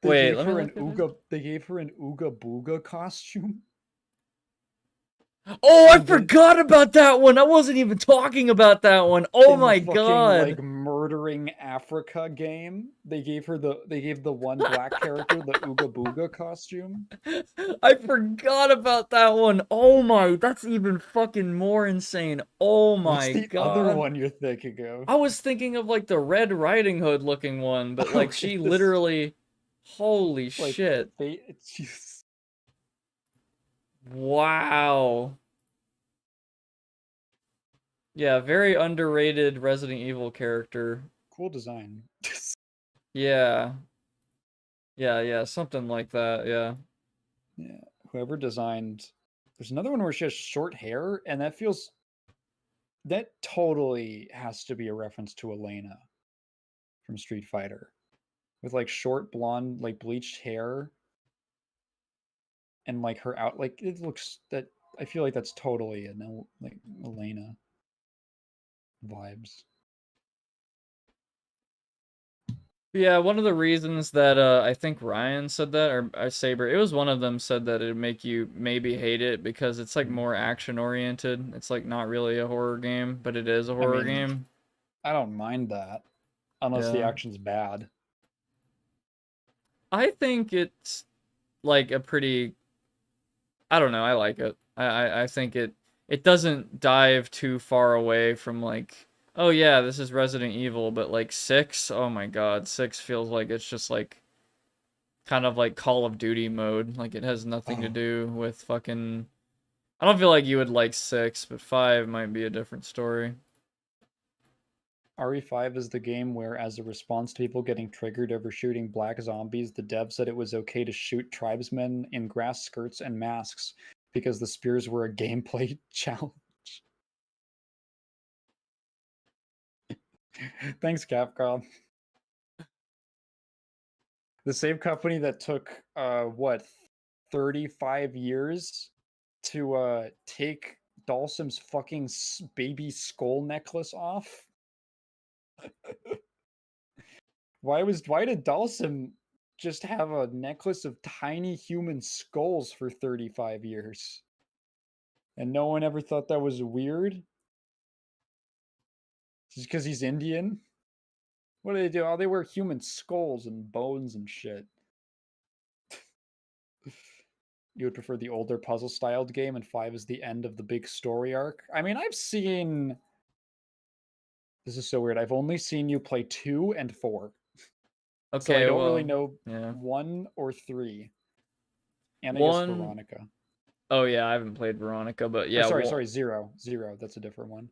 Wait, let me look at it. They gave her an Ooga Booga costume. Oh, I And then- forgot about that one. I wasn't even talking about that one. Oh in the my fucking, god. like murdering Africa game, they gave the one black character the Ooga Booga costume. I forgot about that one. Oh my, that's even fucking more insane. Oh my What's the god. other one you're thinking of? I was thinking of like the Red Riding Hood looking one, but like Okay, she this- literally, holy Like, shit. it's just... Wow. Yeah, very underrated Resident Evil character. Cool design. Yeah. Yeah, something like that, yeah. Yeah, whoever designed. There's another one where she has short hair, and that totally has to be a reference to Elena from Street Fighter, with like short blonde, like bleached hair, and like her out. Like it looks that I feel like that's totally like Elena vibes. Yeah, one of the reasons that I think Ryan said that, or Saber, it was one of them said that it'd make you maybe hate it because it's like more action oriented. It's like not really a horror game, but it is a horror game. I don't mind that, unless the Yeah. action's bad. I think it's like a pretty, I don't know, I like it. I think it doesn't dive too far away from like, oh yeah, this is Resident Evil, but like 6, oh my god, 6 feels like it's just like kind of like Call of Duty mode. Like it has nothing to do with fucking, I don't feel like you would like 6, but 5 might be a different story. RE5 is the game where, as a response to people getting triggered over shooting black zombies, the dev said it was okay to shoot tribesmen in grass skirts and masks because the spears were a gameplay challenge. Thanks, Capcom. The same company that took, 35 years to take Dalsim's fucking baby skull necklace off? Why did Dalsim just have a necklace of tiny human skulls for 35 years? And no one ever thought that was weird? Just because he's Indian? What do they do? Oh, they wear human skulls and bones and shit. You would prefer the older puzzle styled game, and 5 is the end of the big story arc? I mean, I've seen... This is so weird. I've only seen you play 2 and 4. Okay, So I don't well, really know yeah. 1 or 3. And I One- guess Veronica. Oh yeah, I haven't played Veronica, but yeah. Sorry, 0. 0, that's a different one.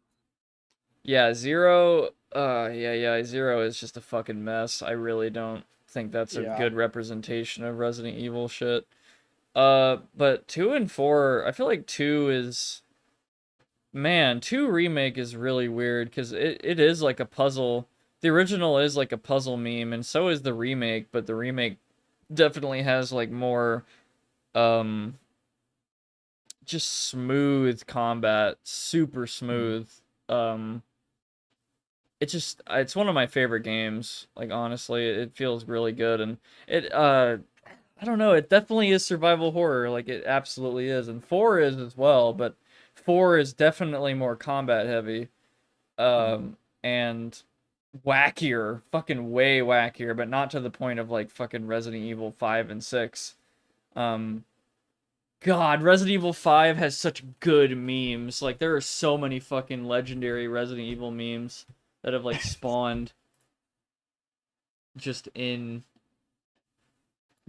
Yeah, 0, yeah, 0 is just a fucking mess. I really don't think that's a good representation of Resident Evil shit. But 2 and 4, I feel like 2 is... Man, 2 Remake is really weird, because it is like a puzzle, the original is like a puzzle meme, and so is the remake, but the remake definitely has like more um just smooth combat, super smooth. Um it's one of my favorite games. Like honestly, it feels really good, and it I don't know, it definitely is survival horror. Like it absolutely is, and 4 is as well, but 4 is definitely more combat heavy. And wackier, fucking way wackier, but not to the point of like fucking Resident Evil 5 and 6. Um God, Resident Evil 5 has such good memes. Like there are so many fucking legendary Resident Evil memes that have like spawned just in.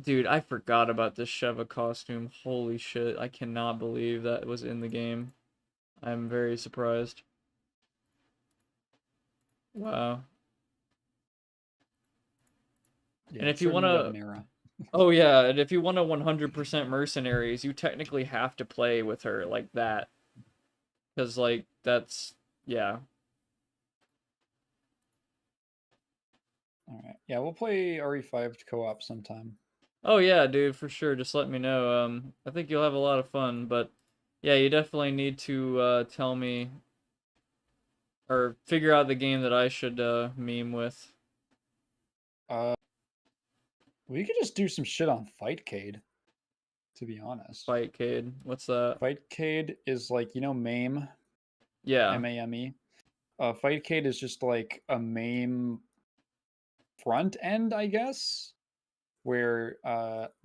Dude, I forgot about this Sheva costume. Holy shit, I cannot believe that was in the game. I'm very surprised. Wow. Yeah, And if it's you want certainly of an to, era. oh yeah, and if you want to 100% mercenaries, you technically have to play with her like that. Because, like, that's, yeah. All right. Yeah, we'll play RE5 co-op sometime. Oh yeah, dude, for sure. Just let me know. I think you'll have a lot of fun, but yeah, you definitely need to tell me or figure out the game that I should meme with. Uh, we could just do some shit on Fightcade, to be honest. Fightcade. What's that? Fightcade is like, MAME, Yeah. MAME. Fightcade is just like a MAME front end, I guess, where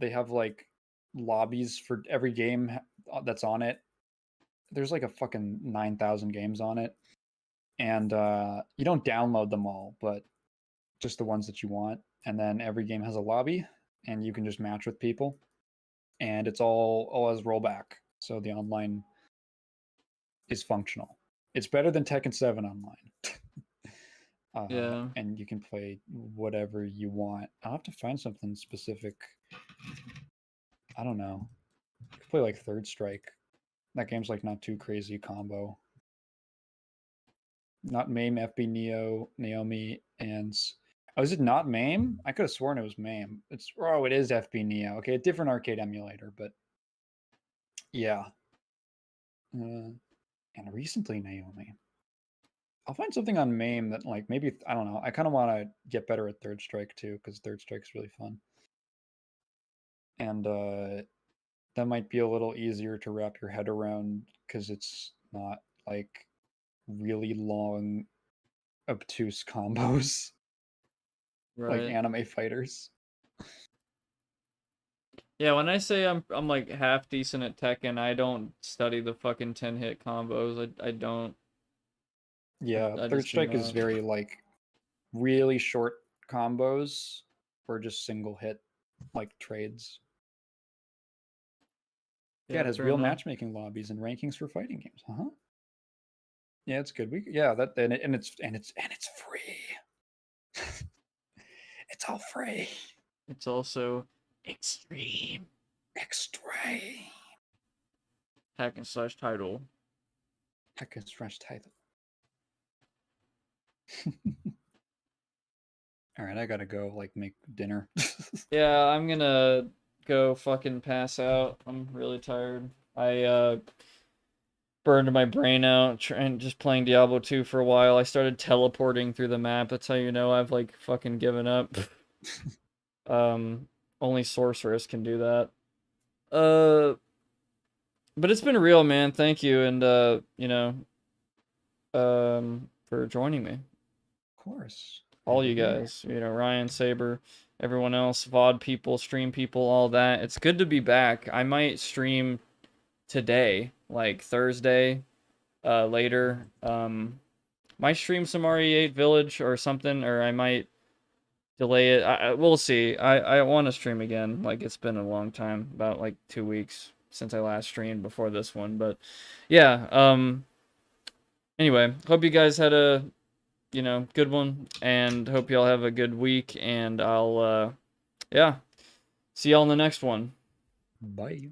they have like lobbies for every game that's on it. There's like a fucking 9,000 games on it. And you don't download them all, but just the ones that you want. And then every game has a lobby, and you can just match with people. And it's all as rollback, so the online is functional. It's better than Tekken 7 online. Yeah. And you can play whatever you want. I'll have to find something specific. I don't know. You can play like Third Strike. That game's like not too crazy combo. Not MAME, FB Neo, Naomi, and oh, is it not MAME? I could have sworn it was MAME. It is FB Neo. Okay, a different arcade emulator, but yeah. And recently Naomi. I'll find something on MAME that like maybe I don't know. I kind of want to get better at Third Strike too because Third Strike's really fun, and that might be a little easier to wrap your head around because it's not like really long, obtuse combos like Right. anime fighters. Yeah, when I say I'm like half decent at Tekken, I don't study the fucking 10 hit combos. I don't. Yeah, I Third just do Strike is not. very like really short combos or just single hit like trades. Yeah, it has Fair real enough. matchmaking lobbies and rankings for fighting games. Uh-huh. Yeah, it's good. It's free. It's all free. It's also extreme. Extreme. Hack and slash title. Hack and slash title. All right, I gotta go like make dinner. Yeah, I'm gonna go fucking pass out. I'm really tired. I burned my brain out trying just playing Diablo 2 for a while. I started teleporting through the map. That's how you know I've like fucking given up. Only sorceress can do that. But it's been real, man. Thank you, and for joining me. Of course. All you guys, Ryan, Saber, everyone else, VOD people, stream people, all that. It's good to be back. I might stream today, like Thursday, later. Might stream some RE8 Village or something, or I might delay it. We'll see. I want to stream again. Like it's been a long time, about like 2 weeks since I last streamed before this one. But yeah. Anyway, hope you guys had a good one, and hope y'all have a good week. And I'll yeah, see y'all in the next one. Bye.